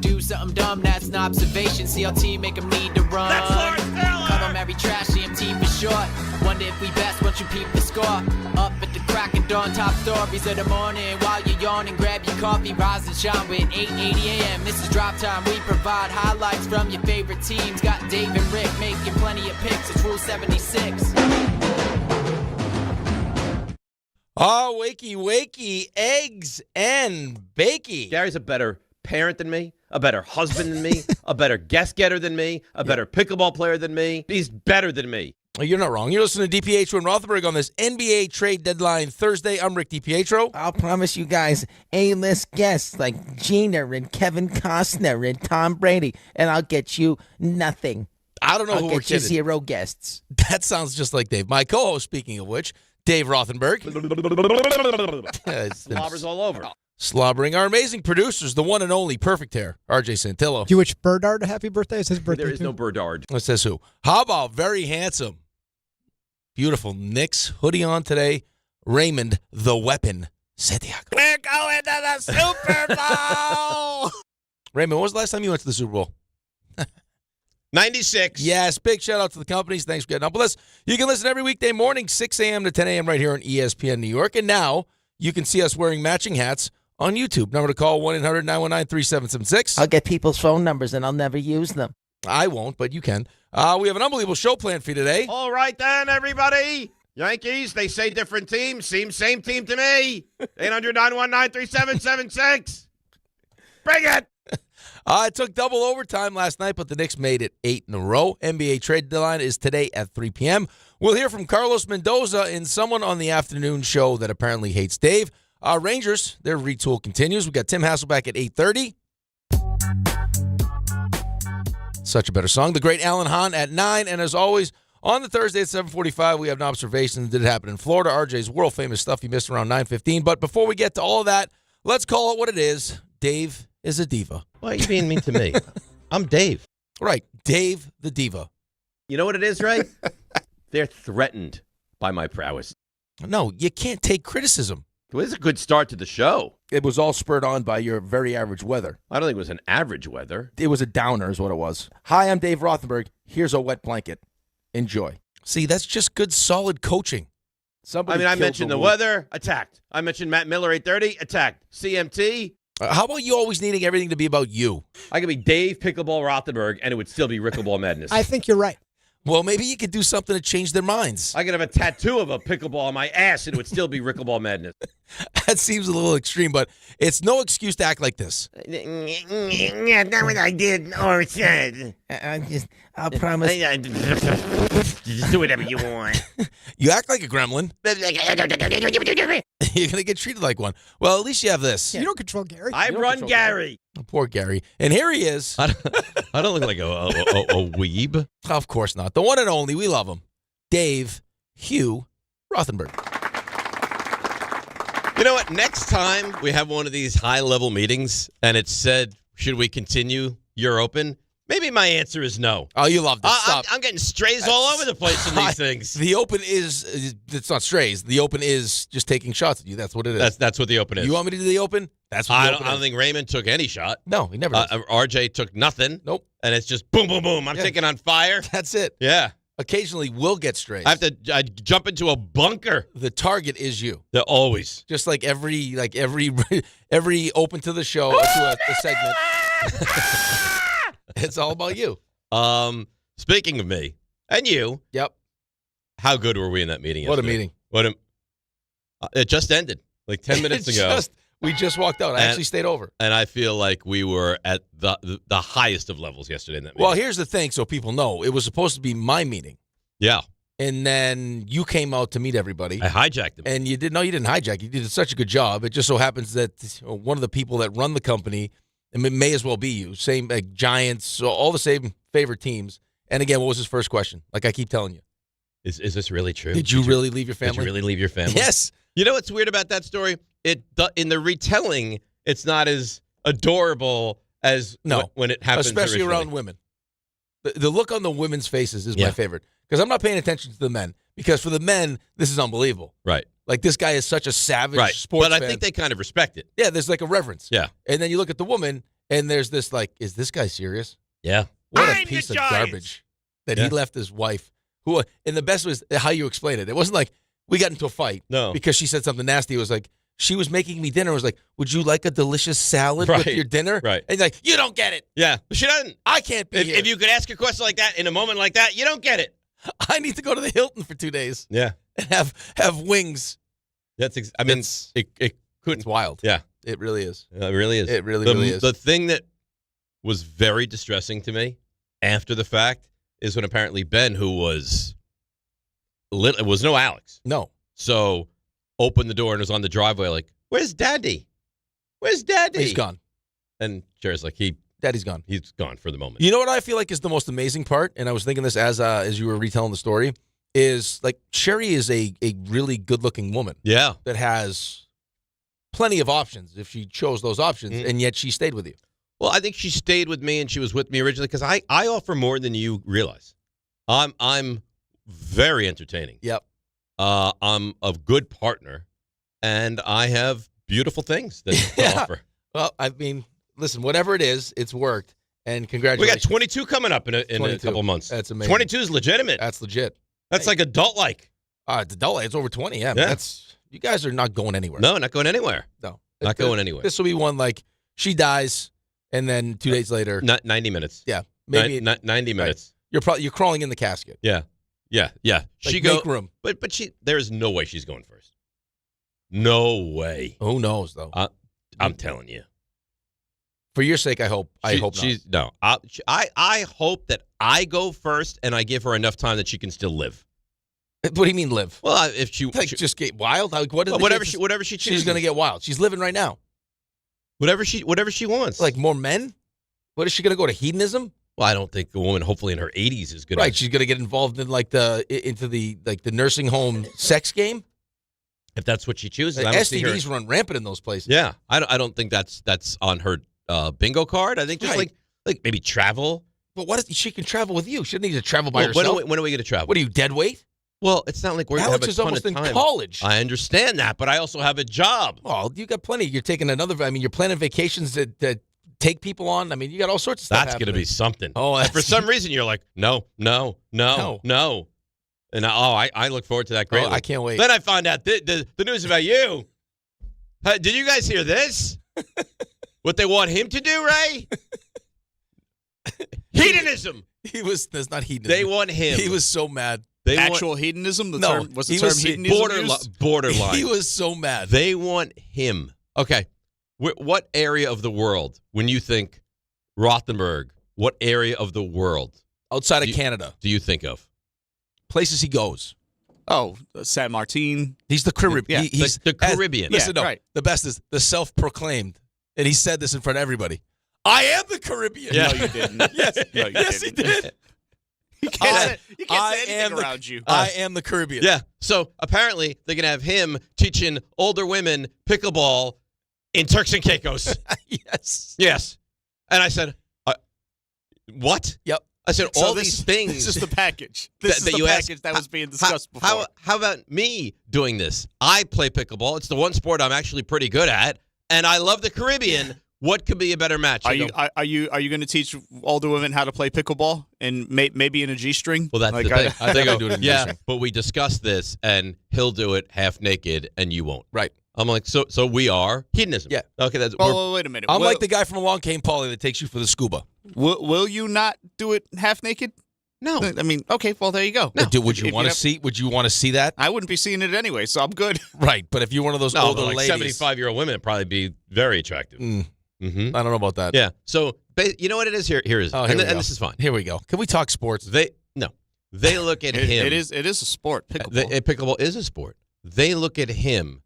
Do something dumb, that's an observation. CLT make them need to run. Cut them every trash, CMT for short. Wonder if we best once you peep the score. Up at the crack of dawn, top stories of the morning. While you're yawning, grab your coffee, rise and shine with 8:80 a.m. This is Drop Time. We provide highlights from your favorite teams. Got Dave and Rick making plenty of picks. It's Rule 76. Oh, wakey, eggs and bakey. Gary's a better parent than me, a better husband than me, a better guest getter than me, a better pickleball player than me. He's better than me. You're not wrong. You're listening to DiPietro and Rothenberg on this NBA trade deadline Thursday. I'm Rick DiPietro. I'll promise you guys A-list guests like Gina and Kevin Costner and Tom Brady, and I'll get you nothing. I don't know who we're I'll get you kidding. 0 guests. That sounds just like Dave. My co-host, speaking of which, Dave Rothenberg. Slobbers all over. Slobbering. Our amazing producers, the one and only Perfect Hair, RJ Santillo. Do you wish Berdard a happy birthday? It's his birthday. There is too. no Berdard. That says who? How about very handsome, beautiful Knicks hoodie on today, Raymond the Weapon Santiago. We're going to the Super Bowl! Raymond, when was the last time you went to the Super Bowl? 96. Yes, big shout out to the companies. Thanks for getting up with us. You can listen every weekday morning, 6 a.m. to 10 a.m. right here on ESPN New York. And now you can see us wearing matching hats on YouTube. Number to call, 1-800-919-3776. I'll get people's phone numbers, and I'll never use them. I won't, but you can. We have an unbelievable show planned for you today. All right then, everybody. Yankees, they say different teams. Seems same team to me. 800-919-3776. Bring it. It took double overtime last night, but the Knicks made it 8 in a row. NBA trade deadline is today at 3 p.m. We'll hear from Carlos Mendoza and someone on the afternoon show that apparently hates Dave. Rangers, their retool continues. We got Tim Hasselbeck at 8:30. Such a better song. The great Alan Hahn at 9. And as always, on the Thursday at 7:45, we have Knobservations. Did it happen in Florida? RJ's world-famous stuff you missed around 9:15. But before we get to all of that, let's call it what it is. Dave is a diva. Why are you being mean to me? I'm Dave. Right, Dave the diva. You know what it is, right? They're threatened by my prowess. No, you can't take criticism. It was a good start to the show. It was all spurred on by your very average weather. I don't think it was an average weather. It was a downer is what it was. Hi, I'm Dave Rothenberg. Here's a wet blanket. Enjoy. See, that's just good, solid coaching. Somebody I killed mentioned the wood. weather, attacked. I mentioned Matt Miller, 8:30, attacked. CMT. How about you always needing everything to be about you? I could be Dave Pickleball Rothenberg, and it would still be Rickleball Madness. I think you're right. Well, maybe you could do something to change their minds. I could have a tattoo of a pickleball on my ass, and it would still be Rickleball Madness. That seems a little extreme, but it's no excuse to act like this. Yeah, not what I did or said. I'll promise. Just do whatever you want. You act like a gremlin. You're going to get treated like one. Well, at least you have this. You don't control Gary. I run Gary. Oh, poor Gary. And here he is. I don't look like a weeb. Of course not. The one and only. We love him. Dave Hugh Rothenberg. You know what? Next time we have one of these high-level meetings and it's said, should we continue You're Open? Maybe my answer is no. Oh, you love this. Stop. I'm getting strays all over the place in these things. The Open is, it's not strays. The Open is just taking shots at you. That's what it is. That's what the Open is. You want me to do the Open? That's what I the don't, Open I don't is. think Raymond took any shot. No, he never does. RJ took nothing. Nope. And it's just boom, boom, boom. I'm thinking on fire. That's it. Yeah. Occasionally we'll get strays. I jump into a bunker. The target is you. They're always. Just like every Open to the show, to a segment. It's all about you. Speaking of me and you. Yep. How good were we in that meeting What yesterday? a meeting. It just ended like 10 minutes ago. We just walked out. I actually stayed over. And I feel like we were at the highest of levels yesterday in that meeting. Well, here's the thing, so people know. It was supposed to be my meeting. Yeah. And then you came out to meet everybody. I hijacked him. And you didn't hijack. You did such a good job. It just so happens that one of the people that run the company, and it may as well be you, same like Giants, all the same favorite teams. And again, what was his first question? Like I keep telling you. Is this really true? Did you really leave your family? Did you really leave your family? Yes. You know what's weird about that story? In the retelling, it's not as adorable as when it happens. Especially originally. around women. The look on the women's faces is my favorite. Because I'm not paying attention to the men. Because for the men, this is unbelievable. Right. Like this guy is such a savage sports But I fan. think they kind of respect it. Yeah, there's like a reverence. Yeah. And then you look at the woman, And there's this like, is this guy serious? Yeah. What a I'm the piece of Giants. garbage that he left his wife. Who? And the best was how you explained it. It wasn't like we got into a fight No. because she said something nasty. It was like she was making me dinner. It was like, would you like a delicious salad with Right. your dinner? Right. And like, you don't get it. Yeah. She doesn't. I can't be here. If you could ask a question like that in a moment like that, you don't get it. I need to go to the Hilton for 2 days Yeah. and have wings. I mean, It's- it couldn't. It's wild. Yeah. It really is. It really is. It really is. The thing that was very distressing to me after the fact is when apparently Ben, who was it was no Alex, No. so opened the door and was on the driveway like, "Where's Daddy? Where's Daddy?" He's gone. And Cher's like, Daddy's gone. he's gone for the moment. You know what I feel like is the most amazing part, and I was thinking this as you were retelling the story, is like Sherry is a really good-looking woman Yeah. that has plenty of options if she chose those options, and yet she stayed with you. Well, I think she stayed with me and she was with me originally because I offer more than you realize. I'm very entertaining. Yep. I'm a good partner, and I have beautiful things that to Yeah. offer. Well, I mean, listen, whatever it is, it's worked, and We congratulations. got 22 coming up in a 22. couple months. That's amazing. 22 is legitimate. That's legit. That's like adult-like. It's adult. It's over 20. Yeah. Yeah. That's you guys are not going anywhere. No, not going anywhere. No. Not going anywhere. This will be one like she dies, and then 2 days later, Not 90 minutes. yeah, maybe 90 minutes. you're crawling in the casket. Yeah. Yeah. Like, She make room. but there is no way she's going first. No way. Who knows though? I'm telling you. For your sake, I hope. I hope not. She's no. I hope that I go first and I give her enough time that she can still live. What do you mean live? Well, if she Like just get wild? Like what? whatever she chooses. She's gonna get wild. She's living right now. whatever she wants. Like more men? What is she gonna go to hedonism? well, I don't think a woman, hopefully in her 80s, is good. Right. She's gonna get involved in like the nursing home sex game. If that's what she chooses. I don't see her. STDs run rampant in those places. Yeah, I don't think that's on her bingo card. I think just Right. like maybe travel. But what if she can travel with you? She doesn't need to travel by Well, herself. when are we going to travel? What are you, dead weight? Well, it's not like we're going to Alex have a is ton almost of in time. college. I understand that, but I also have a job. Well, you got plenty. You're taking you're planning vacations that take people on. I mean, you got all sorts of stuff That's going to happening. be something. Oh, And for some reason, you're like, no. And I look forward to that greatly. I can't wait. Then I find out the news about you. Did you guys hear this? What they want him to do, Ray? Hedonism. That's not hedonism. They want him. He was so mad. They Actual hedonism? The No, term, was the he term was hedonism used? borderline. He was so mad. They want him. Okay. What area of the world, when you think Rothenberg, what area of the world Outside of Canada, do you think of? places he goes. Oh, San Martin. He's the Caribbean. Yeah, He's the Caribbean. Listen, Yeah, no. right. The best is the self-proclaimed, and he said this in front of everybody. I am the Caribbean. Yeah. No, you didn't. yes, No, you yes, he didn't. did. You can't I- say, you can't I say am anything the- around you. I am the Caribbean. Yeah. So apparently they're going to have him teaching older women pickleball in Turks and Caicos. yes. Yes. And I said, what? Yep. I said, So all this- these things. This is the package. This is that the you asked- package that was being discussed before. How about me doing this? I play pickleball. It's the one sport I'm actually pretty good at, and I love the Caribbean. What could be a better match? Are I you go, are you going to teach older women how to play pickleball and maybe in a G-string? well, that's Like, the thing. I They think I go, do it in yeah, G-string. but we discussed this, and he'll do it half naked, and you won't. Right. I'm like, so we are hedonism. Yeah. Okay, that's Well, wait a minute. I'm will, like the guy from Along Came Polly that takes you for the scuba. will you not do it half naked? no. I mean, okay, well there you go. Would you If want to have- see? Would you want to see that? I wouldn't be seeing it anyway, so I'm good. Right. But if you're one of those No, older but like ladies, 75-year-old women would probably be very attractive. Mm-hmm. I don't know about that. Yeah. So you know what it is? Here is, Oh, here we go. and this is fine. Here we go. Can we talk sports? They look at him. It is a sport. Pickleball. Pickleball is a sport. They look at him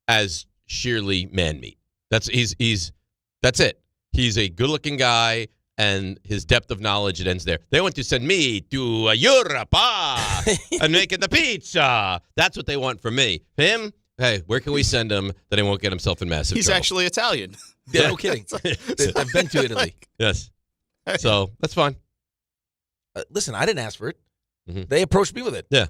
as sheerly man meat. That's it. He's a good-looking guy, and his depth of knowledge, it ends there. They want to send me to Europe and making the pizza. That's what they want from me. Him, hey, where can we send him that he won't get himself in massive He's trouble? actually Italian. Yeah, no kidding. I've been to Italy. Yes. So that's fine. Listen, I didn't ask for it. Mhm. They approached me with it. Yeah.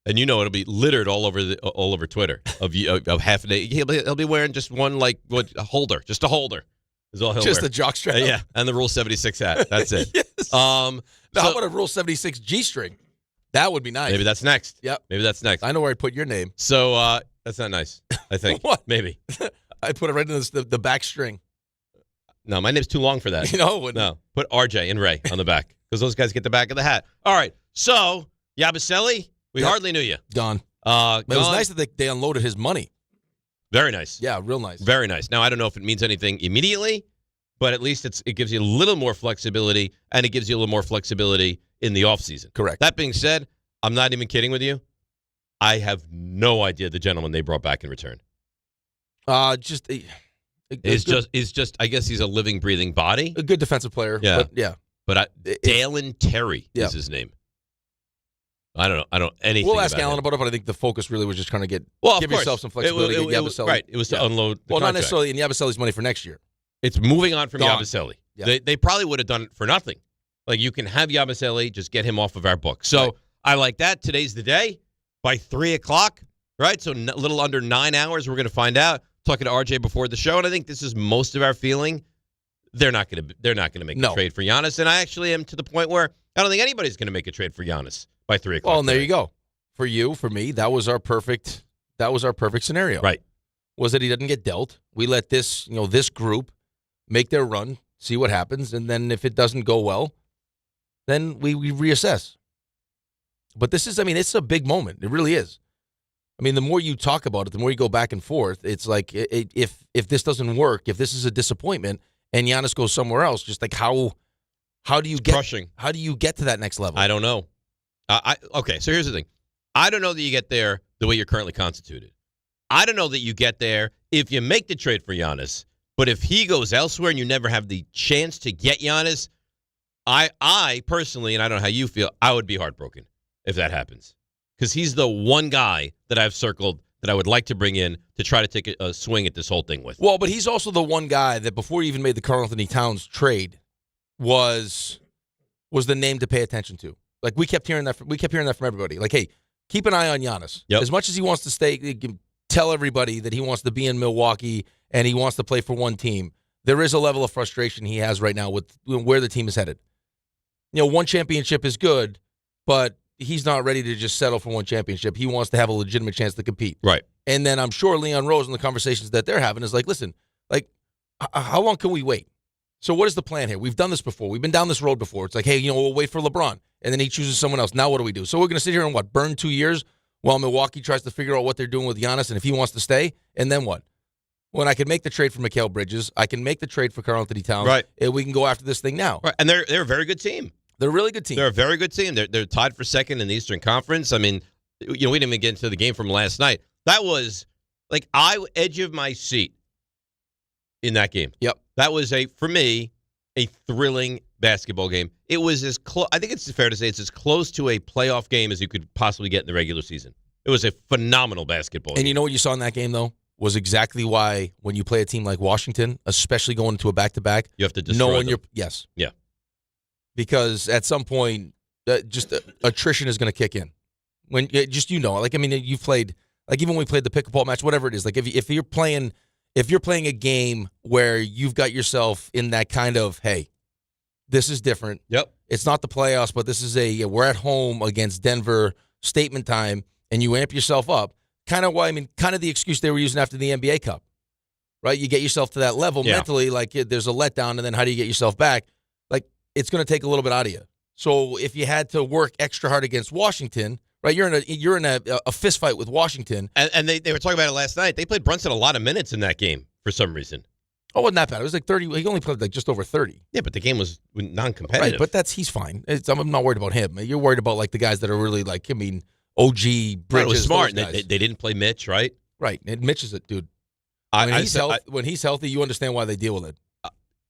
And you know it'll be littered all over Twitter of half a day. He'll be wearing just one a holder, just a holder. Is all he'll Just wear. the jockstrap. Yeah, and the Rule 76 hat. That's it. Yes. Um, Now, how so- about a Rule 76 G-string? That would be nice. Maybe that's next. Yep. Maybe that's next. I know where I'd put your name. So that's not nice, I think. What? Maybe. I put it right in the back string. No, my name's too long for that. You know? When, No, put RJ and Ray on the back because those guys get the back of the hat. All right, so Yabusele, we Yep. hardly knew you. Gone. Gone. It was nice that they unloaded his money. Very nice. Yeah, real nice. Very nice. Now, I don't know if it means anything immediately, but at least it gives you a little more flexibility, and it gives you a little more flexibility in the offseason. Correct. That being said, I'm not even kidding with you. I have no idea the gentleman they brought back in return. Just Is just. I guess he's a living, breathing body. a good defensive player. Yeah. But yeah. But Dalen Terry Yeah. is his name. I don't know. I don't anything. We'll ask about Alan him. about it, but I think the focus really was just trying to give Of course. yourself some flexibility. It, to get Yabusele. right. It was to unload. The Well, not contract. necessarily in Yabusele's money for next year. It's moving on from Gone. Yabusele. Yeah. They probably would have done it for nothing. Like, you can have Yabusele, just get him off of our book. So Right. I like that. Today's the day. By 3 o'clock, right? So a little under 9 hours, we're going to find out. Talking to RJ before the show, and I think this is most of our feeling. They're not going to make a trade for Giannis, and I actually am to the point where I don't think anybody's going to make a trade for Giannis by 3 o'clock. Well, and there today. you go. For you, for me, that was our perfect scenario. Right. Was that he doesn't get dealt. We let this group make their run, see what happens, and then if it doesn't go well, then we reassess. But this is, it's a big moment. It really is. The more you talk about it, the more you go back and forth. It's like if this doesn't work, if this is a disappointment, and Giannis goes somewhere else, just like how do you get crushing. How do you get to that next level? I don't know. Okay, so here's the thing. I don't know that you get there the way you're currently constituted. I don't know that you get there if you make the trade for Giannis, but if he goes elsewhere and you never have the chance to get Giannis, I personally, and I don't know how you feel, I would be heartbroken if that happens. Because he's the one guy that I've circled that I would like to bring in to try to take a swing at this whole thing with. Well, but he's also the one guy that before he even made the Karl Anthony Towns trade was the name to pay attention to. Like we kept hearing that from everybody. Like, hey, keep an eye on Giannis. Yep. As much as he wants to stay, he can tell everybody that he wants to be in Milwaukee and he wants to play for one team. There is a level of frustration he has right now with where the team is headed. One championship is good, but he's not ready to just settle for one championship. He wants to have a legitimate chance to compete. Right. And then I'm sure Leon Rose and the conversations that they're having is like, listen, like, how long can we wait? So what is the plan here? We've done this before. We've been down this road before. It's like, hey, we'll wait for LeBron. And then he chooses someone else. Now what do we do? So we're going to sit here and burn 2 years while Milwaukee tries to figure out what they're doing with Giannis and if he wants to stay. And then what? When I can make the trade for Mikal Bridges, I can make the trade for Karl Anthony Towns. Right. And we can go after this thing now. Right. And they're a very good team. They're a really good team. They're a very good team. They're tied for second in the Eastern Conference. We didn't even get into the game from last night. That was edge of my seat in that game. Yep. That was for me, a thrilling basketball game. It was as close. I think it's fair to say it's as close to a playoff game as you could possibly get in the regular season. It was a phenomenal basketball game. And you know what you saw in that game, though? Was exactly why when you play a team like Washington, especially going into a back-to-back, You have to destroy them. Yes. Yeah. Because at some point, just attrition is going to kick in. When you've played, even when we played the pickleball match, whatever it is, like if you're playing a game where you've got yourself in that kind of, hey, this is different. Yep. It's not the playoffs, but this is we're at home against Denver, statement time, and you amp yourself up. Kind of the excuse they were using after the NBA Cup, right? You get yourself to that level mentally, like there's a letdown, and then how do you get yourself back? Like it's going to take a little bit out of you. So if you had to work extra hard against Washington, right? You're in a fist fight with Washington, And they were talking about it last night. They played Brunson a lot of minutes in that game for some reason. Oh, it wasn't that bad. It was like 30. He only played just over 30. Yeah, but the game was non-competitive. Right, but he's fine. I'm not worried about him. You're worried about the guys that are really OG Bridges. It was smart. those guys. They didn't play Mitch, right? Right. And Mitch is it, dude. I When he's healthy, you understand why they deal with it.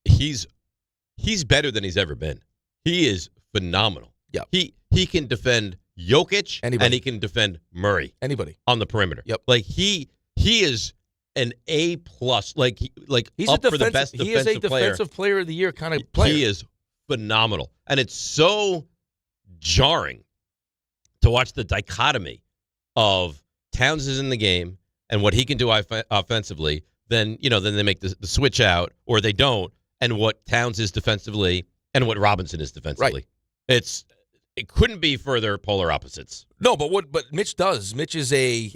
He's better than he's ever been. He is phenomenal. Yeah. He can defend Jokic Anybody. and he can defend Murray Anybody. on the perimeter. Yep. He is an A+. He's up for the best he is a defensive player of the year kind of player. He is phenomenal. And it's so jarring to watch the dichotomy of Towns is in the game and what he can do offensively then they make the switch out, or they don't, and what Towns is defensively and what Robinson is defensively. Right. It couldn't be further polar opposites. No, but Mitch does. Mitch is he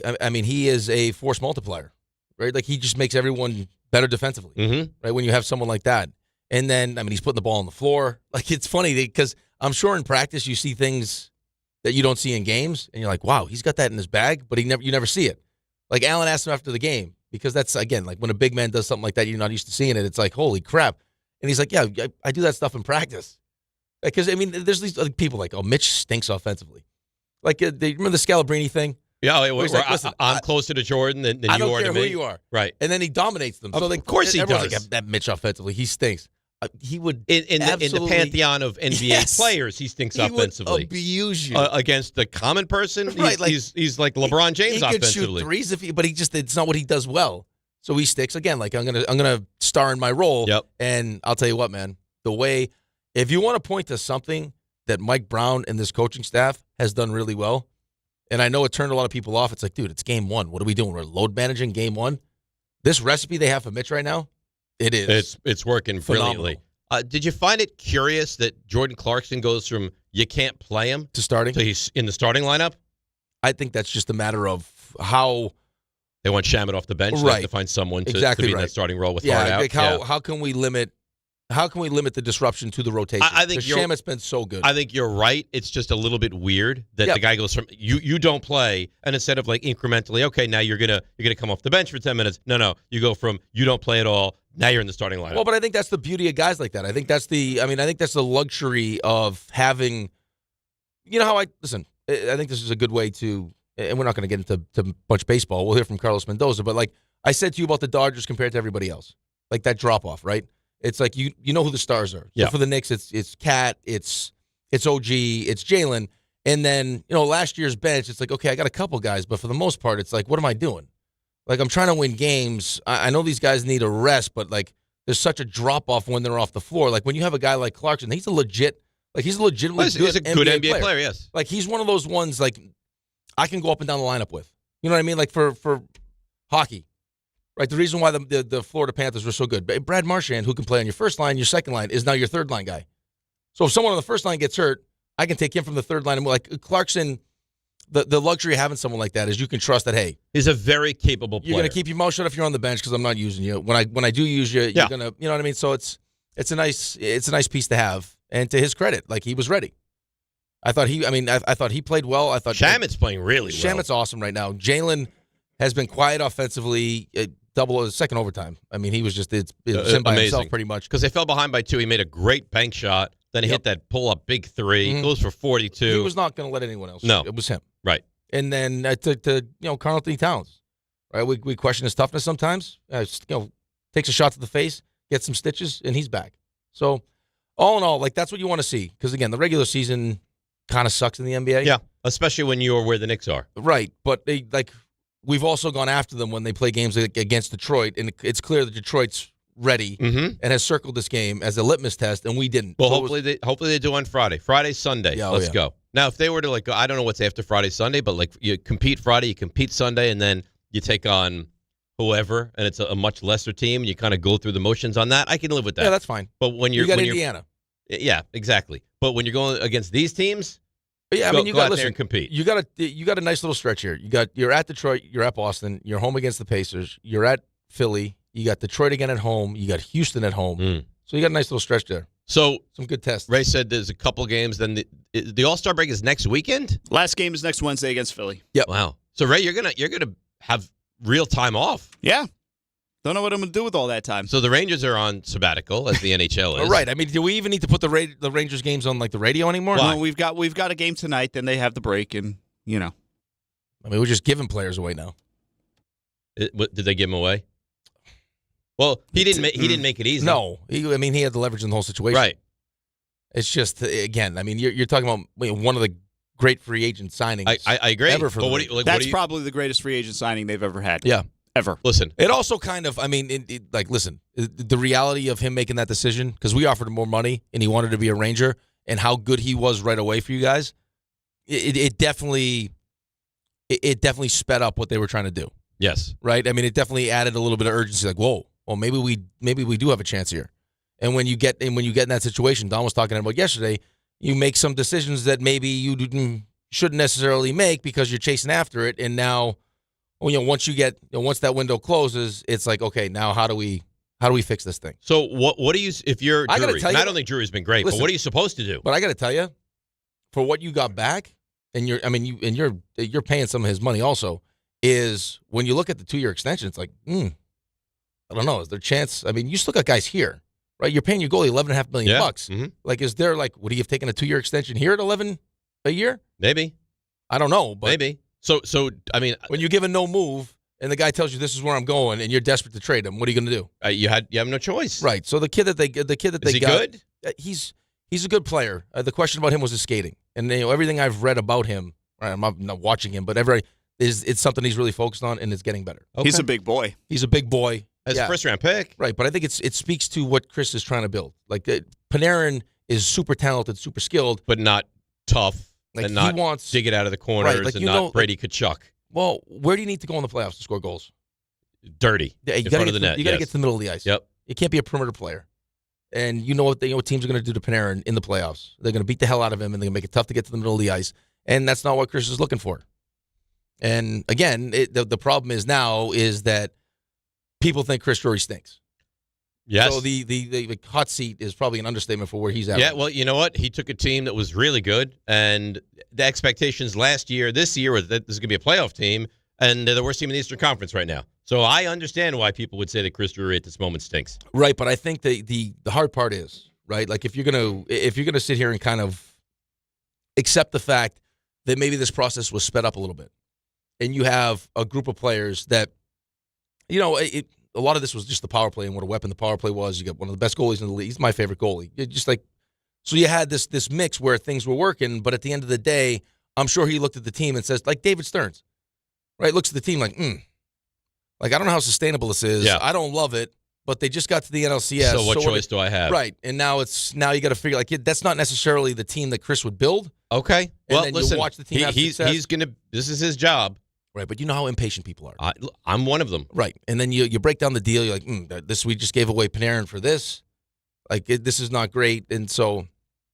is a force multiplier, right? Like he just makes everyone better defensively, right? When you have someone like that. And then, he's putting the ball on the floor. Like, it's funny because I'm sure in practice you see things that you don't see in games, and you're like, wow, he's got that in his bag, but you never see it. Like, Allen asked him after the game, because that's, again, like when a big man does something like that, you're not used to seeing it. It's like, holy crap. And he's like, yeah, I do that stuff in practice. Because, there's these other people like, oh, Mitch stinks offensively. Like, remember the Scalabrine thing? Yeah, He's like, listen, I'm closer to Jordan than you are to me. I don't care who you are. Right. And then he dominates them. So of course he does. Everyone's like, that Mitch offensively, he stinks. He would in the pantheon of NBA players, he stinks offensively. Would abuse you against the common person. Right, He's like LeBron James he offensively. He could shoot threes but it's not what he does well. So he sticks again. Like I'm gonna star in my role. Yep. And I'll tell you what, man. If you want to point to something that Mike Brown and this coaching staff has done really well, and I know it turned a lot of people off. It's like, dude, it's game one. What are we doing? We're load managing game one. This recipe they have for Mitch right now. It is. It's working brilliantly. Did you find it curious that Jordan Clarkson goes from you can't play him to starting? So he's in the starting lineup? I think that's just a matter of how they want Shamet off the bench. Right. They have to find someone to be in that starting role with Hart out. Like how can we limit the disruption to the rotation? I think Shamet's been so good. I think you're right. It's just a little bit weird that the guy goes from you don't play, and instead of like incrementally, okay, now you're gonna come off the bench for 10 minutes. No, you go from you don't play at all. Now you're in the starting lineup. Well, but I think that's the beauty of guys like that. I think that's the luxury of having. You know how I think this is a good way to, and we're not going to get into much baseball. We'll hear from Carlos Mendoza, but like I said to you about the Dodgers compared to everybody else, like that drop off, right? It's like you know who the stars are. So for the Knicks, it's Cat, it's OG, it's Jalen, and then last year's bench, it's like, okay, I got a couple guys, but for the most part, it's like, what am I doing? Like, I'm trying to win games. I know these guys need a rest, but, like, there's such a drop-off when they're off the floor. Like, when you have a guy like Clarkson, he's a legitimately he's a good NBA player, yes. Like, he's one of those ones, like, I can go up and down the lineup with. You know what I mean? Like, for hockey, right? The reason why the Florida Panthers were so good. Brad Marchand, who can play on your first line, your second line, is now your third line guy. So if someone on the first line gets hurt, I can take him from the third line. And, like, Clarkson, the luxury of having someone like that is you can trust that, hey, he's a very capable player. You're going to keep your mouth shut if you're on the bench because I'm not using you. When I do use you, you're going to, you know what I mean? So it's a nice piece to have. And to his credit, like, he was ready. I thought he played well. I thought Shamet's playing really well. Shamet's awesome right now. Jalen has been quiet offensively, second overtime. I mean, he was just him by himself pretty much. Because they fell behind by 2. He made a great bank shot. Then he hit that pull-up big 3. Goes for 42. He was not going to let anyone else. No. It was him. Right. And then to Karl Anthony Towns. Right. We question his toughness sometimes. Takes a shot to the face, gets some stitches, and he's back. So, all in all, like, that's what you want to see. Because, again, the regular season kind of sucks in the NBA. Yeah, especially when you're where the Knicks are. Right. But, we've also gone after them when they play games against Detroit, and it's clear that Detroit's ready and has circled this game as a litmus test, and we didn't. Well, so hopefully they do on Friday. Friday, Sunday. Yeah, let's go. Now, if they were to, I don't know what's after Friday, Sunday, but, you compete Friday, you compete Sunday, and then you take on whoever, and it's a much lesser team, and you kind of go through the motions on that, I can live with that. Yeah, that's fine. But when you're... You got Indiana. Yeah, exactly. But when you're going against these teams, you go out there and compete. You got a nice little stretch here. You're at Detroit, you're at Boston, you're home against the Pacers, you're at Philly, you got Detroit again at home, you got Houston at home. So you got a nice little stretch there. So some good tests. Ray said there's a couple games. Then the All-Star break is next weekend. Last game is next Wednesday against Philly. Yep. Wow. So Ray, you're gonna have real time off. Yeah. Don't know what I'm gonna do with all that time. So the Rangers are on sabbatical, as the NHL is. Right. I mean, do we even need to put the Rangers games on the radio anymore? Well, we've got a game tonight. Then they have the break, and I mean, we're just giving players away now. Did they give them away? Well, he didn't make it easy. No, he had the leverage in the whole situation. Right. It's just, again, I mean, you're talking about one of the great free agent signings. I agree. Ever for that's probably the greatest free agent signing they've ever had. Yeah. Ever. Listen. It also kind of, listen, the reality of him making that decision, because we offered him more money and he wanted to be a Ranger, and how good he was right away for you guys, it definitely sped up what they were trying to do. Yes. right? I mean, it definitely added a little bit of urgency. Like, whoa, well, maybe we do have a chance here. And when you get in that situation, Don was talking about yesterday, you make some decisions that maybe you shouldn't necessarily make because you're chasing after it. And now, once that window closes, it's like, okay, now how do we fix this thing? So what do you, if you're I gotta Drury, tell you, I don't think Drury's been great, listen, but what are you supposed to do? But I got to tell you, for what you got back, and you're paying some of his money also, is when you look at the 2-year extension, it's like, I don't know, is there a chance? I mean, you still got guys here, right? You're paying your goalie $11.5 million bucks. Mm-hmm. Like, is there would he have taken a 2-year extension here at $11 a year? Maybe. I don't know, but Maybe. So I mean, when you give a no move and the guy tells you this is where I'm going and you're desperate to trade him, what are you going to do? you have no choice. Right. So the kid that they got, Is he good? He's a good player. The question about him was his skating, and everything I've read about him. Right, I'm not watching him, but it's something he's really focused on, and it's getting better. Okay. He's a big boy. He's a big boy. As a first-round pick. Right, but I think it speaks to what Chris is trying to build. Like, Panarin is super talented, super skilled. But not tough, Like, and not he wants, dig it out of the corners, right, like, and not Brady Kachuk. Well, where do you need to go in the playoffs to score goals? Dirty, Yeah, in front of the net. You got to get to the middle of the ice. Yep. You can't be a perimeter player. And you know what teams are going to do to Panarin in the playoffs. They're going to beat the hell out of him, and they're going to make it tough to get to the middle of the ice. And that's not what Chris is looking for. And, again, the problem is that people think Chris Drury stinks. Yes. So the hot seat is probably an understatement for where he's at. Yeah, right now. well, you know what? He took a team that was really good, and the expectations this year was that this is going to be a playoff team, and they're the worst team in the Eastern Conference right now. So I understand why people would say that Chris Drury at this moment stinks. Right, but I think the hard part is, right, like if you're gonna sit here and kind of accept the fact that maybe this process was sped up a little bit, and you have a group of players that, a lot of this was just the power play and what a weapon the power play was. You got one of the best goalies in the league. He's my favorite goalie. So you had this mix where things were working, but at the end of the day, I'm sure he looked at the team and says, like David Stearns, right? Looks at the team like, like I don't know how sustainable this is. Yeah. I don't love it, but they just got to the NLCS. So what choice do I have? Right, and now you got to figure that's not necessarily the team that Chris would build. Okay. And Well, then listen, you watch the team have success. he's gonna. This is his job. Right, but you know how impatient people are. I'm one of them. Right, and then you break down the deal. You're like, we just gave away Panarin for this. Like, this is not great, and so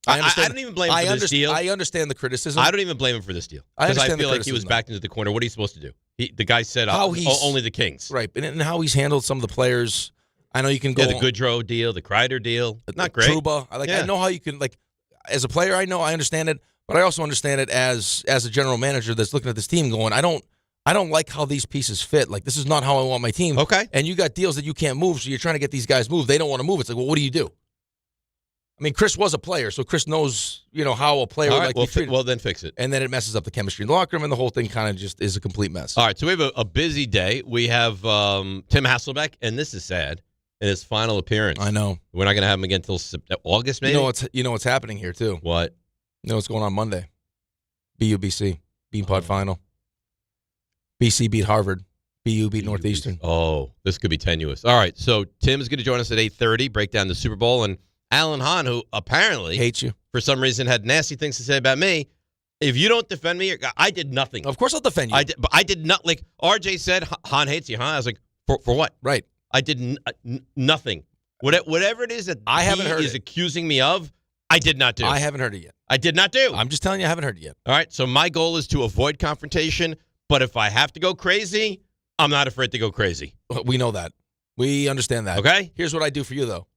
I understand. I don't even blame him for this deal. I understand the criticism. I don't even blame him for this deal. I Because I understand the feel like he was criticism, backed into the corner. What are you supposed to do? The guy said only the Kings. Right, and how he's handled some of the players. I know you can go. Yeah, the Goodrow deal, the Kreider deal. Not great. Trouba. I know how you can, as a player, I understand it, but I also understand it as a general manager that's looking at this team going, I don't like how these pieces fit. Like, this is not how I want my team. Okay. And you got deals that you can't move, so you're trying to get these guys moved. They don't want to move. It's like, well, what do you do? I mean, Chris was a player, so Chris knows, how a player would be treated. Well, then fix it. And then it messes up the chemistry in the locker room, and the whole thing kind of just is a complete mess. All right, so we have a busy day. We have Tim Hasselbeck, and this is sad, in his final appearance. I know. We're not going to have him again until August, maybe? You know what's happening here, too. What? You know what's going on Monday? BU-BC, Beanpot Final. BC beat Harvard. BU beat Northeastern. Oh, this could be tenuous. All right, so Tim's going to join us at 8:30, break down the Super Bowl, and Alan Hahn, who apparently hates you for some reason, had nasty things to say about me. If you don't defend me, I did nothing. Of course I'll defend you. But I did not. Like RJ said, Hahn hates you, huh? I was like, for what? Right. I did nothing. Whatever it is that I haven't heard is accusing me of, I did not do. I haven't heard it yet. I did not do. I'm just telling you, I haven't heard it yet. All right, so my goal is to avoid confrontation, but if I have to go crazy, I'm not afraid to go crazy. We know that. We understand that. Okay? Here's what I do for you, though.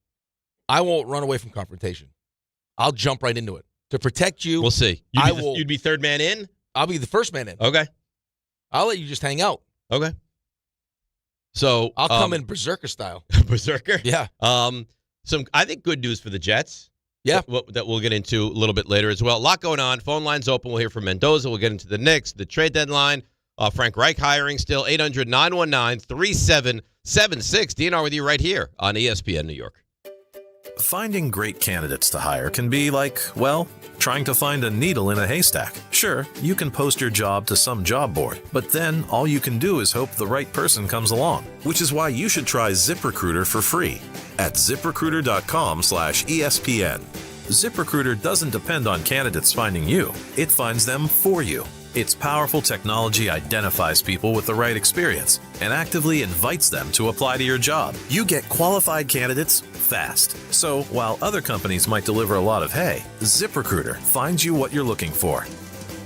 I won't run away from confrontation. I'll jump right into it. To protect you, We'll see. You'd be third man in? I'll be the first man in. Okay. I'll let you just hang out. Okay. So I'll come in berserker style. Berserker? Yeah. Some, I think, good news for the Jets. Yeah. That we'll get into a little bit later as well. A lot going on. Phone lines open. We'll hear from Mendoza. We'll get into the Knicks, the trade deadline. Frank Reich hiring still. 800-919-3776. DNR with you right here on ESPN New York. Finding great candidates to hire can be like, well, trying to find a needle in a haystack. Sure, you can post your job to some job board, but then all you can do is hope the right person comes along, which is why you should try ZipRecruiter for free at ZipRecruiter.com/ESPN. ZipRecruiter doesn't depend on candidates finding you. It finds them for you. Its powerful technology identifies people with the right experience and actively invites them to apply to your job. You get qualified candidates fast. So while other companies might deliver a lot of hay, ZipRecruiter finds you what you're looking for.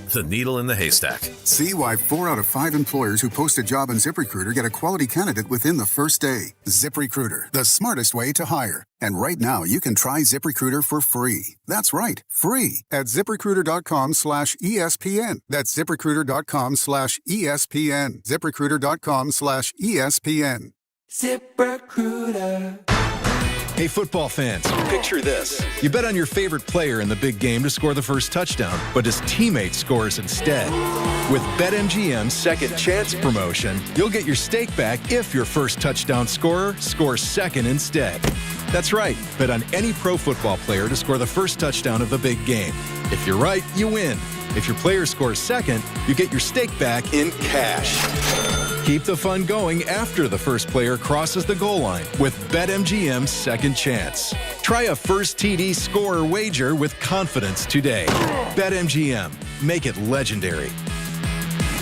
The needle in the haystack. See why 4 out of 5 employers who post a job on ZipRecruiter get a quality candidate within the first day. ZipRecruiter, the smartest way to hire. And right now, you can try ZipRecruiter for free. That's right, free at ZipRecruiter.com/ESPN. That's ZipRecruiter.com/ESPN. ZipRecruiter.com/ESPN. ZipRecruiter. Hey, football fans, picture this. You bet on your favorite player in the big game to score the first touchdown, but his teammate scores instead. With BetMGM's Second Chance promotion, you'll get your stake back if your first touchdown scorer scores second instead. That's right, bet on any pro football player to score the first touchdown of the big game. If you're right, you win. If your player scores second, you get your stake back in cash. Keep the fun going after the first player crosses the goal line with BetMGM's Second Chance. Try a first TD scorer wager with confidence today. BetMGM. Make it legendary.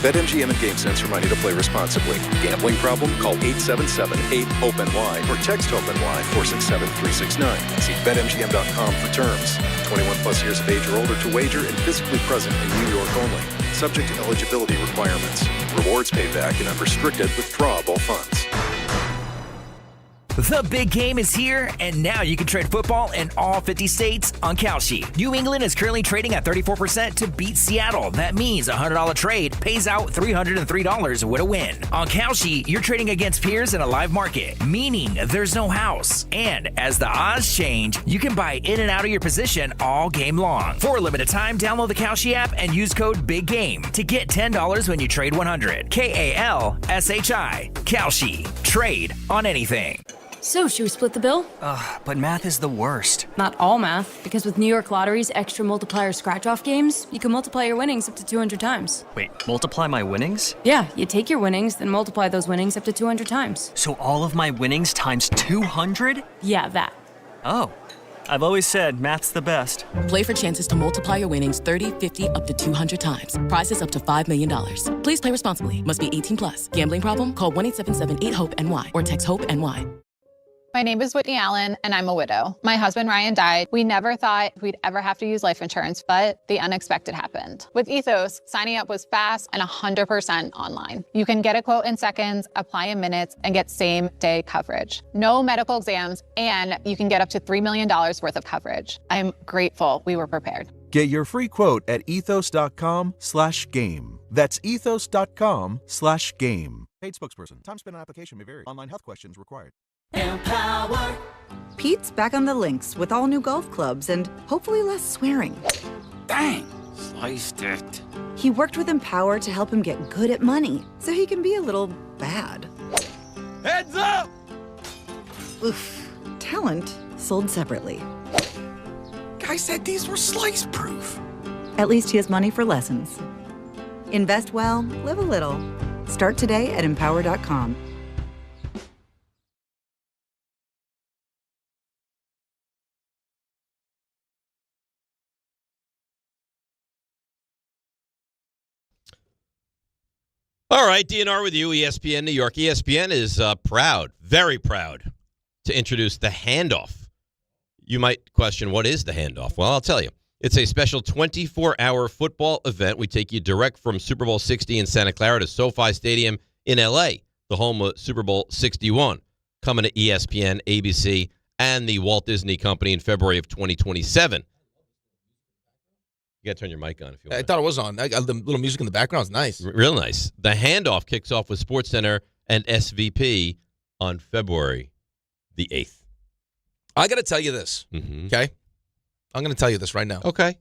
BetMGM and GameSense remind you to play responsibly. Gambling problem? Call 877-8-HOPE-NY or text HOPE-NY 467-369. See BetMGM.com for terms. 21 plus years of age or older to wager and physically present in New York only. Subject to eligibility requirements. Rewards paid back in unrestricted withdrawable funds. The big game is here, and now you can trade football in all 50 states on Kalshi. New England is currently trading at 34% to beat Seattle. That means a $100 trade pays out $303 with a win. On Kalshi, you're trading against peers in a live market, meaning there's no house. And as the odds change, you can buy in and out of your position all game long. For a limited time, download the Kalshi app and use code BIGGAME to get $10 when you trade 100. KALSHI. Kalshi. Trade on anything. So, should we split the bill? But math is the worst. Not all math, because with New York Lottery's extra multiplier scratch-off games, you can multiply your winnings up to 200 times. Wait, multiply my winnings? Yeah, you take your winnings, then multiply those winnings up to 200 times. So all of my winnings times 200? Yeah, that. Oh. I've always said math's the best. Play for chances to multiply your winnings 30, 50, up to 200 times. Prizes up to $5 million. Please play responsibly. Must be 18 plus. Gambling problem? Call 1-877-8-HOPE-NY or text HOPE-NY. My name is Whitney Allen, and I'm a widow. My husband, Ryan, died. We never thought we'd ever have to use life insurance, but the unexpected happened. With Ethos, signing up was fast and 100% online. You can get a quote in seconds, apply in minutes, and get same-day coverage. No medical exams, and you can get up to $3 million worth of coverage. I'm grateful we were prepared. Get your free quote at ethos.com/game. That's ethos.com/game. Paid spokesperson. Time spent on application may vary. Online health questions required. Empower. Pete's back on the links with all new golf clubs and hopefully less swearing. Dang, sliced it. He worked with Empower to help him get good at money so he can be a little bad. Heads up! Oof. Talent sold separately. Guy said these were slice proof. At least he has money for lessons. Invest well, live a little. Start today at empower.com. All right, DNR with you, ESPN New York. ESPN is proud, very proud, to introduce the handoff. You might question, what is the handoff? Well, I'll tell you. It's a special 24-hour football event. We take you direct from Super Bowl 60 in Santa Clara to SoFi Stadium in L.A., the home of Super Bowl 61, coming to ESPN, ABC, and the Walt Disney Company in February of 2027. You got to turn your mic on if you want. I thought it was on. The little music in the background is nice. Real nice. The handoff kicks off with SportsCenter and SVP on February the 8th. I got to tell you this, okay? I'm going to tell you this right now. Okay.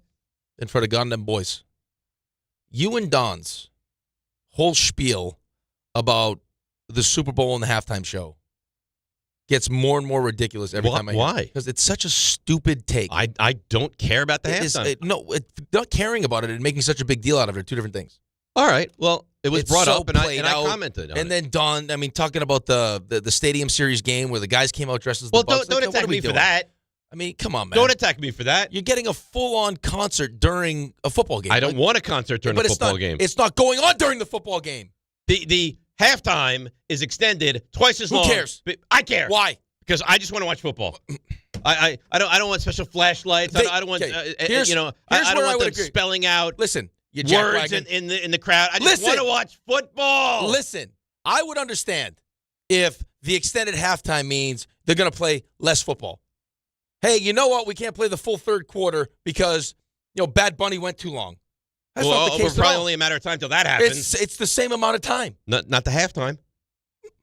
In front of goddamn boys. You and Don's whole spiel about the Super Bowl and the halftime show gets more and more ridiculous every time I hear it. Why? Because it's such a stupid take. I don't care about the halftime. Not caring about it and making such a big deal out of it are two different things. All right. Well, it was brought so up, and I out, commented on it. And then Don, I mean, talking about the Stadium Series game where the guys came out dressed as the Bucs. Don't attack me for that. I mean, come on, man. Don't attack me for that. You're getting a full-on concert during a football game. I don't want a concert during a football game. It's not going on during the football game. The halftime is extended twice as long. Who cares? I care. Why? Because I just want to watch football. I don't want special flashlights. I don't want here's I where don't I want would them agree. spelling out Listen, you words in the crowd. I just want to watch football. Listen, I would understand if the extended halftime means they're going to play less football. Hey, you know what? We can't play the full third quarter because Bad Bunny went too long. That's not the case. We're probably only a matter of time till that happens. It's the same amount of time. Not the halftime.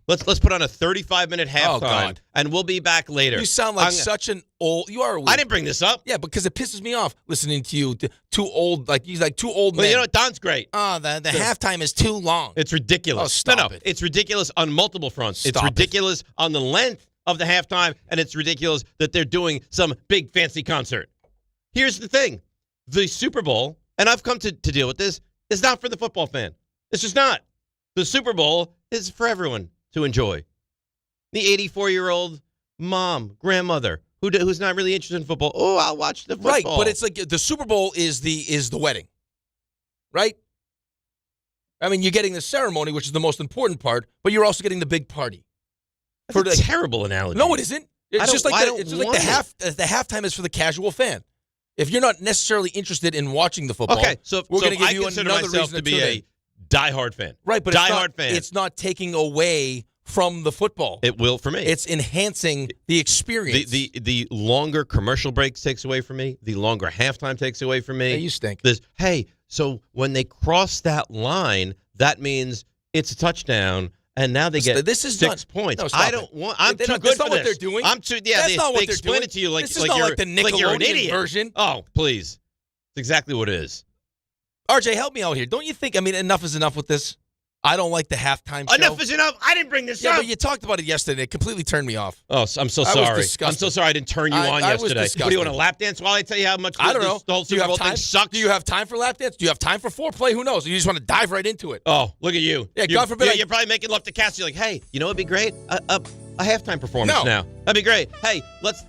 Let's put on a 35-minute halftime, God. And we'll be back later. You sound like such an old. You are. I didn't bring this up. Yeah, because it pisses me off listening to you. Too old. Like he's like too old. Well, men. you know what? Don's great. Oh, the halftime is too long. It's ridiculous. Oh, stop it. It's ridiculous on multiple fronts. Stop it's ridiculous on the length of the halftime, and it's ridiculous that they're doing some big fancy concert. Here's the thing: the Super Bowl, and I've come to deal with this, is not for the football fan. It's just not. The Super Bowl is for everyone to enjoy. The 84-year-old mom, grandmother, who's not really interested in football. Oh, I'll watch the football. Right, but it's like the Super Bowl is the wedding, right? I mean, you're getting the ceremony, which is the most important part, but you're also getting the big party. That's a terrible analogy. No, it isn't. It's just like the halftime is for the casual fan. If you're not necessarily interested in watching the football, so we're going to give I you consider another myself reason to be a diehard fan. Right, but fan. It's not taking away from the football. It will for me. It's enhancing the experience. The longer commercial breaks takes away from me. The longer halftime takes away from me. Hey, you stink. So when they cross that line, that means it's a touchdown, and now they get 6 points. No, I don't want. I'm too good for this. That's not what they're doing. I'm too. Yeah, that's not what they they're explain doing. it to you like this is not like the Nickelodeon you're an idiot version. Oh, please! It's exactly what it is. RJ, help me out here. Don't you think? I mean, enough is enough with this. I don't like the halftime show. Enough is enough. I didn't bring this up. Yeah, but you talked about it yesterday. It completely turned me off. Oh, I'm so sorry. I'm so sorry I didn't turn you on yesterday. What do you want, a lap dance while I tell you how much I don't know. The whole Super Bowl thing sucks? Do you have time for lap dance? Do you have time for foreplay? Who knows? You just want to dive right into it. Oh, look at you. Yeah, God forbid. You're probably making love to Cass. You're like, hey, you know what'd be great? A halftime performance now. That'd be great. Hey, let's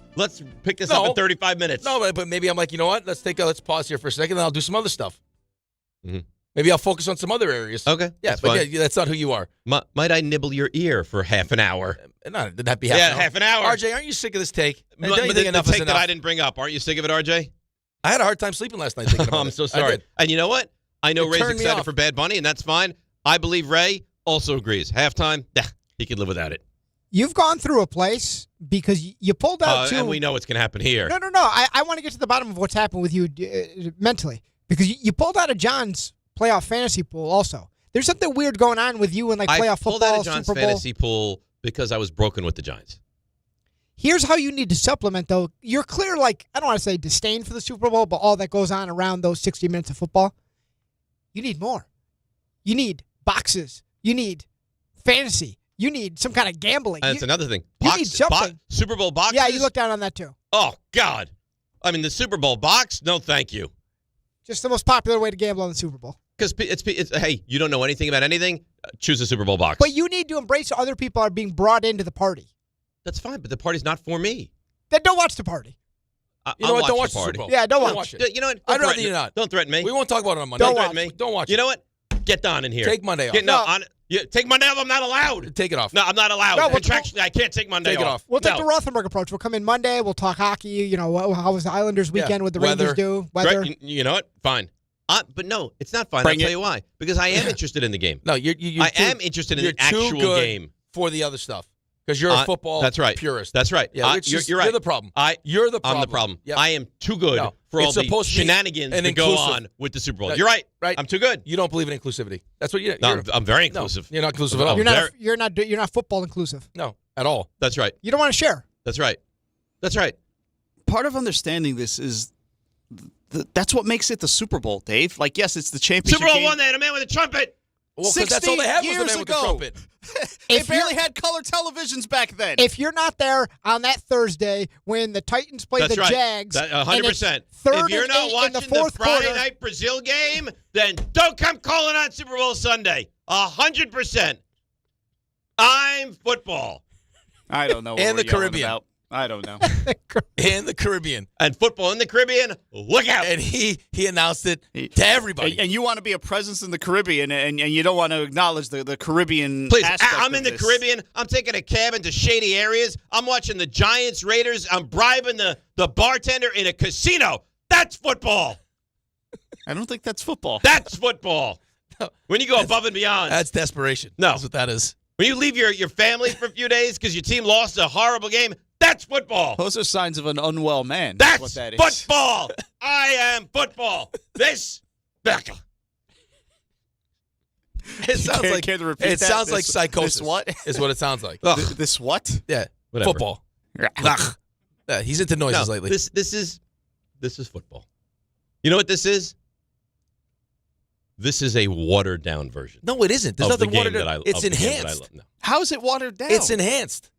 pick this up in 35 minutes. No, but maybe I'm like, you know what? Let's pause here for a second, and I'll do some other stuff. Mm-hmm. Maybe I'll focus on some other areas. Okay. Yeah, but yeah, that's not who you are. Might I nibble your ear for half an hour? No, that'd be half an hour. Half an hour. RJ, aren't you sick of this take? The take that I didn't bring up. Aren't you sick of it, RJ? I had a hard time sleeping last night thinking about it. I'm so sorry. And you know what? I know Ray's excited off. for Bad Bunny, and that's fine. I believe Ray also agrees. Halftime, he could live without it. You've gone through a place because you pulled out two. And we know what's going to happen here. No. I want to get to the bottom of what's happened with you mentally because you pulled out of John's playoff fantasy pool also. There's something weird going on with you in like playoff football, I pulled out of John's Super Bowl. fantasy pool because I was broken with the Giants. Here's how you need to supplement, though. You're clear, like, I don't want to say disdain for the Super Bowl, but all that goes on around those 60 minutes of football. You need more. You need boxes. You need fantasy. You need some kind of gambling. And that's another thing. You need something. Super Bowl boxes? Yeah, you look down on that, too. Oh, God. I mean, the Super Bowl box? No, thank you. Just the most popular way to gamble on the Super Bowl. Because it's hey, you don't know anything about anything? Choose a Super Bowl box. But you need to embrace other people are being brought into the party. That's fine, but the party's not for me. Then don't watch the party. You know what? Don't watch the Super Bowl. Yeah, don't watch it. You know what? I'd rather you not. Don't threaten me. We won't talk about it on Monday. Don't threaten me. Don't watch it. You know what? Get Don in here. Take Monday off. Take Monday off. I'm not allowed. Take it off. No, I'm not allowed. No, Contractually, I can't take Monday off. We'll take the Rothenberg approach. We'll come in Monday. We'll talk hockey. You know, how was the Islanders weekend? What the Rangers do? Weather. Right. You know what? Fine. But no, it's not fine. I'll tell you why. Because I am interested in the game. No, I am interested in the actual game. For the other stuff. Because you're a football purist. That's right. Yeah, you're right. You're the problem. You're the problem. I'm the problem. Yep. I am too good for all the shenanigans that go on with the Super Bowl. You're right. Right. I'm too good. You don't believe in inclusivity. That's what you're. I'm very inclusive. No, you're not inclusive at all. You're not football inclusive. No, at all. That's right. You don't want to share. That's right. That's right. Part of understanding this is that's what makes it the Super Bowl, Dave. Like, yes, it's the championship Super Bowl game. won. They had a man with a trumpet. Well, because that's all they had was the man with the trumpet. They barely had color televisions back then. If you're not there on that Thursday when the Titans play the Jags, 100%. If you're not watching the Friday night Brazil game, then don't come calling on Super Bowl Sunday. 100%. I'm football. I don't know. And the Caribbean. I don't know. In the Caribbean. And football in the Caribbean, look out. And he announced it to everybody. And you want to be a presence in the Caribbean, and you don't want to acknowledge the Caribbean Please, aspect I'm in the Caribbean. I'm taking a cab into shady areas. I'm watching the Giants, Raiders. I'm bribing the bartender in a casino. That's football. I don't think that's football. That's football. When you go above and beyond. That's desperation. No. That's what that is. When you leave your family for a few days because your team lost a horrible game, that's football. Those are signs of an unwell man. That's what that is. football. I am football. This. It sounds like psychosis. This what? Is what it sounds like. This what? Yeah. Whatever. Football. Yeah, he's into noises lately. This is football. You know what this is? This is a watered down version. No, it isn't. There's nothing watered down. It's enhanced. No. How is it watered down? It's enhanced.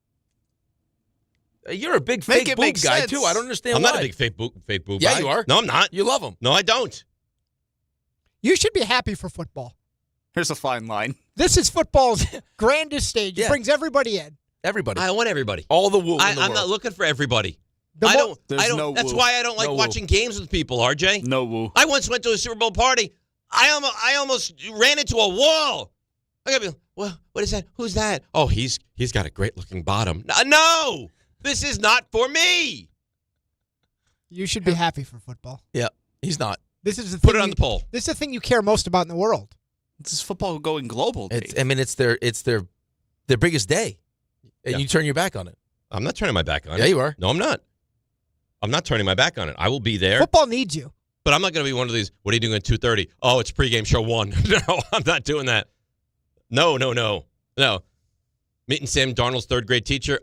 You're a big fake boob guy, too. I don't understand I'm why. not a big fake boob Yeah, guy. you are. No, I'm not. You love him. No, I don't. You should be happy for football. Here's a fine line. This is football's grandest stage. It brings everybody in. Everybody. I want everybody. All the woo in the I'm world. not looking for everybody. There's I don't. no That's woo. why I don't like No woo. watching games with people, RJ. No woo. I once went to a Super Bowl party. I almost ran into a wall. I gotta be, well, what is that? Who's that? Oh, he's got a great looking bottom. No, this is not for me. You should be happy for football. Yeah, he's not. This is the Put thing it on the poll. This is the thing you care most about in the world. This is football going global. Dave. It's their biggest day, and you turn your back on it. I'm not turning my back on it. Yeah, you are. No, I'm not. I'm not turning my back on it. I will be there. Football needs you. But I'm not going to be one of these, what are you doing at 2:30? Oh, it's pregame show 1. No, I'm not doing that. No. Meeting Sam Darnold's third grade teacher?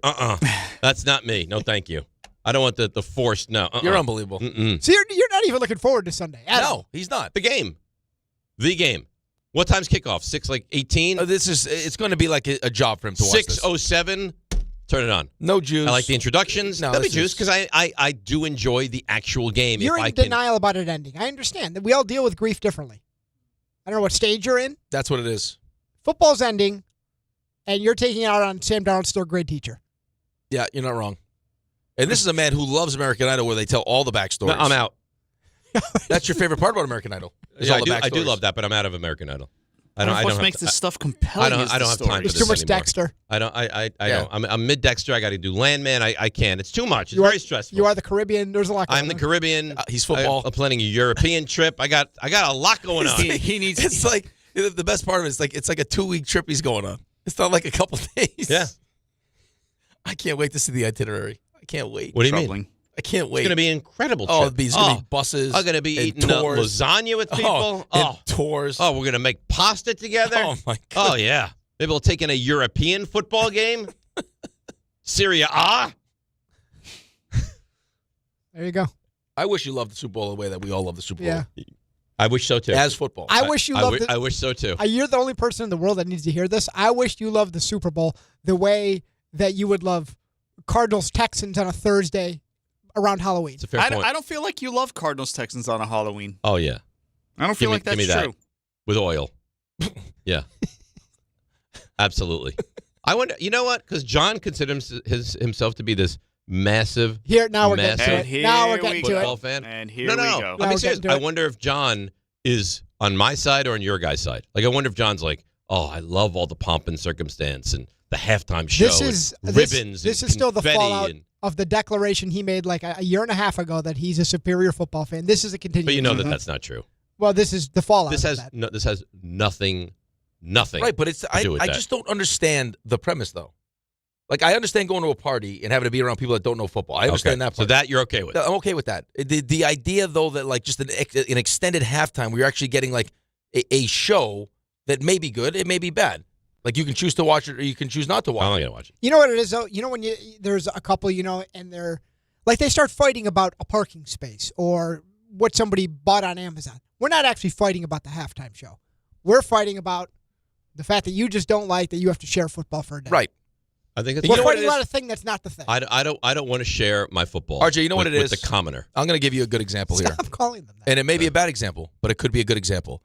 That's not me. No, thank you. I don't want the forced, no. You're unbelievable. So you're not even looking forward to Sunday. No, he's not. The game. What time's kickoff? 6:18? It's going to be like a job for him to watch this. 6:07. Turn it on. No juice. I like the introductions. No, There'll be juice because I do enjoy the actual game. You're if I in can. denial about it ending. I understand that we all deal with grief differently. I don't know what stage you're in. That's what it is. Football's ending, and you're taking it out on Sam Darnold's third grade teacher. Yeah, you're not wrong. And this is a man who loves American Idol where they tell all the backstories. No, I'm out. That's your favorite part about American Idol. Yeah, I do love that, but I'm out of American Idol. I don't what have makes this stuff compelling. I don't have time for There's this too much anymore. Dexter. I don't. I'm mid Dexter. I got to do Landman. I can't. It's too much. It's very stressful. You are the Caribbean. There's a lot going on. I'm the Caribbean. He's football. I'm planning a European trip. I got a lot going on. He needs. It's like the best part of it is it's like a 2-week trip he's going on. It's not like a couple days. Yeah. I can't wait to see the itinerary. I can't wait. What do you mean? I can't wait. It's going to be an incredible trip. Oh, there's going to be buses. I'm going to be eating tours. lasagna with people. And tours. Oh, we're going to make pasta together. Oh, my God. Oh, yeah. Maybe we'll take in a European football game. Serie A. There you go. I wish you loved the Super Bowl the way that we all love the Super Bowl. Yeah. I wish so, too. As football. I wish you loved it. I wish so, too. You're the only person in the world that needs to hear this. I wish you loved the Super Bowl the way that you would love Cardinals-Texans on a Thursday around Halloween. It's a fair point. I don't feel like you love Cardinals-Texans on a Halloween. Oh, yeah. I don't feel like that's give me true. That. With oil. Yeah. Absolutely. I wonder, you know what? Because John considers himself to be this massive, now we're getting to it. Now we're getting to football it. fan. And here no. we go. I mean, seriously, I wonder if John is on my side or on your guys' side. Like, I wonder if John's like, oh, I love all the pomp and circumstance and the halftime show and ribbons. This and is still the confetti fallout of the declaration he made like a year and a half ago that he's a superior football fan. This is a continuation. But you know that's not true. Well, this is the fallout. This has of that. this has nothing. Right, but I just don't understand the premise though. Like I understand going to a party and having to be around people that don't know football. I understand that part. So that you're okay with. I'm okay with that. The idea though that like just an extended halftime where you're actually getting like a show that may be good, it may be bad. Like you can choose to watch it or you can choose not to watch it. I'm not gonna watch it. You know what it is though? You know when there's a couple, and they're like they start fighting about a parking space or what somebody bought on Amazon. We're not actually fighting about the halftime show. We're fighting about the fact that you just don't like that you have to share football for a day. Right. I think it's we're fighting about a thing that's not the thing. I don't want to share my football. RJ, you know what it is? With the commoner. I'm going to give you a good example here. Stop calling them that. And it may be a bad example, but it could be a good example.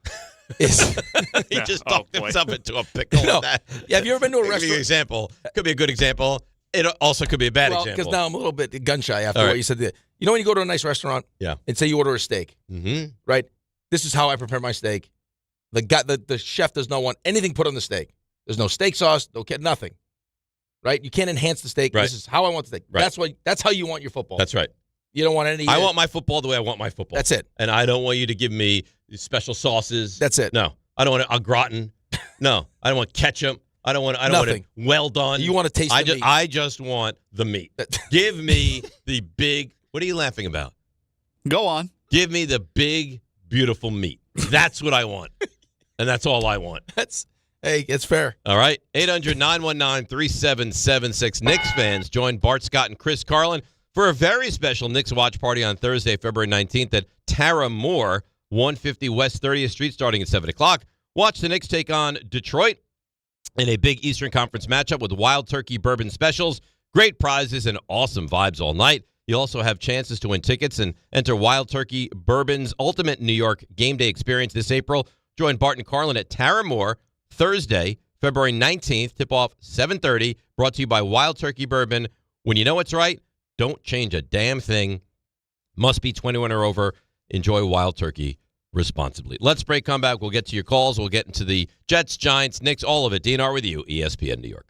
He just talked himself into a pickle with that. Yeah, have you ever been to a Could be an restaurant? example. Could be a good example. It also could be a bad example. Because now I'm a little bit gun-shy after All what right. you said. You know when you go to a nice restaurant and say you order a steak, right? This is how I prepare my steak. The chef does not want anything put on the steak. There's no steak sauce, nothing. Right? You can't enhance the steak. Right. This is how I want the steak. Right. That's how you want your football. That's right. You don't want any. I want my football the way I want my football. That's it. And I don't want you to give me special sauces. That's it. No. I don't want a gratin. No. I don't want ketchup. I don't want it well done. You want to taste the meat. I just want the meat. Give me the big. What are you laughing about? Go on. Give me the big, beautiful meat. That's what I want. And that's all I want. Hey, it's fair. All right. 800-919-3776. Knicks fans join Bart Scott and Chris Carlin for a very special Knicks watch party on Thursday, February 19th at Tara Moore, 150 West 30th Street, starting at 7 o'clock. Watch the Knicks take on Detroit in a big Eastern Conference matchup with Wild Turkey Bourbon specials, great prizes, and awesome vibes all night. You'll also have chances to win tickets and enter Wild Turkey Bourbon's Ultimate New York Game Day Experience this April. Join Bart and Carlin at Tara Moore Thursday, February 19th. Tip-off 7:30. Brought to you by Wild Turkey Bourbon. When you know it's right, don't change a damn thing. Must be 21 or over. Enjoy Wild Turkey responsibly. Let's break, come back. We'll get to your calls. We'll get into the Jets, Giants, Knicks, all of it. DNR with you, ESPN New York.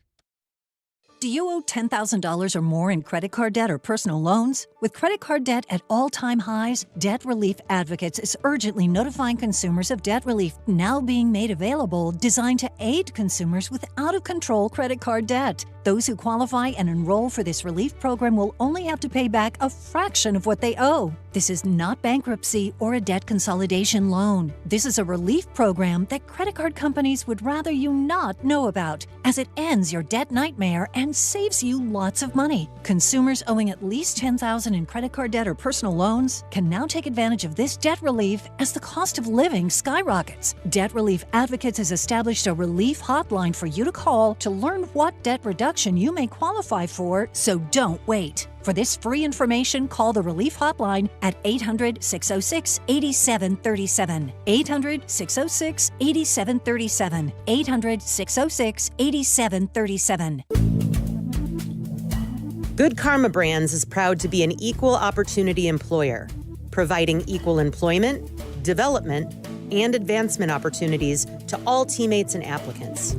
Do you owe $10,000 or more in credit card debt or personal loans? With credit card debt at all-time highs, Debt Relief Advocates is urgently notifying consumers of debt relief now being made available, designed to aid consumers with out-of-control credit card debt. Those who qualify and enroll for this relief program will only have to pay back a fraction of what they owe. This is not bankruptcy or a debt consolidation loan. This is a relief program that credit card companies would rather you not know about, as it ends your debt nightmare and saves you lots of money. Consumers owing at least $10,000 in credit card debt or personal loans can now take advantage of this debt relief as the cost of living skyrockets. Debt Relief Advocates has established a relief hotline for you to call to learn what debt reduction you may qualify for, so don't wait. For this free information, call the Relief Hotline at 800-606-8737. 800-606-8737. 800-606-8737. Good Karma Brands is proud to be an equal opportunity employer, providing equal employment, development, and advancement opportunities to all teammates and applicants.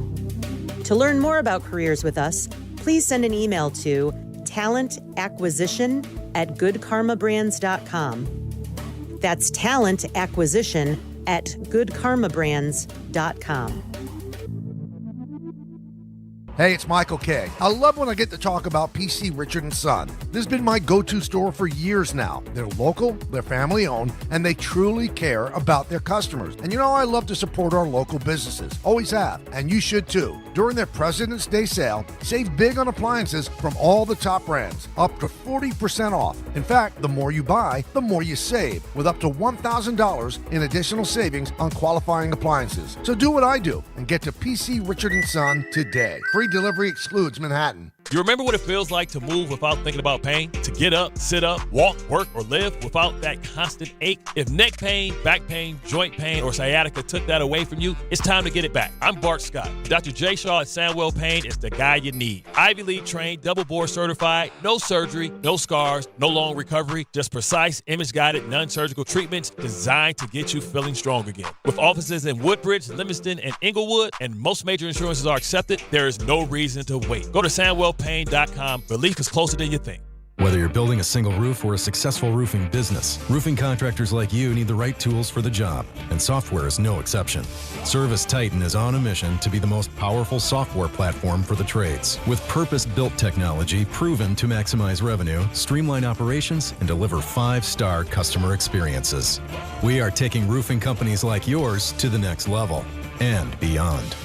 To learn more about careers with us, please send an email to talentacquisition@goodkarmabrands.com. That's talentacquisition@goodkarmabrands.com. Hey, it's Michael K. I love when I get to talk about PC Richard & Son. This has been my go-to store for years now. They're local, they're family-owned, and they truly care about their customers. And you know, I love to support our local businesses. Always have, and you should too. During their President's Day sale, save big on appliances from all the top brands, up to 40% off. In fact, the more you buy, the more you save, with up to $1,000 in additional savings on qualifying appliances. So do what I do and get to PC Richard & Son today. Free delivery excludes Manhattan. You remember what it feels like to move without thinking about pain? To get up, sit up, walk, work, or live without that constant ache? If neck pain, back pain, joint pain, or sciatica took that away from you, it's time to get it back. I'm Bart Scott. Dr. J. Shaw at Sandwell Pain is the guy you need. Ivy League trained, double board certified, no surgery, no scars, no long recovery, just precise, image-guided, non-surgical treatments designed to get you feeling strong again. With offices in Woodbridge, Livingston, and Inglewood, and most major insurances are accepted, there is no reason to wait. Go to sandwellpain.com. Relief is closer than you think. Whether you're building a single roof or a successful roofing business, roofing contractors like you need the right tools for the job, and software is no exception. Service Titan is on a mission to be the most powerful software platform for the trades, with purpose-built technology proven to maximize revenue, streamline operations, and deliver 5-star customer experiences. We are taking roofing companies like yours to the next level and beyond.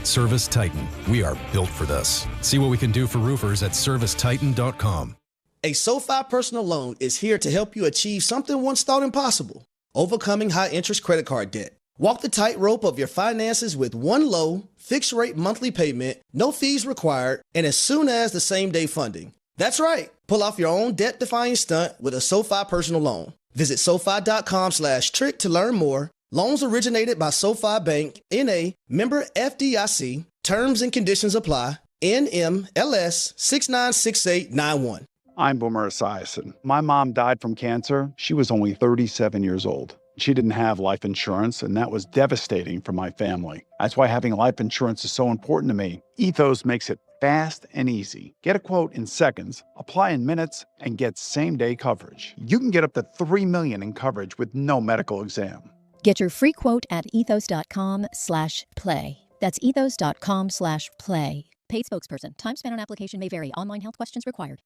Service Titan. We are built for this. See what we can do for roofers at servicetitan.com. A SoFi personal loan is here to help you achieve something once thought impossible: overcoming high-interest credit card debt. Walk the tightrope of your finances with one low, fixed-rate monthly payment, no fees required, and as soon as the same-day funding. That's right. Pull off your own debt-defying stunt with a SoFi personal loan. Visit SoFi.com/trick to learn more. Loans originated by SoFi Bank, N.A., member FDIC. Terms and conditions apply. NMLS 696891. I'm Boomer Esiason. My mom died from cancer. She was only 37 years old. She didn't have life insurance, and that was devastating for my family. That's why having life insurance is so important to me. Ethos makes it fast and easy. Get a quote in seconds, apply in minutes, and get same-day coverage. You can get up to $3 million in coverage with no medical exam. Get your free quote at ethos.com/play. That's ethos.com/play. Paid spokesperson. Time spent on application may vary. Online health questions required.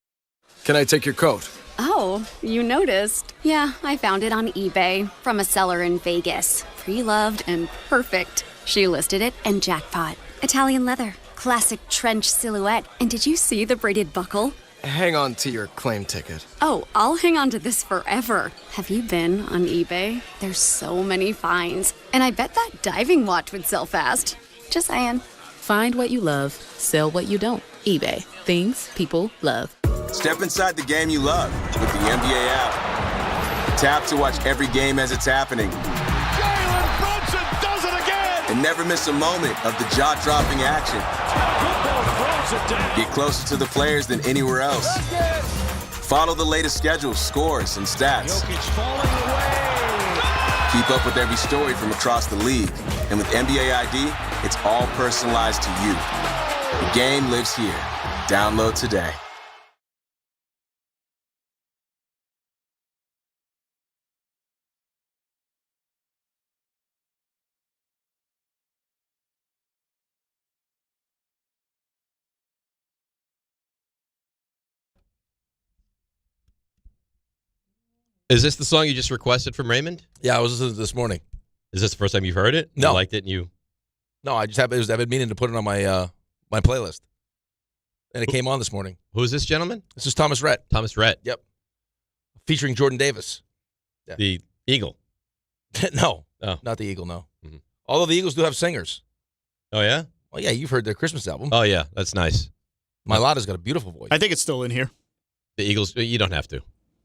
Can I take your coat? Oh, you noticed. Yeah, I found it on eBay from a seller in Vegas. Pre-loved and perfect. She listed it and jackpot. Italian leather, classic trench silhouette. And did you see the braided buckle? Hang on to your claim ticket. Oh, I'll hang on to this forever. Have you been on eBay? There's so many finds. And I bet that diving watch would sell fast. Just saying. Find what you love, sell what you don't. eBay. Things people love. Step inside the game you love with the NBA app. Tap to watch every game as it's happening. Jalen Brunson does it again! And never miss a moment of the jaw-dropping action. Get closer to the players than anywhere else. Follow the latest schedules, scores, and stats. Keep up with every story from across the league. And with NBA ID, it's all personalized to you. The game lives here. Download today. Is this the song you just requested from Raymond? Yeah, I was listening to it this morning. Is this the first time you've heard it? No. You liked it and you... No, I've been meaning to put it on my my playlist. And it came on this morning. Who is this gentleman? This is Thomas Rhett. Thomas Rhett. Yep. Featuring Jordan Davis. Yeah. The Eagle. No. Oh. Not the Eagle, no. Mhm. Although the Eagles do have singers. Oh, yeah? Well, yeah, you've heard their Christmas album. Oh, yeah. That's nice. Mylata's got a beautiful voice. I think it's still in here. The Eagles, you don't have to.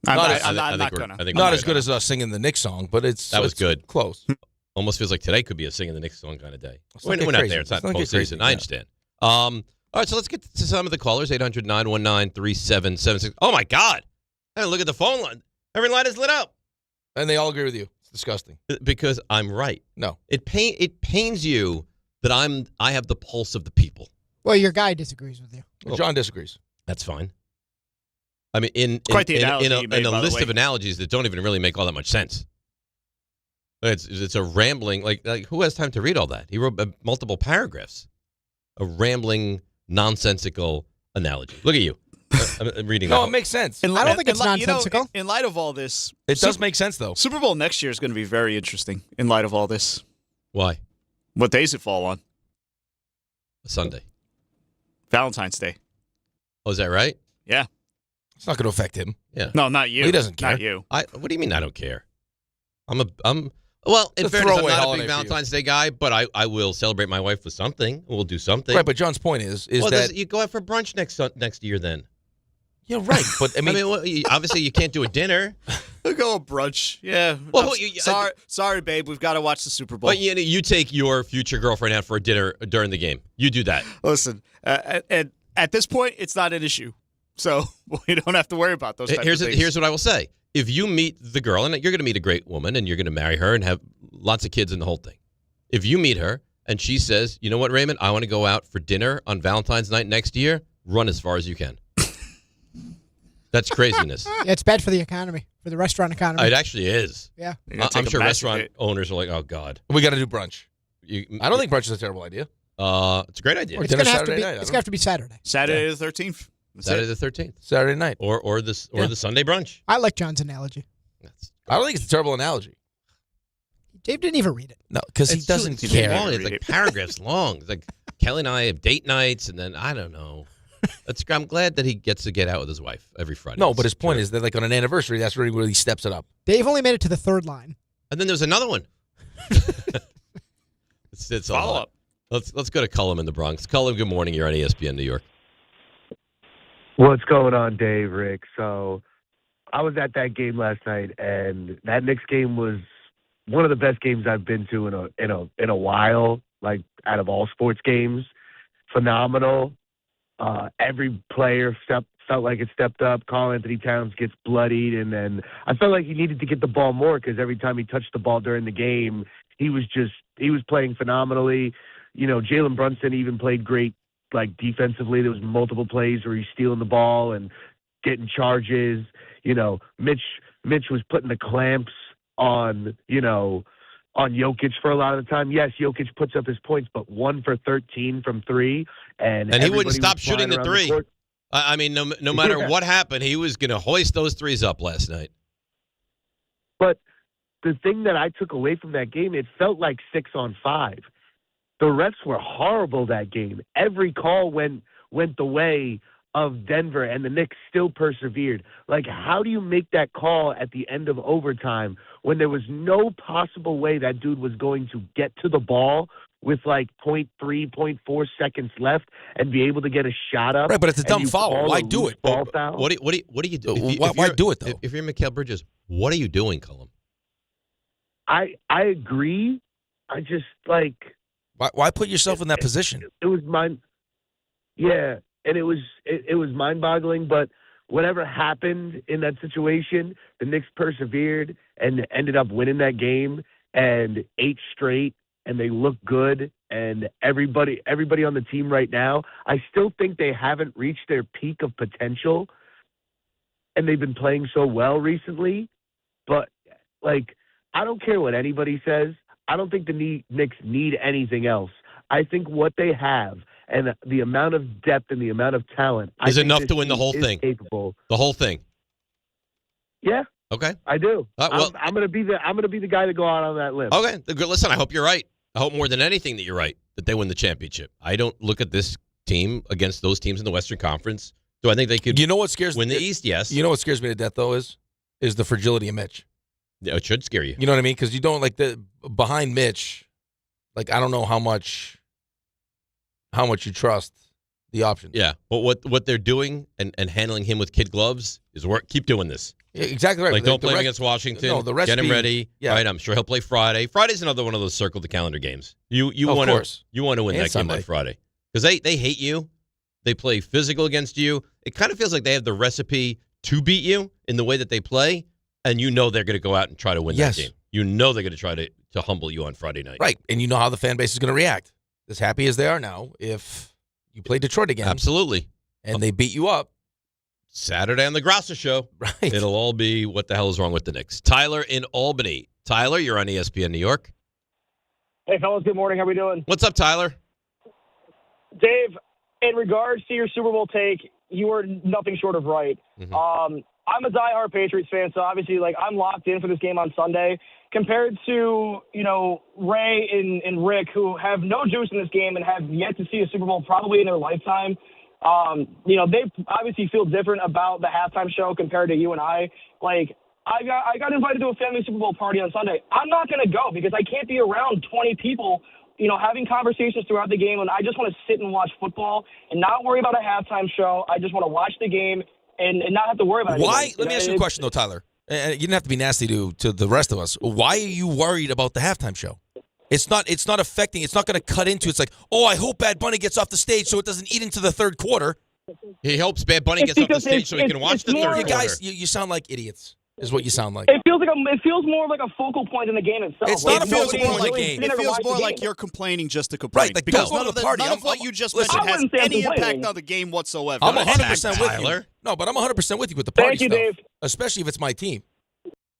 I'm Not not going to. Not as good as us singing the Knicks song, but That was good. Close. Almost feels like today could be a singing the Knicks song kind of day. Let's We're not get not crazy. there. It's not Let's not get crazy, postseason. I yeah. understand. All right, so let's get to some of the callers. 800-919-3776. Oh, my God. Hey, look at the phone line. Every line is lit up. And they all agree with you. It's disgusting. Because I'm right. No. It pains you that I have the pulse of the people. Well, your guy disagrees with you. Well, John disagrees. That's fine. I mean, in Quite the analogy you made, a by the list way. of analogies that don't even really make all that much sense. It's a rambling, like who has time to read all that? He wrote multiple paragraphs. A rambling, nonsensical analogy. Look at you. I'm reading that. No, it makes sense. I don't think it's nonsensical. In light of all this, It does make sense, though. Super Bowl next year is going to be very interesting. In light of all this, Why? what days it fall on? Sunday. Valentine's Day. Oh, is that right? Yeah. It's not going to affect him. Yeah. No, not you. He doesn't care. Not you. What do you mean I don't care? Well, in It's a fairness, I'm throwaway not a holiday big for you. Valentine's Day guy, but I will celebrate my wife with something. We'll do something. Right, but John's point is that... you go out for brunch next year then. Yeah, right. But, I mean... Obviously you can't do a dinner. We'll go brunch. Yeah. Well, sorry, babe. We've got to watch the Super Bowl. But you take your future girlfriend out for a dinner during the game. You do that. Listen, at this point, it's not an issue. So we don't have to worry about those types of things. Here's what I will say. If you meet the girl, and you're going to meet a great woman, and you're going to marry her and have lots of kids and the whole thing. If you meet her and she says, you know what, Raymond, I want to go out for dinner on Valentine's night next year, run as far as you can. That's craziness. Yeah, it's bad for the economy, for the restaurant economy. It actually is. Yeah. I'm sure restaurant owners are like, oh, God. We got to do brunch. I don't think brunch is a terrible idea. It's a great idea. It's going to have to be Saturday. Saturday the 13th. Saturday the 13th. Saturday night. Or the Sunday brunch. I like John's analogy. I don't think it's a terrible analogy. Dave didn't even read it. No, because he doesn't care. Long. It's like paragraphs long. It's like Kelly and I have date nights, and then I don't know. I'm glad that he gets to get out with his wife every Friday. No, but his point is that like on an anniversary, that's really where he steps it up. Dave only made it to the third line. And then there's another one. it's a Follow lot. up. Let's go to Cullum in the Bronx. Cullum, good morning. You're on ESPN New York. What's going on, Dave, Rick? So I was at that game last night, and that Knicks game was one of the best games I've been to in a while, like out of all sports games. Phenomenal. every player felt like it stepped up. Karl Anthony Towns gets bloodied, and then I felt like he needed to get the ball more because every time he touched the ball during the game, he was playing phenomenally. You know, Jalen Brunson even played great, like defensively. There was multiple plays where he's stealing the ball and getting charges. You know, Mitch was putting the clamps on Jokic for a lot of the time. Yes, Jokic puts up his points, but 1 for 13 from 3, and he wouldn't stop shooting the 3. I mean, no matter what happened, he was going to hoist those 3s up last night. But the thing that I took away from that game, it felt like 6-on-5. The refs were horrible that game. Every call went the way of Denver, and the Knicks still persevered. Like, how do you make that call at the end of overtime when there was no possible way that dude was going to get to the ball with like 0.3, 0.4 seconds left and be able to get a shot up? Right, but it's a dumb foul. Why do it? Ball foul? What do you do? Why do it, though? If you're Mikal Bridges, what are you doing, Cullum? I agree. I just, like... Why put yourself in that position? It was yeah, and it was mind-boggling, but whatever happened in that situation, the Knicks persevered and ended up winning that game and 8 straight, and they look good, and everybody on the team right now, I still think they haven't reached their peak of potential, and they've been playing so well recently, but, like, I don't care what anybody says. I don't think the Knicks need anything else. I think what they have and the amount of depth and the amount of talent is enough to win the whole thing. Capable. The whole thing. Yeah. Okay. I do. Well, I'm gonna be the guy to go out on that limb. Okay. Listen, I hope you're right. I hope more than anything that you're right, that they win the championship. I don't look at this team against those teams in the Western Conference. Do I think they could? You know what scares win the East? Yes. You know what scares me to death though is the fragility of Mitch. Yeah, it should scare you. You know what I mean? Because you don't behind Mitch. Like, I don't know how much you trust the options. Yeah, but what they're doing and handling him with kid gloves is work. Keep doing this. Yeah, exactly right. Like, don't play him against Washington. No, the recipe, get him ready. Yeah. Right, I'm sure he'll play Friday. Friday's another one of those circle the calendar games. You want to win And that Sunday. game on Friday because they hate you. They play physical against you. It kind of feels like they have the recipe to beat you in the way that they play, and you know they're going to go out and try to win that game. You know they're going to try to humble you on Friday night. Right, and you know how the fan base is going to react. As happy as they are now, if you play Detroit again. Absolutely. And they beat you up. Saturday on the Grassa Show. Right. It'll all be what the hell is wrong with the Knicks. Tyler in Albany. Tyler, you're on ESPN New York. Hey, fellas, good morning. How we doing? What's up, Tyler? Dave, in regards to your Super Bowl take, you were nothing short of right. Mm-hmm. I'm a diehard Patriots fan, so obviously, like, I'm locked in for this game on Sunday. Compared to, Ray and Rick, who have no juice in this game and have yet to see a Super Bowl probably in their lifetime, they obviously feel different about the halftime show compared to you and I. Like, I got invited to a family Super Bowl party on Sunday. I'm not going to go because I can't be around 20 people, having conversations throughout the game, and I just want to sit and watch football and not worry about a halftime show. I just want to watch the game and not have to worry about it. Why? Let me ask you a question, though, Tyler. You didn't have to be nasty to the rest of us. Why are you worried about the halftime show? It's not affecting. It's not going to cut into. It's like, I hope Bad Bunny gets off the stage so it doesn't eat into the third quarter. He hopes Bad Bunny gets off the stage so he can watch the third quarter. You guys, you sound like idiots. Is what you sound like. It feels more like a focal point in the game itself. It's not a focal point in the game. It feels more like you're complaining just to complain. Right, like because none of what you just mentioned has any impact on the game whatsoever. I'm 100% with you. No, but I'm 100% with you with the party stuff. Dave. Especially if it's my team.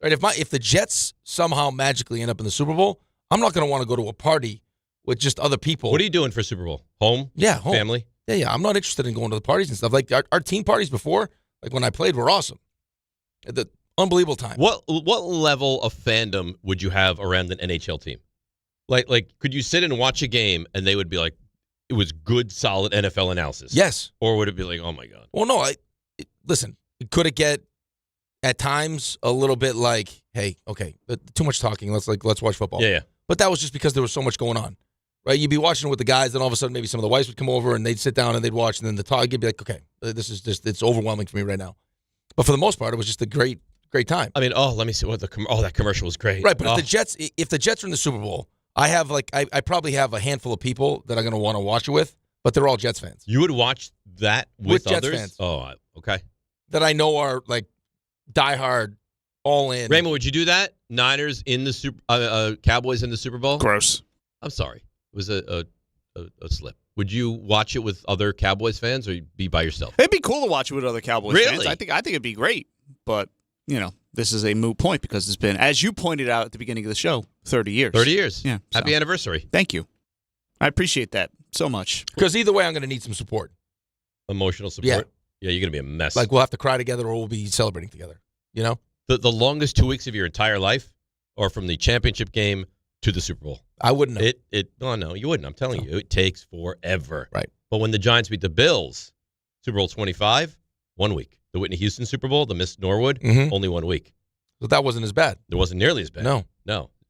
Right? If the Jets somehow magically end up in the Super Bowl, I'm not going to want to go to a party with just other people. What are you doing for Super Bowl? Home? Yeah, home. Family? Yeah. I'm not interested in going to the parties and stuff. Like our team parties before, like when I played, were awesome. The unbelievable time. What level of fandom would you have around an NHL team? Like could you sit and watch a game and they would be like, it was good, solid NFL analysis? Yes. Or would it be like, oh my God? Well, no. Listen, could it get at times a little bit like, hey, okay, too much talking. Let's watch football. Yeah. But that was just because there was so much going on, right? You'd be watching with the guys, then all of a sudden maybe some of the wives would come over and they'd sit down and they'd watch, and then the talk, you'd be like, okay, this is just, it's overwhelming for me right now. But for the most part, it was just a great time. I mean, let me see what that commercial was great. Right, but if the Jets are in the Super Bowl, I probably have a handful of people that I'm going to want to watch it with, but they're all Jets fans. You would watch that with Jets others? fans. Oh, okay. That I know are like diehard, all in. Raymond, would you do that? Niners in the Cowboys in the Super Bowl? Gross. I'm sorry. It was a slip. Would you watch it with other Cowboys fans or be by yourself? It'd be cool to watch it with other Cowboys Really? fans. I think it'd be great. But, this is a moot point because it's been, as you pointed out at the beginning of the show, 30 years. 30 years. Yeah. Happy anniversary. Thank you. I appreciate that so much. Because either way, I'm going to need some support. Emotional support? Yeah, you're going to be a mess. Like, we'll have to cry together or we'll be celebrating together. You know? The longest 2 weeks of your entire life are from the championship game to the Super Bowl. I wouldn't know. Oh, no, you wouldn't. I'm telling you. It takes forever. Right. But when the Giants beat the Bills, Super Bowl 25, 1 week. The Whitney Houston Super Bowl, the Miss Norwood, only 1 week. So that wasn't as bad. It wasn't nearly as bad. No.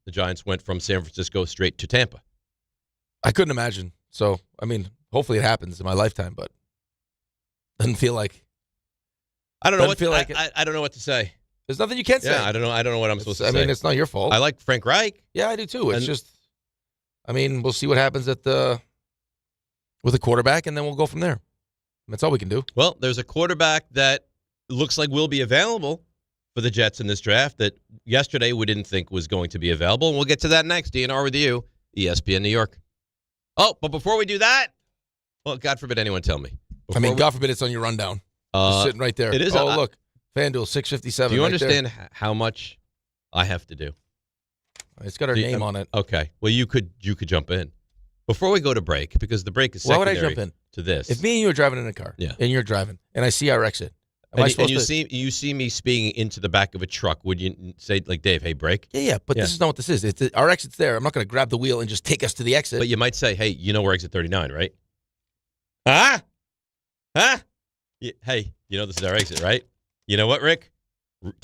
The Giants went from San Francisco straight to Tampa. I couldn't imagine. So, I mean, hopefully it happens in my lifetime, but doesn't feel like. I don't know I don't know what to say. There's nothing you can say. Yeah, I don't know what I'm supposed to say. I mean, it's not your fault. I like Frank Reich. Yeah, I do too. It's just, I mean, we'll see what happens with the quarterback, and then we'll go from there. That's all we can do. Well, there's a quarterback that looks like will be available for the Jets in this draft that yesterday we didn't think was going to be available, and we'll get to that next. DNR with you, ESPN New York. Oh, but before we do that, well, God forbid anyone tell me. God forbid it's on your rundown. Just sitting right there. It is. Oh, look. FanDuel, 657. Do you right understand there. how much I have to do? It's got our name on it. Okay. Well, you could jump in. Before we go to break, because the break is Why secondary would I jump in to this. If me and you are driving in a car, and you're driving, and I see our exit, and you see me speeding into the back of a truck, would you say, like, Dave, hey, brake? Yeah, but this is not what this is. Our exit's there. I'm not going to grab the wheel and just take us to the exit. But you might say, hey, you know we're exit 39, right? Huh? Hey, you know this is our exit, right? You know what, Rick?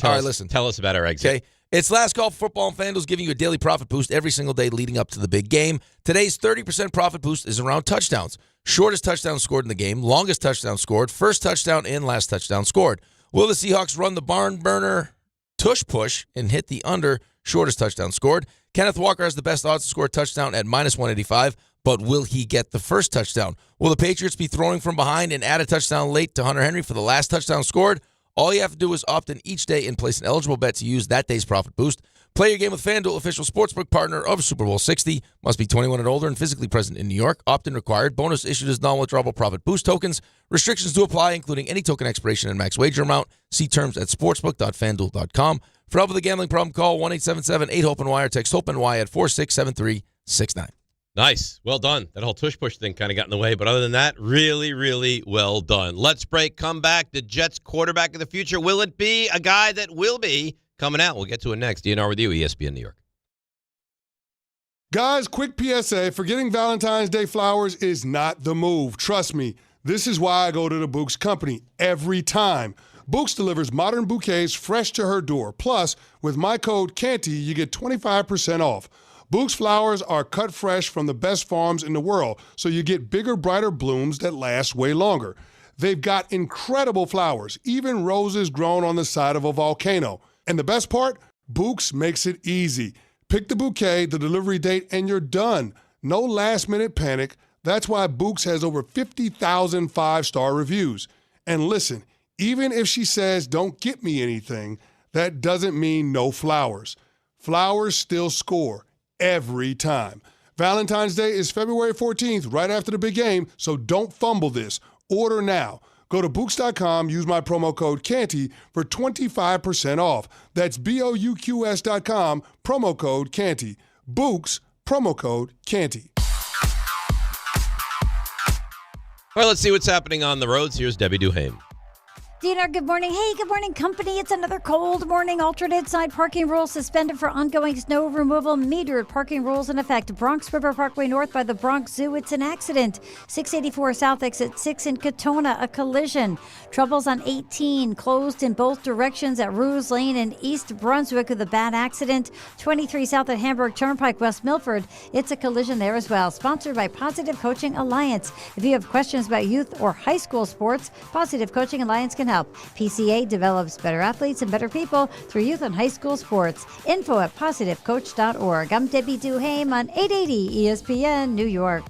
Listen. Tell us about our exit. Okay. It's last call for football, and FanDuel's giving you a daily profit boost every single day leading up to the big game. Today's 30% profit boost is around touchdowns. Shortest touchdown scored in the game, longest touchdown scored, first touchdown, and last touchdown scored. Will the Seahawks run the barn burner tush push and hit the under shortest touchdown scored? Kenneth Walker has the best odds to score a touchdown at -185, but will he get the first touchdown? Will the Patriots be throwing from behind and add a touchdown late to Hunter Henry for the last touchdown scored? All you have to do is opt in each day and place an eligible bet to use that day's profit boost. Play your game with FanDuel, official sportsbook partner of Super Bowl 60. Must be 21 and older and physically present in New York. Opt-in required. Bonus issued as non-withdrawable profit boost tokens. Restrictions do apply, including any token expiration and max wager amount. See terms at sportsbook.fanduel.com. For help with a gambling problem, call 1-877-8-HOPE-NY or text HOPE-NY at 467-369. Nice. Well done. That whole tush-push thing kind of got in the way, but other than that, really, really well done. Let's break, come back. The Jets quarterback of the future, will it be a guy that will be coming out? We'll get to it next. DNR with you, ESPN New York. Guys, quick PSA, forgetting Valentine's Day flowers is not the move. Trust me, this is why I go to the Books Company every time. Books delivers modern bouquets fresh to her door. Plus, with my code CANTY, you get 25% off. Books flowers are cut fresh from the best farms in the world, so you get bigger, brighter blooms that last way longer. They've got incredible flowers, even roses grown on the side of a volcano. And the best part? Books makes it easy. Pick the bouquet, the delivery date, and you're done. No last-minute panic. That's why Books has over 50,000 five-star reviews. And listen, even if she says, don't get me anything, that doesn't mean no flowers. Flowers still score. Every time. Valentine's Day is February 14th, right after the big game, so don't fumble this. Order now. Go to Books.com, use my promo code CANTY for 25% off. That's BOUQS.com, promo code CANTY. Books, promo code CANTY. All right, let's see what's happening on the roads. Here's Debbie Duhame. Dina, good morning. Hey, good morning, company. It's another cold morning. Alternate side parking rules suspended for ongoing snow removal. Metered parking rules in effect. Bronx River Parkway North by the Bronx Zoo. It's an accident. 684 South Exit 6 in Katona, a collision. Troubles on 18, closed in both directions at Ruse Lane in East Brunswick with a bad accident. 23 South at Hamburg Turnpike, West Milford. It's a collision there as well. Sponsored by Positive Coaching Alliance. If you have questions about youth or high school sports, Positive Coaching Alliance can help. PCA develops better athletes and better people through youth and high school sports. Info at positivecoach.org. I'm Debbie Duhame on 880 ESPN New York.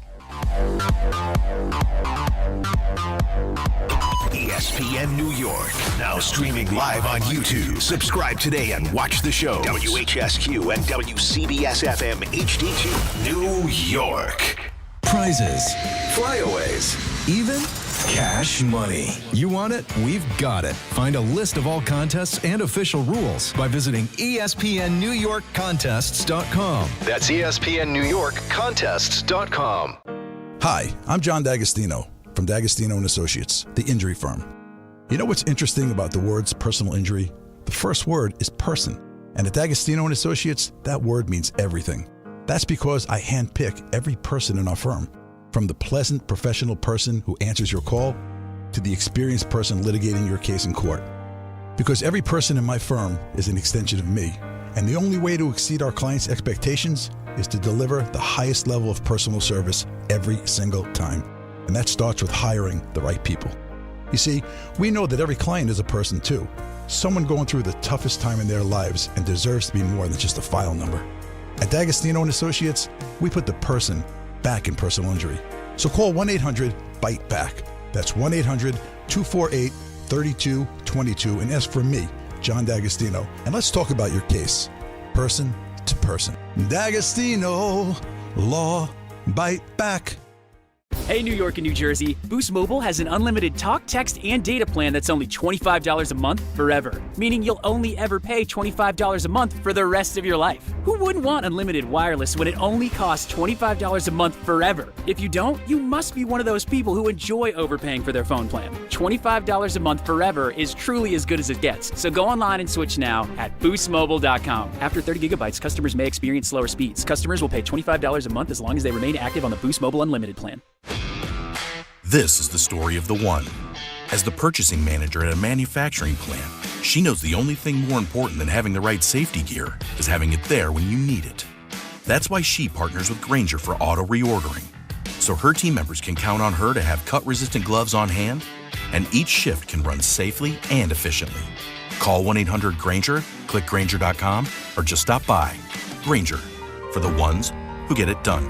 ESPN New York. Now streaming live on YouTube. Subscribe today and watch the show. WHSQ and WCBS-FM HD2 New York. Prizes, Flyaways. even cash money. You want it? We've got it. Find a list of all contests and official rules by visiting ESPNNewYorkContests.com. That's ESPNNewYorkContests.com. Hi, I'm John D'Agostino from D'Agostino & Associates, the injury firm. You know what's interesting about the words personal injury? The first word is person. And at D'Agostino & Associates, that word means everything. That's because I handpick every person in our firm, from the pleasant professional person who answers your call to the experienced person litigating your case in court. Because every person in my firm is an extension of me, and the only way to exceed our clients' expectations is to deliver the highest level of personal service every single time. And that starts with hiring the right people. You see, we know that every client is a person too, someone going through the toughest time in their lives and deserves to be more than just a file number. At D'Agostino & Associates, we put the person back in personal injury. So call 1-800-BITE-BACK. That's 1-800-248-3222 and ask for me, John D'Agostino. And let's talk about your case, person to person. D'Agostino, law, bite back. Hey, New York and New Jersey, Boost Mobile has an unlimited talk, text, and data plan that's only $25 a month forever, meaning you'll only ever pay $25 a month for the rest of your life. Who wouldn't want unlimited wireless when it only costs $25 a month forever? If you don't, you must be one of those people who enjoy overpaying for their phone plan. $25 a month forever is truly as good as it gets, so go online and switch now at boostmobile.com. After 30 gigabytes, customers may experience slower speeds. Customers will pay $25 a month as long as they remain active on the Boost Mobile Unlimited plan. This is the story of the one. As the purchasing manager at a manufacturing plant, she knows the only thing more important than having the right safety gear is having it there when you need it. That's why she partners with Grainger for auto reordering, so her team members can count on her to have cut-resistant gloves on hand, and each shift can run safely and efficiently. Call 1-800-GRAINGER, click Grainger.com, or just stop by. Grainger, for the ones who get it done.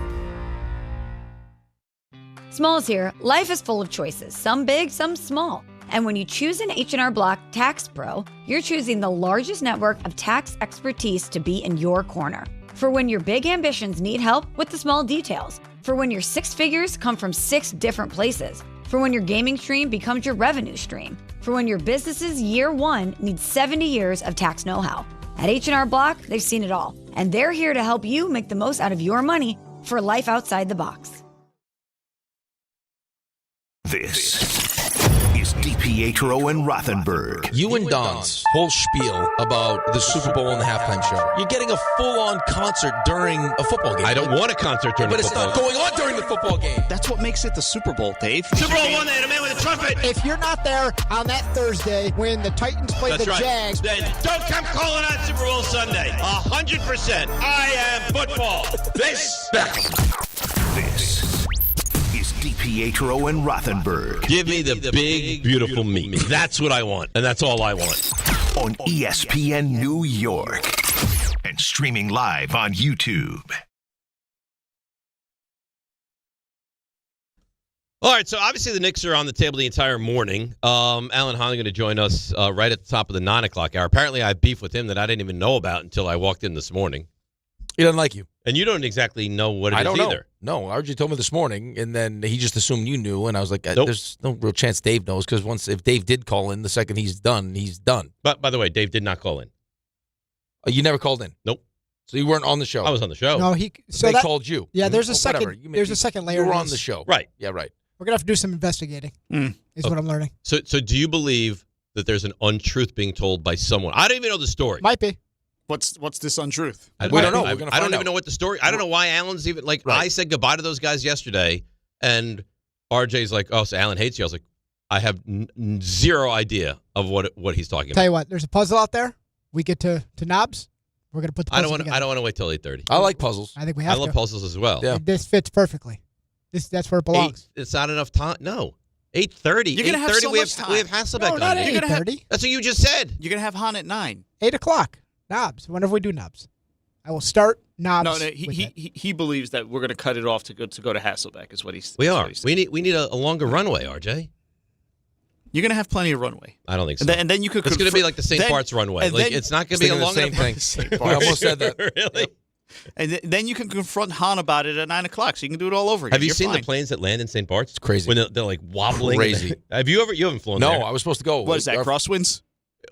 Smalls here. Life is full of choices, some big, some small. And when you choose an H&R Block Tax Pro, you're choosing the largest network of tax expertise to be in your corner. For when your big ambitions need help with the small details. For when your six figures come from 6 different places. For when your gaming stream becomes your revenue stream. For when your business's year 1 needs 70 years of tax know-how. At H&R Block, they've seen it all. And they're here to help you make the most out of your money for life outside the box. This is DiPietro and Rothenberg. You and Don's whole spiel about the Super Bowl and the halftime show. You're getting a full-on concert during a football game. I don't want a concert during the football game. But it's not going on during the football game. That's what makes it the Super Bowl, Dave. Super Bowl one, they had a man with a trumpet. If you're not there on that Thursday when the Titans play the Jags, then don't come calling on Super Bowl Sunday. 100%. I am football. This is DiPietro and Rothenberg. Give me the big, beautiful meat. That's what I want, and that's all I want. On ESPN New York. And streaming live on YouTube. All right, so obviously the Knicks are on the table the entire morning. Alan Hahn is going to join us right at the top of the 9 o'clock hour. Apparently I have beef with him that I didn't even know about until I walked in this morning. He doesn't like you. And you don't exactly know what it is either. No, RJ told me this morning, and then he just assumed you knew, and I was like, there's no real chance Dave knows, because if Dave did call in, the second he's done, he's done. But by the way, Dave did not call in. You never called in? Nope. So you weren't on the show? I was on the show. No, they called you. Yeah, there's a second. There's a second layer. You were on the show, right? Yeah, right. We're gonna have to do some investigating. Is what I'm learning. So do you believe that there's an untruth being told by someone? I don't even know the story. Might be. What's this untruth? We don't know. I don't even know what the story. I don't know why Alan's even like. Right. I said goodbye to those guys yesterday, and RJ's like, "Oh, so Alan hates you." I was like, "I have zero idea of what he's talking about." Tell you what, there's a puzzle out there. We get to Knobs. We're gonna put the puzzle together. I don't want to wait till 8:30. I like puzzles. I think we have. I love puzzles as well. Yeah. This fits perfectly. That's where it belongs. It's not enough time. No. 8:30. You're gonna have so much time. We have Hasselbeck no, not on. 8:30. That's what you just said. You're gonna have Hahn at 9. 8 o'clock. Knobs. Whenever we do Knobs, I will start Knobs. No, he believes that we're going to cut it off to go to Hasselbeck. Is what he's. We are. We need a longer runway, RJ. You're going to have plenty of runway. I don't think so. And then you could. It's going to be like the St. Bart's runway. Like it's not going to be a long same thing. I almost said that. Really? Yep. And then you can confront Hahn about it at 9 o'clock, so you can do it all over again. Have you You're seen fine. the planes that land in St. Bart's? It's crazy. When they're like wobbling. Crazy. Have you ever? You haven't flown No, there. I was supposed to go. What is that, crosswinds?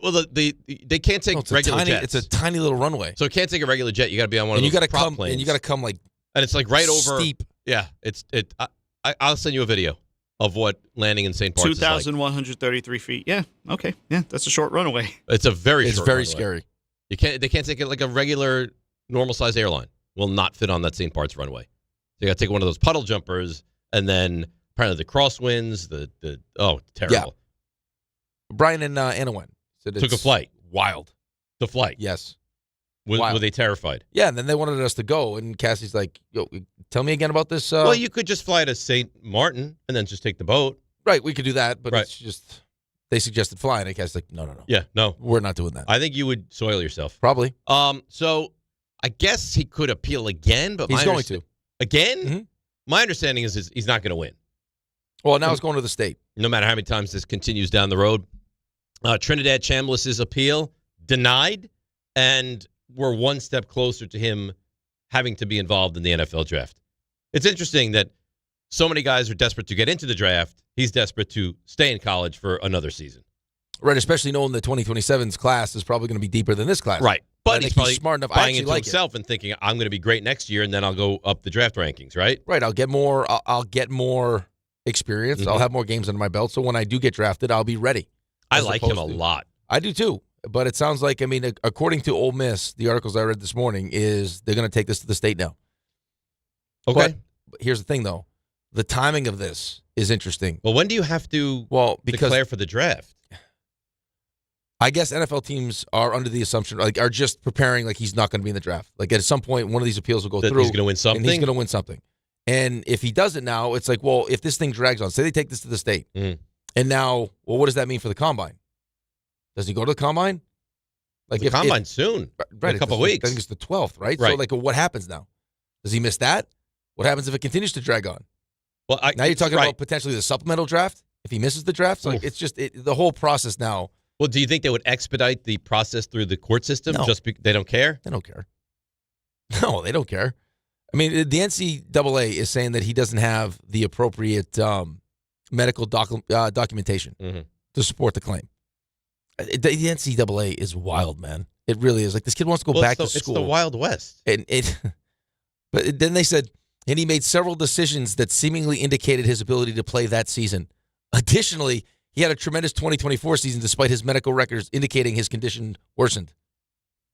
Well, they can't take regular jets. It's a tiny little runway. So it can't take a regular jet. You got to be on one And of those prop planes. And you got to come like. And it's like right over. Steep. Yeah, I'll send you a video of what landing in St. Bart's is like. 2,133 feet. Yeah, okay. Yeah, that's a short runaway. It's a very It's short very runway. scary. They can't take it like a regular, normal-sized airline. Will not fit on that St. Bart's runway. So you got to take one of those puddle jumpers, and then apparently the crosswinds, terrible. Yeah. Brian and Anna went. Said Took a flight. Wild. The flight. Yes. Were they terrified? Yeah, and then they wanted us to go, and Cassie's like, "Yo, tell me again about this." Well, you could just fly to St. Martin and then just take the boat. Right, we could do that, but it's just they suggested flying. And Cassie's like, "No. Yeah, no, we're not doing that." I think you would soil yourself. Probably. So I guess he could appeal again, but he's going to again. Mm-hmm. My understanding is he's not going to win. Well, now it's going to the state. No matter how many times this continues down the road. Trinidad Chambliss's appeal denied, and we're one step closer to him having to be involved in the NFL draft. It's interesting that so many guys are desperate to get into the draft. He's desperate to stay in college for another season. Right, especially knowing the 2027's class is probably going to be deeper than this class. Right. But he's probably smart enough. buying into himself and thinking, I'm going to be great next year, and then I'll go up the draft rankings, right? Right. I'll get more experience. Mm-hmm. I'll have more games under my belt. So when I do get drafted, I'll be ready. I like him a lot. I do too. But it sounds like, according to Ole Miss, the articles I read this morning, is they're going to take this to the state now. Okay. But here's the thing, though. The timing of this is interesting. Well, when do you have to declare for the draft? I guess NFL teams are under the assumption, are just preparing like he's not going to be in the draft. Like at some point, one of these appeals will go through. He's going to win something? And he's going to win something. And if he does it now, it's like, well, if this thing drags on, say they take this to the state, and now, well, what does that mean for the combine? Does he go to the combine? Like the combine soon, right? In a couple of weeks. I think it's the 12th, right? Right. So, like, what happens now? Does he miss that? What happens if it continues to drag on? Well, now you're talking about potentially the supplemental draft if he misses the draft. So, like, it's just the whole process now. Well, do you think they would expedite the process through the court system? No. They don't care? They don't care. No, they don't care. I mean, the NCAA is saying that he doesn't have the appropriate medical documentation to support the claim. The NCAA is wild, man. It really is. Like, this kid wants to go back to school. It's the Wild West. But then they said, and he made several decisions that seemingly indicated his ability to play that season. Additionally, he had a tremendous 2024 season despite his medical records indicating his condition worsened.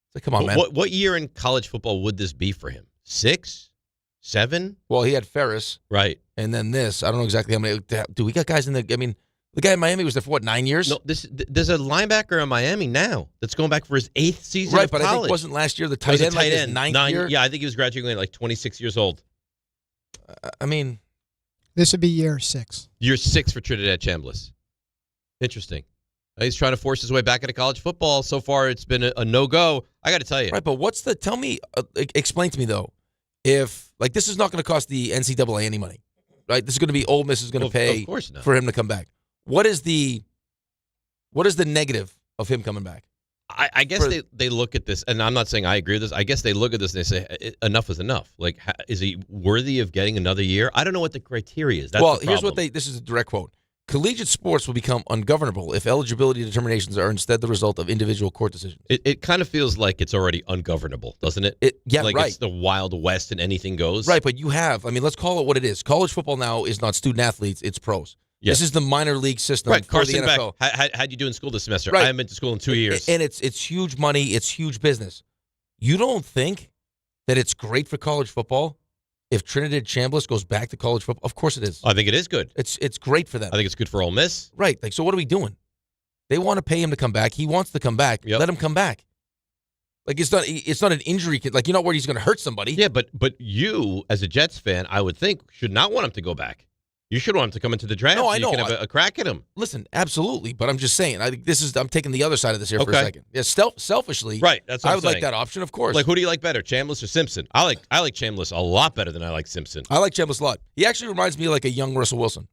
It's like, come on, man. What year in college football would this be for him? 6? 7? Well, he had Ferris. Right. And then this. I don't know exactly how many. Do we got guys in the. I mean, the guy in Miami was there for 9 years? No, there's a linebacker in Miami now that's going back for his 8th season right, of but college. I think wasn't last year the tight end, like his ninth year? Yeah, I think he was graduating at like 26 years old. I mean, this would be year 6. Year 6 for Trinidad Chambliss. Interesting. He's trying to force his way back into college football. So far, it's been a no-go. I got to tell you. Right, but tell me, explain to me, though, if, like, this is not going to cost the NCAA any money, right? This is going to be Ole Miss is going to pay for him to come back. What is the negative of him coming back? I guess they look at this, and I'm not saying I agree with this. I guess they look at this and they say, enough is enough. Like, is he worthy of getting another year? I don't know what the criteria is. That's the here's what this is a direct quote. Collegiate sports will become ungovernable if eligibility determinations are instead the result of individual court decisions. It kind of feels like it's already ungovernable, doesn't it? Like right. It's the Wild West and anything goes. Right, but let's call it what it is. College football now is not student athletes, it's pros. Yes. This is the minor league system right. for Carson the NFL. Beck, how'd you do in school this semester? Right. I haven't been to school in 2 years. And it's huge money, it's huge business. You don't think that it's great for college football if Trinidad Chambliss goes back to college football? Of course it is. I think it is good. It's great for them. I think it's good for Ole Miss. Right. Like, so what are we doing? They want to pay him to come back. He wants to come back. Yep. Let him come back. Like, it's not an injury. Like, you're not worried he's going to hurt somebody. Yeah, but you, as a Jets fan, I would think, should not want him to go back. You should want him to come into the draft. No, I know. You can have a crack at him. Listen, absolutely. But I'm just saying, I think I'm taking the other side of this here for a second. Yeah, selfishly, right. That's what I would like that option, of course. Like, who do you like better, Chambliss or Simpson? I like Chambliss a lot better than I like Simpson. I like Chambliss a lot. He actually reminds me of like a young Russell Wilson.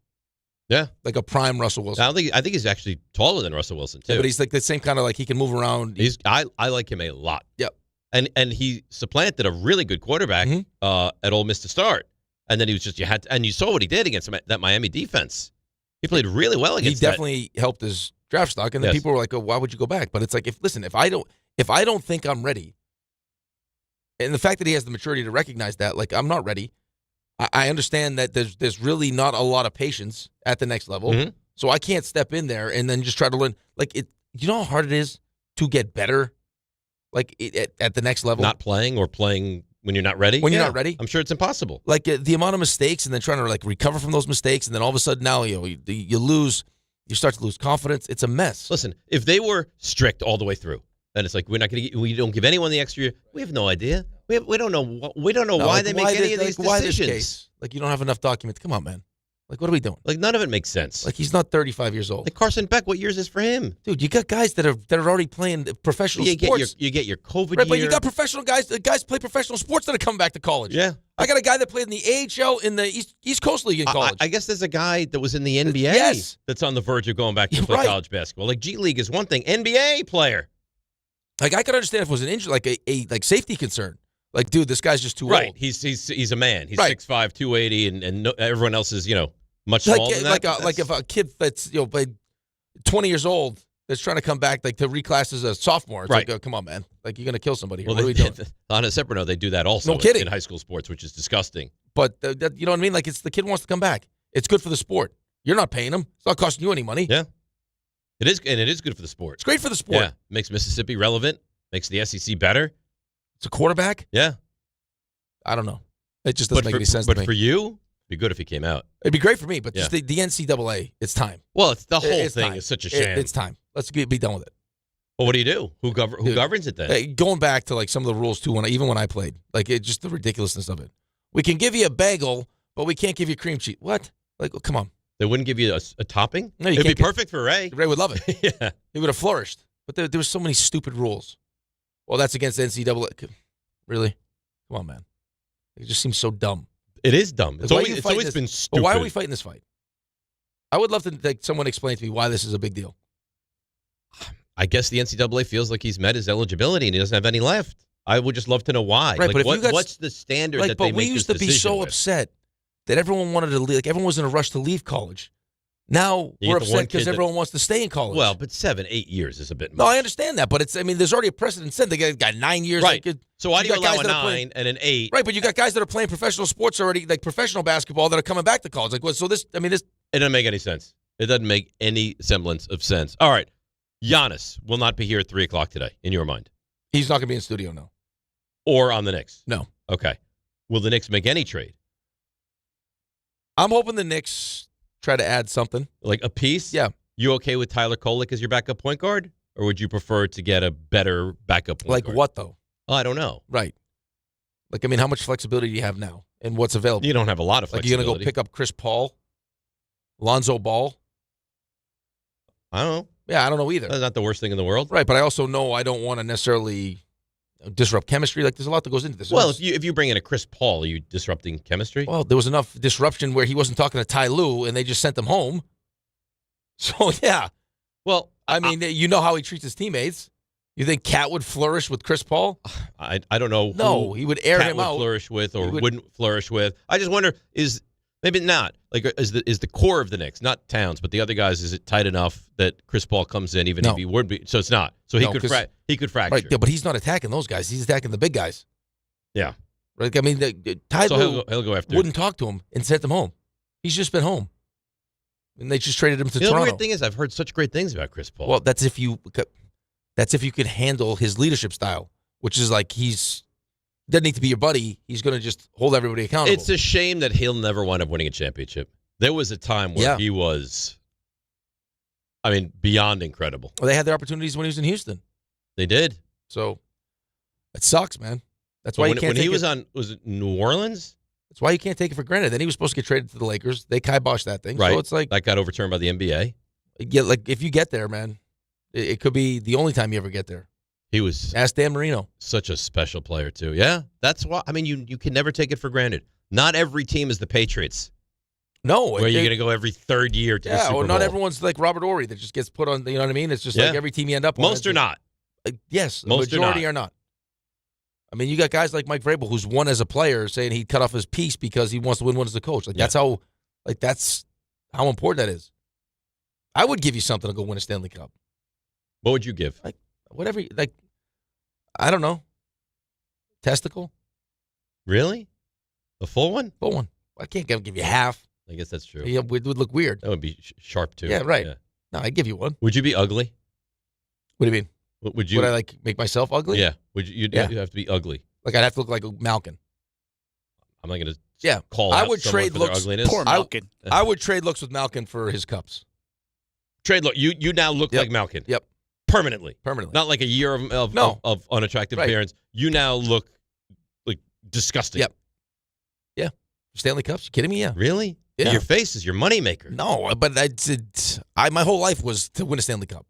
Yeah. Like a prime Russell Wilson. I think he's actually taller than Russell Wilson, too. Yeah, but he's like the same kind of like he can move around. I like him a lot. Yep. And he supplanted a really good quarterback at Ole Miss to start. And then he was just, you saw what he did against that Miami defense. He played really well against He definitely helped his draft stock, and then people were like, "Oh, why would you go back?" But it's like, if I don't think I'm ready, and the fact that he has the maturity to recognize that, like, I'm not ready. I understand that there's really not a lot of patience at the next level, so I can't step in there and then just try to learn. Like, you know how hard it is to get better, like at the next level. Not playing or playing when you're not ready. When you're not ready, I'm sure it's impossible. Like the amount of mistakes, and then trying to like recover from those mistakes, and then all of a sudden now you lose. You start to lose confidence. It's a mess. Listen, if they were strict all the way through, then it's like we don't give anyone the extra. We have no idea. We don't know why they make any of these decisions. Why this case? Like, you don't have enough documents. Come on, man. Like, what are we doing? Like, none of it makes sense. Like, he's not 35 years old. Like Carson Beck, what years is for him? Dude, you got guys that are already playing professional sports. You get your COVID right, year. But you got professional guys. Guys play professional sports that are coming back to college. Yeah. I got a guy that played in the AHL in the East Coast League in college. I guess there's a guy that was in the NBA that's on the verge of going back to play college basketball. Like, G League is one thing. NBA player. Like, I could understand if it was an injury, like a safety concern. Like, dude, this guy's just too old. He's a man. He's 6'5", 280, and everyone else is, much smaller than that. Like if a kid that's played 20 years old that's trying to come back like to reclass as a sophomore. It's like, oh, come on, man. Like, you're going to kill somebody here. Well, what are we doing? On a separate note, they do that also in high school sports, which is disgusting. But you know what I mean? Like, it's the kid wants to come back. It's good for the sport. You're not paying him. It's not costing you any money. Yeah. It is, and it is good for the sport. It's great for the sport. Yeah. Makes Mississippi relevant. Makes the SEC better. It's a quarterback? Yeah. I don't know. It just doesn't make any sense to me. But for you, it'd be good if he came out. It'd be great for me, but just the NCAA, it's time. Well, it's the whole thing is such a sham. It's time. Let's be done with it. Well, what do you do? Who governs it then? Going back to like some of the rules too, even when I played, like it's just the ridiculousness of it. We can give you a bagel, but we can't give you cream cheese. What? Like, come on. They wouldn't give you a topping? No, it'd be perfect for Ray. Ray would love it. Yeah, he would have flourished. But there were so many stupid rules. Well, that's against the NCAA. Really? Come on, man. It just seems so dumb. It is dumb. It's always been stupid. But why are we fighting this fight? I would love to someone explain to me why this is a big deal. I guess the NCAA feels like he's met his eligibility and he doesn't have any left. I would just love to know why. Right, like, but what's the standard that they make this decision? But we used to be so upset that everyone wanted to leave. Like, everyone was in a rush to leave college. Now we're upset because everyone wants to stay in college. Well, but 7-8 years is a bit much. No, I understand that, but there's already a precedent set. They got 9 years. Right. Like, so why do you allow a 9 and an 8? Right, but you got guys that are playing professional sports already, like professional basketball, that are coming back to college. Like, so this. It doesn't make any sense. It doesn't make any semblance of sense. All right, Giannis will not be here at 3:00 today. In your mind, he's not going to be in studio, no. Or on the Knicks, no. Okay. Will the Knicks make any trade? I'm hoping the Knicks try to add something. Like a piece? Yeah. You okay with Tyler Kolek as your backup point guard? Or would you prefer to get a better backup point guard? Like what, though? Oh, I don't know. Right. Like, how much flexibility do you have now? And what's available? You don't have a lot of flexibility. Like, you're going to go pick up Chris Paul? Lonzo Ball? I don't know. Yeah, I don't know either. That's not the worst thing in the world. Right, but I also know I don't want to necessarily disrupt chemistry. Like, there's a lot that goes into this. Well, if you bring in a Chris Paul, are you disrupting chemistry? Well, there was enough disruption where he wasn't talking to Ty Lue, and they just sent him home. So, yeah. Well, you know how he treats his teammates. You think Cat would flourish with Chris Paul? I don't know. No, he would air Cat him would out. Flourish with or wouldn't flourish with. I just wonder, maybe not. Like, is the core of the Knicks, not Towns, but the other guys, is it tight enough that Chris Paul comes in if he would be? So it's not. So he could fracture. Right, yeah, but he's not attacking those guys. He's attacking the big guys. Yeah. Right. Ty Lue he'll go after. Wouldn't talk to him and sent him home. He's just been home. And they just traded him to Toronto. The weird thing is, I've heard such great things about Chris Paul. Well, that's if you could handle his leadership style, which is like doesn't need to be your buddy. He's going to just hold everybody accountable. It's a shame that he'll never wind up winning a championship. There was a time where he was, beyond incredible. Well, they had their opportunities when he was in Houston. They did. So it sucks, man. That's why when he was on, was it New Orleans? That's why you can't take it for granted. Then he was supposed to get traded to the Lakers. They kiboshed that thing. Right. So it's like that got overturned by the NBA. Yeah, like if you get there, man, it could be the only time you ever get there. He was ask Dan Marino. Such a special player too. Yeah, that's why. You can never take it for granted. Not every team is the Patriots. No. Where you're going to go every third year to the Super Bowl. Not everyone's like Robert Ory that just gets put on, you know what I mean? It's just like every team you end up on. Most are not. Yes, the Most majority are not. I mean, you got guys like Mike Vrabel, who's won as a player, saying he'd cut off his piece because he wants to win one as a coach. That's how important that is. I would give you something to go win a Stanley Cup. What would you give? Like whatever. Like I don't know. Testicle. Really? The full one? Full one. I can't give you half. I guess that's true. Yeah, it would look weird. That would be sharp too. Yeah, right. Yeah. No, I'd give you one. Would you be ugly? What do you mean? Would you? Would I make myself ugly? Yeah. Would you? You'd have to be ugly. Like I'd have to look like Malkin. I'm not going to call I out would someone trade for their looks. ugliness. Poor Malkin. I would trade looks with Malkin for his cups. Trade look. You now look like Malkin. Yep. Permanently. Not like a year of unattractive appearance. You now look like disgusting. Yep. Yeah. Stanley Cups? You kidding me? Yeah. Really? Yeah. Your face is your moneymaker. No, but my whole life was to win a Stanley Cup.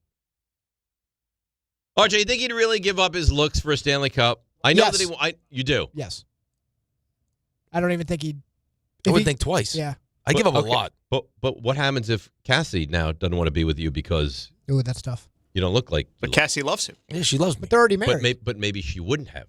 RJ, you think he'd really give up his looks for a Stanley Cup? I know that you do. Yes. I don't even think he'd. I would think twice. Yeah. I give up a lot. But what happens if Cassie now doesn't want to be with you because Ooh, that's tough. you don't look like? But Cassie loves him. Yeah, she loves me. But they're already married. But maybe she wouldn't have.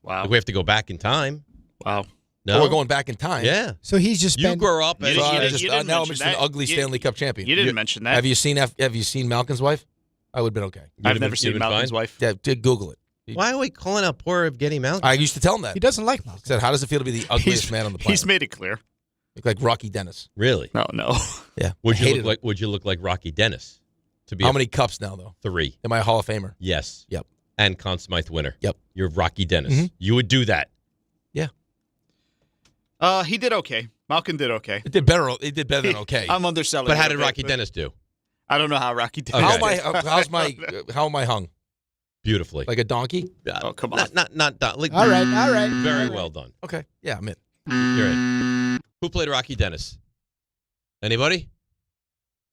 Wow. Like we have to go back in time. Wow. No, we're going back in time. Yeah. So he's just You been. grow up as now I'm just an ugly Stanley Cup champion. You didn't mention that. Have you seen Malkin's wife? I would have been okay. I've never seen Malkin's wife. Yeah, Google it. Why are we calling out poor Evgeny Malkin? I used to tell him that. He doesn't like Malkin. He said, "How does it feel to be the ugliest man on the planet?" He's made it clear. Look like Rocky Dennis. Really? No. Yeah. Would you look like Rocky Dennis? To be how many cups now though? 3. Am I a Hall of Famer? Yes. Yep. And Conn Smythe winner. Yep. You're Rocky Dennis. Mm-hmm. You would do that. Yeah. He did okay. Malkin did okay. It did better. It did better than okay. I'm underselling. But how did Rocky Dennis do? I don't know how Rocky Dennis. Okay. How am I hung? Beautifully. Like a donkey? Oh, come on. Not like, All right. Very well done. Okay. Yeah, I'm in. You're in. Who played Rocky Dennis? Anybody?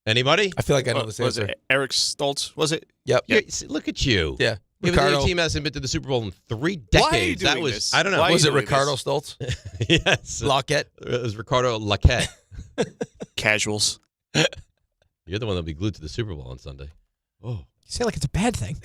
I feel like I know this was answer. it Eric Stoltz? Was it? Yep. Look at you. Yeah. Even though your team hasn't been to the Super Bowl in 3 decades. Why are you doing that was this? I don't know. Why Was it doing Ricardo this? Stoltz? Yes. Lockett? It was Ricardo Laquette. Casuals. You're the one that'll be glued to the Super Bowl on Sunday. Oh. You say like it's a bad thing.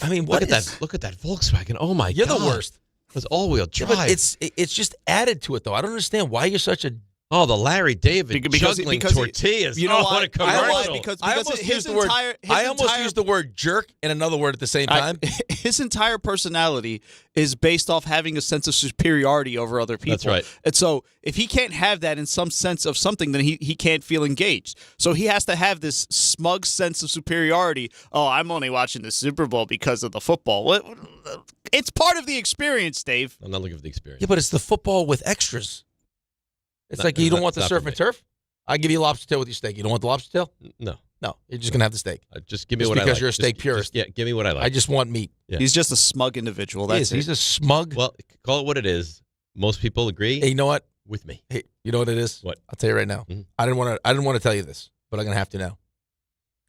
I mean, Look at that Volkswagen. Oh my You're God. the worst. It was all-wheel Yeah, drive. but it's just added to it though. I don't understand why you're such a. Oh, the Larry David Because juggling he- tortillas. you know what why? a commercial. Because I almost his used the word. entire- his I almost entire- used the word jerk and another word at the same time. His entire personality is based off having a sense of superiority over other people. That's right. And so if he can't have that in some sense of something, then he can't feel engaged. So he has to have this smug sense of superiority. Oh, I'm only watching the Super Bowl because of the football. It's part of the experience, Dave. I'm not looking for the experience. Yeah, but it's the football with extras. It's like you don't want the surf and turf. I give you lobster tail with your steak. You don't want the lobster tail? No. You're just gonna have the steak. Just give me Just what I like. because you're a steak purist. Give me what I like. I just want meat. Yeah. He's just a smug individual. That's it. He's a smug. Well, call it what it is. Most people agree. Hey, you know what? With me. Hey, you know what it is? What? I'll tell you right now. Mhm. I didn't want to tell you this, but I'm gonna have to now.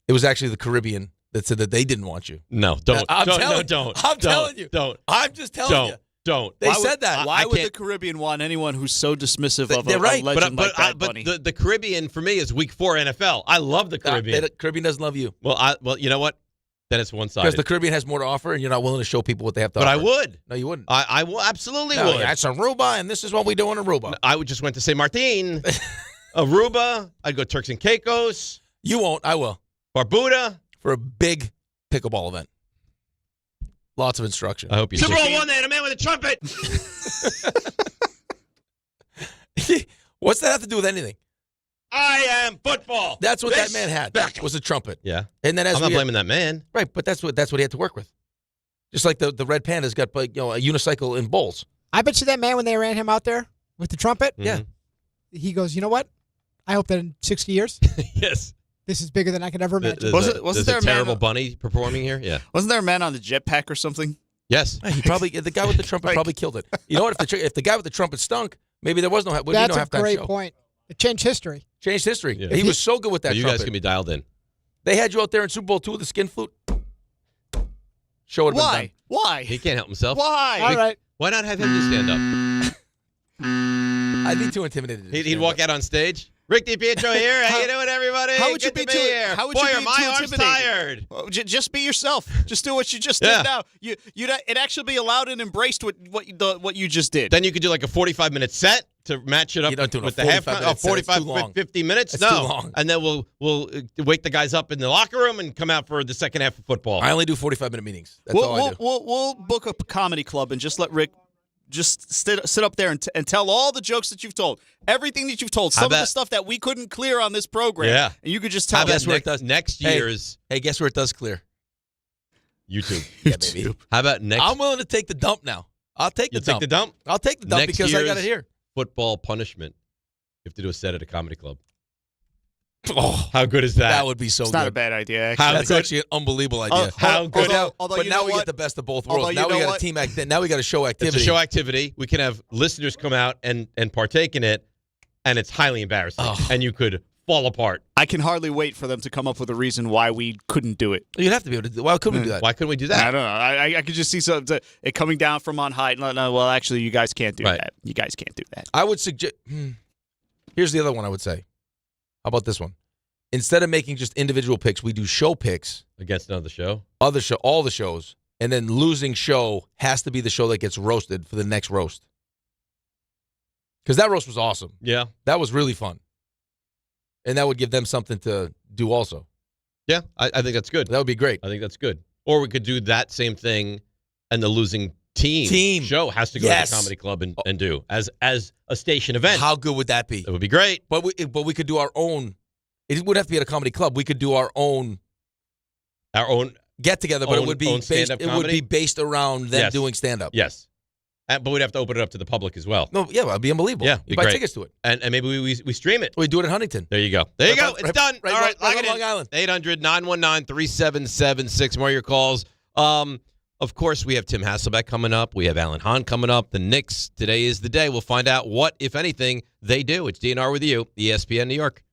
It was actually the Caribbean that said that they didn't want you. No, don't. I'm don't, telling no, don't. I'm telling you. Don't. I'm just telling you. Don't. They said that. Why would the Caribbean want anyone who's so dismissive of a right. legend like Bad But Bunny? the Caribbean for me is Week 4 NFL. I love the Caribbean. The Caribbean doesn't love you. Well, you know what? Then it's one-sided. Because the Caribbean has more to offer, and you're not willing to show people what they have to But offer. I would. No, you wouldn't. I absolutely No, would. that's Aruba, and this is what we do in Aruba. I would just went to St. Martin, Aruba. I'd go Turks and Caicos. You won't. I will. Barbuda. For a big pickleball event. Lots of instruction. I hope you Super Bowl one day, the man with the trumpet. What's that have to do with anything? I am football. That's what that man had. Was a trumpet. Yeah. And then I'm not blaming that man. Right, but that's what he had to work with. Just like the Red Panda's got a unicycle in bowls. I bet you that man when they ran him out there with the trumpet. Mm-hmm. Yeah. He goes, you know what? I hope that in 60 years, Yes. this is bigger than I could ever imagine. Wasn't there a a man- terrible bunny performing here? Yeah. Wasn't there a man on the jetpack or something? Yes. He probably the guy with the trumpet probably killed it. You know what? If the guy with the trumpet stunk, maybe there was no. That's a halftime great show. point. It changed history. Changed history. Yeah. He was so good with that. So you trumpet. guys can be dialed in. They had you out there in Super Bowl II with the skin flute. Show would have been done. Why? He can't help himself. Why? All right. Why not have him just stand up? I'd be too intimidated. He'd walk out on stage. Rick DiPietro here. How you doing, everybody? How would you Good be to be here? How would Boy, you are be my too arms intimidated? tired. Well, just be yourself. Just do what you just Yeah. did now. You'd actually be allowed and embraced what you just did. Then you could do like a 45-minute set to match it up with the half. 45, 50 minutes. That's no, too long. And then we'll wake the guys up in the locker room and come out for the second half of football. I only do 45-minute meetings. That's all I do. We'll book a comedy club and just let Rick just sit up there and tell all the jokes that you've told, everything that you've told, some of the stuff that we couldn't clear on this program. Yeah, and you could just tell. Guess where it does next year's. Hey, guess where it does clear? YouTube. Yeah, baby. How about next? I'm willing to take the dump now. I'll take the dump. Take the dump. I'll take the dump Next because I got it year's here. Football punishment. You have to do a set at a comedy club. Oh, how good is that? That would be so It's good. not a bad idea. Actually. That's actually an unbelievable idea. How good? But now we get the best of both worlds. Now we got a team act. Now we got a show activity. It's a show activity. We can have listeners come out and partake in it, and it's highly embarrassing. And you could fall apart. I can hardly wait for them to come up with a reason why we couldn't do it. You'd have to be able to do. Why couldn't we do that? Why couldn't we do that? I don't know. I could just see it coming down from on high. No, well, actually, you guys can't do that. You guys can't do that. I would suggest. Here's the other one I would say. How about this one? Instead of making just individual picks, we do show picks against another show, all the shows, and then losing show has to be the show that gets roasted for the next roast. Because that roast was awesome. Yeah, that was really fun, and that would give them something to do also. Yeah, I think that's good. That would be great. I think that's good. Or we could do that same thing, and the losing team show has to go to the comedy club and do as a station event. How good would that be? That would be great. But we could do our own. It would have to be at a comedy club. We could do our own get together, but it would be based around them doing stand up. Yes, but we'd have to open it up to the public as well. No, yeah, it'd be unbelievable. Yeah, you buy tickets to it, and maybe we stream it. We do it in Huntington. There you go. There you go. It's done. All right, Long Island. 800-919-3776. More of your calls. Of course, we have Tim Hasselbeck coming up. We have Alan Hahn coming up. The Knicks, today is the day. We'll find out what, if anything, they do. It's DNR with you, ESPN New York.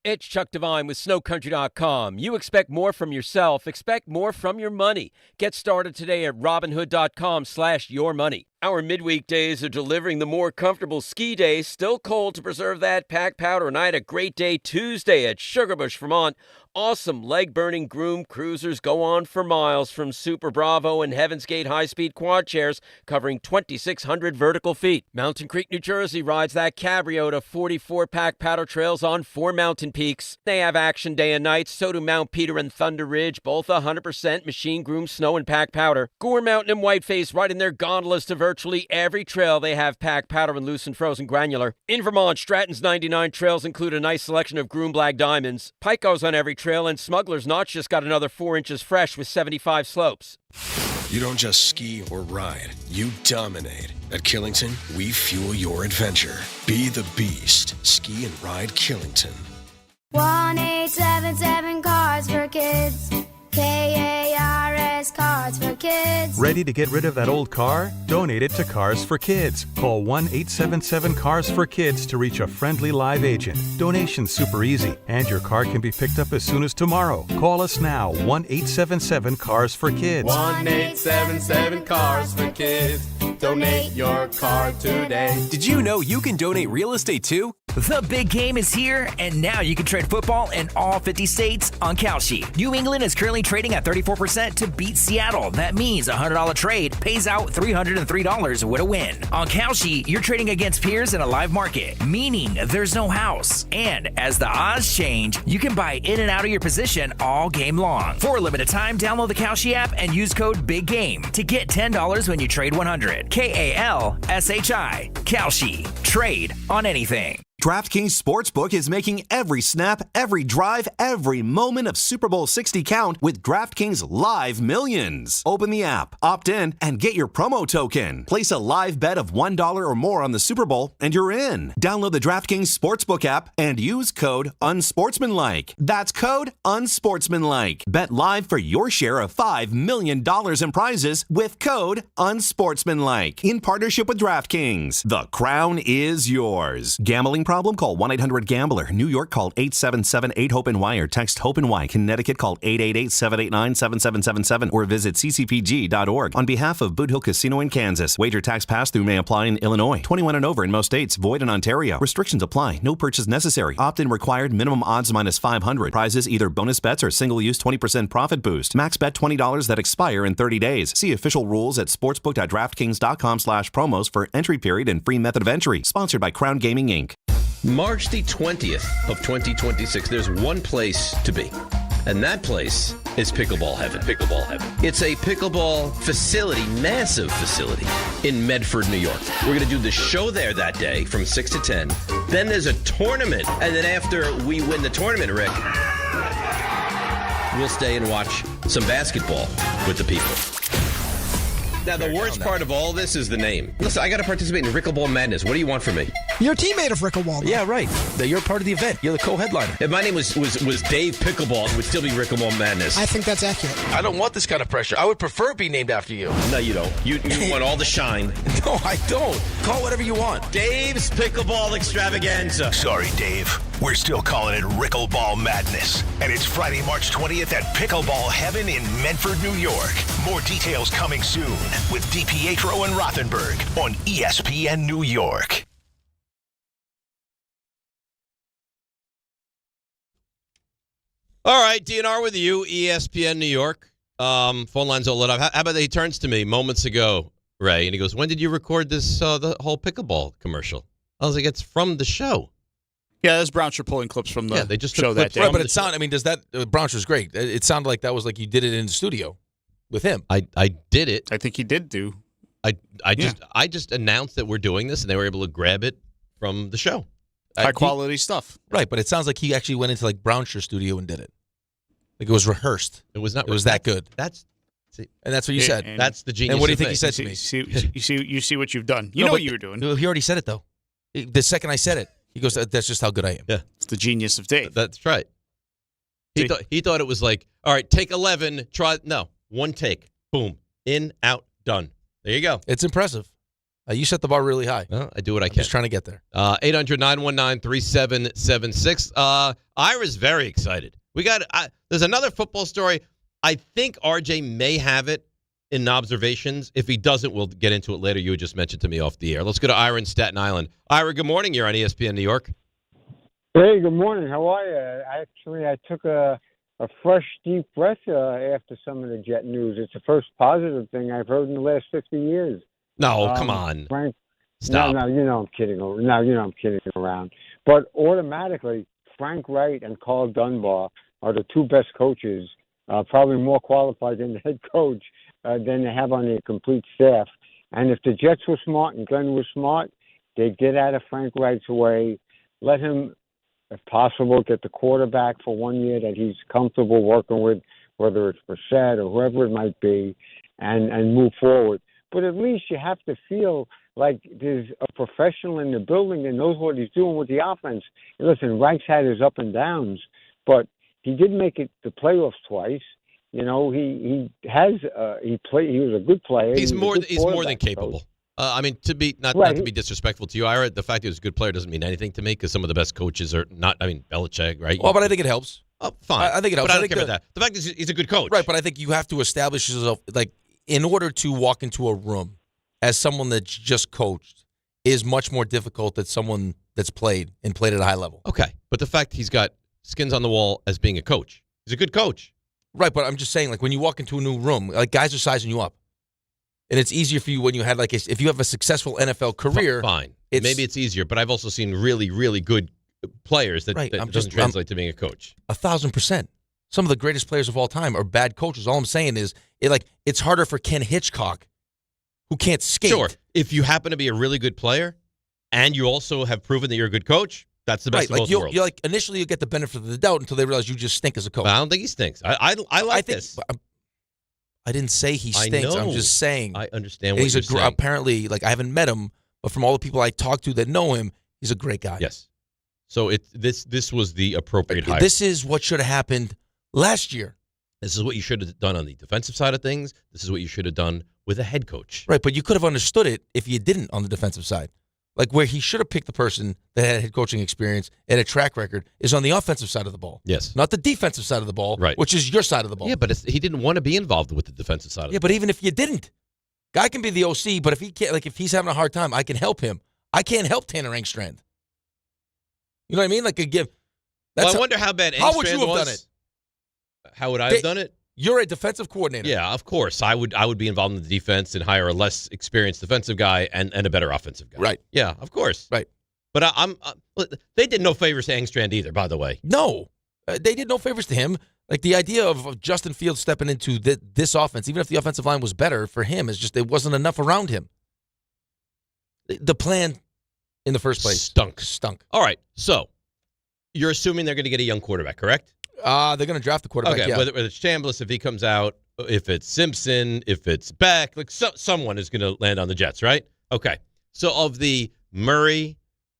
It's Chuck Devine with SnowCountry.com. You expect more from yourself. Expect more from your money. Get started today at Robinhood.com/yourmoney. Our midweek days are delivering the more comfortable ski days. Still cold to preserve that pack powder night. A great day Tuesday at Sugarbush, Vermont. Awesome leg-burning groom cruisers go on for miles from Super Bravo and Heaven's Gate high-speed quad chairs covering 2,600 vertical feet. Mountain Creek, New Jersey rides that Cabrio to 44-pack paddle trails on 4 mountain peaks. They have action day and night. So do Mount Peter and Thunder Ridge, both 100% machine-groomed snow and pack powder. Gore Mountain and Whiteface riding their gondolas to virtually every trail. They have pack powder and loose and frozen granular. In Vermont, Stratton's 99 trails include a nice selection of groomed black diamonds. Pike goes on every trail, and Smuggler's Notch just got another 4 inches fresh with 75 slopes. You don't just ski or ride, you dominate. At Killington, we fuel your adventure. Be the beast. Ski and ride Killington. 1-877 Cars for Kids. KARS Cars for Kids. Ready to get rid of that old car? Donate it to Cars for Kids. Call 1-877-CARS-FOR-KIDS to reach a friendly live agent. Donation's super easy, and your car can be picked up as soon as tomorrow. Call us now, 1-877-CARS-FOR-KIDS. 1-877-CARS-FOR-KIDS. Donate your car today. Did you know you can donate real estate too? The big game is here, and now you can trade football in all 50 states on Kalshi. New England is currently trading at 34% to beat Seattle. That means a $100 trade pays out $303 with a win. On Kalshi, you're trading against peers in a live market, meaning there's no house. And as the odds change, you can buy in and out of your position all game long. For a limited time, download the Kalshi app and use code BIGGAME to get $10 when you trade 100. KALSHI. Kalshi. Trade on anything. DraftKings Sportsbook is making every snap, every drive, every moment of Super Bowl 60 count with DraftKings Live Millions. Open the app, opt in, and get your promo token. Place a live bet of $1 or more on the Super Bowl, and you're in. Download the DraftKings Sportsbook app and use code UNSPORTSMANLIKE. That's code UNSPORTSMANLIKE. Bet live for your share of $5 million in prizes with code UNSPORTSMANLIKE. In partnership with DraftKings, the crown is yours. Gambling problem? problem? Call 1-800-GAMBLER. New York, call 877-8-HOPE-NY or text HOPE-NY. Connecticut, call 888-789-7777 or visit ccpg.org. On behalf of Boot Hill Casino in Kansas, wager tax pass-through may apply in Illinois. 21 and over in most states. Void in Ontario. Restrictions apply. No purchase necessary. Opt-in required. Minimum odds minus 500. Prizes either bonus bets or single-use 20% profit boost. Max bet $20 that expire in 30 days. See official rules at sportsbook.draftkings.com/promos for entry period and free method of entry. Sponsored by Crown Gaming, Inc. March the 20th of 2026, there's one place to be. And that place is Pickleball Heaven. Pickleball Heaven. It's a pickleball facility, massive facility, in Medford, New York. We're going to do the show there that day from 6 to 10. Then there's a tournament. And then after we win the tournament, Rick, we'll stay and watch some basketball with the people. Now, the worst part of all this is the name. Listen, I got to participate in Rickleball Madness. What do you want from me? You're a teammate of Rickleball. Yeah, right. You're part of the event. You're the co-headliner. If my name was Dave Pickleball, it would still be Rickleball Madness. I think that's accurate. I don't want this kind of pressure. I would prefer it be named after you. No, you don't. You want all the shine. No, I don't. Call whatever you want. Dave's Pickleball Extravaganza. Sorry, Dave. We're still calling it Rickleball Madness. And it's Friday, March 20th at Pickleball Heaven in Medford, New York. More details coming soon with DiPietro and Rothenberg on ESPN New York. All right, DNR with you, ESPN New York. Phone lines all lit up. How about that? He turns to me moments ago, Ray, and he goes, "When did you record this, the whole pickleball commercial?" I was like, "It's from the show." Yeah, that's Brownshire pulling clips from the they just show that day. Right, but it sounded, I mean, does that, Brownshre's great. It sounded like that was like you did it in the studio with him. I did it. I think he did do. I just announced that we're doing this, and they were able to grab it from the show. High quality stuff. Right, but it sounds like he actually went into like Brownshire studio and did it. Like it was rehearsed. It was not. It was that good. And that's what you said. And that's the genius. And what do you of think it. he said to me? You see what you've done. You know what you were doing. He already said it though. The second I said it, he goes, "That's just how good I am." Yeah, it's the genius of Dave. That's right. He thought it was like, all right, take 11, try. No, one take, boom, in, out, done. There you go. It's impressive. You set the bar really high. Well, I do what I can. Just trying to get there. 800-919-3776. Ira's very excited. We got. There's another football story. I think RJ may have it in Knobservations. If he doesn't, we'll get into it later. You had just mentioned to me off the air. Let's go to Ira in Staten Island. Ira, good morning. You're on ESPN New York. Hey, good morning. How are you? I took a fresh, deep breath after some of the Jet news. It's the first positive thing I've heard in the last 50 years. No, come on. Frank, Stop. No, you know I'm kidding. No, you know I'm kidding around. But automatically, Frank Reich and Carl Dunbar are the two best coaches, probably more qualified than the head coach than they have on their complete staff. And if the Jets were smart and Glenn was smart, they'd get out of Frank Reich's way, let him, if possible, get the quarterback for 1 year that he's comfortable working with, whether it's Brissett or whoever it might be, and move forward. But at least you have to feel like there's a professional in the building that knows what he's doing with the offense. And listen, Reich's had his up and downs, but he did make it the playoffs twice. You know, he was a good player. He's more than capable. I mean, to be not to be disrespectful to you, Ira, the fact that he's a good player doesn't mean anything to me because some of the best coaches are not. I mean, Belichick, right? Well, but I think it helps. Oh, fine. I think it helps. But I don't care about that. The fact is, he's a good coach, right? But I think you have to establish yourself, like, in order to walk into a room as someone that's just coached is much more difficult than someone that's played at a high level. Okay, but the fact he's got skins on the wall as being a coach, he's a good coach, right? But I'm just saying, like, when you walk into a new room, like, guys are sizing you up. And it's easier for you when you had, like, if you have a successful NFL career. Fine. Maybe it's easier, but I've also seen really, really good players that doesn't translate to being a coach. 1,000%. Some of the greatest players of all time are bad coaches. All I'm saying is, it's harder for Ken Hitchcock, who can't skate. Sure. If you happen to be a really good player and you also have proven that you're a good coach, that's the best of both worlds. You're like, initially you get the benefit of the doubt until they realize you just stink as a coach. But I don't think he stinks. I like this. I didn't say he stinks. I'm just saying. I understand what you're saying. Apparently, like, I haven't met him, but from all the people I talked to that know him, he's a great guy. Yes. So this was the appropriate hire. This is what should have happened last year. This is what you should have done on the defensive side of things. This is what you should have done with a head coach. Right, but you could have understood it if you didn't on the defensive side. like where he should have picked the person that had head coaching experience and a track record, is on the offensive side of the ball. Yes. Not the defensive side of the ball, Right. which is your side of the ball. Yeah, but he didn't want to be involved with the defensive side of the Yeah, but even if you didn't, guy can be the OC, but if he can't, like if he's having a hard time, I can help him. I can't help Tanner Engstrand. You know what I mean? Like a give. Well, I wonder how bad Engstrand How would you have was. done it? How would I have done it? You're a defensive coordinator. Yeah, of course. I would be involved in the defense and hire a less experienced defensive guy and a better offensive guy. Right. Yeah, of course. Right. But they did no favors to Engstrand either, by the way. No. They did no favors to him. Like the idea of Justin Fields stepping into this offense, even if the offensive line was better for him, is just it wasn't enough around him. The plan in the first place stunk. All right. So you're assuming they're going to get a young quarterback, correct? They're going to draft the quarterback. Okay, yeah. whether it's Chambliss, if he comes out, if it's Simpson, if it's Beck, like someone is going to land on the Jets, right? Okay. So of the Murray,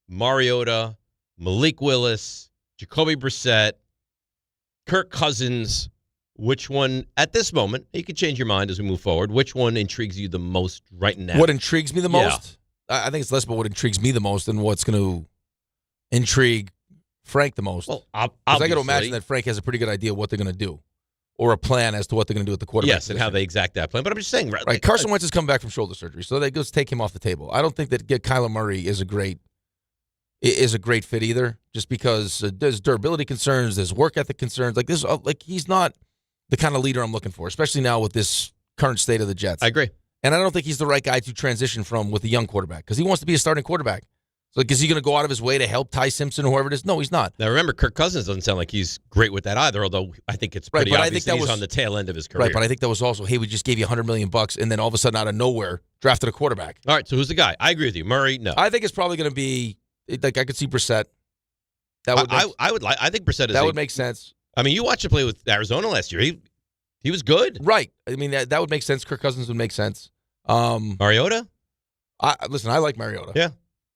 Mariota, Malik Willis, Jacoby Brissett, Kirk Cousins, which one, at this moment, you could change your mind as we move forward, which one intrigues you the most right now? What intrigues me the most? I think it's less about what intrigues me the most than what's going to intrigue Frank the most. Well, I got to imagine that Frank has a pretty good idea what they're going to do, or a plan as to what they're going to do with the quarterback. Yes, and how they exact that plan. But I'm just saying, right? Carson Wentz is coming back from shoulder surgery, so they just take him off the table. I don't think that Kyler Murray is a great fit either, just because there's durability concerns, there's work ethic concerns. Like this, like he's not the kind of leader I'm looking for, especially now with this current state of the Jets. I agree. And I don't think he's the right guy to transition from with a young quarterback, because he wants to be a starting quarterback. So, like, is he going to go out of his way to help Ty Simpson or whoever it is? No, he's not. Now, remember, Kirk Cousins doesn't sound like he's great with that either, although I think it's pretty obvious that he's on the tail end of his career. Right, but I think that was also, hey, we just gave you $100 million, and then all of a sudden, out of nowhere, drafted a quarterback. All right, so who's the guy? I agree with you. Murray, no. I think it's probably going to be, like, I could see Brissett. I think Brissett is that would make sense. I mean, you watched him play with Arizona last year. He was good. Right. I mean, that would make sense. Kirk Cousins would make sense. Mariota? Listen, I like Mariota. Yeah.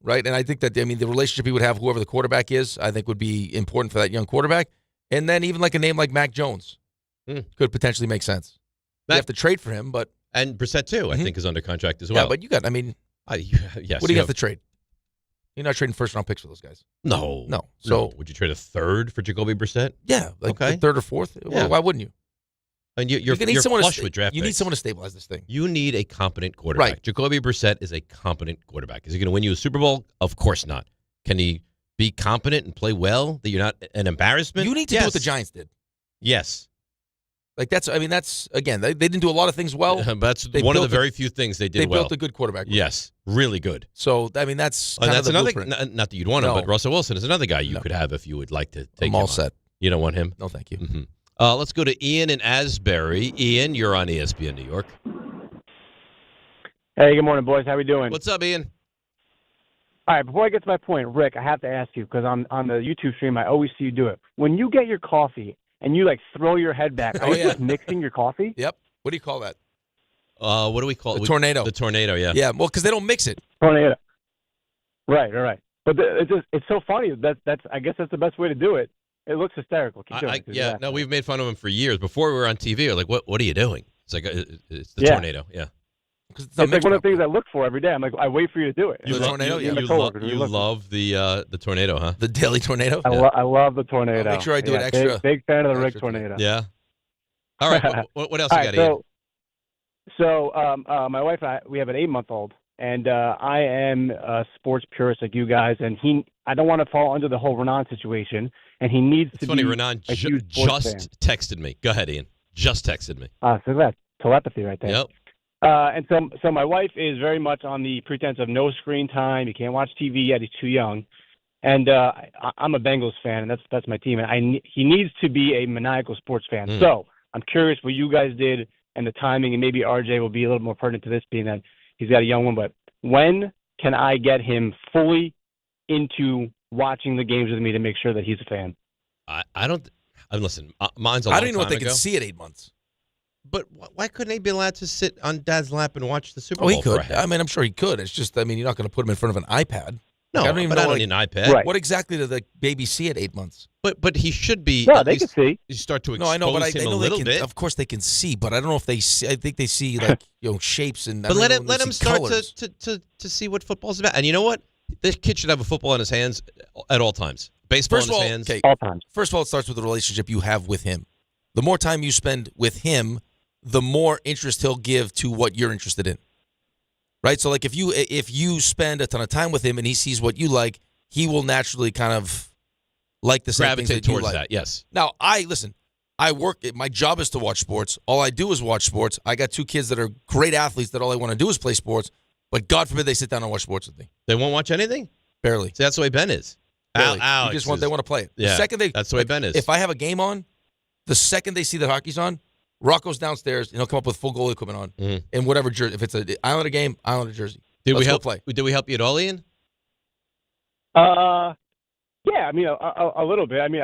Right, and I think that, I mean, the relationship he would have, whoever the quarterback is, I think would be important for that young quarterback. And then even like a name like Mac Jones could potentially make sense. You have to trade for him, but... And Brissett, too, I think, is under contract as well. Yeah, but you got, I mean... yes. What do you have to trade? You're not trading first-round picks for those guys. No. So would you trade a third for Jacoby Brissett? Yeah, like a third or fourth. Yeah. Well, why wouldn't you? And you're flush with draft picks. You need someone to stabilize this thing. You need a competent quarterback. Right. Jacoby Brissett is a competent quarterback. Is he going to win you a Super Bowl? Of course not. Can he be competent and play well, that you're not an embarrassment? You need to do what the Giants did. Yes. Like that's again, they didn't do a lot of things well. But that's one of the very few things they did well. They built a good quarterback. Yes, really good. So, I mean, that's and that's the another, blueprint. not that you'd want him, but Russell Wilson is another guy you could have if you would like to take him all on. set. You don't want him? No, thank you. Mm-hmm. Let's go to Ian in Asbury. Ian, you're on ESPN New York. Hey, good morning, boys. How we doing? What's up, Ian? All right, before I get to my point, Rick, I have to ask you, because on the YouTube stream, I always see you do it. When you get your coffee and you, like, throw your head back, are you just mixing your coffee? Yep. What do you call that? What do we call it? The tornado. The tornado, yeah. Yeah, well, because they don't mix it. Tornado. Right. But it's so funny. I guess that's the best way to do it. It looks hysterical. Keep doing it. No, we've made fun of him for years. Before we were on TV, we're like, what are you doing? It's like, it's the tornado, yeah. It's like one of the things I look for every day. I'm like, I wait for you to do it. You love the tornado, huh? The daily tornado? I love the tornado. I'll make sure I do it extra. Big fan of the Rick tornado. Yeah. All right. What else you got, Ian? So my wife and I, we have an 8-month-old, and I am a sports purist like you guys, and I don't want to fall under the whole Renan situation, and he needs to funny, be Renan a huge sports fan. texted me. Go ahead, Ian. Just texted me. So that's telepathy right there. Yep. And so my wife is very much on the pretense of no screen time. He can't watch TV yet. He's too young. And I'm a Bengals fan, and that's my team. And he needs to be a maniacal sports fan. So I'm curious what you guys did and the timing, and maybe RJ will be a little more pertinent to this, being that he's got a young one. But when can I get him fully into watching the games with me to make sure that he's a fan? I don't. Listen, mine's a long time ago. I don't even know what they can see at 8 months. But why couldn't he be allowed to sit on Dad's lap and watch the Super Bowl? Oh, he could. I mean, I'm sure he could. It's just, I mean, you're not going to put him in front of an iPad. No, I don't even know. I don't need an iPad. Right. What exactly do the baby see at 8 months? But he should be. Yeah, they can see. You start to expose No, I know, but I him know a little they can, bit. Of course, they can see, but I don't know if they see. I think they see like shapes and. But let him start colors. to see what football's about. And you know what? This kid should have a football in his hands at all times. Baseball in his hands. Okay. All times. First of all, it starts with the relationship you have with him. The more time you spend with him, the more interest he'll give to what you're interested in. Right? So, like, if you spend a ton of time with him and he sees what you like, he will naturally kind of like the same things that you towards like. that, yes. Now, I work. My job is to watch sports. All I do is watch sports. I got 2 kids that are great athletes that all I want to do is play sports. But God forbid they sit down and watch sports with me. They won't watch anything? Barely. See, that's the way Ben is. Barely. Alex They want to play it. Yeah, The second that's the way Ben is. If I have a game on, the second they see that hockey's on, Rocco's downstairs and he'll come up with full goalie equipment on in whatever jersey. If it's an Islander game, Islander jersey. Did we Let's go help play? Did we help you at all, Ian? Yeah, I mean, a little bit. I mean,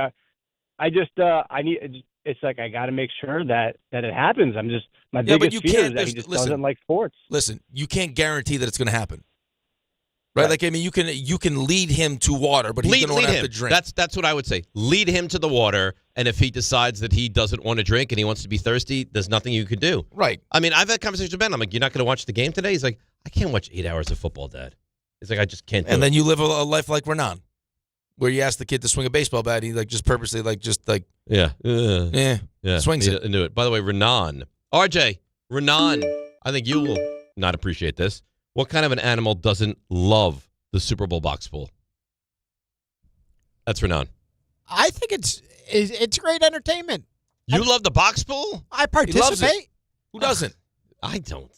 I just I need. It's like I got to make sure that it happens. I'm just my biggest fear is that he just doesn't like sports. Listen, you can't guarantee that it's going to happen, right? Like, I mean, you can lead him to water, but he's going to have to drink. That's what I would say. Lead him to the water, and if he decides that he doesn't want to drink and he wants to be thirsty, there's nothing you can do. Right. I mean, I've had conversations with Ben. I'm like, you're not going to watch the game today? He's like, I can't watch 8 hours of football, Dad. He's like, I just can't do it. And then you live a life like Renan, where you ask the kid to swing a baseball bat, he like just purposely swings it. And do it. By the way, Renan, I think you will not appreciate this. What kind of an animal doesn't love the Super Bowl box pool? That's Renan. I think it's great entertainment. You love the box pool? I participate. Who doesn't? I don't.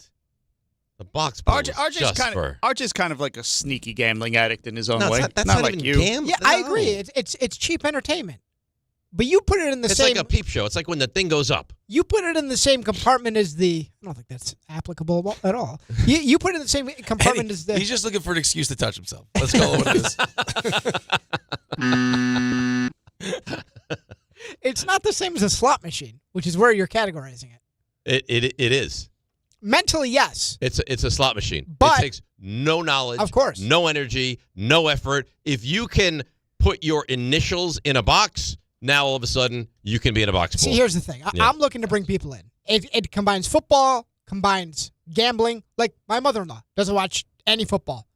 The box pool RJ's kind of like a sneaky gambling addict in his own No, way. that's not not like even you. gambling. Yeah, I agree. It's cheap entertainment. But you put it in the It's same. like a peep show. It's like when the thing goes up. You put it in the same compartment as the. I don't think that's applicable at all. You put it in the same compartment as the. He's just looking for an excuse to touch himself. Let's call it what it is. It's not the same as a slot machine, which is where you're categorizing it. It is. Mentally, yes. It's a slot machine. But it takes no knowledge, of course, no energy, no effort. If you can put your initials in a box, now all of a sudden you can be in a box pool. See, here's the thing. I'm looking to bring people in. It combines football, combines gambling. Like my mother-in-law doesn't watch any football.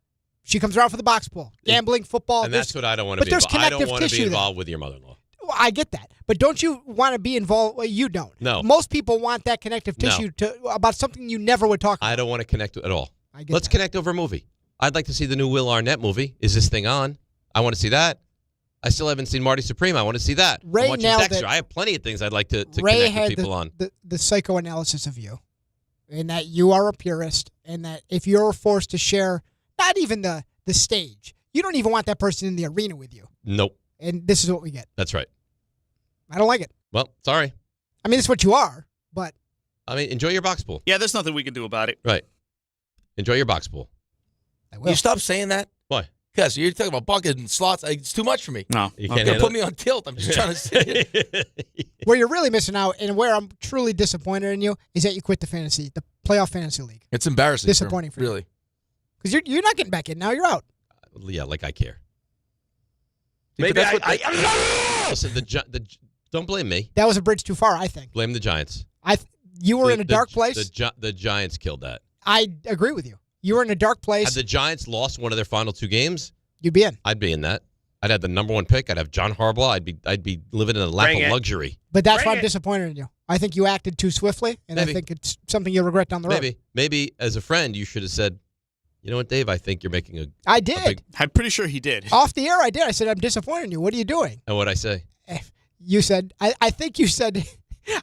She comes around for the box pool. Gambling, football. And that's what I don't want to be involved. I don't want to be involved with your mother-in-law. Well, I get that. But don't you want to be involved? Well, you don't. No. Most people want that connective tissue about something you never would talk about. I don't want to connect at all. Let's connect over a movie. I'd like to see the new Will Arnett movie. Is this thing on? I want to see that. I still haven't seen Marty Supreme. I want to see that. Ray I'm watching nailed Dexter. it. I have plenty of things I'd like to Ray connect with people on. The psychoanalysis of you, and that you are a purist, and that if you're forced to share not even the stage, you don't even want that person in the arena with you. Nope. And this is what we get. That's right. I don't like it. Well, sorry. I mean, it's what you are, but. I mean, enjoy your box pool. Yeah, there's nothing we can do about it. Right. Enjoy your box pool. You stop saying that? Why? Because you're talking about buckets and slots. It's too much for me. No. You can't You're going to put me on tilt. I'm just trying to say it. Where you're really missing out and where I'm truly disappointed in you is that you quit the playoff fantasy league. It's embarrassing. Disappointing for you. Really. Because you're not getting back in now. You're out. Yeah, like I care. Maybe Listen, don't blame me. That was a bridge too far, I think. Blame the Giants. You were in a dark place. The Giants killed that. I agree with you. You were in a dark place. Had the Giants lost one of their final 2 games, you'd be in. I'd be in that. I'd have the number 1 pick. I'd have John Harbaugh. I'd be living in a lap of luxury. But that's why I'm disappointed in you. I think you acted too swiftly, and I think it's something you'll regret down the road. Maybe as a friend, you should have said, you know what, Dave? I think you're making a. I did. I'm pretty sure he did. Off the air, I did. I said, I'm disappointed in you. What are you doing? And what'd I say? You said, I think you said,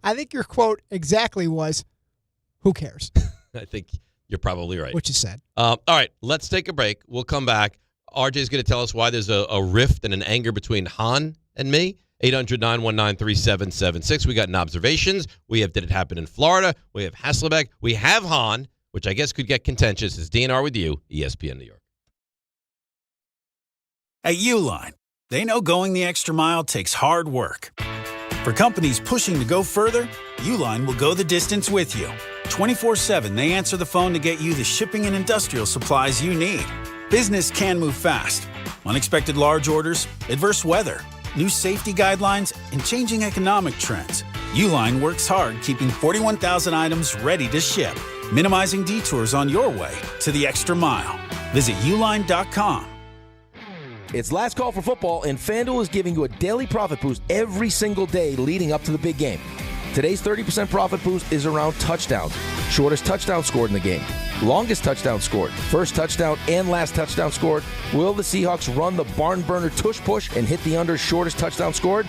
I think your quote exactly was, who cares? I think you're probably right. Which is sad. All right, let's take a break. We'll come back. RJ's going to tell us why there's a rift and an anger between Hahn and me. 800-919-3776. We got Knobservations. We have Did It Happen in Florida? We have Hasselbeck. We have Hahn, which I guess could get contentious. It's DNR with you, ESPN New York. At Uline, they know going the extra mile takes hard work. For companies pushing to go further, Uline will go the distance with you. 24/7, they answer the phone to get you the shipping and industrial supplies you need. Business can move fast. Unexpected large orders, adverse weather, new safety guidelines, and changing economic trends. Uline works hard keeping 41,000 items ready to ship, minimizing detours on your way to the extra mile. Visit uline.com. It's last call for football, and FanDuel is giving you a daily profit boost every single day leading up to the big game. Today's 30% profit boost is around touchdowns. Shortest touchdown scored in the game. Longest touchdown scored. First touchdown and last touchdown scored. Will the Seahawks run the barn burner tush push and hit the under shortest touchdown scored?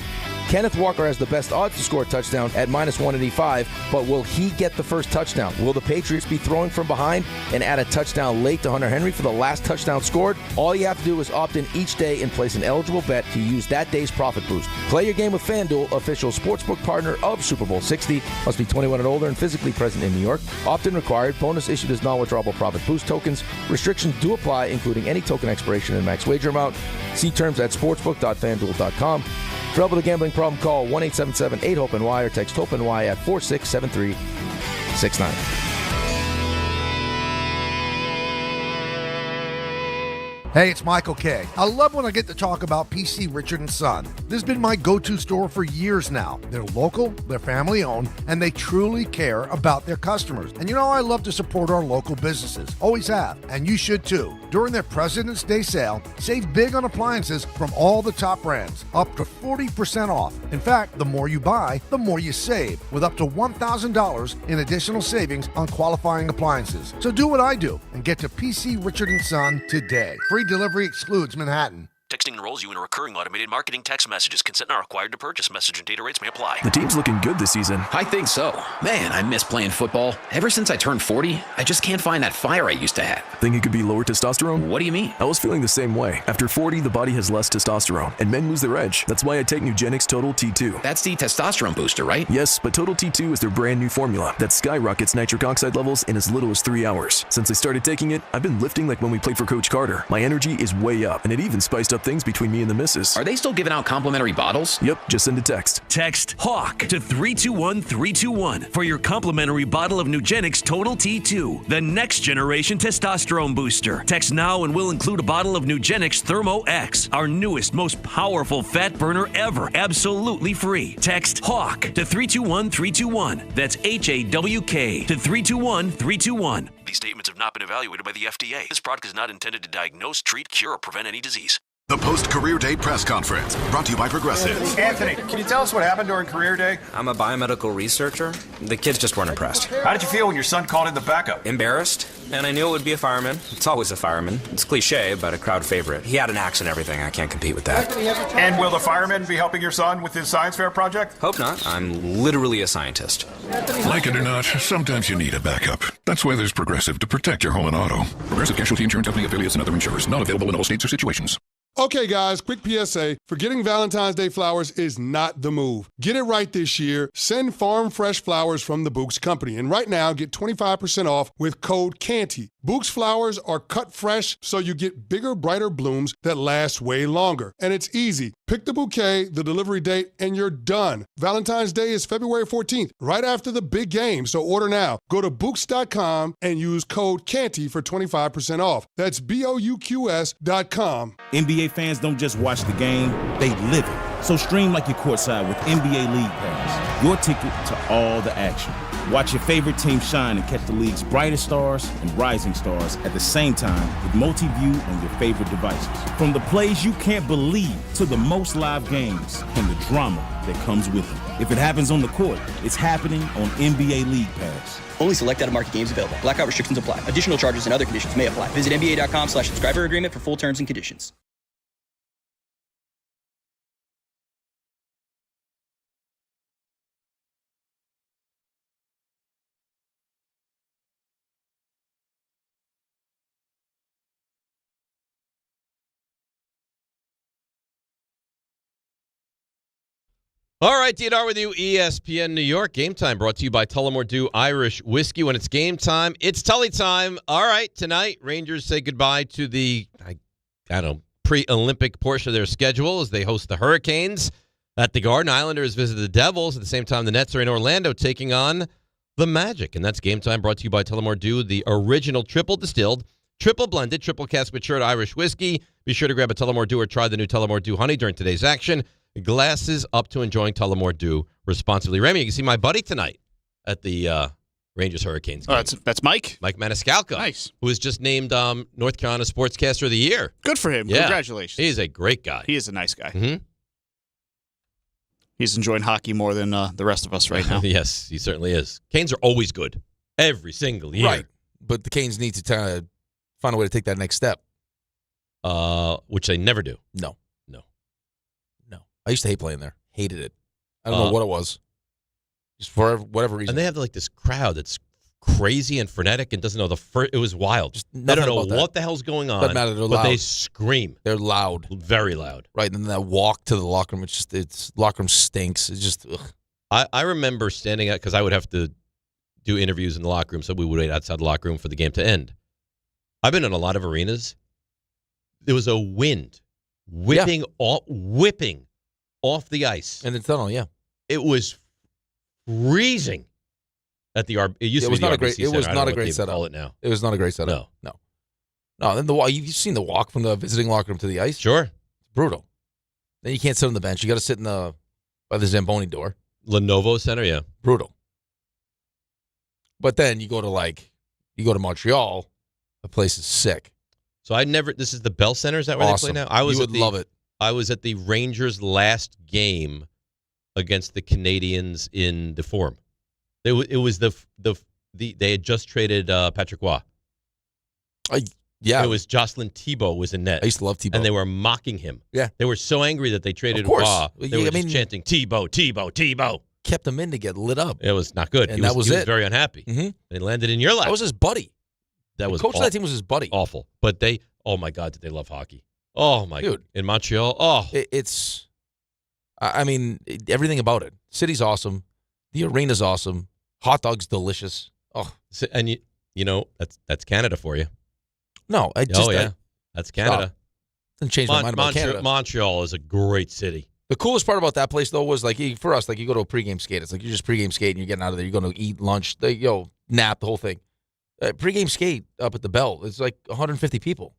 Kenneth Walker has the best odds to score a touchdown at -185, but will he get the first touchdown? Will the Patriots be throwing from behind and add a touchdown late to Hunter Henry for the last touchdown scored? All you have to do is opt in each day and place an eligible bet to use that day's profit boost. Play your game with FanDuel, official sportsbook partner of Super Bowl 60. Must be 21 and older and physically present in New York. Opt-in required. Bonus issued as non-withdrawable profit boost tokens. Restrictions do apply, including any token expiration and max wager amount. See terms at sportsbook.fanduel.com. For help with a gambling problem, call 1-877-8-HOPE-NY or text HOPE-NY at 467369. Hey, it's Michael K. I love when I get to talk about PC Richard & Son. This has been my go-to store for years now. They're local, they're family-owned, and they truly care about their customers. And you know, I love to support our local businesses. Always have, and you should too. During their President's Day sale, save big on appliances from all the top brands, up to 40% off. In fact, the more you buy, the more you save, with up to $1,000 in additional savings on qualifying appliances. So do what I do and get to PC Richard & Son today. Free delivery excludes Manhattan. Texting enrolls you in a recurring automated marketing text messages. Consent not required to purchase. Message and data rates may apply. The team's looking good this season. I think so. Man, I miss playing football. Ever since I turned 40, I just can't find that fire I used to have. Think it could be lower testosterone? What do you mean? I was feeling the same way. After 40, the body has less testosterone, and men lose their edge. That's why I take Nugenix Total T2. That's the testosterone booster, right? Yes, but Total T2 is their brand new formula that skyrockets nitric oxide levels in as little as 3 hours. Since I started taking it, I've been lifting like when we played for Coach Carter. My energy is way up, and it even spiced up things between me and the missus. Are they still giving out complimentary bottles? Yep, just send a text. Text HAWK to 321-321 for your complimentary bottle of Nugenix Total T2, the next generation testosterone booster. Text now and we'll include a bottle of Nugenix Thermo X, our newest, most powerful fat burner ever, absolutely free. Text HAWK to 321-321. That's HAWK to 321-321. These statements have not been evaluated by the FDA. This product is not intended to diagnose, treat, cure, or prevent any disease. The post-career day press conference, brought to you by Progressive. Anthony, can you tell us what happened during career day? I'm a biomedical researcher. The kids just weren't impressed. How did you feel when your son called in the backup? Embarrassed, and I knew it would be a fireman. It's always a fireman. It's cliche, but a crowd favorite. He had an axe and everything. I can't compete with that. And will the fireman be helping your son with his science fair project? Hope not. I'm literally a scientist. Like it or not, sometimes you need a backup. That's why there's Progressive to protect your home and auto. Progressive Casualty Insurance Company affiliates and other insurers. Not available in all states or situations. Okay, guys, quick PSA. Forgetting Valentine's Day flowers is not the move. Get it right this year. Send farm fresh flowers from the Books Company. And right now, get 25% off with code CANTY. Books flowers are cut fresh, so you get bigger, brighter blooms that last way longer. And it's easy. Pick the bouquet, the delivery date, and you're done. Valentine's Day is February 14th, right after the big game, so order now. Go to Books.com and use code CANTY for 25% off. That's BOUQS.com. NBA fans don't just watch the game, they live it. So stream like you're courtside with NBA League Pass, your ticket to all the action. Watch your favorite team shine and catch the league's brightest stars and rising stars at the same time with multi-view on your favorite devices. From the plays you can't believe to the most live games and the drama that comes with it. If it happens on the court, it's happening on NBA League Pass. Only select out-of-market games available. Blackout restrictions apply. Additional charges and other conditions may apply. Visit NBA.com/subscriber agreement for full terms and conditions. All right, DNR with you, ESPN New York. Game time brought to you by Tullamore Dew Irish Whiskey. When it's game time, it's Tully time. All right, tonight, Rangers say goodbye to the, I don't know, pre-Olympic portion of their schedule as they host the Hurricanes at the Garden. Islanders visit the Devils. At the same time, the Nets are in Orlando taking on the Magic. And that's game time brought to you by Tullamore Dew, the original triple distilled, triple blended, triple cask matured Irish whiskey. Be sure to grab a Tullamore Dew or try the new Tullamore Dew Honey during today's action. Glasses up to enjoying Tullamore Dew responsibly. Remy, you can see my buddy tonight at the Rangers Hurricanes Oh, game. that's Mike? Mike Maniscalco. Nice. Who was just named North Carolina Sportscaster of the Year. Good for him. Yeah. Congratulations. He's a great guy. He is a nice guy. Mm-hmm. He's enjoying hockey more than the rest of us right now. Yes, he certainly is. Canes are always good. Every single year. Right. But the Canes need to kind of find a way to take that next step. Which they never do. No. I used to hate playing there. Hated it. I don't know what it was. Just for whatever reason. And they have like this crowd that's crazy and frenetic and doesn't know it was wild. Just they don't know about that. what the hell's going on. Doesn't matter. They're but loud. they scream. They're loud. Very loud. Right. And then that walk to the locker room, it's locker room stinks. It's just, ugh. I remember standing out because I would have to do interviews in the locker room, so we would wait outside the locker room for the game to end. I've been in a lot of arenas. There was a wind whipping off the ice. And the tunnel, yeah. It was freezing at the it used It to was be the not a RBC great. It Center. was I don't not know a what great they setup. call it now. It was not a great setup. No. Then you've seen the walk from the visiting locker room to the ice. Sure. It's brutal. Then you can't sit on the bench. You got to sit by the Zamboni door. Lenovo Center, yeah. Brutal. But then you go to Montreal, the place is sick. So this is the Bell Center, is that where Awesome. they play now? You would love it. I was at the Rangers' last game against the Canadians in the Forum. It was they had just traded Patrick Roy. Yeah. It was Jocelyn Thibault was in net. I used to love Thibault. And they were mocking him. Yeah. They were so angry that they traded Of course. Roy. They were just chanting, Thibault, Thibault, Thibault. Kept him in to get lit up. It was not good. And he that was he it. was very unhappy. Mm-hmm. They landed in your lap. That was his buddy. The coach of that team was his buddy. Awful. But oh my God, did they love hockey. Oh my God. In Montreal, everything about it. City's awesome. The arena's awesome. Hot dogs delicious. Oh. And you know, that's Canada for you. No, that's Canada. Didn't change my mind about Canada. Montreal is a great city. The coolest part about that place, though, was for us, you go to a pregame skate. It's like you're just pregame skating. You're getting out of there. You're going to eat lunch. Nap, the whole thing. Pregame skate up at the Bell. It's like 150 people,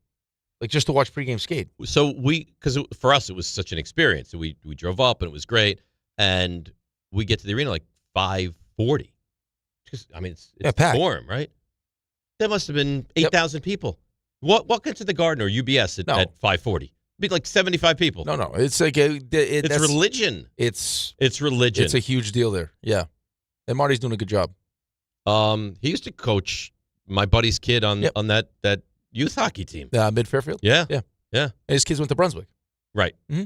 just to watch pregame skate. So because for us it was such an experience. So we drove up and it was great, and we get to the arena like 5:40. Because it's packed. Forum, right? There must have been 8,000 people. What gets to the Garden or UBS at 5:40? It'd be like 75 people. No. It's like it's religion. It's religion. It's a huge deal there. Yeah, and Marty's doing a good job. He used to coach my buddy's kid on that youth hockey team. Mid Fairfield. Yeah. And his kids went to Brunswick. Right. Mm-hmm.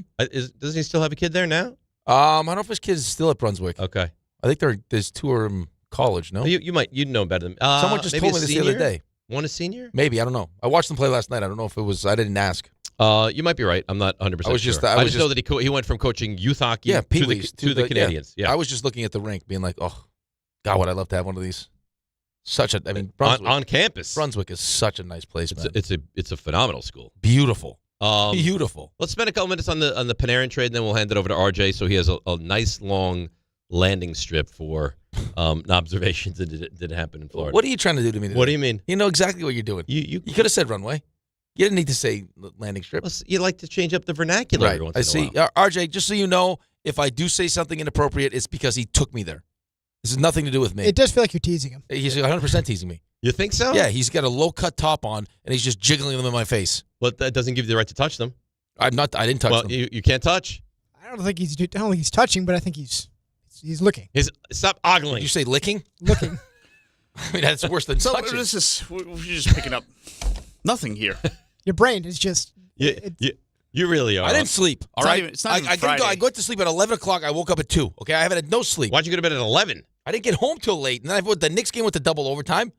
Doesn't he still have a kid there now? I don't know if his kid is still at Brunswick. Okay. I think there's two of them college. No, you'd know better than someone just told me this the other day. One a senior? Maybe, I don't know. I watched them play last night. I don't know if it was. I didn't ask. You might be right. I'm not 100% sure. I just know that he went from coaching youth hockey to the Canadians. Yeah. I was just looking at the rink, being like, oh, God, would I love to have one of these. Brunswick, on campus. Brunswick is such a nice place, man. It's a phenomenal school. Beautiful. Beautiful. Let's spend a couple minutes on the Panarin trade, and then we'll hand it over to RJ so he has a nice long landing strip for observations that did happen in Florida. What are you trying to do to me today? What do you mean? You know exactly what you're doing. You could have said runway. You didn't need to say landing strip. You like to change up the vernacular every once in a while. RJ, just so you know, if I do say something inappropriate, it's because he took me there. This has nothing to do with me. It does feel like you're teasing him. He's 100% teasing me. You think so? Yeah, he's got a low-cut top on, and he's just jiggling them in my face. But that doesn't give you the right to touch them. I didn't touch them. You can't touch. I don't think he's touching, but I think he's looking. Stop ogling. Did you say licking? Looking. I mean, that's worse than touching. We're just picking up nothing here. Your brain is just... You really are. I didn't sleep. All right, it's not even Friday. I went to sleep at 11 o'clock. I woke up at 2. Okay, I haven't had no sleep. Why'd you go to bed at 11? I didn't get home till late. And then the Knicks game went to double overtime.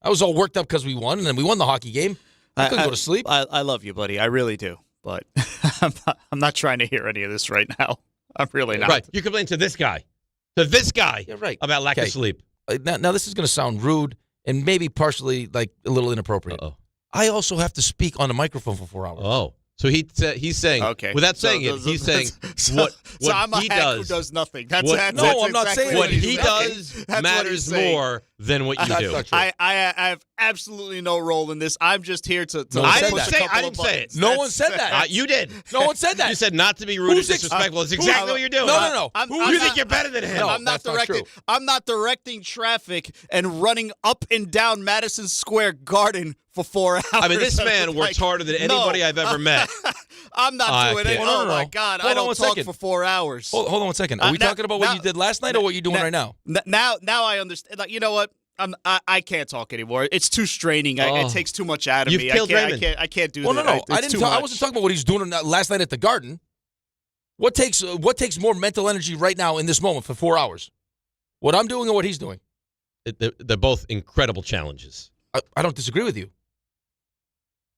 I was all worked up because we won, and then we won the hockey game. I couldn't go to sleep. I love you, buddy. I really do. But I'm not trying to hear any of this right now. I'm really not. Right. You complain to this guy. Yeah, right. About lack of sleep. Now, this is going to sound rude and maybe partially a little inappropriate. Uh-oh. I also have to speak on the microphone for 4 hours. Oh. So he's saying, without saying it, he's saying what I'm a he hack does. Who does nothing. I'm not saying what he does matters more than what you do. I absolutely no role in this. I'm just here to I didn't say it. No one said that. You did. No one said that. You said not to be rude and disrespectful. It's exactly what you're doing. No. You think you're better than him? No, I'm not directing. I'm not directing traffic and running up and down Madison Square Garden for 4 hours. I mean, this man works harder than anybody I've ever met. I'm not doing it. No. My God, Hold I don't on talk one for 4 hours. Hold on 1 second. Are we talking about what you did last night or what you're doing right now? Now I understand. Like, you know what? I can't talk anymore. It's too straining. It takes too much out of me. Killed Raymond. I can't do well, that. No. I wasn't talking about what he's doing last night at the Garden. What takes more mental energy right now in this moment for 4 hours? What I'm doing or what he's doing? They're both incredible challenges. I don't disagree with you.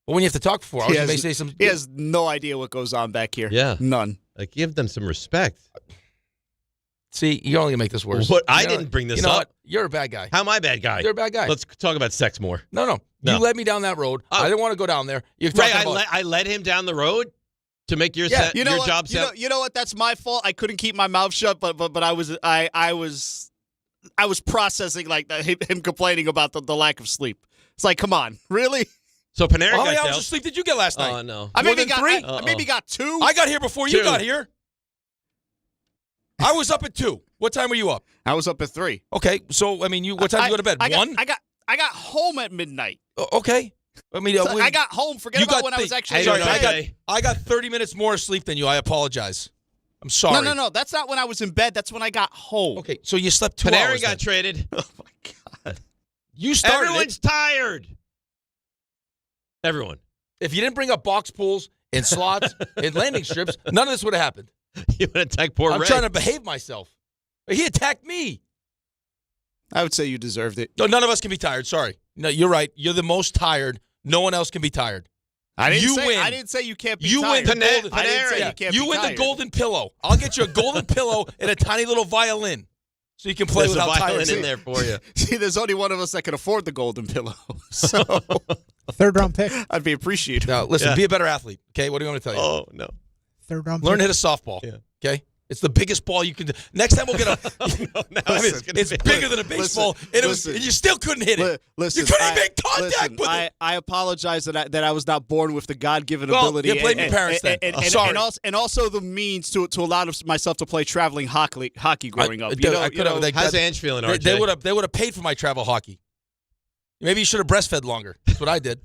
But when you have to talk for 4 hours, you may say some. He has no idea what goes on back here. Yeah, none. Like, give them some respect. See, you're only gonna make this worse. I didn't bring this up. up. What? You're a bad guy. How am I a bad guy? You're a bad guy. Let's talk about sex more. No. You led me down that road. I didn't want to go down there. I led him down the road to make your job set. You know what? That's my fault. I couldn't keep my mouth shut, but I was processing like him complaining about the lack of sleep. It's like, come on, really? So Panarin how got many hours of sleep did you get last night? Oh no, I maybe got 3. I maybe got 2. I got here before you got here. I was up at 2. What time were you up? I was up at 3. Okay, so I mean, what time did you go to bed? 1. I got home at midnight. Okay. I mean, I got home. Forget about when I was actually. Sorry, I got 30 minutes more sleep than you. I apologize. I'm sorry. No. That's not when I was in bed. That's when I got home. Okay, so you slept 2 Panarin hours. got traded. Oh my God. You started. Everyone's tired. Everyone. If you didn't bring up box pools and slots and landing strips, none of this would have happened. You would attack poor I'm Ray. trying to behave myself. He attacked me. I would say you deserved it. No, none of us can be tired. Sorry. No, you're right. You're the most tired. No one else can be tired. I didn't win. I didn't say you can't be you tired. Win the golden, I didn't say you can't you be win tired. the golden pillow. I'll get you a golden pillow and a tiny little violin so you can play There's without a violin tired. in there for you. See, there's only one of us that can afford the golden pillow. So third-round pick. I'd be appreciated. Now, listen, be a better athlete, okay? What do you want me to tell you? Oh, no. Third-round Learn pick. to hit a softball, okay? It's the biggest ball you can do. Next time we'll get a. It's bigger than a baseball, and you still couldn't hit it. Listen, you couldn't make contact with it. I apologize that I was not born with the God-given ability. You blame your parents then. Sorry. And also the means to allow myself to play traveling hockey growing up. How's Ange feeling, RJ? They would have paid for my travel hockey. Maybe you should have breastfed longer. That's what I did.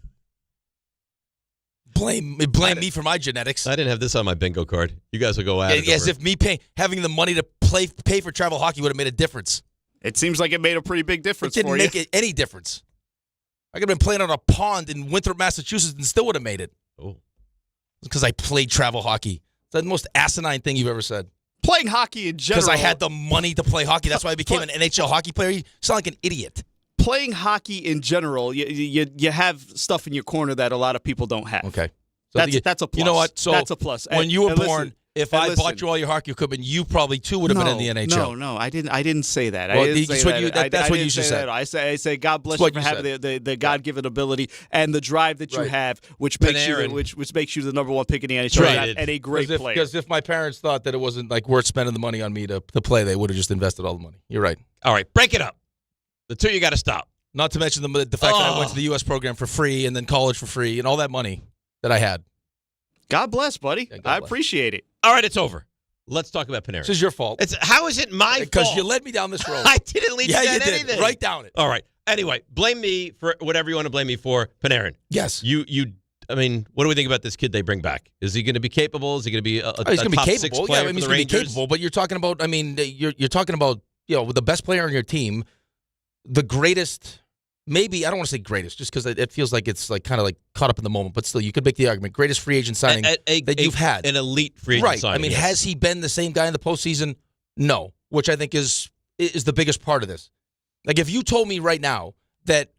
Blame me for my genetics. I didn't have this on my bingo card. You guys will go at it. As if me having the money to pay for travel hockey would have made a difference. It seems like it made a pretty big difference for you. It didn't make any difference. I could have been playing on a pond in Winthrop, Massachusetts, and still would have made it. Oh, because I played travel hockey. It's the most asinine thing you've ever said. Playing hockey in general. Because I had the money to play hockey. That's why I became an NHL hockey player. You sound like an idiot. Playing hockey in general, you have stuff in your corner that a lot of people don't have. Okay. So that's a plus. You know what? So that's a plus. When you were born, if I bought you all your hockey equipment, you probably too would have been in the NHL. No, I didn't say that. Well, I didn't say that. That's what you just said. I say God bless you for having the God-given ability and the drive that you have, which makes you the number one pick in the NHL and a great player. Because if my parents thought that it wasn't like worth spending the money on me to play, they would have just invested all the money. You're right. All right, break it up. The two you got to stop. Not to mention the fact that I went to the U.S. program for free and then college for free and all that money that I had. God bless, buddy. I appreciate it. All right, it's over. Let's talk about Panarin. This is your fault. How is it my fault? Because you led me down this road. I didn't lead you down anything. Yeah, you did. Right down it. All right. Anyway, blame me for whatever you want to blame me for. Panarin. Yes. I mean, what do we think about this kid they bring back? Is he going to be capable? Is he going to be a top 6 player for the Rangers? He's going to be capable, but you're talking about, you're talking about, with the best player on your team, the greatest. Maybe, I don't want to say greatest, just because it feels like it's like kind of like caught up in the moment, but still, you could make the argument. Greatest free agent signing that you've had. An elite free agent signing. Right. I mean, has he been the same guy in the postseason? No, which I think is the biggest part of this. Like, if you told me right now that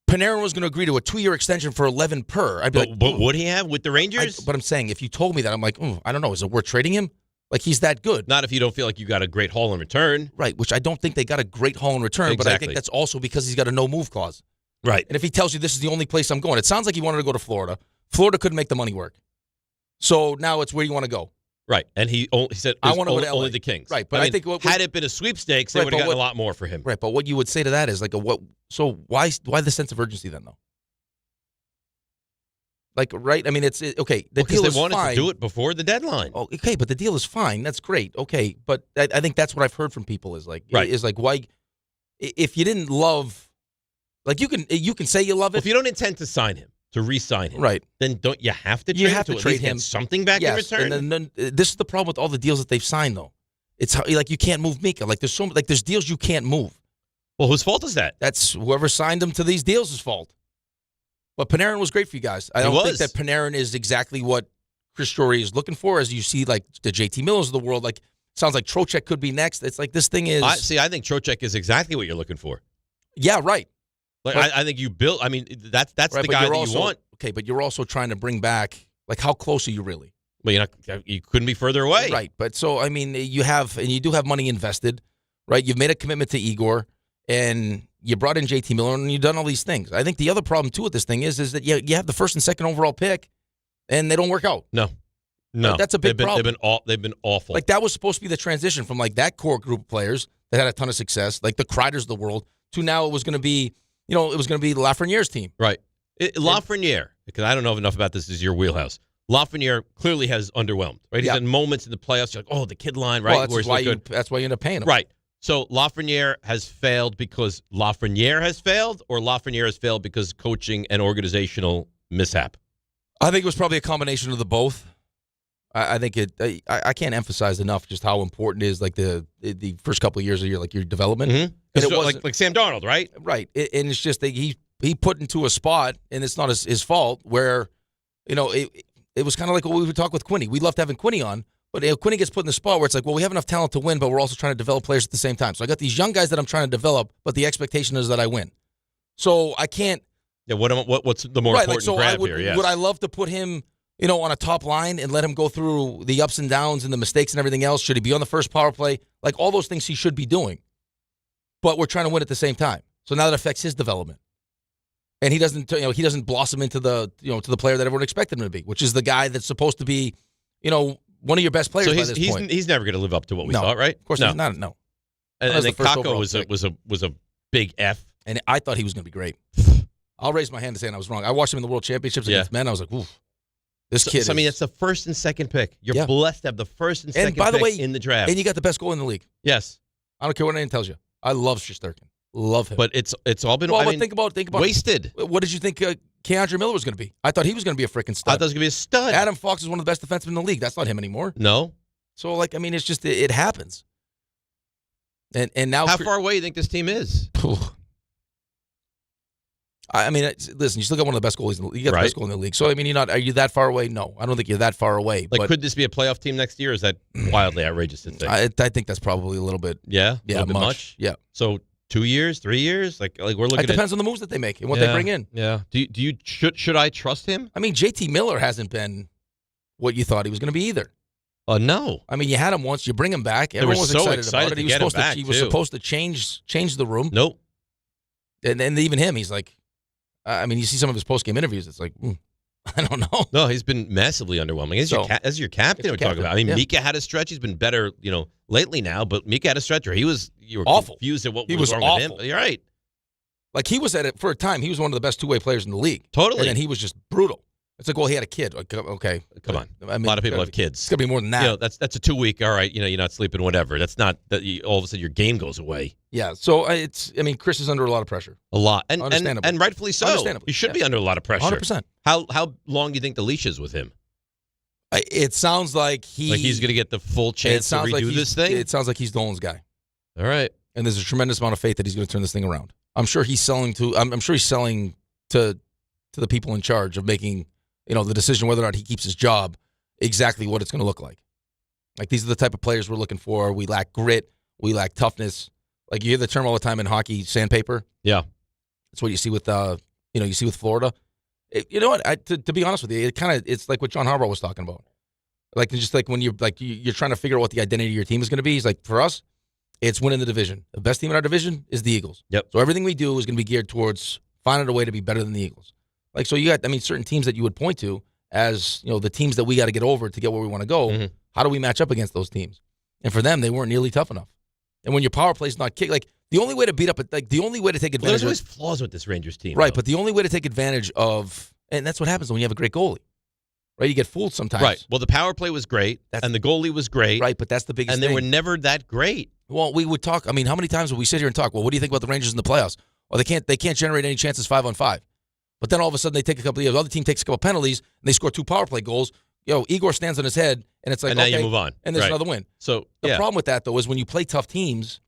Panarin was going to agree to a 2-year extension for $11 per, I'd be like, but would he have with the Rangers? But I'm saying, if you told me that, I'm like, I don't know. Is it worth trading him? Like, he's that good. Not if you don't feel like you got a great haul in return. Right, which I don't think they got a great haul in return, but I think that's also because he's got a no-move clause. Right. And if he tells you this is the only place I'm going, it sounds like he wanted to go to Florida. Florida couldn't make the money work. So now it's where you want to go. Right, and he said I want to go to only LA. the Kings. Right, but I think had it been a sweepstakes, they would have gotten a lot more for him. Right, but what you would say to that is like So why the sense of urgency then though? Like, right? I mean, okay. The deal is they wanted fine. to do it before the deadline. Oh, okay, but the deal is fine. That's great. Okay, but I think that's what I've heard from people is like, why? If you didn't love, like you can say you love it. If you don't intend to sign him, to re-sign him, right? Then don't you have to? You trade have him to at trade least him get something back in return. And then this is the problem with all the deals that they've signed though. It's like you can't move Mika. Like there's deals you can't move. Well, whose fault is that? That's whoever signed him to these deals' fault. But Panarin was great for you guys. I don't think that Panarin is exactly what Chris Story is looking for. As you see, like the JT Millers of the world, like sounds like Trocheck could be next. It's like this thing is. I think Trocheck is exactly what you're looking for. Yeah, right. Like I think you built. I mean, that's right, the guy that you want. Okay, but you're also trying to bring back. Like, how close are you really? Well, you couldn't be further away. Right. But so I mean, you do have money invested, right? You've made a commitment to Igor, and you brought in JT Miller, and you've done all these things. I think the other problem too with this thing is that you have the first and second overall pick, and they don't work out. No. That's a big problem. They've been awful. Like that was supposed to be the transition from like that core group of players that had a ton of success, like the Kreiders of the world, to now it was going to be, Lafreniere's team. Right. Lafreniere, because I don't know enough about this, is your wheelhouse. Lafreniere clearly has underwhelmed, right? He's had moments in the playoffs, you're like, oh, the kid line, right? Well, that's why you end up paying him. Right. So Lafreniere has failed because Lafreniere has failed, or Lafreniere has failed because coaching and organizational mishap? I think it was probably a combination of the both. I think I can't emphasize enough just how important it is, like the first couple of years of your development. Mm-hmm. And it was like Sam Darnold, right? Right. And it's just that he put into a spot, and it's not his fault, where it was kind of like what we would talk with Quinny. We loved having Quinny on, but Quinny gets put in the spot where it's like, well, we have enough talent to win, but we're also trying to develop players at the same time. So I got these young guys that I'm trying to develop, but the expectation is that I win. So I can't. Yeah. What's the more important grab here? Yes. Would I love to put him, on a top line and let him go through the ups and downs and the mistakes and everything else? Should he be on the first power play? Like all those things he should be doing. But we're trying to win at the same time. So now that affects his development. And he doesn't blossom into the player that everyone expected him to be, which is the guy that's supposed to be, one of your best players by this point. He's never going to live up to what we thought, right? Of course not. No. And then Kako was a big F. And I thought he was going to be great. I'll raise my hand to saying I was wrong. I watched him in the World Championships against men. I was like, oof. This kid. I mean, it's the first and second pick. You're blessed to have the first and second pick in the draft. And you got the best goal in the league. Yes. I don't care what anyone tells you. I love Shesterkin. Love him. But it's all been think about wasted. What did you think Keandre Miller was going to be? I thought he was going to be a freaking stud. I thought he was going to be a stud. Adam Fox is one of the best defensemen in the league. That's not him anymore. No. So, it's just, it happens. And now. How far away do you think this team is? I mean, listen, you still got one of the best goalies in the league. You got the best goal in the league. So, I mean, are you that far away? No. I don't think you're that far away. Like, could this be a playoff team next year, or is that wildly outrageous to think? I think that's probably a little bit. Yeah? Yeah, a little bit much? Yeah. So, 2 years, 3 years? Like we're looking at... It depends on the moves that they make and what they bring in. Yeah. Should I trust him? I mean, JT Miller hasn't been what you thought he was going to be either. No. I mean, you had him once, you bring him back. Everyone was excited about it. He was supposed to change the room. Nope. And even him, he's like, I mean, you see some of his post-game interviews, it's like, I don't know. No, he's been massively underwhelming. As your captain, we're talking about. I mean, Mika had a stretch. He's been better, lately now, but Mika had a stretch where you were awful. Confused at what was wrong with him. You're right. Like, he was at it for a time. He was one of the best two-way players in the league. Totally. And then he was just brutal. It's like, well, he had a kid. Like, okay. Come on. I mean, a lot of people have kids. It's going to be more than that. That's a 2 week, all right, you're not sleeping, whatever. That's not that all of a sudden your game goes away. Yeah. So, Chris is under a lot of pressure. A lot. And rightfully so. Understandably. He should be under a lot of pressure. 100%. How long do you think the leash is with him? It sounds like he's going to get the full chance to redo this thing? It sounds like he's Dolan's guy. All right. And there's a tremendous amount of faith that he's going to turn this thing around. I'm sure he's selling to the people in charge of making, the decision whether or not he keeps his job, exactly what it's going to look like. Like, these are the type of players we're looking for. We lack grit. We lack toughness. Like, you hear the term all the time in hockey, sandpaper. Yeah. That's what you see with, you see with Florida. You know what? To be honest with you, it's like what John Harbaugh was talking about. Like, just like when you're trying to figure out what the identity of your team is going to be. He's like, for us, it's winning the division. The best team in our division is the Eagles. Yep. So everything we do is going to be geared towards finding a way to be better than the Eagles. Like, so you got, certain teams that you would point to, as the teams that we got to get over to get where we want to go. Mm-hmm. How do we match up against those teams? And for them, they weren't nearly tough enough. And when your power play is not kick, like the only way to beat up, like the only way to take advantage. There's always flaws with this Rangers team, right? though. But the only way to take advantage of, and that's what happens when you have a great goalie, right? You get fooled sometimes, Right. Well, the power play was great, and the goalie was great, right? But that's the biggest. And thing. they were never that great. Well, we would talk. I mean, how many times would we sit here and talk? Well, what do you think about the Rangers in the playoffs? Well, they can't generate any chances 5-on-5. But then all of a sudden they take a couple. The other team takes a couple penalties and they score 2 power play goals. Igor stands on his head, and it's like, And now okay, you move on. and there's Right. another win. So the yeah. problem with that though is when you play tough teams,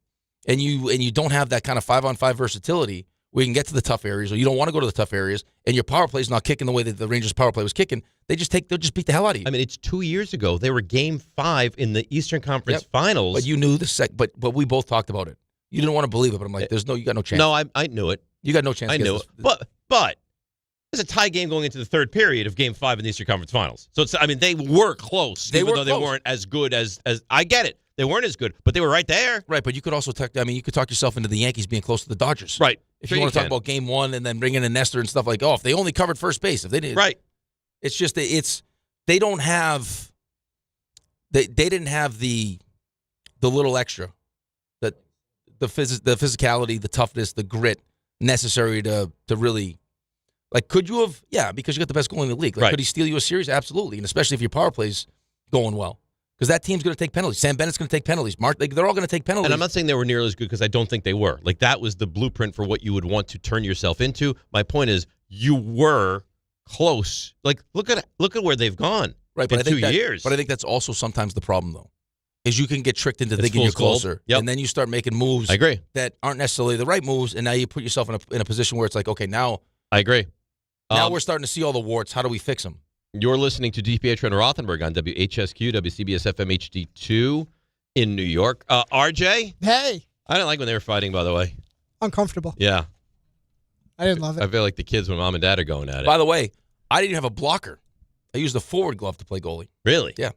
and you don't have that kind of 5-on-5 versatility where you can get to the tough areas, or you don't want to go to the tough areas, and your power play is not kicking the way that the Rangers' power play was kicking. They'll just beat the hell out of you. I mean, it's 2 years ago. They were Game 5 in the Eastern Conference Finals. But you knew but we both talked about it. You didn't want to believe it, but I'm like, you got no chance. No, I knew it. You got no chance. I knew it. But there's a tie game going into the third period of Game 5 in the Eastern Conference Finals. So they were close, They even were though close. they weren't as good as I get it. They weren't as good, but they were right there. Right, but you could also you could talk yourself into the Yankees being close to the Dodgers. Right. If Sure you want to can. talk about Game 1 and then bring in a Nestor and stuff like, if they only covered first base, if they didn't. Right. It's just they don't have they didn't have the little extra, that the physicality, the toughness, the grit necessary to really. Like, could you have? Yeah, because you got the best goalie in the league. Like, Right. Could he steal you a series? Absolutely, and especially if your power play's going well, because that team's going to take penalties. Sam Bennett's going to take penalties. Mark, they're all going to take penalties. And I'm not saying they were nearly as good because I don't think they were. Like, that was the blueprint for what you would want to turn yourself into. My point is, you were close. Like, look at where they've gone right, but in I think 2 years. But I think that's also sometimes the problem, though, is you can get tricked into It's thinking you're fool's gold. closer, Yep. and then you start making moves. I agree. That aren't necessarily the right moves, and now you put yourself in a position where it's like, okay, now I agree. Now we're starting to see all the warts. How do we fix them? You're listening to DiPietro and Rothenberg on WHSQ, WCBS FM HD2 in New York. RJ? Hey. I didn't like when they were fighting, by the way. Uncomfortable. Yeah. I didn't love it. I feel like the kids when mom and dad are going at it. By the way, I didn't have a blocker. I used a forward glove to play goalie. Really? Yeah.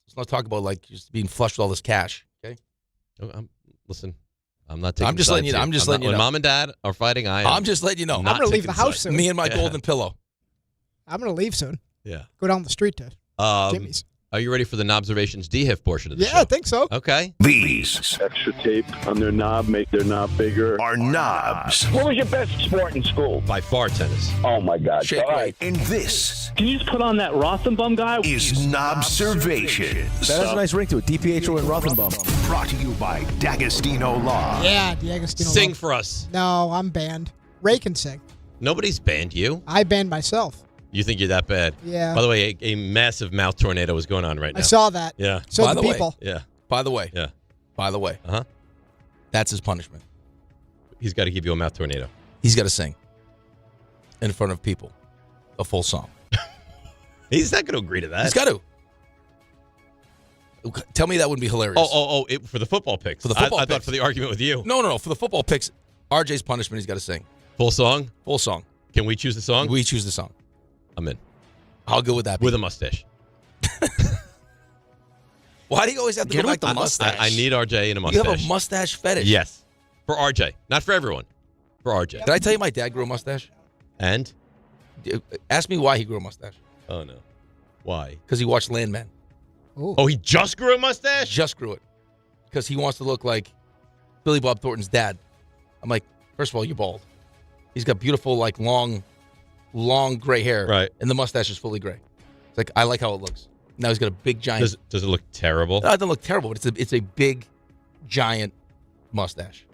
Let's not talk about just being flushed with all this cash. Okay. Listen, I'm not taking. I'm just letting you know. I'm just letting you know. When mom and dad are fighting, I'm just letting you know. I'm going to leave the house soon. Me and my golden pillow. I'm going to leave soon. Yeah. Go down the street to Jimmy's. Are you ready for the Knobservations DIHIF portion of the show? Yeah, I think so. Okay. These extra tape on their knob make their knob bigger. Are knobs. What was your best sport in school? By far, tennis. Oh my God! Shake All right. And this Can you just put on that Rothenbum guy? is Knobservations. That has a nice ring to it. DiPietro and Rothenberg. Brought to you by D'Agostino Law. Yeah, D'Agostino. Sing for us. No, I'm banned. Ray can sing. Nobody's banned you. I banned myself. You think you're that bad? Yeah. By the way, a massive mouth tornado is going on right now. I saw that. Yeah. So By the the way. people. Yeah. By the way. Yeah. By the way. Uh-huh. That's his punishment. He's got to give you a mouth tornado. He's got to sing in front of people a full song. He's not going to agree to that. He's got to. Tell me that wouldn't be hilarious. For the football picks. For the football I thought picks. for the argument with you. No. For the football picks, RJ's punishment, he's got to sing. Full song? Full song. Can we choose the song? We choose the song. I'm in. How good would that be? With a mustache. Why do you always have to Get go back with to the mustache? I need RJ in a You mustache. have a mustache fetish. Yes. For RJ. Not for everyone. For RJ. Did I tell you my dad grew a mustache? And? Ask me why he grew a mustache. Oh, no. Why? Because he watched Landman. Ooh. Oh, he just grew a mustache? Just grew it. Because he wants to look like Billy Bob Thornton's dad. I'm like, first of all, you're bald. He's got beautiful, like, long gray hair. Right. And the mustache is fully gray. It's like, I like how it looks. Now he's got a big, giant. Does it look terrible? No, it doesn't look terrible, but it's a big, giant mustache.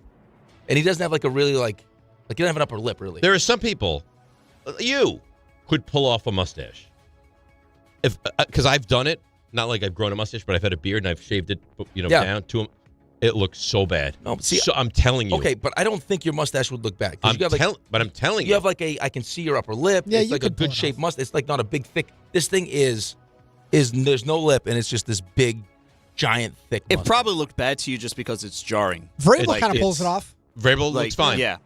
And he doesn't have, like, a really, like he doesn't have an upper lip, really. There are some people, you could pull off a mustache. Because I've done it. Not like I've grown a mustache, but I've had a beard and I've shaved it, down to him. It looks so bad. No, see, so I'm telling you. Okay, but I don't think your mustache would look bad. But I'm telling you. You have like I can see your upper lip. Yeah, it's you like a could pull good it shaped off. mustache. It's like not a big, thick. This thing is there's no lip, and it's just this big, giant, thick It mustache. probably looked bad to you just because it's jarring. Vrabel kind of pulls it off. Vrabel looks fine. Yeah.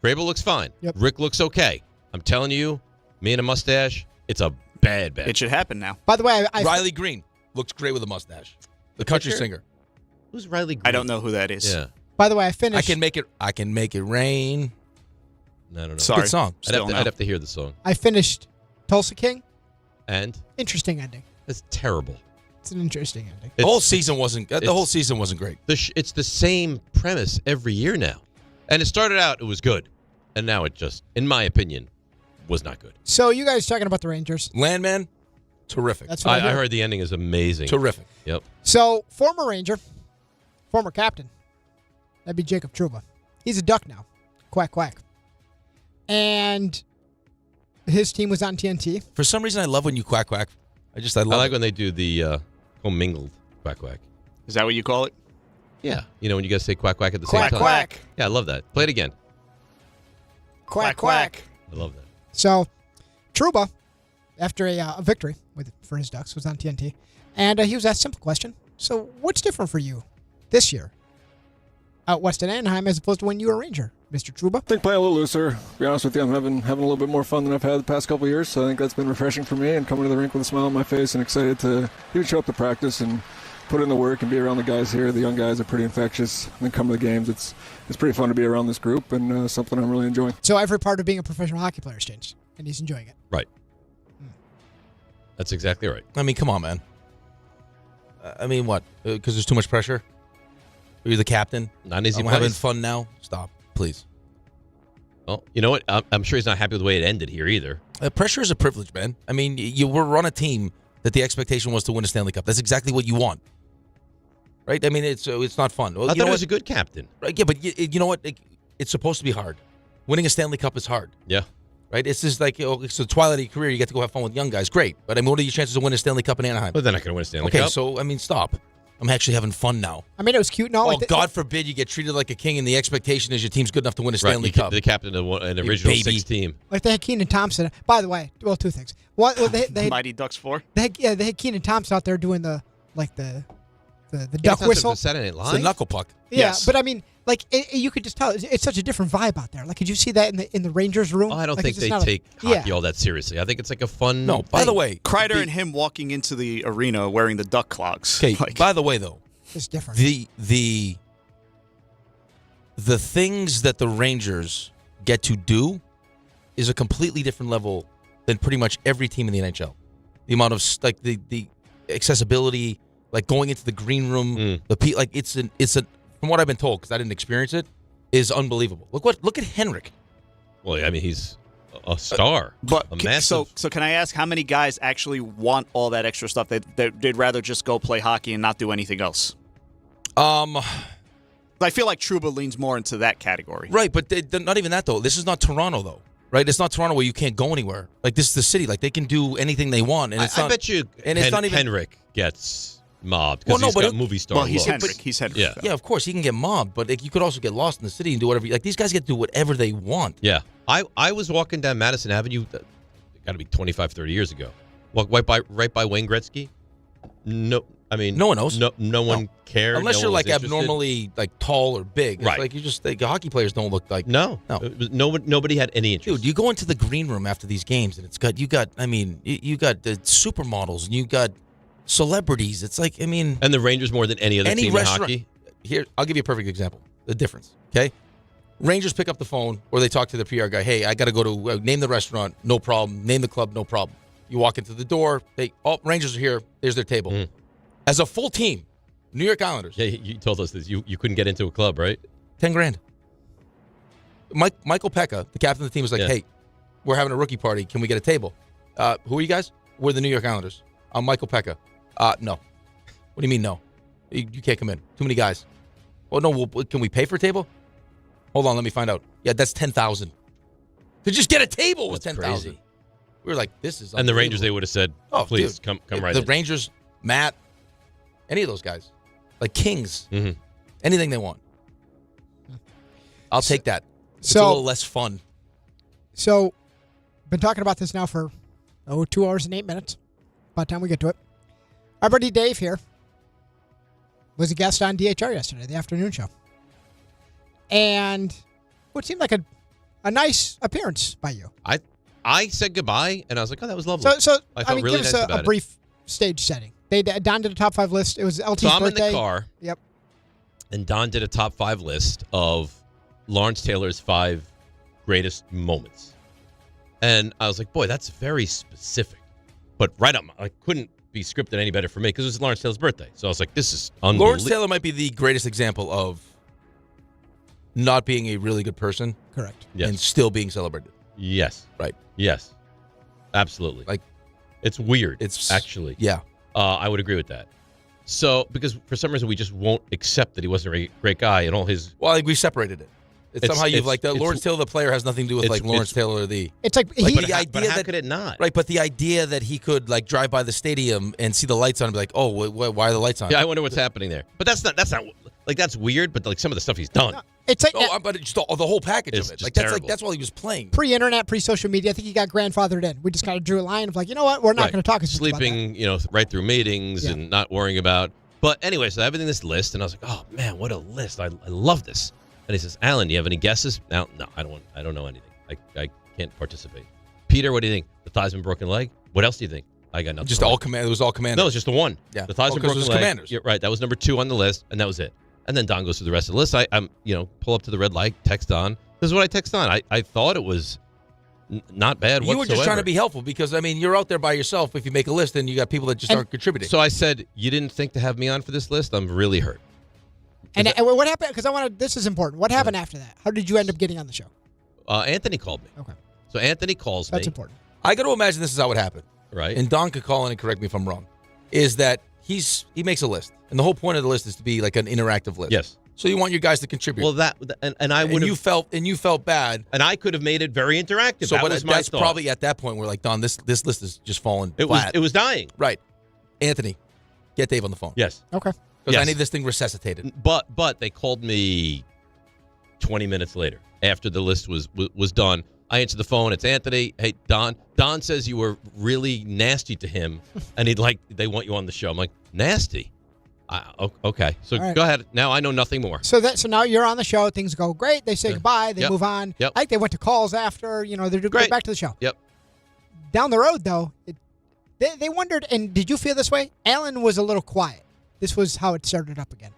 Vrabel looks fine. Yep. Rick looks okay. I'm telling you, me and a mustache, it's a bad. It should happen now. By the way, I Riley Green looks great with a mustache. The country singer. Who's Riley Green? I don't know who that is. Yeah. by the way, I finished. I can make it rain. No. Sorry. Good song. I'd have to hear the song. I finished Tulsa King. And? Interesting ending. It's terrible. It's an interesting ending. The whole season wasn't great. It's the same premise every year now. And it started out, it was good. And now it just, in my opinion, was not good. So you guys talking about the Rangers? Landman, terrific. That's what I heard the ending is amazing. Terrific. Yep. So former Ranger, former captain, that'd be Jacob Trouba. He's a Duck now. Quack, quack. And his team was on TNT. For some reason, I love when you quack, quack. I like when they do the commingled quack, quack. Is that what you call it? Yeah. You know when you guys say quack, quack at the same time? Quack, quack. Yeah, I love that. Play it again. Quack, quack. I love that. So Trouba, after a victory for his Ducks, was on TNT. And he was asked a simple question. So what's different for you this year out west in Anaheim as opposed to when you were a Ranger, Mr. Trouba? I think playing a little looser. To be honest with you, I'm having a little bit more fun than I've had the past couple of years, so I think that's been refreshing for me, and coming to the rink with a smile on my face and excited to even show up to practice and put in the work and be around the guys here. The young guys are pretty infectious. And then come to the games, it's pretty fun to be around this group, and something I'm really enjoying. So every part of being a professional hockey player has changed, and he's enjoying it. Right. That's exactly right. I mean, come on, man. I mean, what? Because there's too much pressure? You're the captain? Not an easy I'm place. having fun now? Stop, please. Well, you know what? I'm sure he's not happy with the way it ended here either. Pressure is a privilege, man. I mean, you were on a team that the expectation was to win a Stanley Cup. That's exactly what you want. Right? I mean, it's not fun. Well, I thought he was a good captain. Right? Yeah, but you know what? It's supposed to be hard. Winning a Stanley Cup is hard. Yeah. Right? It's just like, it's the twilight of your career. You get to go have fun with young guys. Great. But I mean, what are your chances of winning a Stanley Cup in Anaheim? But they're not going to win a Stanley Cup. Cup. Okay, so, I mean, stop. I'm actually having fun now. I mean, it was cute and all. Oh, God forbid you get treated like a king and the expectation is your team's good enough to win a Stanley Right, Cup. The captain of an original six team. Like they had Keenan Thompson. By the way, well, two things. One, they Mighty Ducks 4? They had Keenan Thompson out there doing the duck whistle. Saturday Night Live? It's the knuckle puck. Yeah, Yes. but I mean, like you could just tell it's such a different vibe out there. Like, could you see that in the Rangers room? Oh, I don't Like, think it's just they not take hockey all that seriously. I think it's like a fun. No, by the way, Kreider and him walking into the arena wearing the duck clogs. Okay, by the way, though, it's different. The things that the Rangers get to do is a completely different level than pretty much every team in the NHL. The amount of the accessibility, like going into the green room, it's from what I've been told because I didn't experience it, is unbelievable. Look at Henrik. Well, I mean, he's a star, But a massive. so can I ask how many guys actually want all that extra stuff? They'd rather just go play hockey and not do anything else. I feel like Trouba leans more into that category. Right, but they're not even that, though. This is not Toronto, though. Right? It's not Toronto where you can't go anywhere. Like, this is the city. Like, they can do anything they want. And it's I not, bet you and it's not even, Henrik gets mobbed because he's got movie star he's looks. Henrik. He's Henrik. Yeah. Yeah, of course, he can get mobbed, but you could also get lost in the city and do whatever. Like, these guys get to do whatever they want. Yeah. I was walking down Madison Avenue, got to be 25, 30 years ago. Walk right by Wayne Gretzky. No, I mean, no one knows. No one cared. Unless no you're one like was interested. abnormally like tall or big. It's Right. like you just hockey players don't look like No. Nobody had any interest. Dude, you go into the green room after these games and you got the supermodels and you got celebrities. It's like, I mean, And the Rangers more than any other team in hockey. Here, I'll give you a perfect example. The difference, okay? Rangers pick up the phone or they talk to the PR guy. Hey, I got to go to name the restaurant. No problem. Name the club. No problem. You walk into the door. Rangers are here. There's their table. Mm. As a full team, New York Islanders. Yeah, you told us this. You couldn't get into a club, right? $10,000. Michael Pekka, the captain of the team, was like, Hey, we're having a rookie party. Can we get a table? Who are you guys? We're the New York Islanders. I'm Michael Pekka. No. What do you mean no? You can't come in. Too many guys. Well, no. Can we pay for a table? Hold on. Let me find out. Yeah, that's $10,000. To just get a table was $10,000. We were like, this is. And the Rangers, they would have said, "Please dude, come right." The in. Rangers, Matt, any of those guys, like kings, Mm-hmm. anything they want. I'll take that. It's a So- little less fun. So, been talking about this now for 2 hours and 8 minutes. By the time we get to it, our buddy Dave here was a guest on DHR yesterday, the afternoon show, and what seemed like a nice appearance by you. I said goodbye, and I was like, "Oh, that was lovely." So I felt mean, really give us nice a about it. brief stage setting. Don did a top 5 list. It was LT's So I'm birthday. in the car. Yep. And Don did a top 5 list of Lawrence Taylor's 5 greatest moments. And I was like, boy, that's very specific. But right up, I couldn't be scripted any better for me because it was Lawrence Taylor's birthday. So I was like, this is unbelievable. Lawrence Taylor might be the greatest example of not being a really good person. Correct. Yes. And still being celebrated. Yes. Right. Yes. Absolutely. Like, it's weird. It's actually. Yeah. I would agree with that. So, because for some reason we just won't accept that he wasn't a great guy and all his. Well, I think we separated it. It's somehow you've like the Lawrence Taylor, the player, has nothing to do with like Lawrence Taylor, the. It's like the but idea how that could it not? Right, but the idea that he could like drive by the stadium and see the lights on and be like, oh, why are the lights on? Yeah, I wonder what's happening there. But that's not like that's weird. But like some of the stuff he's done. No, it's like but it's just the whole package It's of it. just Like that's terrible. that's while he was playing. Pre-internet, pre-social media. I think he got grandfathered in. We just kind of drew a line of like, you know what, we're not Right. going to talk as much about Sleeping, right through meetings and not worrying about. But anyway, so everything this list, and I was like, oh man, what a list! I love this. And he says, Alan, do you have any guesses? No, I don't know anything. I can't participate. Peter, what do you think? The Theismann broken leg? What else do you think? I got nothing. Just all command. It was all commanders. No, it was just the one. Yeah. The Theismann broken leg. Commanders. You're right. That was number 2 on the list, and that was it. And then Don goes through the rest of the list. I'm pull up to the red light, text Don. This is what I text Don. I thought it was not bad whatsoever. You were just trying to be helpful because, I mean, you're out there by yourself. If you make a list, and you got people that just aren't contributing. So I said, you didn't think to have me on for this list? I'm really hurt. And what happened? Because this is important. What happened after that? How did you end up getting on the show? Anthony called me. Okay. So Anthony calls me. That's important. I got to imagine this is how it happened. Right. And Don could call in and correct me if I'm wrong. Is that he makes a list. And the whole point of the list is to be like an interactive list. Yes. So you want your guys to contribute. Well, and I would have. You felt bad. And I could have made it very interactive. So that was my that's thought. probably at that point where like, Don, this list is just falling It flat. was dying. Right. Anthony, get Dave on the phone. Yes. Okay. Because Yes. I need this thing resuscitated. But they called me 20 minutes later after the list was done. I answered the phone. It's Anthony. Hey, Don. Don says you were really nasty to him, and they want you on the show. I'm like, nasty? Okay. So All right. go ahead. Now I know nothing more. So now you're on the show. Things go great. They say goodbye. They Yep. move on. Yep. I think they went to calls after. They're Great. back to the show. Yep. Down the road, though, they wondered, and did you feel this way? Alan was a little quiet. This was how it started up again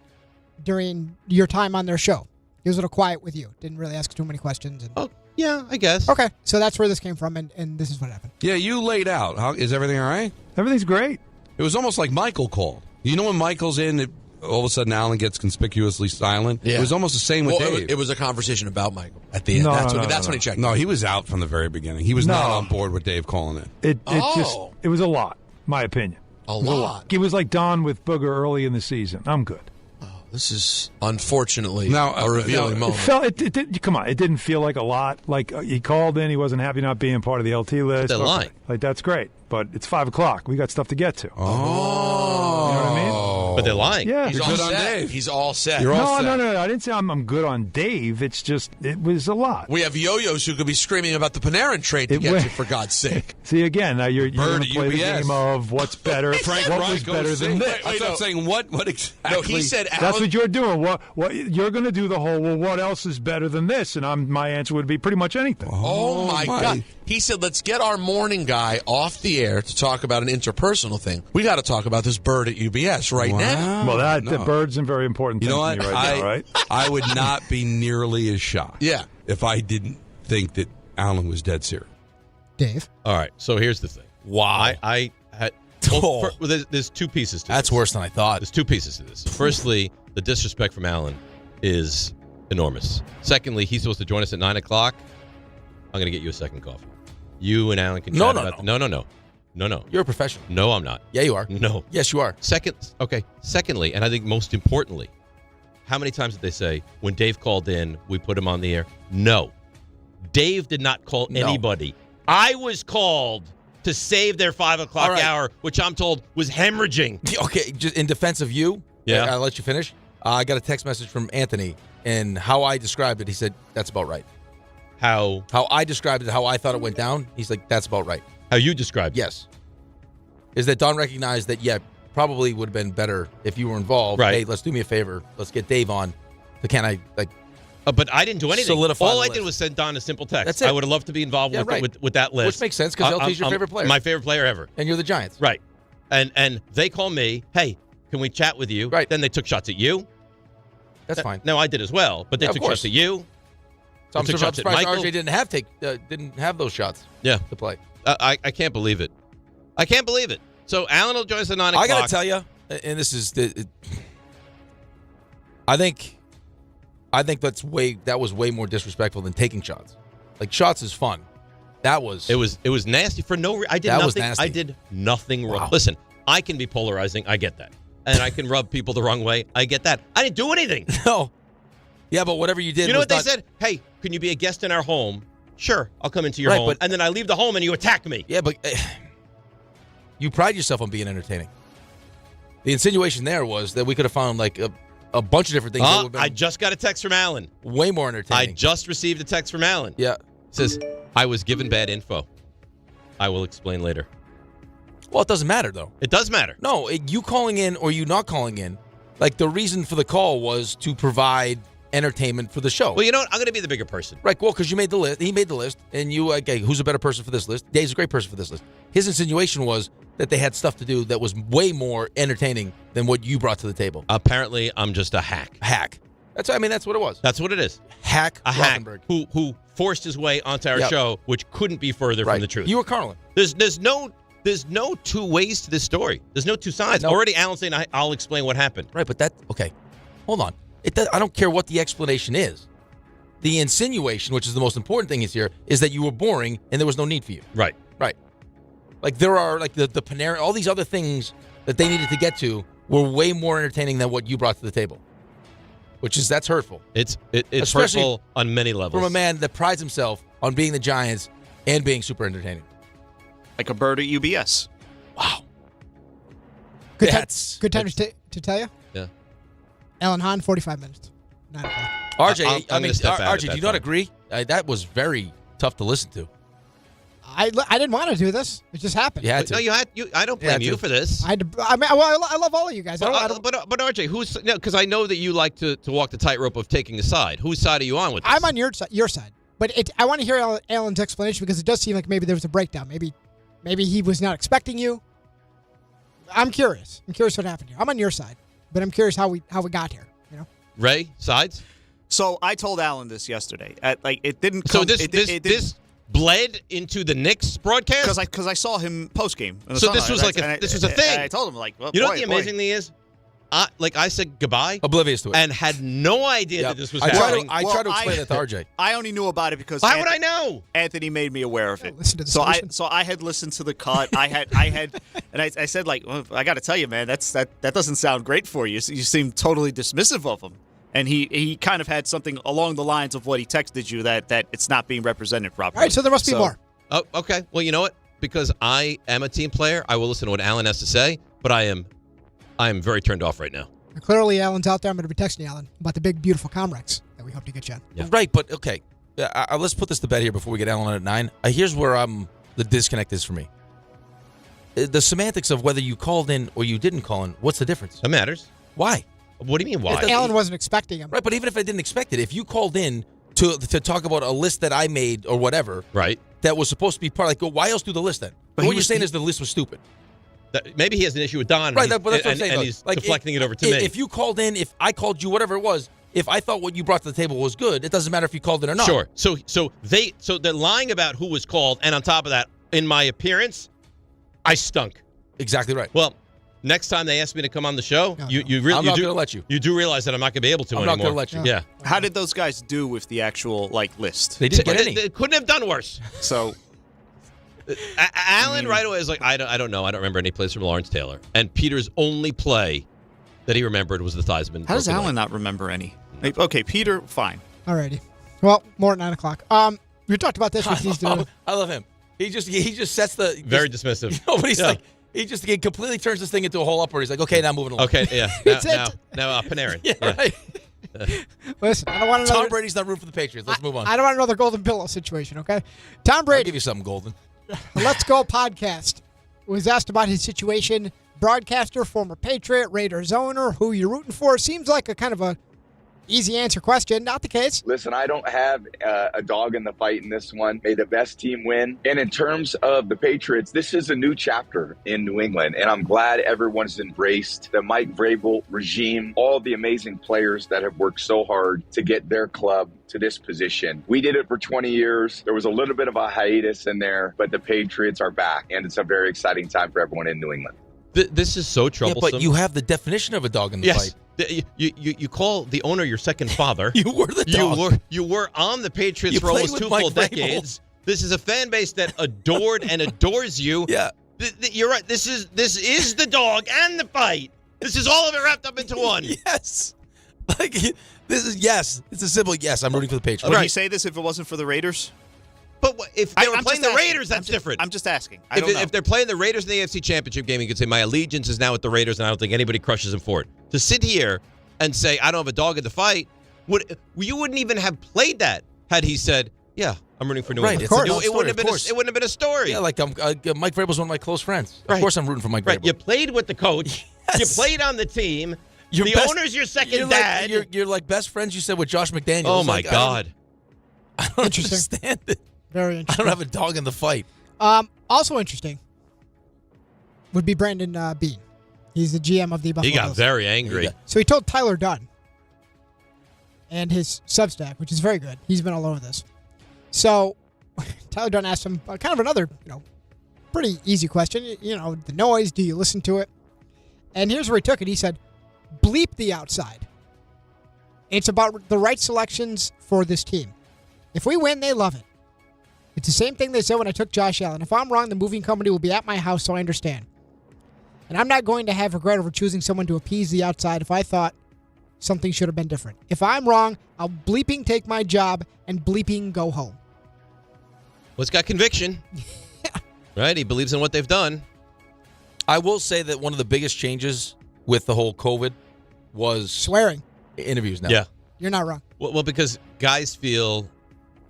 during your time on their show. He was a little quiet with you. Didn't really ask too many questions. Oh, yeah, I guess. Okay, so that's where this came from, and this is what happened. Yeah, you laid out. Is everything all right? Everything's great. It was almost like Michael called. You know when Michael's in, all of a sudden Alan gets conspicuously silent? Yeah. It was almost the same with Dave. It was a conversation about Michael at the end. That's when he checked. No, he was out from the very beginning. He was not on board with Dave calling it. It was a lot, my opinion. A lot. It was like Don with Booger early in the season. I'm good. This is unfortunately a revealing moment. Come on, it didn't feel like a lot. Like he called in, he wasn't happy not being part of the LT list. They're lying. Like that's great, but it's 5:00. We got stuff to get to. Oh, you know what I mean? But they're lying. Yeah, He's all set. He's all set. No. I didn't say I'm good on Dave. It's just it was a lot. We have yo-yos who could be screaming about the Panarin trade to get you, for God's sake. See again, now you're going Bird to play the UBS. game of what's better. Frank what Reich was better than this? I thought saying what exactly? No, he said That's what you're doing. What you're going to do the whole. Well, what else is better than this? And my answer would be pretty much anything. Oh my God. He said, let's get our morning guy off the air to talk about an interpersonal thing. We got to talk about this bird at UBS right now. Well, the bird's a very important thing You know to what? me right now, right? I would not be nearly as shocked if I didn't think that Alan was dead serious. Dave? All right, so here's the thing. Wow. I had... there's two pieces to this. That's worse than I thought. There's two pieces to this. Firstly, the disrespect from Alan is enormous. Secondly, he's supposed to join us at 9 o'clock. I'm going to get you a second coffee. You and Alan can chat about... No. You're a professional. No, I'm not. Yeah, you are. No. Yes, you are. Secondly, and I think most importantly, how many times did they say, when Dave called in, we put him on the air? No. Dave did not call anybody. I was called to save their 5 o'clock hour, which I'm told was hemorrhaging. Okay, just in defense of you, I'll let you finish. I got a text message from Anthony, and how I described it, he said, that's about right. How I described it, how I thought it went down, he's like, that's about right. How you described it? Yes. Is that Don recognized that, probably would have been better if you were involved. Right. Hey, let's do me a favor. Let's get Dave on. But can I, but I didn't do anything. Solidify All the I list. did was send Don a simple text. That's it. I would have loved to be involved with that list. Which makes sense because LT's your favorite player. My favorite player ever. And you're the Giants. Right. And they call me, hey, can we chat with you? Right. Then they took shots at you. That's fine. No, I did as well, but they took shots at you. So I'm They took shots at surprised Michael. RJ didn't have those shots to play. I can't believe it. I can't believe it. So Alan will join us at 9 o'clock. I got to tell you, and this is, I think that was way more disrespectful than taking shots. Like, shots is fun. It was nasty for no reason. I did nothing wrong. Wow. Listen, I can be polarizing. I get that. And I can rub people the wrong way. I get that. I didn't do anything. No. Yeah, but whatever you did. You know what they said? Hey, can you be a guest in our home? Sure, I'll come into your home. And then I leave the home and you attack me. Yeah, but you pride yourself on being entertaining. The insinuation there was that we could have found like a bunch of different things. That would have been I just got a text from Alan. Way more entertaining. I just received a text from Alan. Yeah. It says, I was given bad info. I will explain later. Well, it doesn't matter, though. It does matter. No, you calling in or you not calling in, like the reason for the call was to provide entertainment for the show. Well, you know what? I'm going to be the bigger person. Right, well, because you made the list. He made the list, and you, okay, who's a better person for this list? Dave's a great person for this list. His insinuation was that they had stuff to do that was way more entertaining than what you brought to the table. Apparently, I'm just a hack. Hack. That's what it was. That's what it is. Hack Rothenberg. Who forced his way onto our show, which couldn't be further from the truth. You were Carlin. There's no two ways to this story. There's no two sides. No. Already Alan's saying, I'll explain what happened. Right, but hold on. I don't care what the explanation is. The insinuation, which is the most important thing is here, is that you were boring and there was no need for you. Right. Right. Like there are like the Panera, all these other things that they needed to get to were way more entertaining than what you brought to the table. That's hurtful. It's hurtful on many levels. From a man that prides himself on being the Giants and being super entertaining. Like a bird at UBS. Wow. Good time to tell you? Yeah. Alan Hahn, 45 minutes. 9 o'clock. RJ, I'm gonna step out RJ, at do you that not time. agree? That was very tough to listen to. I didn't want to do this. It just happened. Yeah, No, I don't blame you for this. I love all of you guys. But RJ, because I know that you like to walk the tightrope of taking a side. Whose side are you on with this? I'm on your side. But I want to hear Alan's explanation because it does seem like maybe there was a breakdown. Maybe he was not expecting you. I'm curious. I'm curious what happened here. I'm on your side, but I'm curious how we got here. You know, Ray, sides. So I told Alan this yesterday. It didn't. So Come, this bled into the Knicks broadcast because I saw him post game. So this was this was a thing. I told him well, you know what the amazing thing is? I said goodbye, oblivious to it, and had no idea that this was happening. I tried to explain it to RJ. I only knew about it because why would I know? Anthony made me aware of it. Listen to the so I had listened to the cut. I had, and I said well, I got to tell you, man, that doesn't sound great for you. You seem totally dismissive of him. And he kind of had something along the lines of what he texted you that it's not being represented properly. All right, so there must be more. Oh, okay. Well, you know what? Because I am a team player, I will listen to what Alan has to say. But I am very turned off right now. Clearly, Alan's out there. I'm going to be texting Alan about the big, beautiful Comrex that we hope to get you on. Yeah. Right, but okay. Let's put this to bed here before we get Alan on at 9. Here's where the disconnect is for me. The semantics of whether you called in or you didn't call in, what's the difference? That matters. Why? What do you mean, why? Alan wasn't expecting him. Right, but even if I didn't expect it, if you called in to talk about a list that I made or whatever, right, that was supposed to be part, why else do the list then? But what you're saying is the list was stupid. Maybe he has an issue with Don, right? But that's what I'm saying. And he's deflecting it over to me. If you called in, if I called you, whatever it was, if I thought what you brought to the table was good, it doesn't matter if you called in or not. Sure. So they're lying about who was called, and on top of that, in my appearance, I stunk. Exactly right. Well, next time they ask me to come on the show, I'm not going to let you. You do realize that I'm not going to be able to anymore. I'm not going to let you. Yeah. How did those guys do with the actual list? They didn't get any. They couldn't have done worse. So Alan right away is like, I don't know. I don't remember any plays from Lawrence Taylor. And Peter's only play that he remembered was the Theismann. How does Alan not remember any? Okay, Peter, fine. Alrighty. Well, more at 9 o'clock. We talked about this. I love him. He just sets the very dismissive. You know, but he's like. He completely turns this thing into a whole upward. He's like, okay, now moving along. Okay, yeah. Now Panarin. Yeah, right. Listen, I don't want another. Tom Brady's not room for the Patriots. Let's move on. I don't want another golden pillow situation, okay? Tom Brady. I'll give you something golden. Let's Go podcast was asked about his situation. Broadcaster, former Patriot, Raiders owner, who you're rooting for. Seems like a kind of a Easy answer question, not the case. Listen, I don't have a dog in the fight in this one. May the best team win. And in terms of the Patriots, this is a new chapter in New England, and I'm glad everyone's embraced the Mike Vrabel regime, all the amazing players that have worked so hard to get their club to this position. We did it for 20 years. There was a little bit of a hiatus in there, but the Patriots are back, and it's a very exciting time for everyone in New England. This is so troublesome. Yeah, but you have the definition of a dog in the fight. You call the owner your second father. You were the dog. You were on the Patriots You for almost played two with full Mike Vrabel. decades. This is a fan base that adored and adores you. Yeah. You're right. This is the dog and the fight. This is all of it wrapped up into one. Yes. Like, this is, yes. It's a simple yes. I'm rooting for the Patriots. Would he say this if it wasn't for the Raiders? But if they were I'm playing just the asking. Raiders, that's different. I'm just asking. I don't know. If they're playing the Raiders in the AFC Championship game, you could say my allegiance is now with the Raiders, and I don't think anybody crushes them for it. To sit here and say I don't have a dog in the fight, you wouldn't even have played that had he said, "Yeah, I'm rooting for New England." Of course. It wouldn't have been a story. Yeah, like Mike Vrabel's one of my close friends. Of course I'm rooting for Mike Vrabel. Right. You played with the coach. Yes. You played on the team. The owner's your second dad. dad. You're like best friends, you said, with Josh McDaniels. Oh, my God. I don't understand it. Very I interesting. don't have a dog in the fight. Also interesting would be Brandon Beane. He's the GM of the Buffalo He got Bills. very angry. So he told Tyler Dunn and his Substack, which is very good. He's been all over this. So Tyler Dunn asked him kind of another, pretty easy question. The noise, do you listen to it? And here's where he took it. He said, bleep the outside. It's about the right selections for this team. If we win, they love it. It's the same thing they said when I took Josh Allen. If I'm wrong, the moving company will be at my house, so I understand. And I'm not going to have regret over choosing someone to appease the outside if I thought something should have been different. If I'm wrong, I'll bleeping take my job and bleeping go home. Well, it's got conviction. Right? He believes in what they've done. I will say that one of the biggest changes with the whole COVID was swearing. Interviews now. Yeah. You're not wrong. Well, because guys feel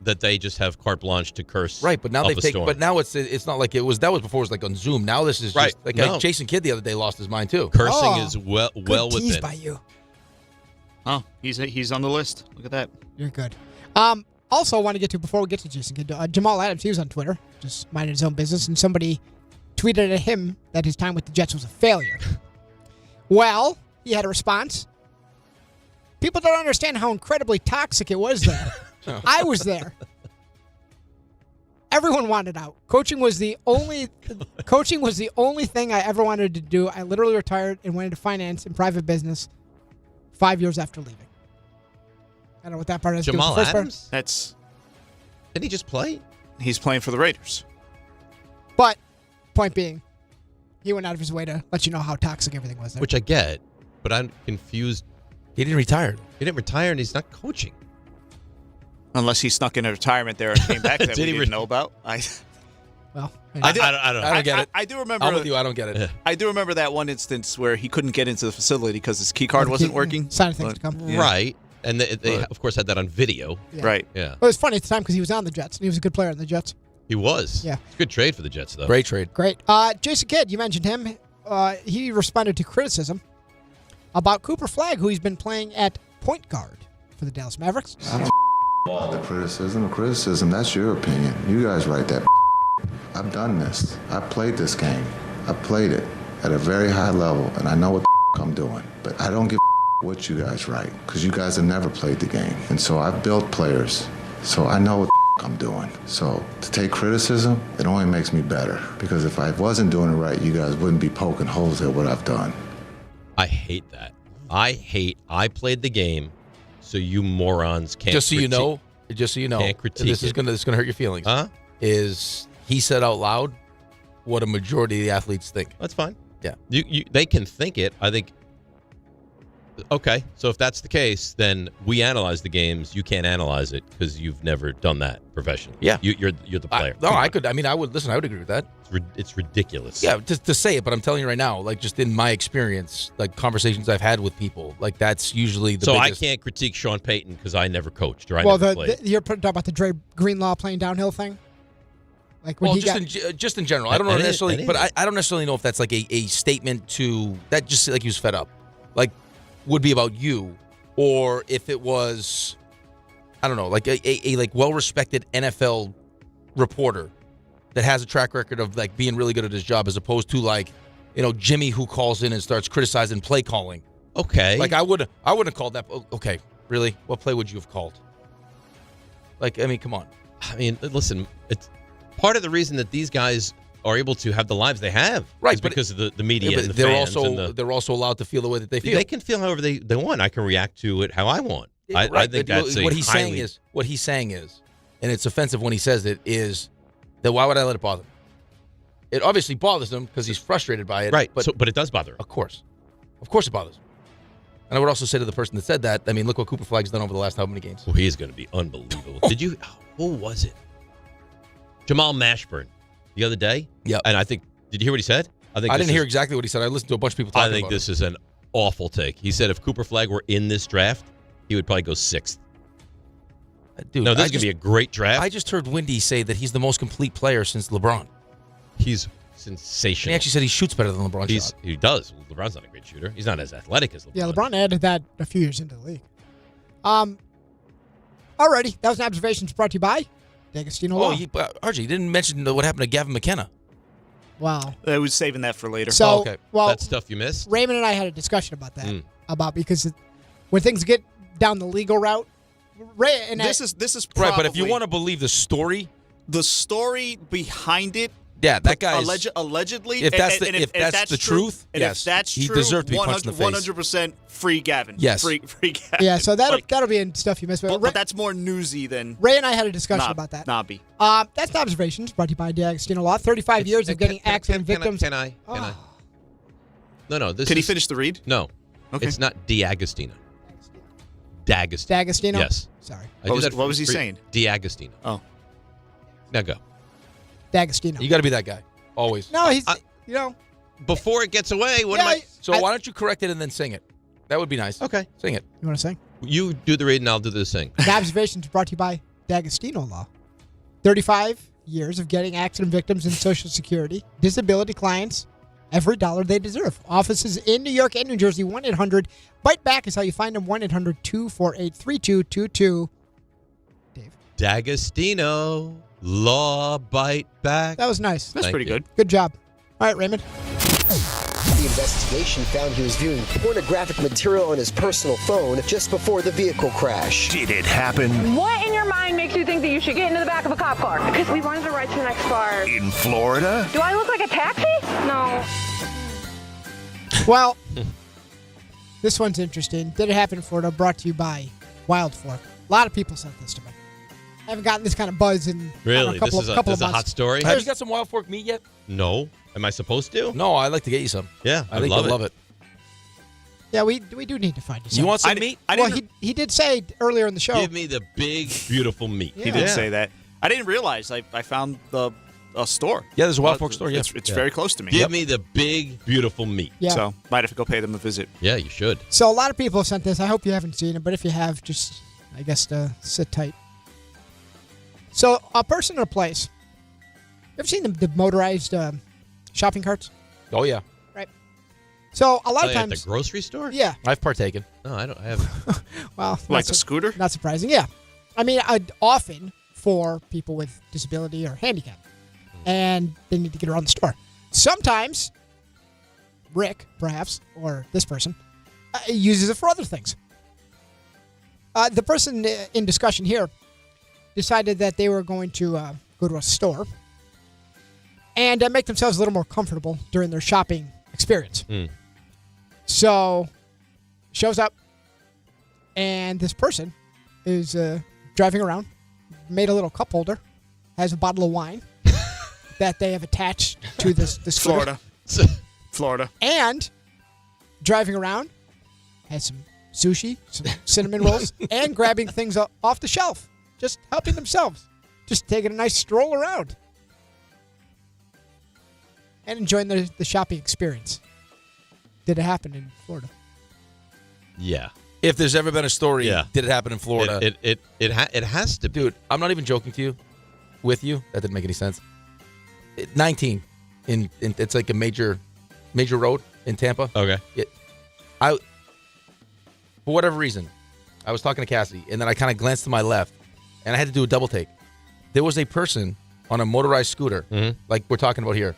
that they just have carte blanche to curse. Right, but now up they've a taken. storm. But now it's not like it was. That was before. It was like on Zoom. Now this is Right. just like No. Jason Kidd the other day lost his mind too. Cursing is well Good tease within. by you. Oh, he's on the list. Look at that. You're good. Also, I want to get to, before we get to Jason Kidd, Jamal Adams, he was on Twitter, just minding his own business, and somebody tweeted at him that his time with the Jets was a failure. Well, he had a response. People don't understand how incredibly toxic it was there. I was there. Everyone wanted out. Coaching was the only thing I ever wanted to do. I literally retired and went into finance and private business 5 years after leaving. I don't know what that part has to do with Jamal the first Adams? That's. Did he just play? He's playing for the Raiders. But, point being, he went out of his way to let you know how toxic everything was there. Which I get, but I'm confused. He didn't retire. He didn't retire, and he's not coaching. Unless he snuck in a retirement there and came back that we didn't know about. I don't get it. I do remember. I'm with you. I don't get it. I do remember that one instance where he couldn't get into the facility because his key card wasn't working. Sign things to come. Yeah. Right. And they of course, had that on video. Yeah. Right. Yeah. Well, it was funny at the time because he was on the Jets, and he was a good player on the Jets. He was. Yeah. It's a good trade for the Jets, though. Great trade. Great. Jason Kidd, you mentioned him. He responded to criticism about Cooper Flagg, who he's been playing at point guard for the Dallas Mavericks. The criticism, that's your opinion. You guys write that. I've done this. I played this game. I played it at a very high level, and I know what I'm doing. But I don't give what you guys write, because you guys have never played the game. And so I've built players, so I know what I'm doing. So to take criticism, it only makes me better, because if I wasn't doing it right, you guys wouldn't be poking holes at what I've done. I hate that. I played the game, so you morons can't. Just so you know, can't critique this is gonna hurt your feelings. Huh? Is he said out loud what a majority of the athletes think? That's fine. Yeah. They can think it. I think. Okay, so if that's the case, then we analyze the games. You can't analyze it because you've never done that professionally. Yeah. You're the player. I could. I mean, I would listen. I would agree with that. It's ridiculous. Yeah, to say it, but I'm telling you right now, like just in my experience, like conversations I've had with people, like that's usually the. So biggest. I can't critique Sean Payton because I never coached or I Well, never played. you're talking about the Dre Greenlaw playing downhill thing? Like when just in general. I don't know necessarily, but I don't necessarily know if that's like a statement to that. Just like he was fed up, like would be about you or if it was, I don't know, like a like well-respected NFL reporter that has a track record of like being really good at his job, as opposed to like, Jimmy who calls in and starts criticizing play calling. Okay. Like I wouldn't have called that. Okay, really? What play would you have called? Like, I mean, come on. I mean, listen, it's part of the reason that these guys are able to have the lives they have, right? Is because of the media and the they're fans. They're also allowed to feel the way that they feel. They can feel however they want. I can react to it how I want. I think that's what he's saying is, and it's offensive when he says it, is that why would I let it bother him? It obviously bothers him because he's frustrated by it. Right, but but it does bother him. Of course it bothers him. And I would also say to the person that said that, I mean, look what Cooper Flagg's done over the last how many games. Well, he is going to be unbelievable. Who was it? Jamal Mashburn the other day? Yeah. And did you hear what he said? I didn't hear exactly what he said. I listened to a bunch of people talking about it. I think this is an awful take. He said if Cooper Flagg were in this draft, he would probably go 6th. Dude, no, this is going to be a great draft. I just heard Wendy say that he's the most complete player since LeBron. He's sensational. He actually said he shoots better than LeBron. He does. LeBron's not a great shooter. He's not as athletic as LeBron. Yeah, LeBron added that a few years into the league. Alrighty, that was an observations brought to you by D'Agostino Law. RJ, you didn't mention what happened to Gavin McKenna. Wow. I was saving that for later. So, okay. well, that stuff you missed? Raymond and I had a discussion about that. Because when things get down the legal route, this is probably, right, but if you want to believe the story behind it, yeah, that guy allegedly. If that's the truth, yes, if that's he true, deserved to be punched in the face. 100% free Gavin. Yes, free Gavin. Yeah, so that'll be in stuff you missed. But that's more newsy than Ray and I had a discussion about that. Nobby. That's the observations brought to you by D'Agostino Law. 35 years of getting accident victims. Can I? No. Can he finish the read? No. Okay. It's not D'Agostino. D'Agostino. D'Agostino? Yes. Sorry. What was he saying? D'Agostino. Oh. Now go. D'Agostino. You got to be that guy. Always. No, he's, Before it gets away, So why don't you correct it and then sing it? That would be nice. Okay. Sing it. You want to sing? You do the read and I'll do the sing. The observations brought to you by D'Agostino Law. 35 years of getting accident victims and Social Security, disability clients, every dollar they deserve. Offices in New York and New Jersey, 1-800-BITE BACK is how you find them, 1-800-248-3222. Dave. D'Agostino Law Bite Back. That was nice. That's pretty good. Good job. All right, Raymond. The investigation found he was viewing pornographic material on his personal phone just before the vehicle crash. Did it happen What in your mind makes you think that you should get into the back of a cop car? Because we wanted to ride to the next car. in Florida? Do I look like a taxi? No. Well, this one's interesting. Did it happen in Florida? Brought to you by Wild Fork. A lot of people sent this to me. I haven't gotten this kind of buzz in Really? a couple This is of a months. hot story? Have you got some Wild Fork meat yet? No. Am I supposed to? No, I'd like to get you some. Yeah, I think you'll love it. Yeah, we do need to find you some. You want some meat? He did say earlier in the show. Give me the big, beautiful meat. He did say that. I didn't realize. I found a store. Yeah, there's a Wild Fork store. Yeah, It's very close to me. Give me the big, beautiful meat. Yeah. So might have to go pay them a visit. Yeah, you should. So a lot of people have sent this. I hope you haven't seen it, but if you have, just, I guess, sit tight. So a person or a place. You ever seen the motorized shopping carts? Oh, yeah. Right. So a lot of At times. the grocery store? Yeah. I've partaken. No, I haven't. Well, Like a scooter? Not surprising. Yeah. I mean, often for people with disability or handicap, and they need to get around the store. Sometimes Rick, perhaps, or this person, uses it for other things. The person in discussion here decided that they were going to go to a store and make themselves a little more comfortable during their shopping experience. So, shows up, and this person is driving around, made a little cup holder, has a bottle of wine that they have attached to the scooter. Florida. And driving around, has some sushi, some cinnamon rolls, and grabbing things off the shelf. Just helping themselves. Just taking a nice stroll around. And enjoying the shopping experience. Did it happen in Florida? Yeah. If there's ever been a story, did it happen in Florida? It has to be. Dude, I'm not even joking to you. With you. That didn't make any sense. 19. It's like a major road in Tampa. Okay. For whatever reason, I was talking to Cassie, and then I kind of glanced to my left, and I had to do a double take. There was a person on a motorized scooter, like we're talking about here,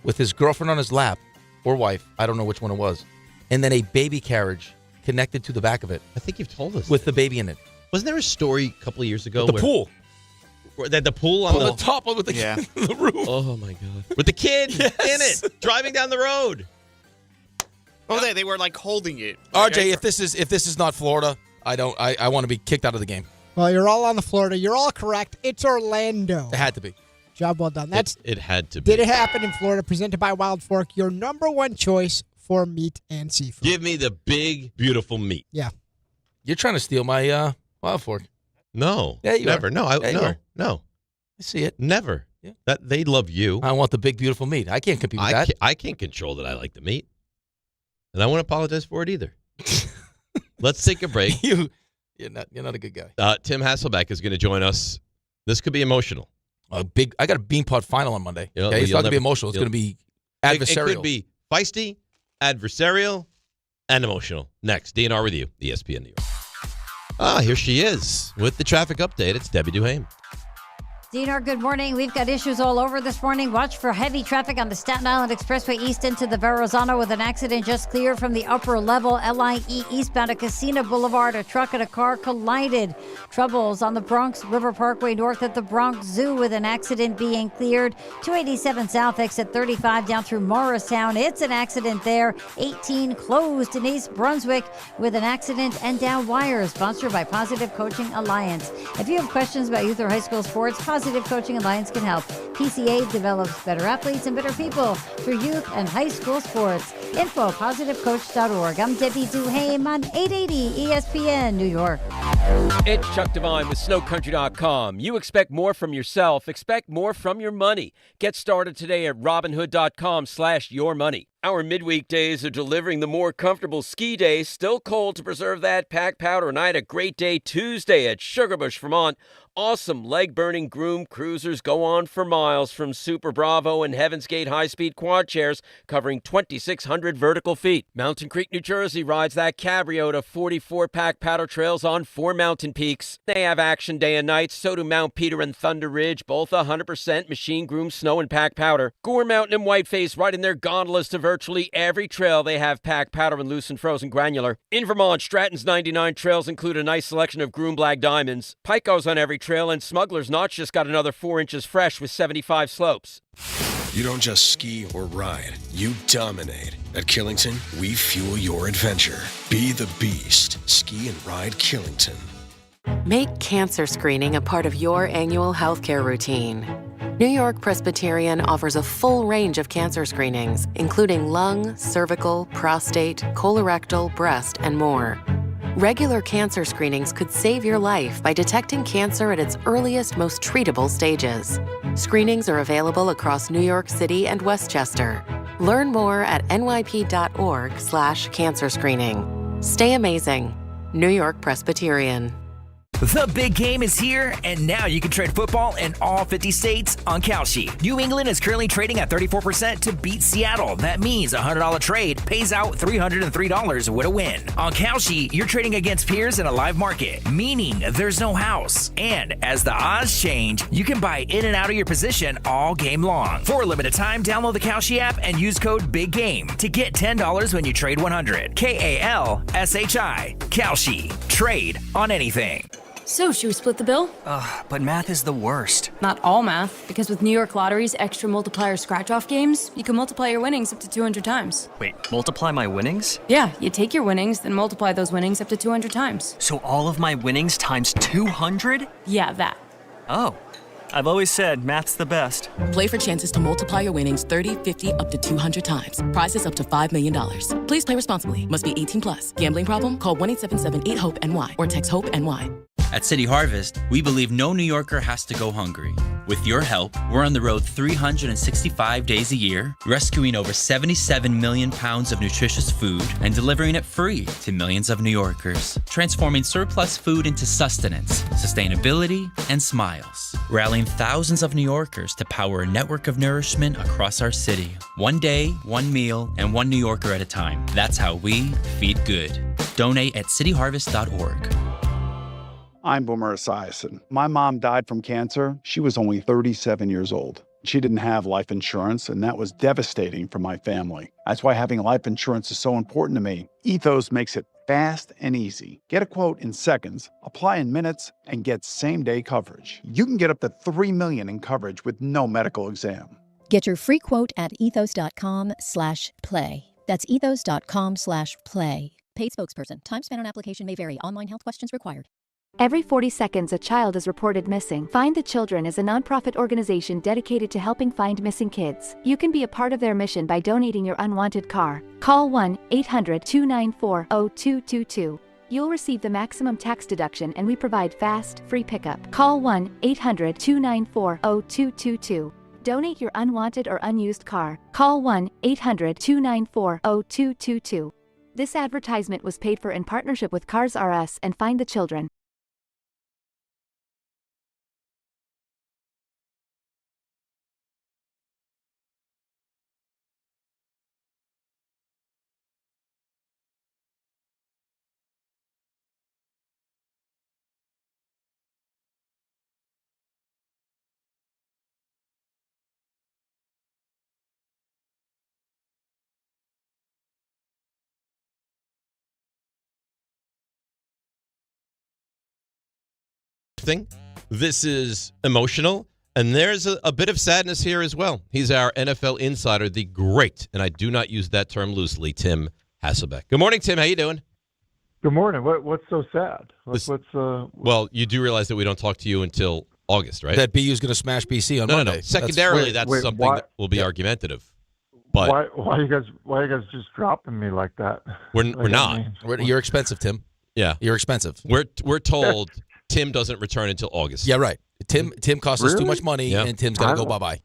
with his girlfriend on his lap, or wife, I don't know which one it was, and then a baby carriage connected to the back of it. I think you've told us with the baby in it. Wasn't there a story a couple of years ago? With the pool. That the pool on the top with the, the roof. Oh my God! With the kid in it, driving down the road. Oh, they were like holding it. RJ, if this is not Florida, I want to be kicked out of the game. Well, you're all on the Florida. You're all correct. It's Orlando. It had to be. Job well done. It had to be. Did it happen in Florida? Presented by Wild Fork, your number one choice for meat and seafood. Give me the big, beautiful meat. Yeah. You're trying to steal my Wild Fork. No. Yeah, you never. are. No, no. I see it. Never. Yeah. That they love you. I want the big, beautiful meat. I can't compete with that. I can't control that I like the meat. And I won't apologize for it either. Let's take a break. You're not a good guy. Tim Hasselbeck is going to join us. This could be emotional. I got a Beanpot final on Monday. Yeah, it's not going to be emotional. It's going to be adversarial. It could be feisty, adversarial, and emotional. Next, DNR with you, ESPN New York. Here she is with the traffic update. It's Debbie Duhame. DNR, good morning. We've got issues all over this morning. Watch for heavy traffic on the Staten Island Expressway east into the Verrazano with an accident just cleared from the upper level. LIE eastbound at Casino Boulevard. A truck and a car collided. Troubles on the Bronx River Parkway north at the Bronx Zoo with an accident being cleared. 287 south exit 35 down through Morristown. It's an accident there. 18 closed in East Brunswick with an accident and down wires. Sponsored by Positive Coaching Alliance. If you have questions about youth or high school sports, Positive Coaching Alliance can help. PCA develops better athletes and better people through youth and high school sports. Info, positivecoach.org. I'm Debbie Duhame on 880 ESPN New York. It's Chuck Devine with SnowCountry.com. You expect more from yourself. Expect more from your money. Get started today at Robinhood.com/yourmoney. Our midweek days are delivering the more comfortable ski days. Still cold to preserve that pack powder night. A great day Tuesday at Sugarbush, Vermont. Awesome leg-burning groom cruisers go on for miles from Super Bravo and Heaven's Gate high-speed quad chairs covering 2,600 vertical feet. Mountain Creek, New Jersey rides that Cabrio to 44-pack paddle trails on 4 mountain peaks. They have action day and night. So do Mount Peter and Thunder Ridge, both 100% machine-groomed snow and pack powder. Gore Mountain and Whiteface riding their gondolas to virtually every trail. They have pack powder and loose and frozen granular. In Vermont, Stratton's 99 trails include a nice selection of groomed black diamonds. Pico's on every trail, and Smuggler's Notch just got another 4 inches fresh with 75 slopes. You don't just ski or ride, you dominate. At Killington, we fuel your adventure. Be the beast. Ski and ride Killington. Make cancer screening a part of your annual healthcare routine. New York Presbyterian offers a full range of cancer screenings, including lung, cervical, prostate, colorectal, breast, and more. Regular cancer screenings could save your life by detecting cancer at its earliest, most treatable stages. Screenings are available across New York City and Westchester. Learn more at nyp.org/cancer screening. Stay amazing. New York Presbyterian. The big game is here, and now you can trade football in all 50 states on Kalshi. New England is currently trading at 34% to beat Seattle. That means a $100 trade pays out $303 with a win. On Kalshi, you're trading against peers in a live market, meaning there's no house. And as the odds change, you can buy in and out of your position all game long. For a limited time, download the Kalshi app and use code BIGGAME to get $10 when you trade 100. KALSHI. Kalshi. Trade on anything. So, should we split the bill? But math is the worst. Not all math, because with New York Lottery's extra multiplier scratch-off games, you can multiply your winnings up to 200 times. Wait, multiply my winnings? Yeah, you take your winnings, then multiply those winnings up to 200 times. So all of my winnings times 200? Yeah, that. Oh. I've always said math's the best. Play for chances to multiply your winnings 30, 50, up to 200 times. Prizes up to $5 million. Please play responsibly. Must be 18 plus. Gambling problem? Call 1-877-8-HOPE-NY or text HOPE-NY. At City Harvest, we believe no New Yorker has to go hungry. With your help, we're on the road 365 days a year, rescuing over 77 million pounds of nutritious food and delivering it free to millions of New Yorkers, transforming surplus food into sustenance, sustainability, and smiles, rallying thousands of New Yorkers to power a network of nourishment across our city. One day, one meal, and one New Yorker at a time. That's how we feed good. Donate at cityharvest.org. I'm Boomer Esiason. My mom died from cancer. She was only 37 years old. She didn't have life insurance, and that was devastating for my family. That's why having life insurance is so important to me. Ethos makes it fast and easy. Get a quote in seconds, apply in minutes, and get same-day coverage. You can get up to $3 million in coverage with no medical exam. Get your free quote at ethos.com/play. That's ethos.com/play. Paid spokesperson. Time spent on application may vary. Online health questions required. Every 40 seconds, a child is reported missing. Find the Children is a nonprofit organization dedicated to helping find missing kids. You can be a part of their mission by donating your unwanted car. Call 1-800-294-0222. You'll receive the maximum tax deduction, and we provide fast, free pickup. Call 1-800-294-0222. Donate your unwanted or unused car. Call 1-800-294-0222. This advertisement was paid for in partnership with Cars R Us and Find the Children. This is emotional, and there's a bit of sadness here as well. He's our NFL insider, the great, and I do not use that term loosely, Tim Hasselbeck. Good morning, Tim. How you doing? Good morning. What's so sad? Well, you do realize that we don't talk to you until August, right? That BU's going to smash BC on Monday. No. Secondarily, that's something that will be argumentative. But why you guys just dropping me like that? We're not. You're expensive, Tim. Yeah, you're expensive. We're told Tim doesn't return until August. Yeah, right. Tim costs us too much money, and Tim's got to go bye-bye.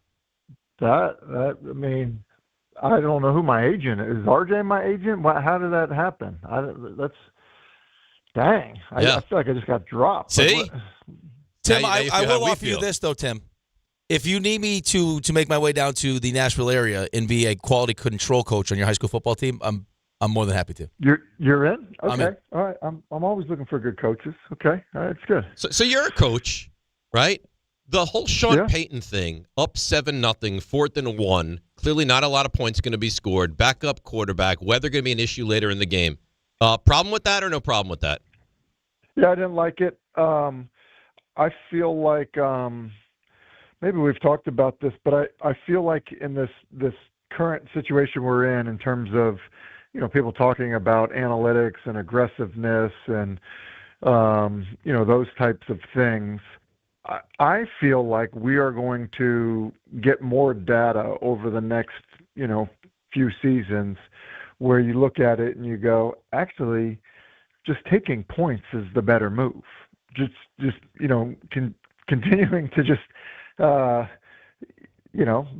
I mean, I don't know who my agent is. Is RJ my agent? How did that happen? Dang. I feel like I just got dropped. See? Tim, I will offer you this, though, Tim. If you need me to make my way down to the Nashville area and be a quality control coach on your high school football team, I'm more than happy to. You're in? Okay. I'm in. All right. I'm always looking for good coaches. Okay. All right. It's good. So you're a coach, right? The whole Sean Payton thing, up 7-0, 4th and 1. Clearly not a lot of points going to be scored. Backup quarterback. Weather going to be an issue later in the game. Problem with that or no problem with that? Yeah, I didn't like it. I feel like maybe we've talked about this, but I feel like in this current situation we're in terms of, people talking about analytics and aggressiveness and, those types of things, I feel like we are going to get more data over the next, few seasons where you look at it and you go, actually, just taking points is the better move. Just continuing to just,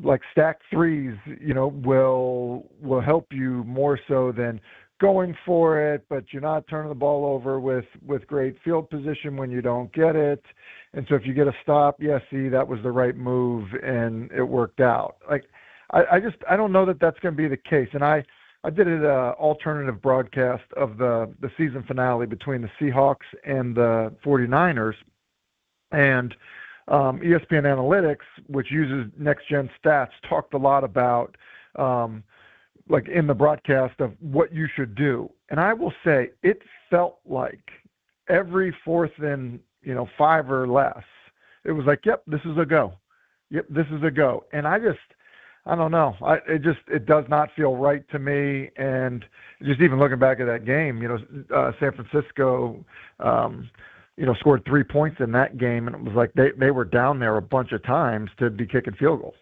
like stack threes, will help you more so than going for it, but you're not turning the ball over with great field position when you don't get it. And so if you get a stop, that was the right move and it worked out. Like, I don't know that that's going to be the case. And I did an alternative broadcast of the season finale between the Seahawks and the 49ers. And ESPN Analytics, which uses next-gen stats, talked a lot about, like in the broadcast of what you should do. And I will say it felt like every 4th and, 5 or less, it was like, yep, this is a go. Yep, this is a go. And I don't know. It does not feel right to me. And just even looking back at that game, San Francisco, scored 3 points in that game, and it was like they were down there a bunch of times to be kicking field goals.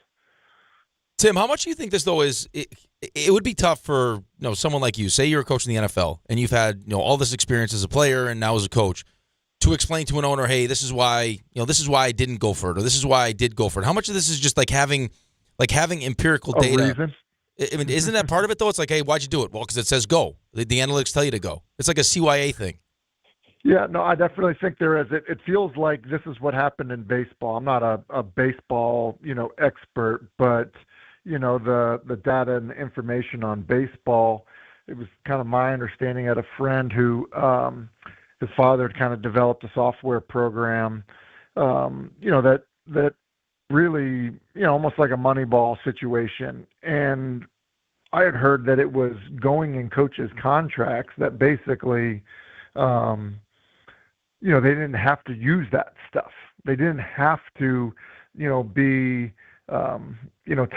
Tim, how much do you think this, though, is it would be tough for someone like you, say you're a coach in the NFL, and you've had all this experience as a player and now as a coach, to explain to an owner, hey, this is why I didn't go for it, or this is why I did go for it. How much of this is just like having empirical data? Reason? I mean, isn't that part of it, though? It's like, hey, why'd you do it? Well, because it says go. The analytics tell you to go. It's like a CYA thing. Yeah, no, I definitely think there is. It feels like this is what happened in baseball. I'm not a baseball, expert, but, the data and the information on baseball, it was kind of my understanding. I had a friend who his father had kind of developed a software program, that really, almost like a Moneyball situation. And I had heard that it was going in coaches' contracts that basically, they didn't have to use that stuff. They didn't have to, be,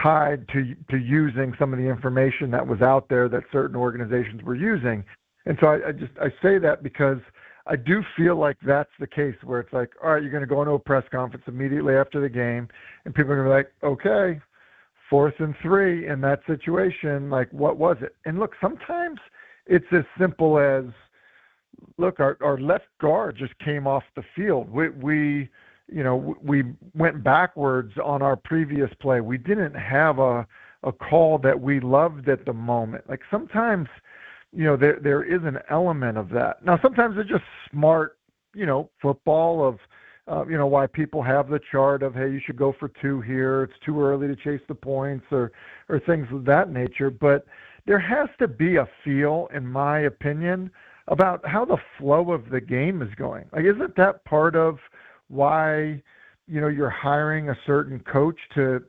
tied to using some of the information that was out there that certain organizations were using. And so I say that because I do feel like that's the case where it's like, all right, you're going to go into a press conference immediately after the game, and people are going to be like, okay, 4th and 3 in that situation, like, what was it? And look, sometimes it's as simple as, look, our left guard just came off the field. We went backwards on our previous play. We didn't have a call that we loved at the moment. Like, sometimes, there is an element of that. Now, sometimes it's just smart, football of, why people have the chart of, hey, you should go for 2 here. It's too early to chase the points or things of that nature. But there has to be a feel, in my opinion, about how the flow of the game is going. Like, isn't that part of why, you're hiring a certain coach to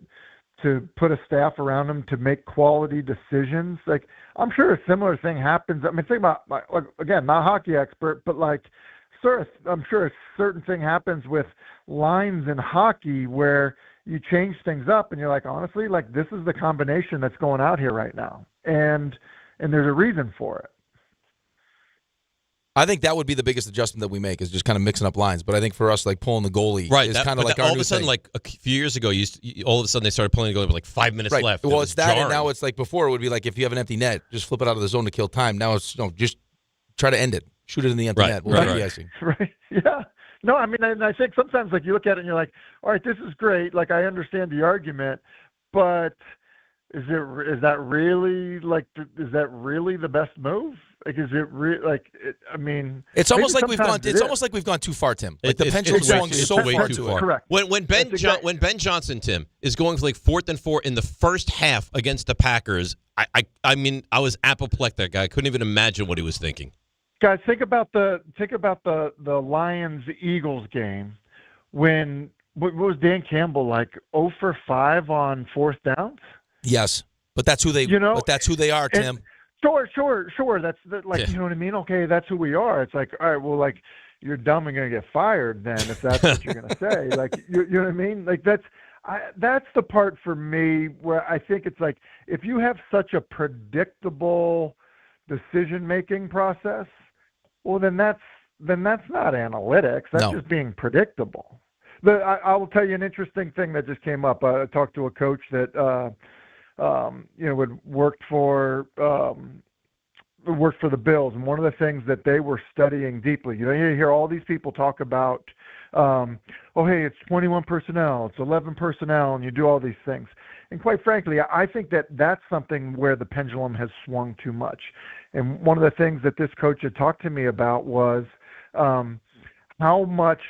put a staff around him to make quality decisions? Like, I'm sure a similar thing happens. I mean, think about, again, not a hockey expert, but I'm sure a certain thing happens with lines in hockey where you change things up and you're like, honestly, like, this is the combination that's going out here right now. And there's a reason for it. I think that would be the biggest adjustment that we make is just kind of mixing up lines. But I think for us, like pulling the goalie is kind of like our all of a sudden, thing. like a few years ago, all of a sudden they started pulling the goalie with like 5 minutes left. Well, it's that, jarring. and now it's like before it would be like if you have an empty net, just flip it out of the zone to kill time. Now it's just try to end it, shoot it in the empty net. We'll take the icing. Right. Yeah. No, I mean, and I think sometimes like you look at it and you're like, all right, this is great. Like, I understand the argument, but is that really the best move? Like, is it really I mean, it's almost like we've gone. It's almost like we've gone too far, Tim. Like the pendulum swung so far too to it. Correct. When Ben Johnson, Tim, is going for like 4th and 4 in the first half against the Packers, I mean, I was apoplectic. I couldn't even imagine what he was thinking. Guys, think about the Lions-Eagles game when what was Dan Campbell like 0 for 5 on 4th downs? Yes, but that's who they. But that's who they are, Tim. Sure. That's like, you know what I mean? Okay, that's who we are. It's like, all right, well, like, you're dumb and going to get fired then if that's what you're going to say. Like, you know what I mean? Like, that's the part for me where I think it's like, if you have such a predictable decision-making process, well, then that's not analytics. That's just being predictable. I will tell you an interesting thing that just came up. I talked to a coach that had worked for the Bills, and one of the things that they were studying deeply, you hear all these people talk about, hey, it's 21 personnel, it's 11 personnel, and you do all these things. And quite frankly, I think that that's something where the pendulum has swung too much. And one of the things that this coach had talked to me about was how much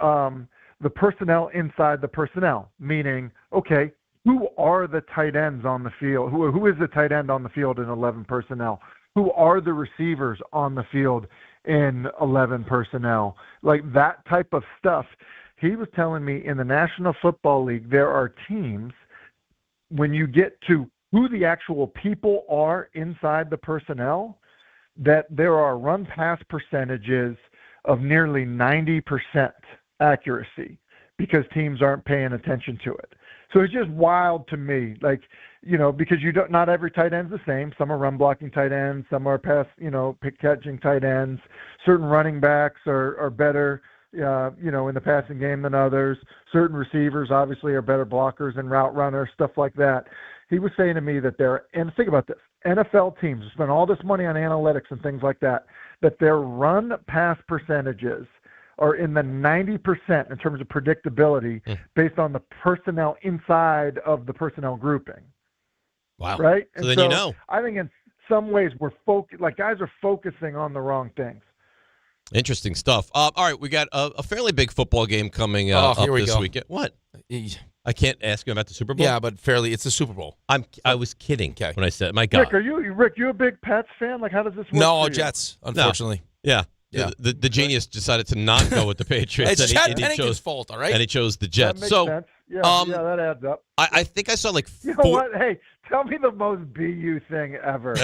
the personnel inside the personnel, meaning, okay, who are the tight ends on the field? Who is the tight end on the field in 11 personnel? Who are the receivers on the field in 11 personnel? Like that type of stuff. He was telling me in the National Football League, there are teams, when you get to who the actual people are inside the personnel, that there are run-pass percentages of nearly 90% accuracy because teams aren't paying attention to it. So it's just wild to me, like, because not every tight end's the same. Some are run blocking tight ends, some are pass, pick catching tight ends. Certain running backs are better, in the passing game than others. Certain receivers obviously are better blockers and route runners, stuff like that. He was saying to me that and think about this, NFL teams spend all this money on analytics and things like that their run pass percentages are in the 90% in terms of predictability based on the personnel inside of the personnel grouping. Wow. Right? So then I think in some ways guys are focusing on the wrong things. Interesting stuff. All right, we got a fairly big football game coming up this weekend. What? I can't ask you about the Super Bowl? Yeah, but it's the Super Bowl. I was kidding when I said, my God. Rick, you a big Pats fan? Like, how does this work? No, for you? Jets, unfortunately. No. Yeah. Yeah. The genius decided to not go with the Patriots. It's Chad and Pennington's fault, all right? And he chose the That Jets. makes So, sense. Yeah, that adds up. I think I saw like You know what? Hey, tell me the most BU thing ever.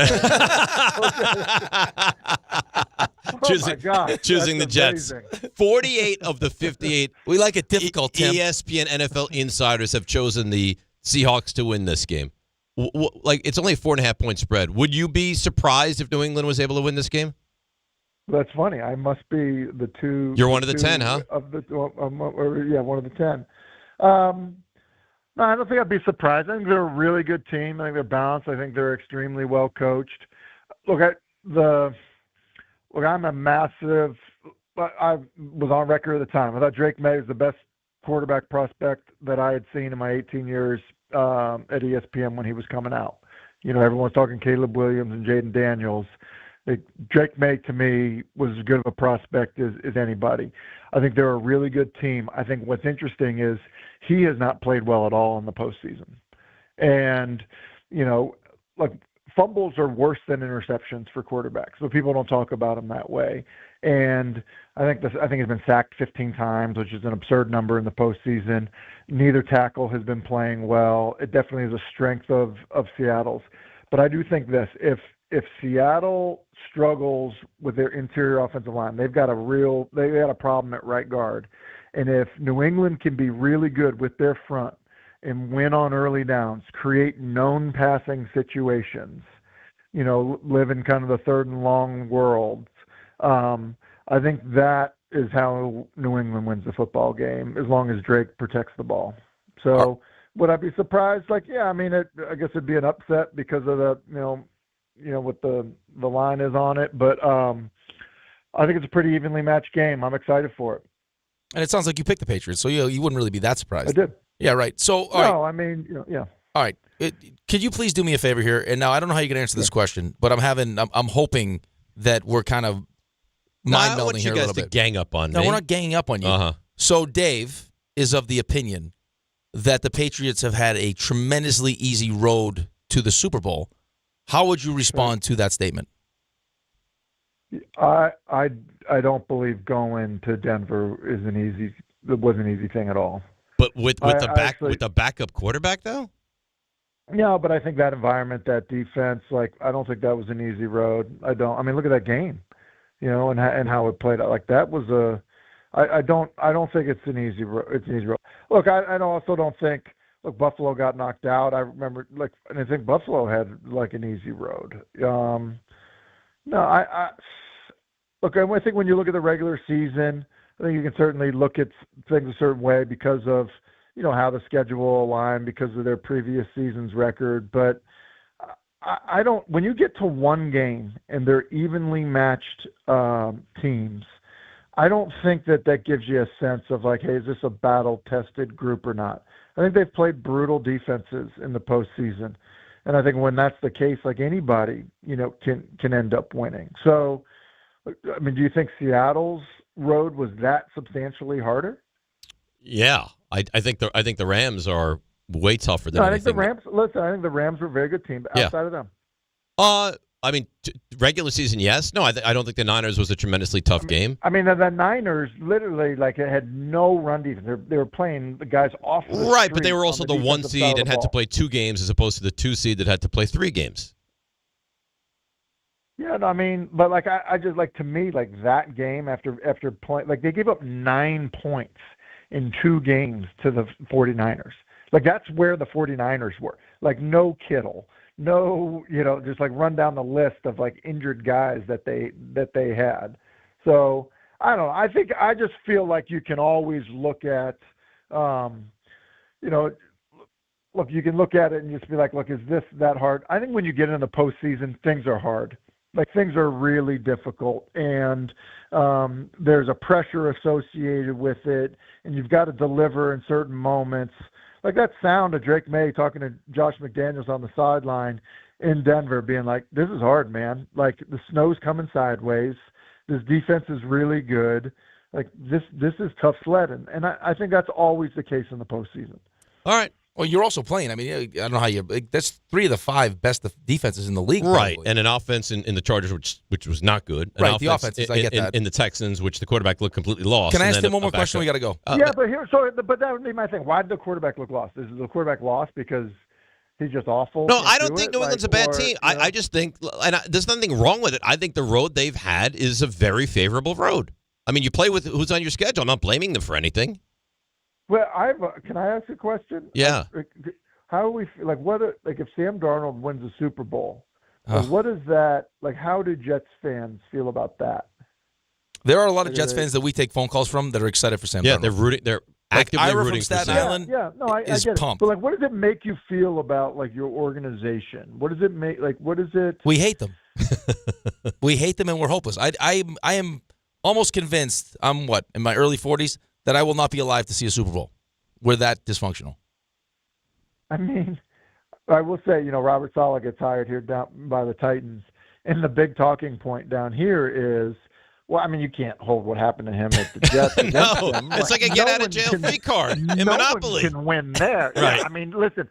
choosing, my God, choosing the that's Jets. amazing. 48 of the 58 We like it difficult, Tim. ESPN NFL insiders have chosen the Seahawks to win this game. Like, it's only a 4.5-point spread. Would you be surprised if New England was able to win this game? That's funny. I must be the two. You're one of the 10, huh? Of the, one of the 10. No, I don't think I'd be surprised. I think they're a really good team. I think they're balanced. I think they're extremely well coached. Look, I'm a massive. I was on record at the time. I thought Drake May was the best quarterback prospect that I had seen in my 18 years at ESPN when he was coming out. You know, everyone's talking Caleb Williams and Jaden Daniels. Drake May, to me, was as good of a prospect as anybody. I think they're a really good team. I think what's interesting is he has not played well at all in the postseason. And, you know, like, fumbles are worse than interceptions for quarterbacks, so people don't talk about them that way. And I think he's been sacked 15 times, which is an absurd number in the postseason. Neither tackle has been playing well. It definitely is a strength of Seattle's. But I do think this: if Seattle struggles with their interior offensive line, they've got a problem at right guard. And if New England can be really good with their front and win on early downs, create known passing situations, you know, live in kind of the third and long world, I think that is how New England wins the football game, as long as Drake protects the ball. So would I be surprised? Like, yeah, I mean, I guess it'd be an upset because of the, you know what the line is on it. But I think it's a pretty evenly matched game. I'm excited for it. And it sounds like you picked the Patriots, so you wouldn't really be that surprised. I did. Yeah, right. So, I mean, yeah. All right. Could you please do me a favor here? And now I don't know how you can answer this question, but I'm hoping that we're kind of mind melding here a little bit. To gang up on me. No, we're not ganging up on you. Uh-huh. So Dave is of the opinion that the Patriots have had a tremendously easy road to the Super Bowl. How would you respond to that statement? I don't believe going to Denver was an easy thing at all. But with the backup quarterback though? No, but I think that environment, that defense, like, I don't think that was an easy road. I mean, look at that game, you know, and how it played out. Like, that was I don't think it's an easy road. Look, I also don't think. Look, Buffalo got knocked out. I remember, and I think Buffalo had an easy road. No, look, I think when you look at the regular season, I think you can certainly look at things a certain way because of, you know, how the schedule aligned, because of their previous season's record. But I don't. When you get to one game and they're evenly matched teams, I don't think that gives you a sense of like, hey, is this a battle-tested group or not? I think they've played brutal defenses in the postseason, and I think when that's the case, like, anybody, you know, can end up winning. So, I mean, do you think Seattle's road was that substantially harder? Yeah, I think the Rams are way tougher than I think the Rams. Listen, I think the Rams were a very good team outside of them. I mean, regular season, yes. No, I don't think the Niners was a tremendously tough game. I mean, the Niners literally, like, it had no run defense. They were playing the guys off the right, street but they were also the 1 seed and had to play 2 games as opposed to the 2 seed that had to play 3 games. Yeah, no, I mean, but like, I just, like, to me, like, that game after playing, like, they gave up 9 points in 2 games to the 49ers. Like, that's where the 49ers were. Like, no Kittle. No, you know, just like run down the list of like injured guys that they had. So I don't know. I just feel like you can always look at, you know, look, you can look at it and just be like, look, is this that hard? I think when you get into the postseason, things are hard. Like, things are really difficult, and there's a pressure associated with it, and you've got to deliver in certain moments. Like that sound of Drake May talking to Josh McDaniels on the sideline in Denver, being like, this is hard, man. Like, the snow's coming sideways. This defense is really good. Like, this is tough sledding. And I think that's always the case in the postseason. All right. Well, you're also playing. I mean, I don't know how you. That's 3 of the 5 best defenses in the league, right? Probably. And an offense in the Chargers, which was not good. Right, the offenses. I get that. In the Texans, which the quarterback looked completely lost. Can I ask him one more question? We got to go. But that would be my thing. Why did the quarterback look lost? Is the quarterback lost because he's just awful? No, I don't think New England's a bad team. I just think, and there's nothing wrong with it. I think the road they've had is a very favorable road. I mean, you play with who's on your schedule. I'm not blaming them for anything. Well, can I ask a question? Yeah. How are we if Sam Darnold wins the Super Bowl? What is that like? How do Jets fans feel about that? There are a lot of Jets fans that we take phone calls from that are excited for Sam Darnold. Yeah, they're rooting. They're actively Ira rooting from Staten for Island. Yeah, no, I get it. pumped. But what does it make you feel about your organization? What does it make? What is it? We hate them. We hate them, and we're hopeless. I am almost convinced. I'm in my early 40s that I will not be alive to see a Super Bowl. We're that dysfunctional. I mean, I will say, Robert Saleh gets hired here down by the Titans, and the big talking point down here is, well, I mean, you can't hold what happened to him at the Jets against them. It's like a get-out-of-jail-free card in Monopoly. No one can win there. Right. Yeah, I mean, listen,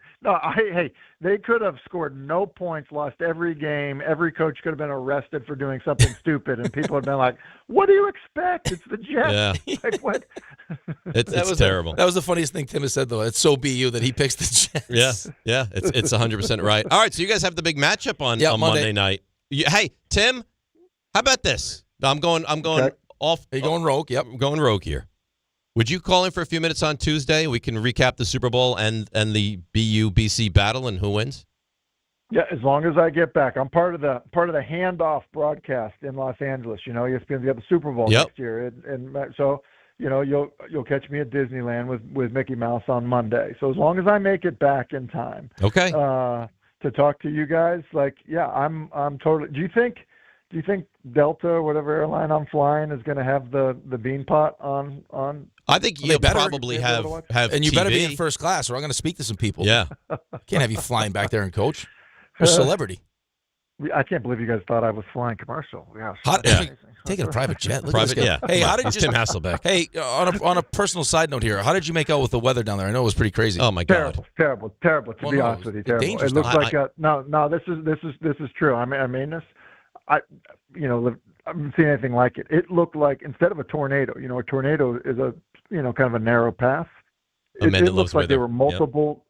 hey, they could have scored no points, lost every game. Every coach could have been arrested for doing something stupid, and people have been like, what do you expect? It's the Jets. Yeah. Like, what? It's terrible. That was the funniest thing Tim has said, though. It's so BU that he picks the Jets. Yeah, it's 100% right. All right, so you guys have the big matchup on Monday night. Hey, Tim, how about this? I'm going off. Are you going rogue? Yep. I'm going rogue here. Would you call in for a few minutes on Tuesday? We can recap the Super Bowl and the BU-BC battle and who wins. Yeah, as long as I get back. I'm part of the handoff broadcast in Los Angeles. ESPN's got the Super Bowl next year, and so you'll catch me at Disneyland with Mickey Mouse on Monday. So as long as I make it back in time, okay, to talk to you guys, I'm totally. Do you think Delta, whatever airline I'm flying, is going to have the bean pot on? I think you'll probably have and you TV. better be in first class, or I'm going to speak to some people. Yeah, can't have you flying back there and coach. You're a celebrity. I can't believe you guys thought I was flying commercial. Yeah, taking a private jet. Look Private, at this guy. yeah. Hey, how did it's Tim Hasselbeck? Hey, on a personal side note here, how did you make out with the weather down there? I know it was pretty crazy. Oh my God, terrible. To be honest with you, terrible. Dangerous. It looks like no. This is true. I mean this. I haven't seen anything like it. It looked like, instead of a tornado, a tornado is a kind of a narrow path. It looks like there were multiple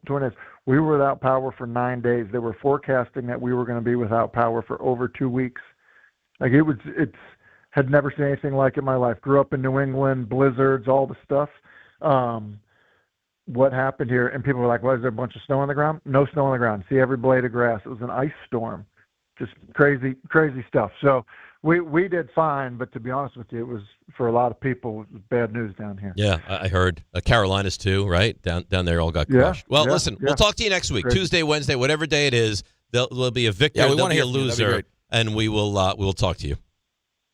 tornadoes. We were without power for 9 days. They were forecasting that we were going to be without power for over 2 weeks. Had never seen anything like it in my life. Grew up in New England, blizzards, all the stuff. What happened here? And people were like, "What, is there a bunch of snow on the ground?" No snow on the ground. See every blade of grass. It was an ice storm. Just crazy stuff. So we did fine, but to be honest with you, it was, for a lot of people, it was bad news down here. Yeah, I heard Carolinas too, right? Down there all got crushed. Well, listen, we'll talk to you next week, Great. Tuesday, Wednesday, whatever day it is. There'll be a victor, there'll be a loser, and we will talk to you.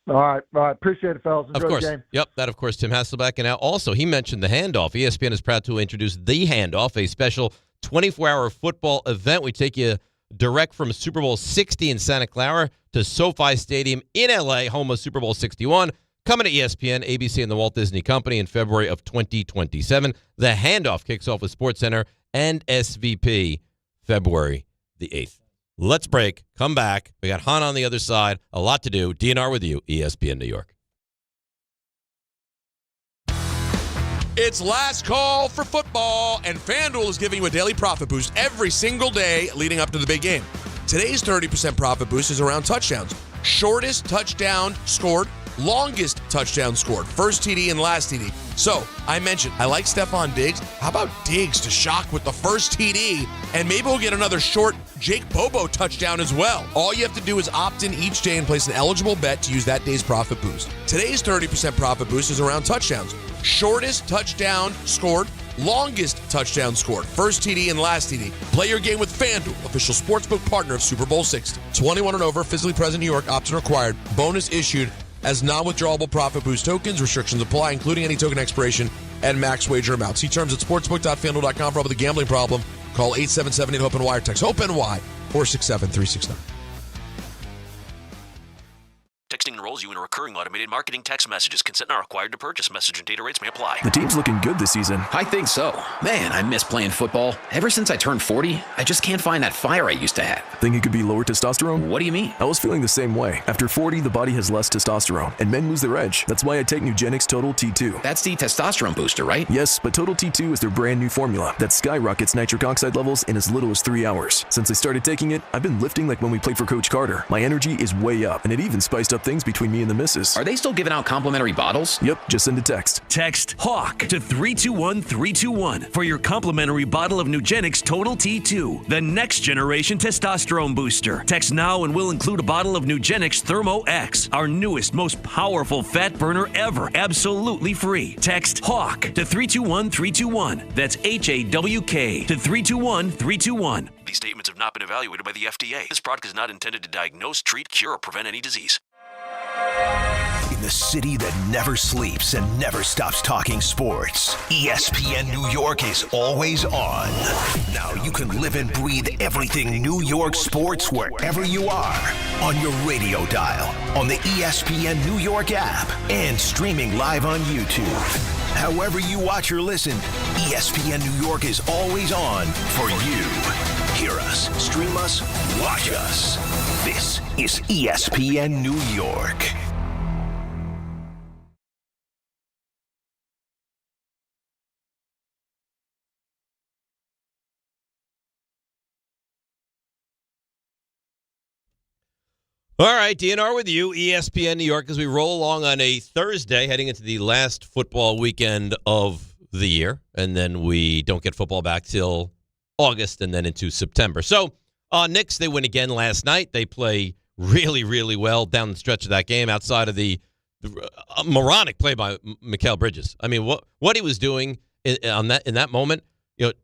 All right. Appreciate it, fellas. Enjoy of course. the game. Yep, that of course, Tim Hasselbeck. And now also, he mentioned the handoff. ESPN is proud to introduce The Handoff, a special 24-hour football event. We take you direct from Super Bowl 60 in Santa Clara to SoFi Stadium in L.A., home of Super Bowl 61, coming to ESPN, ABC, and the Walt Disney Company in February of 2027. The Handoff kicks off with SportsCenter and SVP February the 8th. Let's break. Come back. We got Hahn on the other side. A lot to do. DNR with you, ESPN New York. It's last call for football, and FanDuel is giving you a daily profit boost every single day leading up to the big game. Today's 30% profit boost is around touchdowns. Shortest touchdown scored, longest touchdown scored, first TD and last TD. So, I mentioned, I like Stephon Diggs. How about Diggs to shock with the first TD? And maybe we'll get another short Jake Bobo touchdown as well. All you have to do is opt in each day and place an eligible bet to use that day's profit boost. Today's 30% profit boost is around touchdowns. Shortest touchdown scored, longest touchdown scored, first TD and last TD. Play your game with FanDuel, official sportsbook partner of Super Bowl 60. 21 and over, physically present New York, opt-in required. Bonus issued as non-withdrawable profit boost tokens. Restrictions apply, including any token expiration and max wager amount. See terms at sportsbook.fanduel.com for help with a gambling problem. Call 877-8-HOPE-NY or text HOPE-NY 467-369. Texting enroll enrolls you in a recurring automated marketing text messages. Consent not required to purchase. Message and data rates may apply. The team's looking good this season. I think so. Man, I miss playing football. Ever since I turned 40, I just can't find that fire I used to have. Think it could be lower testosterone? What do you mean? I was feeling the same way. After 40, the body has less testosterone, and men lose their edge. That's why I take Nugenix Total T2. That's the testosterone booster, right? Yes, but Total T2 is their brand new formula that skyrockets nitric oxide levels in as little as 3 hours. Since I started taking it, I've been lifting like when we played for Coach Carter. My energy is way up, and it even spiced up things between me and the missus. Are they still giving out complimentary bottles? Yep, just send a text. Text HAWK to 321-321 for your complimentary bottle of Nugenix Total T2, the next generation testosterone booster. Text now and we'll include a bottle of Nugenix Thermo X, our newest, most powerful fat burner ever, absolutely free. Text HAWK to 321-321. That's HAWK to 321-321. These statements have not been evaluated by the FDA. This product is not intended to diagnose, treat, cure, or prevent any disease. In the city that never sleeps and never stops talking sports, ESPN New York is always on. Now you can live and breathe everything New York sports wherever you are. On your radio dial, on the ESPN New York app, and streaming live on YouTube. However you watch or listen, ESPN New York is always on for you. Hear us, stream us, watch us. This is ESPN New York. All right, DNR with you, ESPN New York, as we roll along on a Thursday, heading into the last football weekend of the year, and then we don't get football back till August and then into September. So, Knicks, they win again last night. They play really, really well down the stretch of that game outside of the moronic play by Mikal Bridges. I mean, what he was doing in that moment,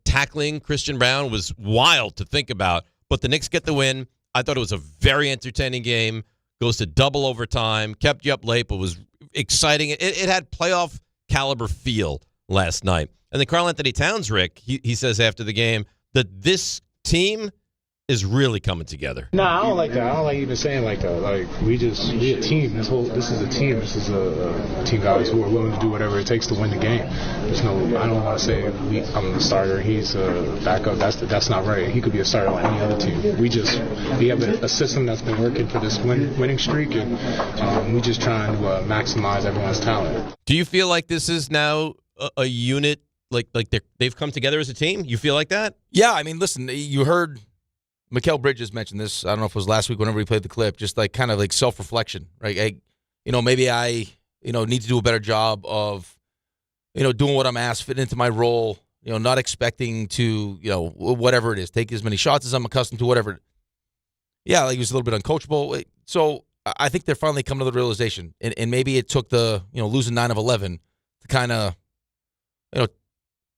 tackling Christian Brown was wild to think about, but the Knicks get the win. I thought it was a very entertaining game. Goes to double overtime. Kept you up late, but was exciting. It had playoff caliber feel last night. And then Karl Anthony Towns, Rick, he says after the game that this team is really coming together. No, I don't like that. I don't like even saying like that. Like we a team. This is a team. This is a team guys who are willing to do whatever it takes to win the game. I don't want to say I'm the starter. He's a backup. That's not right. He could be a starter on any other team. We have a system that's been working for this winning streak, and we just trying to maximize everyone's talent. Do you feel like this is now a unit? Like they've come together as a team? You feel like that? Yeah. I mean, listen, you heard Mikal Bridges mentioned this. I don't know if it was last week whenever we played the clip, just like kind of like self-reflection, right? Maybe I need to do a better job of, doing what I'm asked, fit into my role, not expecting to, whatever it is, take as many shots as I'm accustomed to, whatever. Yeah, like he was a little bit uncoachable. So I think they're finally coming to the realization, and maybe it took the, losing 9 of 11 to kind of,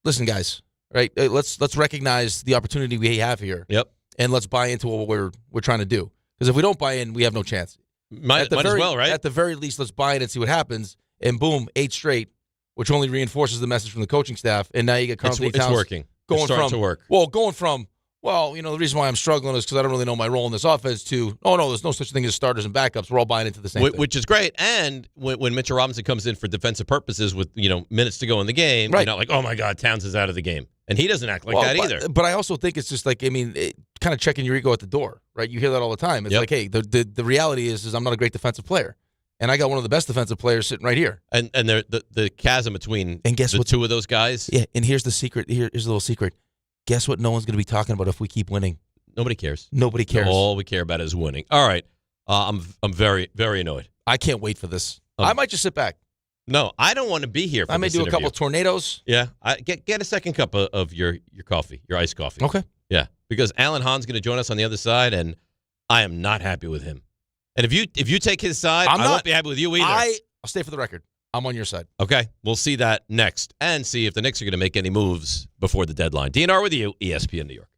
listen, guys, right? Let's recognize the opportunity we have here. Yep. And let's buy into what we're trying to do. Because if we don't buy in, we have no chance. Might as well, right? At the very least, let's buy in and see what happens. And boom, 8 straight, which only reinforces the message from the coaching staff. And now you get Karl Anthony Towns. It's working. It's starting to work. The reason why I'm struggling is because I don't really know my role in this offense to, no, there's no such thing as starters and backups. We're all buying into the same thing. Which is great. And when Mitchell Robinson comes in for defensive purposes with, minutes to go in the game, right. You're not like, oh, my God, Towns is out of the game. And he doesn't act like that either. But I also think it's just like, kind of checking your ego at the door, right? You hear that all the time. It's like, hey, the reality is I'm not a great defensive player. And I got one of the best defensive players sitting right here. And the chasm between the two of those guys. Yeah, and here's the secret. Here's a little secret. Guess what no one's going to be talking about if we keep winning? Nobody cares. Nobody cares. All we care about is winning. All right. I'm very, very annoyed. I can't wait for this. I might just sit back. No, I don't want to be here for I may this do interview. a couple tornadoes. Yeah. Get a second cup of your coffee, your iced coffee. Okay. Yeah, because Alan Hahn's going to join us on the other side, and I am not happy with him. And if you take his side, I won't be happy with you either. I'll stay for the record. I'm on your side. Okay. We'll see that next and see if the Knicks are going to make any moves before the deadline. DNR with you, ESPN New York.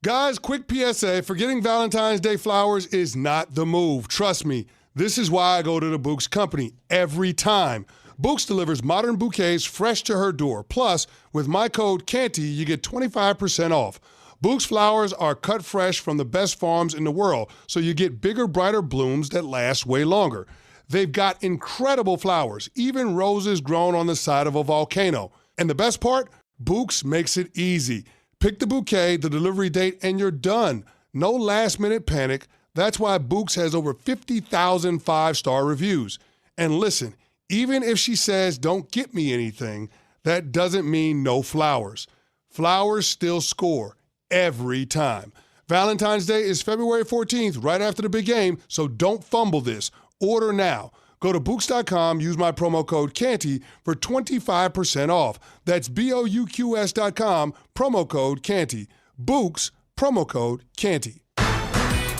Guys, quick PSA, forgetting Valentine's Day flowers is not the move. Trust me, this is why I go to the Bouqs Company every time. Bouqs delivers modern bouquets fresh to her door. Plus, with my code CANTY, you get 25% off. Bouqs flowers are cut fresh from the best farms in the world, so you get bigger, brighter blooms that last way longer. They've got incredible flowers, even roses grown on the side of a volcano. And the best part? Bouqs makes it easy. Pick the bouquet, the delivery date, and you're done. No last-minute panic. That's why Bouqs has over 50,000 five-star reviews. And listen, even if she says, don't get me anything, that doesn't mean no flowers. Flowers still score every time. Valentine's Day is February 14th, right after the big game, so don't fumble this. Order now. Go to Bouqs.com, use my promo code Canty for 25% off. That's BOUQS.com, promo code Canty. Bouqs, promo code Canty.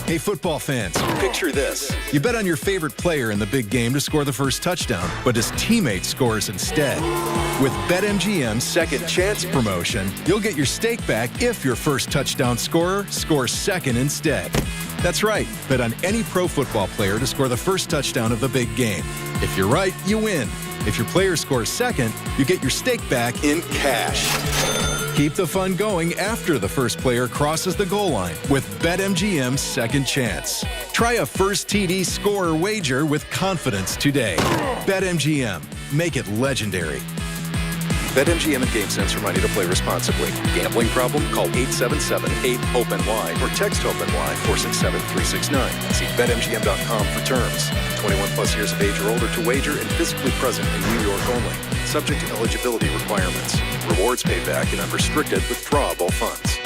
Hey, football fans, picture this. You bet on your favorite player in the big game to score the first touchdown, but his teammate scores instead. With BetMGM's Second Chance promotion, you'll get your stake back if your first touchdown scorer scores second instead. That's right. Bet on any pro football player to score the first touchdown of the big game. If you're right, you win. If your player scores second, you get your stake back in cash. Keep the fun going after the first player crosses the goal line with BetMGM's Second Chance. Try a first TD scorer wager with confidence today. BetMGM. Make it legendary. BetMGM and GameSense remind you to play responsibly. Gambling problem? Call 877-8-HOPE-NY or text HOPE-NY 467-369. See BetMGM.com for terms. 21 plus years of age or older to wager and physically present in New York only. Subject to eligibility requirements. Rewards paid back in unrestricted withdrawable funds.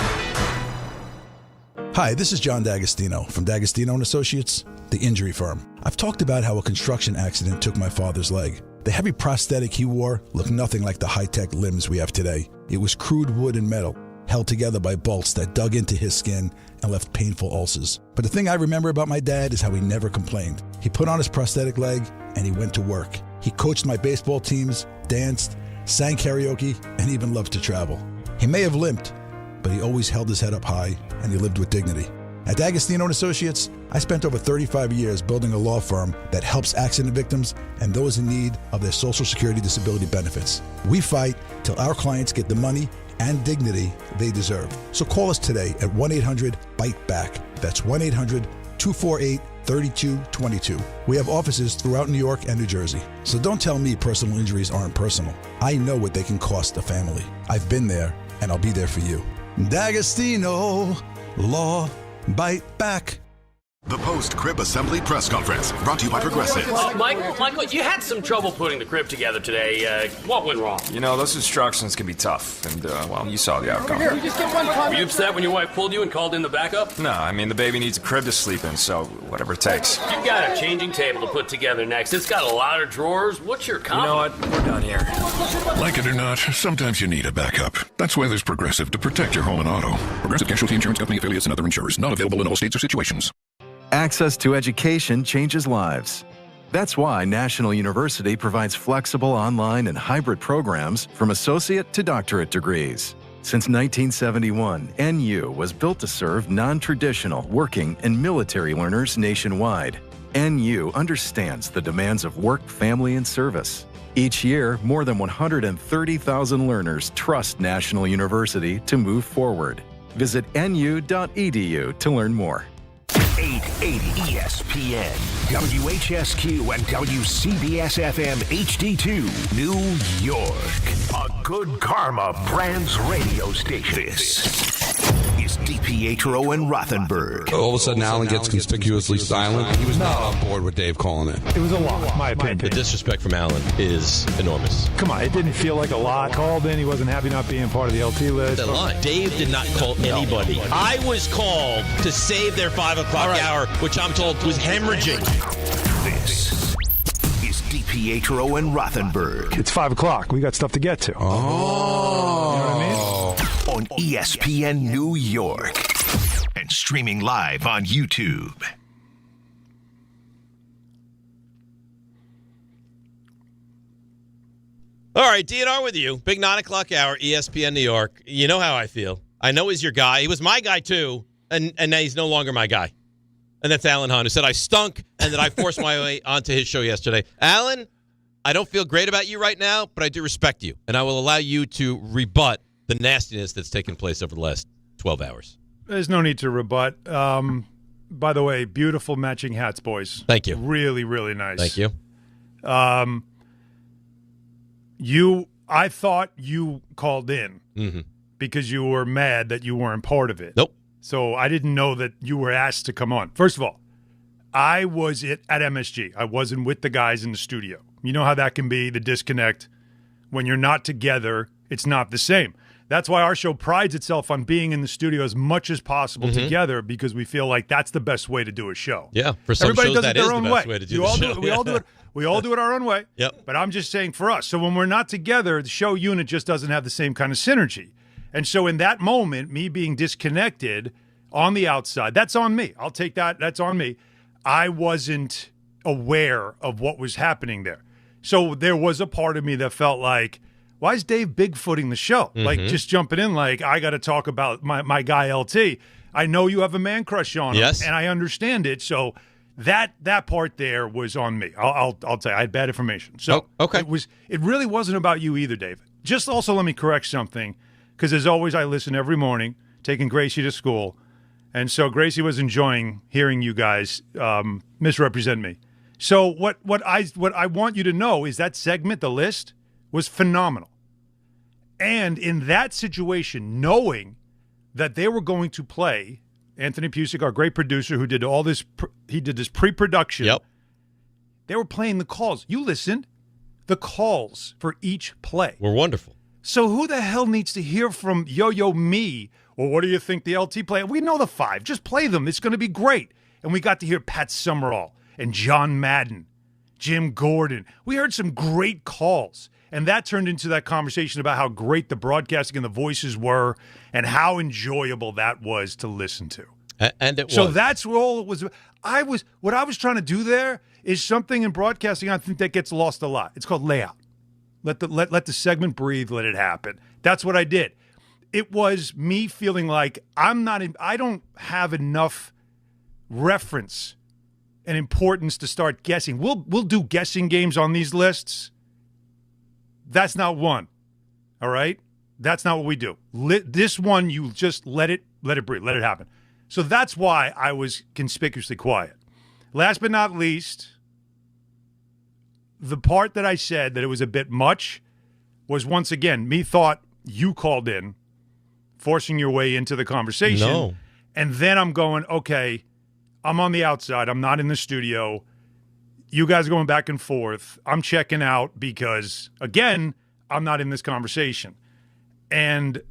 Hi, this is John D'Agostino from D'Agostino & Associates, the injury firm. I've talked about how a construction accident took my father's leg. The heavy prosthetic he wore looked nothing like the high-tech limbs we have today. It was crude wood and metal, held together by bolts that dug into his skin and left painful ulcers. But the thing I remember about my dad is how he never complained. He put on his prosthetic leg and he went to work. He coached my baseball teams, danced, sang karaoke, and even loved to travel. He may have limped, but he always held his head up high and he lived with dignity. At D'Agostino & Associates, I spent over 35 years building a law firm that helps accident victims and those in need of their Social Security disability benefits. We fight till our clients get the money and dignity they deserve. So call us today at 1-800-BITE-BACK. That's 1-800-248-3222. We have offices throughout New York and New Jersey. So don't tell me personal injuries aren't personal. I know what they can cost a family. I've been there, and I'll be there for you. D'Agostino Law. Bite back. The post-crib assembly press conference brought to you by Progressive. Michael, you had some trouble putting the crib together today. What went wrong? You know, those instructions can be tough, and, well, you saw the outcome. Were you upset when your wife pulled you and called in the backup? No, I mean, the baby needs a crib to sleep in, so whatever it takes. You've got a changing table to put together next. It's got a lot of drawers. What's your comment? You know what? We're done here. Like it or not, sometimes you need a backup. That's why there's Progressive to protect your home and auto. Progressive Casualty Insurance Company affiliates and other insurers. Not available in all states or situations. Access to education changes lives. That's why National University provides flexible online and hybrid programs from associate to doctorate degrees. Since 1971, NU was built to serve non-traditional working and military learners nationwide. NU understands the demands of work, family, and service. Each year, more than 130,000 learners trust National University to move forward. Visit nu.edu to learn more. 880 ESPN, WHSQ, and WCBS-FM HD2, New York. A Good Karma Brands radio station. This is DiPietro and Rothenberg. All of a sudden, Allen gets conspicuously silent. He was not on board with Dave calling it. It was a lot, my opinion. The disrespect from Allen is enormous. Come on, it didn't feel like a lot. Called in, he wasn't happy not being part of the LT list. The line. Dave did not call anybody. I was called to save their 5 o'clock hour, which I'm told was hemorrhaging. This is DiPietro and Rothenberg. It's 5 o'clock. We got stuff to get to. Oh. You know what I mean? On ESPN New York. And streaming live on YouTube. All right, DNR with you. Big 9 o'clock hour, ESPN New York. You know how I feel. I know he's your guy. He was my guy, too, and now he's no longer my guy. And that's Alan Hahn, who said I stunk and that I forced my way onto his show yesterday. Alan, I don't feel great about you right now, but I do respect you, and I will allow you to rebut the nastiness that's taken place over the last 12 hours. There's no need to rebut. By the way, beautiful matching hats, boys. Thank you. Really, really nice. Thank you. I thought you called in because you were mad that you weren't part of it. Nope. So I didn't know that you were asked to come on. First of all, I was at MSG. I wasn't with the guys in the studio. You know how that can be, the disconnect. When you're not together, it's not the same. That's why our show prides itself on being in the studio as much as possible together, because we feel like that's the best way to do a show. Yeah, for some Everybody shows does that it is their the own best way. way to do the show. We all do it. We all do it our own way. Yep. But I'm just saying for us. So when we're not together, the show unit just doesn't have the same kind of synergy. And so in that moment, me being disconnected on the outside, that's on me. I'll take that. That's on me. I wasn't aware of what was happening there. So there was a part of me that felt like, why is Dave Bigfooting the show? Like, just jumping in like, I got to talk about my guy LT. I know you have a man crush on him, and I understand it. So that part there was on me. I'll tell you, I had bad information. So okay. It really wasn't about you either, Dave. Just also let me correct something, because as always, I listen every morning, taking Gracie to school. And so Gracie was enjoying hearing you guys misrepresent me. So what I want you to know is that segment, the list, was phenomenal. And in that situation, knowing that they were going to play Anthony Pusick, our great producer who did all this, he did this pre-production. Yep. They were playing the calls. You listened. The calls for each play were wonderful. So who the hell needs to hear from Yo-Yo Me? Or what do you think the LT play? We know the 5. Just play them. It's going to be great. And we got to hear Pat Summerall and John Madden, Jim Gordon. We heard some great calls. And that turned into that conversation about how great the broadcasting and the voices were and how enjoyable that was to listen to. And it was. So that's all it was. What I was trying to do there is something in broadcasting I think that gets lost a lot. It's called layout. Let the segment breathe, let it happen. That's what I did. It was me feeling like I don't have enough reference and importance to start guessing. We'll do guessing games on these lists. That's not one. All right? That's not what we do. This one, you just let it breathe, let it happen. So that's why I was conspicuously quiet. Last but not least, the part that I said that it was a bit much was, once again, me thought you called in, forcing your way into the conversation. No. And then I'm going, okay, I'm on the outside. I'm not in the studio. You guys are going back and forth. I'm checking out because, again, I'm not in this conversation. And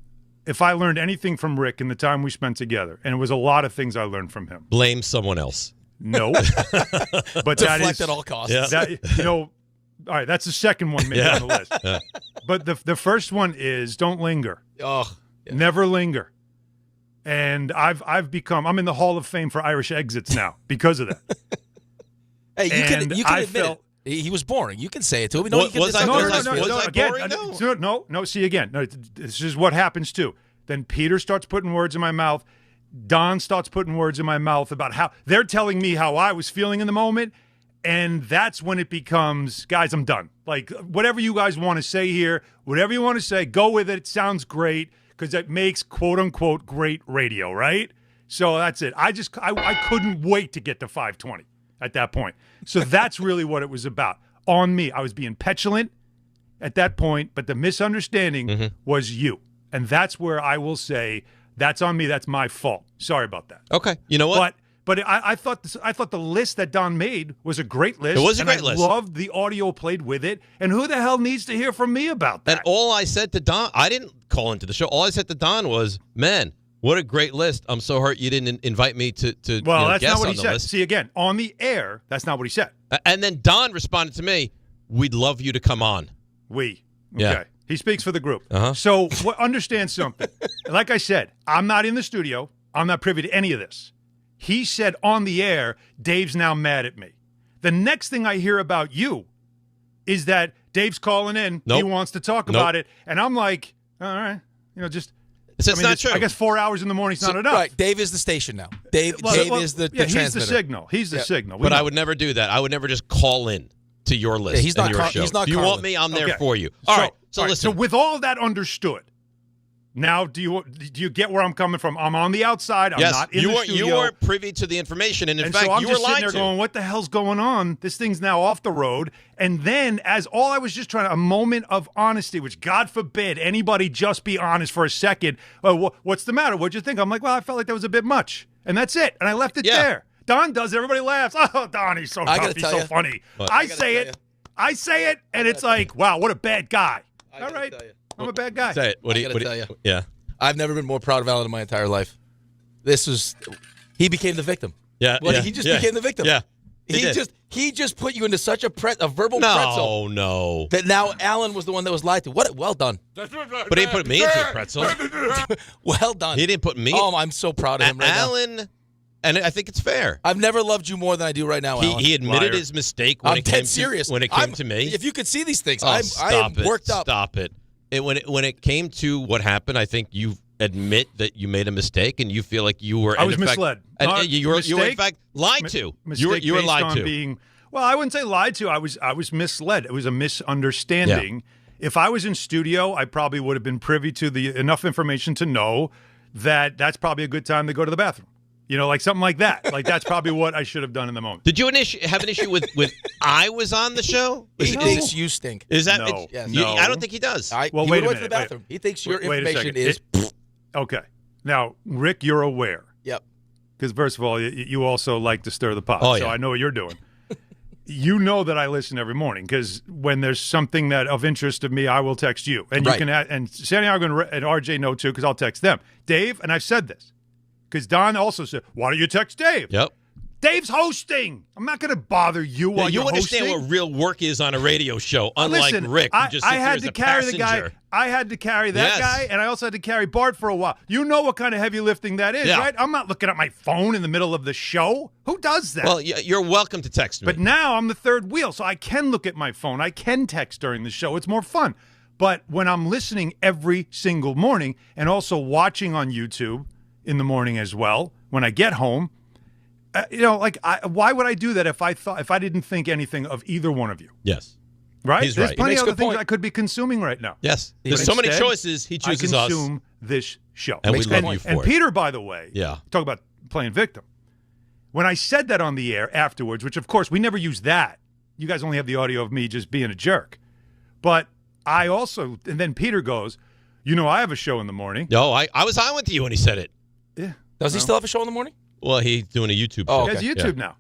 if I learned anything from Rick in the time we spent together, and it was a lot of things I learned from him. Blame someone else. No. But that is at all costs. That, all right, that's the second one maybe on the list. Yeah. But the first one is don't linger. Oh, yeah. Never linger. And I'm in the Hall of Fame for Irish exits now because of that. Hey, you can admit felt, it. He was boring. You can say it to him. Was I boring? No. No. See, again, this is what happens too. Then Peter starts putting words in my mouth. Don starts putting words in my mouth about how they're telling me how I was feeling in the moment. And that's when it becomes, guys, I'm done. Like, whatever you guys want to say here, whatever you want to say, go with it. It sounds great because it makes, quote unquote, great radio, right? So that's it. I couldn't wait to get to 520 at that point. So that's really what it was about. On me. I was being petulant at that point, but the misunderstanding was you. And that's where I will say, that's on me. That's my fault. Sorry about that. Okay. You know what? But I thought the list that Don made was a great list. It was a great list. I loved the audio played with it. And who the hell needs to hear from me about that? And all I said to Don, I didn't call into the show. All I said to Don was, man, what a great list. I'm so hurt you didn't invite me to well, that's guess not what on he the said. list. See, again, on the air, that's not what he said. And then Don responded to me, we'd love you to come on. Okay. Yeah. He speaks for the group. Uh-huh. So understand something. Like I said, I'm not in the studio. I'm not privy to any of this. He said on the air, Dave's now mad at me. The next thing I hear about you is that Dave's calling in. Nope. He wants to talk about it. And I'm like, all right, just. It's not true. I guess 4 hours in the morning is not enough. Right. Dave is the station now. Dave is the transmitter. He's the signal. He's the signal. But I would never do that. I would never just call in to your list. Yeah, he's not your show. He's not if you calling. want me, I'm there for you. All right. So listen. So with all of that understood, Now, do you get where I'm coming from? I'm on the outside. I'm not in the studio. You weren't privy to the information, and in fact, so I'm you were just lied sitting there to. going, what the hell's going on? This thing's now off the road. And then, I was just trying a moment of honesty, which God forbid anybody just be honest for a second. What's the matter? What'd you think? I'm like, well, I felt like that was a bit much. And that's it. And I left it there. Don does it. Everybody laughs. Oh, Don, he's so tough. He's so funny. I say it, and it's like, wow, what a bad guy. All right. I'm a bad guy. Say it. What do you tell you? Yeah. I've never been more proud of Alan in my entire life. He became the victim. Yeah. He just became the victim. Yeah. He just put you into such a verbal pretzel. No. That now Alan was the one that was lied to. Well done. But he didn't put me into a pretzel. Well done. He didn't put me. Oh, I'm so proud of him right now. Alan, and I think it's fair. I've never loved you more than I do right now, Alan. He admitted his mistake when I'm it came serious. When it came to me. If you could see these things, Oh, I am worked up. Stop it. When it came to what happened, I think you admit that you made a mistake and you feel like you were. I was misled. You were in fact lied to. You were lied to. Well, I wouldn't say lied to. I was misled. It was a misunderstanding. Yeah. If I was in studio, I probably would have been privy to enough information to know that that's probably a good time to go to the bathroom. Like something like that. Like that's probably what I should have done in the moment. Did you have an issue with I was on the show? He thinks you stink. Is that no? No. I don't think he does. Well, he wait a went minute. To the bathroom. He thinks your wait information is. Okay. Now, Rick, you're aware. Yep. Because first of all, you also like to stir the pot. Oh, so yeah. I know what you're doing. You know that I listen every morning because when there's something that of interest to me, I will text you. And you can and Santiago and RJ know too because I'll text them. Dave, and I've said this. Because Don also said, why don't you text Dave? Yep. Dave's hosting. I'm not going to bother you while you're understand hosting. what real work is on a radio show, unlike Rick, who just sits I had there to as a carry passenger. the guy. I had to carry that guy, and I also had to carry Bart for a while. You know what kind of heavy lifting that is, right? I'm not looking at my phone in the middle of the show. Who does that? Well, you're welcome to text me. But now I'm the third wheel, so I can look at my phone. I can text during the show. It's more fun. But when I'm listening every single morning and also watching on YouTube in the morning as well, when I get home, why would I do that if I didn't think anything of either one of you? Yes. Right? He's There's right. plenty of other things I could be consuming right now. Yes. But There's so many instead, choices. He chooses I us. consume this show. And we love you for and it. Peter, by the way, Yeah. talk about playing victim. When I said that on the air afterwards, which of course we never use that. You guys only have the audio of me just being a jerk. But I also, and then Peter goes, I have a show in the morning. No, I was on with you when he said it. Yeah. Does he still have a show in the morning? Well, he's doing a YouTube show. Oh, okay. He has YouTube now.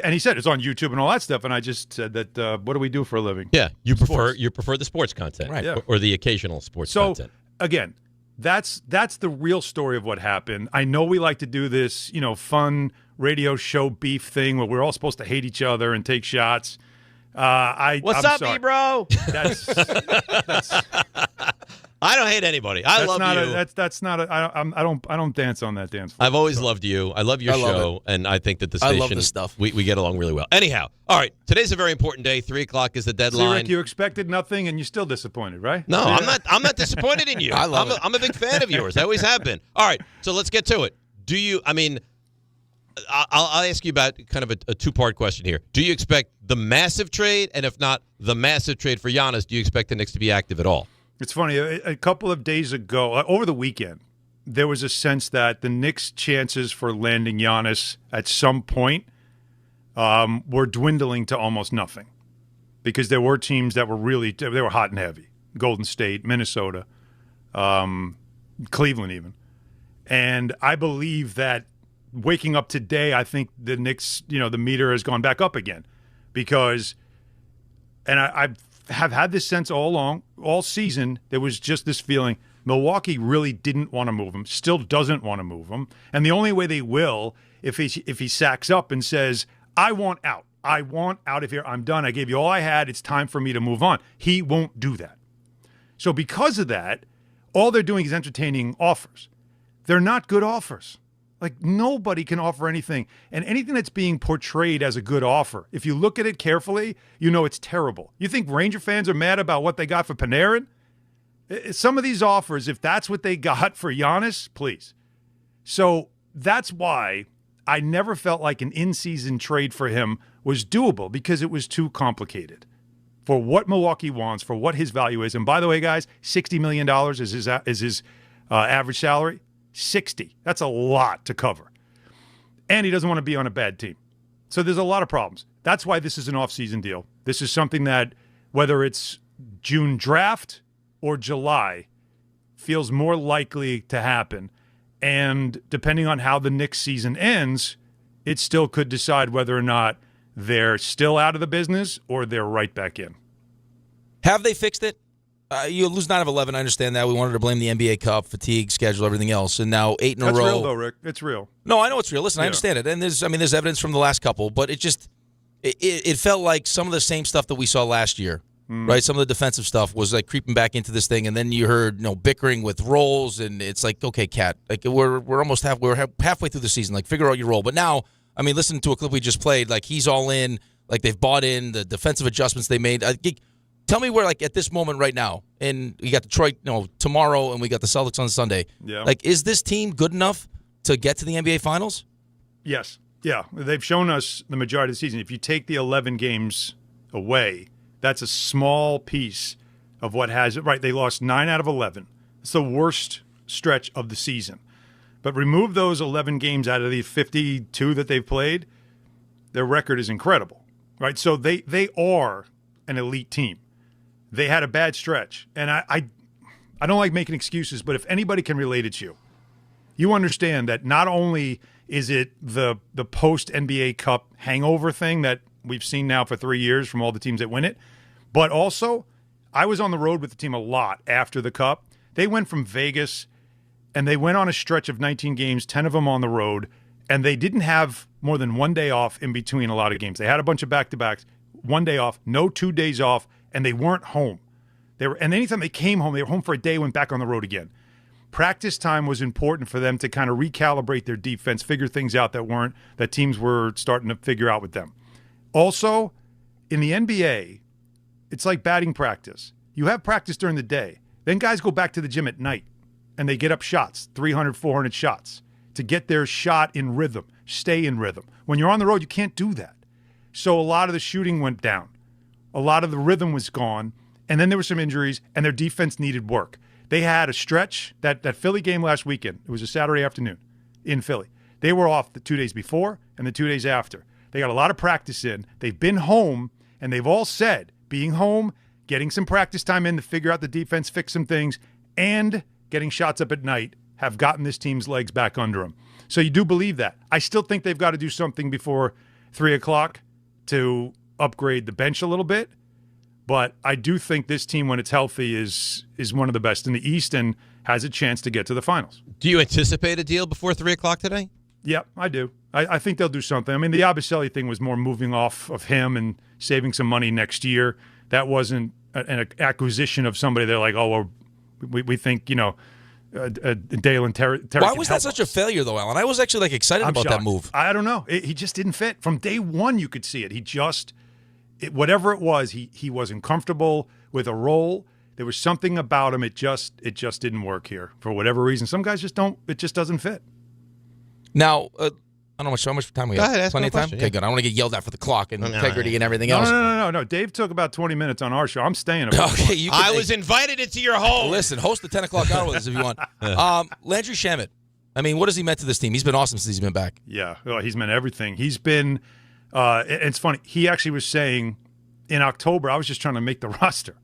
And he said it's on YouTube and all that stuff. And I just said that, what do we do for a living? Yeah, you prefer the sports content, right? Yeah. Or the occasional sports content. So again, that's the real story of what happened. I know we like to do this, fun radio show beef thing where we're all supposed to hate each other and take shots. I'm sorry. B-bro? That's I don't hate anybody. I love you. That's not. I don't dance on that dance floor. I've always loved you. I love your show, and I think that the station. I love this stuff. We get along really well. Anyhow, all right. Today's a very important day. 3:00 is the deadline. See, Rick, you expected nothing, and you're still disappointed, right? No, yeah. I'm not disappointed in you. I love it. I'm a big fan of yours. I always have been. All right, so let's get to it. I'll ask you about kind of a two-part question here. Do you expect the massive trade, and if not the massive trade for Giannis, do you expect the Knicks to be active at all? It's funny. A couple of days ago, over the weekend, there was a sense that the Knicks' chances for landing Giannis at some point were dwindling to almost nothing because there were teams that were hot and heavy. Golden State, Minnesota, Cleveland even. And I believe that waking up today, I think the Knicks, the meter has gone back up again because – and I have had this sense all along, all season, there was just this feeling Milwaukee really didn't want to move him, still doesn't want to move him. And the only way they will, if he sacks up and says, I want out of here, I'm done, I gave you all I had, it's time for me to move on. He won't do that. So because of that, all they're doing is entertaining offers. They're not good offers. Like, nobody can offer anything. And anything that's being portrayed as a good offer, if you look at it carefully, it's terrible. You think Ranger fans are mad about what they got for Panarin? Some of these offers, if that's what they got for Giannis, please. So that's why I never felt like an in-season trade for him was doable because it was too complicated for what Milwaukee wants, for what his value is. And by the way, guys, $60 million is his Average salary, $60. That's a lot to cover. And he doesn't want to be on a bad team. So there's a lot of problems. That's why this is an off-season deal. This is something that, whether it's June draft or July, feels more likely to happen. And depending on how the Knicks season ends, it still could decide whether or not they're still out of the business or they're right back in. Have they fixed it? You lose 9 of 11. I understand that. We wanted to blame the NBA Cup, fatigue, schedule, everything else, and now 8 in a row. That's real, though, Rick. It's real. No, I know it's real. Listen, I understand it, and there's evidence from the last couple, but it felt like some of the same stuff that we saw last year, right? Some of the defensive stuff was like creeping back into this thing, and then you heard bickering with roles, and it's like, okay, Cat, like we're almost halfway through the season, like figure out your role. But now, I mean, listen to a clip we just played, like he's all in, like they've bought in the defensive adjustments they made. Tell me where, like, at this moment right now, and we got Detroit, tomorrow, and we got the Celtics on Sunday. Yeah. Like, is this team good enough to get to the NBA Finals? Yes. Yeah. They've shown us the majority of the season. If you take the 11 games away, that's a small piece of what has it. Right, they lost 9 out of 11. It's the worst stretch of the season. But remove those 11 games out of the 52 that they've played, their record is incredible. Right? So they are an elite team. They had a bad stretch, and I don't like making excuses, but if anybody can relate, it's you. You understand that not only is it the post-NBA Cup hangover thing that we've seen now for 3 years from all the teams that win it, but also I was on the road with the team a lot after the Cup. They went from Vegas, and they went on a stretch of 19 games, 10 of them on the road, and they didn't have more than 1 day off in between a lot of games. They had a bunch of back-to-backs, 1 day off, no 2 days off, and they weren't home. And anytime they came home, they were home for a day, went back on the road again. Practice time was important for them to kind of recalibrate their defense, figure things out that teams were starting to figure out with them. Also, in the NBA, it's like batting practice. You have practice during the day. Then guys go back to the gym at night, and they get up shots, 300, 400 shots, to get their shot in rhythm, stay in rhythm. When you're on the road, you can't do that. So a lot of the shooting went down. A lot of the rhythm was gone, and then there were some injuries, and their defense needed work. They had a stretch, that Philly game last weekend. It was a Saturday afternoon in Philly. They were off the 2 days before and the 2 days after. They got a lot of practice in. They've been home, and they've all said being home, getting some practice time in to figure out the defense, fix some things, and getting shots up at night have gotten this team's legs back under them. So you do believe that. I still think they've got to do something before 3 o'clock to upgrade the bench a little bit, but I do think this team, when it's healthy, is one of the best in the East and has a chance to get to the finals. Do you anticipate a deal before 3 o'clock today? Yep, I do. I think they'll do something. I mean, the Abaselli thing was more moving off of him and saving some money next year. That wasn't an acquisition of somebody. They're like, oh, well, we think, Dale and Terry. Why was that such a failure, though, Alan? I was actually excited about that move. I don't know. He just didn't fit. From day one, you could see it. Whatever it was, he wasn't comfortable with a role. There was something about him. It just didn't work here for whatever reason. Some guys just don't. It just doesn't fit. Now, I don't know how much time we Go have. ahead, ask Plenty of my time? question, Okay, yeah. good. I don't want to get yelled at for the clock and integrity and everything else. No. Dave took about 20 minutes on our show. I'm staying. Okay, I was invited into your home. Listen, host the 10 o'clock hour with us if you want. Landry Shamet. I mean, what has he meant to this team? He's been awesome since he's been back. Yeah, well, he's meant everything. He's been it's funny. He actually was saying in October, I was just trying to make the roster.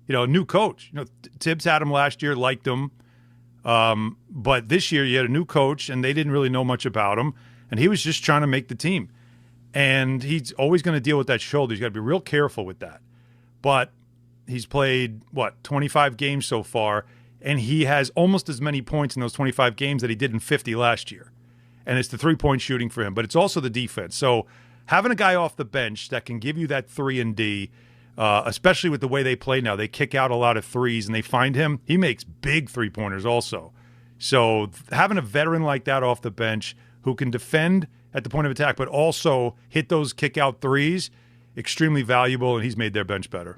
New coach. Tibbs had him last year, liked him. But this year you had a new coach, and they didn't really know much about him. And he was just trying to make the team. And he's always going to deal with that shoulder. He's got to be real careful with that. But he's played, 25 games so far, and he has almost as many points in those 25 games that he did in 50 last year. And it's the three-point shooting for him, but it's also the defense. So having a guy off the bench that can give you that 3-and-D, especially with the way they play now, they kick out a lot of threes, and they find him. He makes big three-pointers also. So having a veteran like that off the bench who can defend at the point of attack but also hit those kick-out threes, extremely valuable, and he's made their bench better.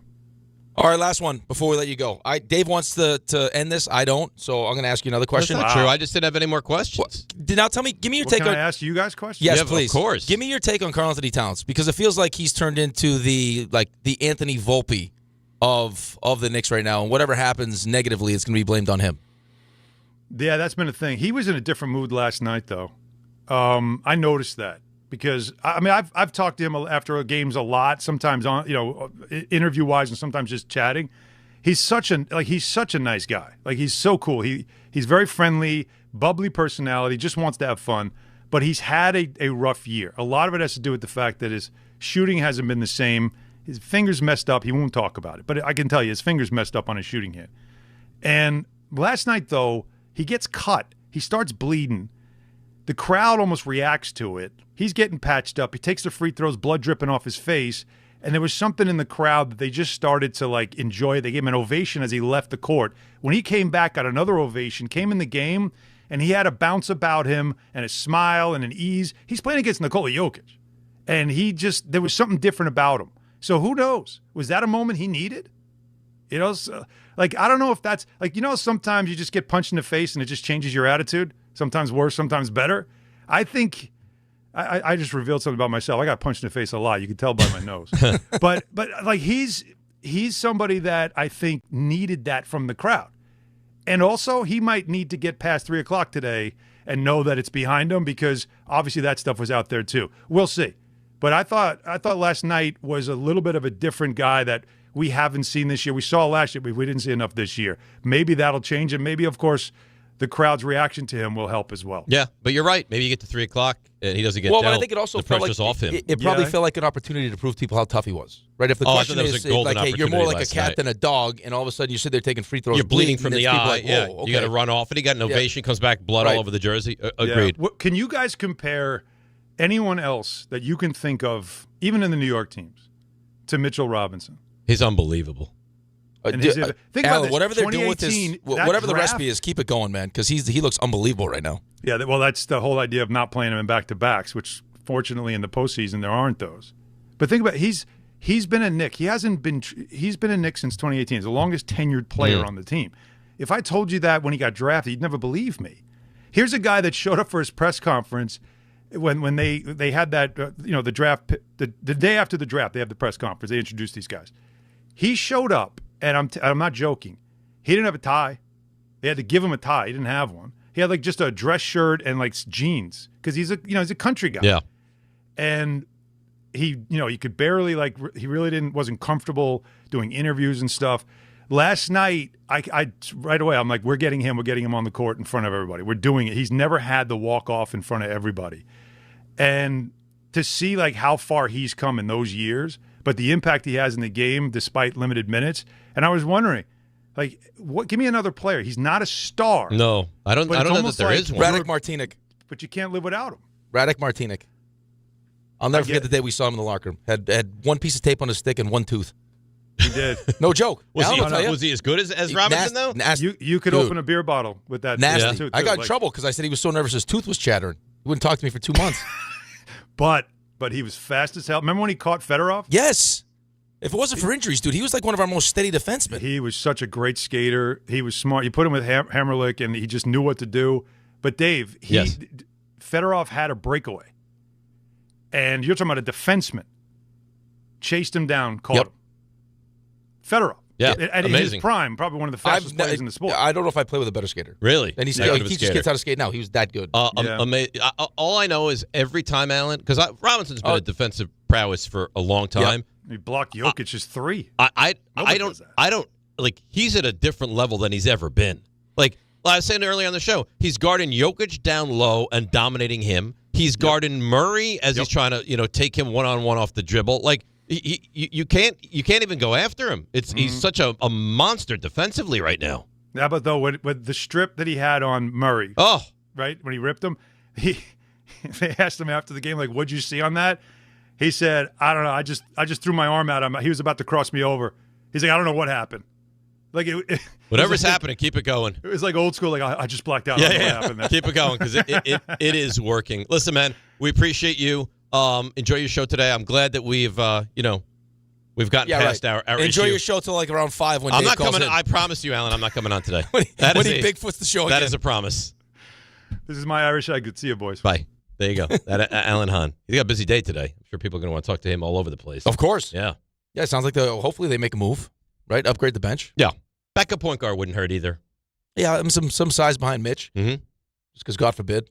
All right, last one before we let you go. Dave wants to end this. I don't, so I'm going to ask you another question. That's not true. I just didn't have any more questions. Now tell me, give me your take Can on. I ask you guys questions? Yes, Yeah, please. of course. Give me your take on Karl-Anthony Towns, because it feels like he's turned into the Anthony Volpe of the Knicks right now, and whatever happens negatively, it's going to be blamed on him. Yeah, that's been a thing. He was in a different mood last night, though. I noticed that because I've talked to him after games a lot. Sometimes on interview wise, and sometimes just chatting. He's such a nice guy. Like he's so cool. He's very friendly, bubbly personality. Just wants to have fun. But he's had a rough year. A lot of it has to do with the fact that his shooting hasn't been the same. His finger's messed up. He won't talk about it, but I can tell you his finger's messed up on his shooting hit. And last night, though, he gets cut. He starts bleeding. The crowd almost reacts to it. He's getting patched up. He takes the free throws, blood dripping off his face. And there was something in the crowd that they just started to, enjoy. They gave him an ovation as he left the court. When he came back, got another ovation, came in the game, and he had a bounce about him and a smile and an ease. He's playing against Nikola Jokic. And there was something different about him. So who knows? Was that a moment he needed? I don't know if that's sometimes you just get punched in the face and it just changes your attitude. Sometimes worse, sometimes better. I think I just revealed something about myself. I got punched in the face a lot. You can tell by my nose. but he's somebody that I think needed that from the crowd. And also he might need to get past 3:00 today and know that it's behind him because obviously that stuff was out there too. We'll see. But I thought last night was a little bit of a different guy that we haven't seen this year. We saw last year, but we didn't see enough this year. Maybe that'll change, and maybe, of course, the crowd's reaction to him will help as well. Yeah, but you're right. Maybe you get to 3:00 and he doesn't get well, dealt. But I think it also the felt pressure's off him. It probably felt like an opportunity to prove to people how tough he was. Right? If the question is hey, you're more like a cat than a dog, and all of a sudden you sit there taking free throws. You're bleeding from the eye. Like, yeah, okay. You got to run off, and he got an ovation. Comes back, blood all over the jersey. Agreed. Yeah. Can you guys compare anyone else that you can think of, even in the New York teams, to Mitchell Robinson? He's unbelievable. Think about this, whatever they're doing with this, whatever the recipe is, keep it going, man, because he looks unbelievable right now. Yeah, well, that's the whole idea of not playing him in back-to-backs, which fortunately in the postseason there aren't those. But think about it, he's been a Knick. He's been a Knick since 2018. He's the longest tenured player on the team. If I told you that when he got drafted, you'd never believe me. Here's a guy that showed up for his press conference when they had that the draft the day after the draft. They have the press conference. They introduced these guys. He showed up. And I'm not joking. He didn't have a tie. They had to give him a tie. He didn't have one. He had just a dress shirt and jeans because he's a country guy. Yeah. And he could barely he really wasn't comfortable doing interviews and stuff. Last night, I right away I'm like, we're getting him on the court in front of everybody. We're doing it. He's never had the walk off in front of everybody, and to see how far he's come in those years. But the impact he has in the game, despite limited minutes, and I was wondering, give me another player. He's not a star. No, I don't know that there is one. Radek Martinic. But you can't live without him. Radek Martinic. I'll never forget the day we saw him in the locker room. Had one piece of tape on his stick and one tooth. He did. No joke. Was he as good as Robinson, though? Nasty. You could open a beer bottle with that. Nasty. Tooth, I got in trouble because I said he was so nervous his tooth was chattering. He wouldn't talk to me for 2 months. But he was fast as hell. Remember when he caught Fedorov? Yes. If it wasn't for injuries, dude, he was one of our most steady defensemen. He was such a great skater. He was smart. You put him with Hammerlick, and he just knew what to do. But, Dave, Fedorov had a breakaway. And you're talking about a defenseman. Chased him down, caught him. Fedorov. Yeah, at amazing. His prime, probably one of the fastest players in the sport. I don't know if I play with a better skater. Really? And he just gets how to skate now. He was that good. Amazing. All I know is every time, Alan, because Robinson's been a defensive prowess for a long time. He blocked Jokic's 3. I don't he's at a different level than he's ever been. I was saying earlier on the show, he's guarding Jokic down low and dominating him. He's guarding Murray as he's trying to take him one-on-one off the dribble. You can't even go after him. He's such a monster defensively right now. Yeah, but though with the strip that he had on Murray, right when he ripped him, they asked him after the game what'd you see on that? He said, I don't know. I just threw my arm at him. He was about to cross me over. He's like, I don't know what happened. Whatever's happening, keep it going. It was old school. I just blacked out. I don't know what happened there. Keep it going because it is working. Listen, man, we appreciate you. Enjoy your show today. I'm glad that we've gotten past our Enjoy issue. your show till around 5 when I'm Dave not calls coming. in. I promise you, Alan, I'm not coming on today. when he Bigfoots the show again. That is a promise. This is my Irish egg. Good to see you, boys. Bye. There you go. Alan Hahn. He's got a busy day today. I'm sure people are going to want to talk to him all over the place. Of course. Yeah. Yeah, it sounds like hopefully they make a move, right? Upgrade the bench. Yeah. Backup point guard wouldn't hurt either. Yeah, I'm some size behind Mitch. Mm-hmm. Just because, God forbid.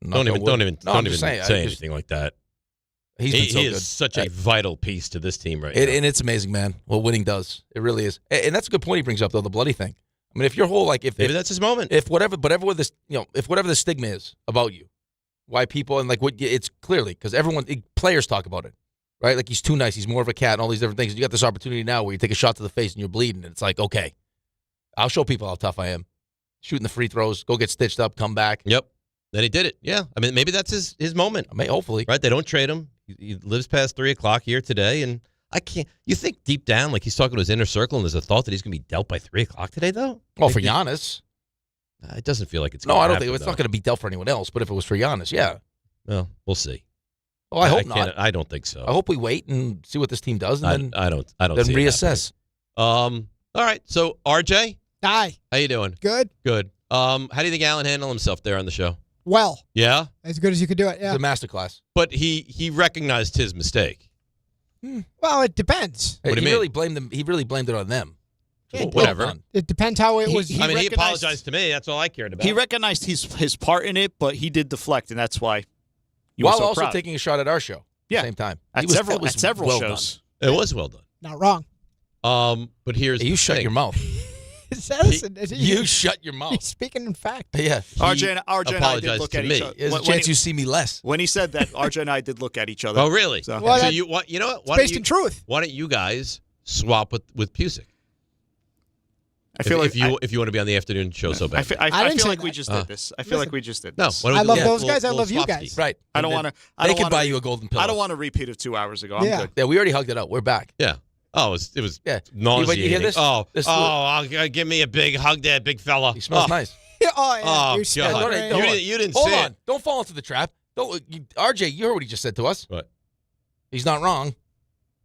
Don't even say anything like that. He is such a vital piece to this team right now. And it's amazing, man. What winning does. It really is. And that's a good point he brings up, though, the bloody thing. I mean, if your whole, maybe that's his moment. If whatever this, if whatever the stigma is about you, why people, and it's clearly, because players talk about it, right? Like, he's too nice, he's more of a cat, and all these different things. You got this opportunity now where you take a shot to the face and you're bleeding, and it's like, okay, I'll show people how tough I am. Shooting the free throws, go get stitched up, come back. Yep. Then he did it. Yeah. I mean, maybe that's his moment. Hopefully. Right? They don't trade him. He lives past 3 o'clock here today, and I can't. You think deep down, like he's talking to his inner circle, and there's a thought that he's going to be dealt by 3 o'clock today, though? Well, for Giannis. It doesn't feel like it's No, I don't think it's not going to be dealt for anyone else, but if it was for Giannis, yeah. Well, we'll see. Well, I hope not. I don't think so. I hope we wait and see what this team does, and I don't then see reassess. All right. So, RJ? Hi. How you doing? Good. Good. How do you think Allen handled himself there on the show? Well. Yeah? As good as you could do it, yeah. It's a masterclass. But he recognized his mistake. Well, it depends. What do you mean? He really blamed it on them. Well, whatever. It depends how it was. He apologized to me. That's all I cared about. He recognized his part in it, but he did deflect, and that's why he While was so also proud. taking a shot at our show Yeah. at the same time. At several well shows. done. It was well done. Not wrong. But here's you shut your mouth. You shut your mouth. He's speaking in fact. Yeah. RJ and I did look at each other. There's a chance you see me less. When he said that, RJ and I did look at each other. Oh, really? So, you know what? Why based in truth. Why don't you guys swap with Pusick? I feel if you want to be on the afternoon show so bad. I feel like we just did this. I feel like we just did this. No, I love those guys. I love you guys. Right. I don't want to. They can buy you a golden pillow. I don't want a repeat of 2 hours ago. I'm good. Yeah, we already hugged it out. We're back. Yeah. Oh, it was You nauseating. hear this? Give me a big hug there, big fella. He smells nice. God. You didn't Hold see on. it. Don't fall into the trap. RJ, you heard what he just said to us. What? He's not wrong.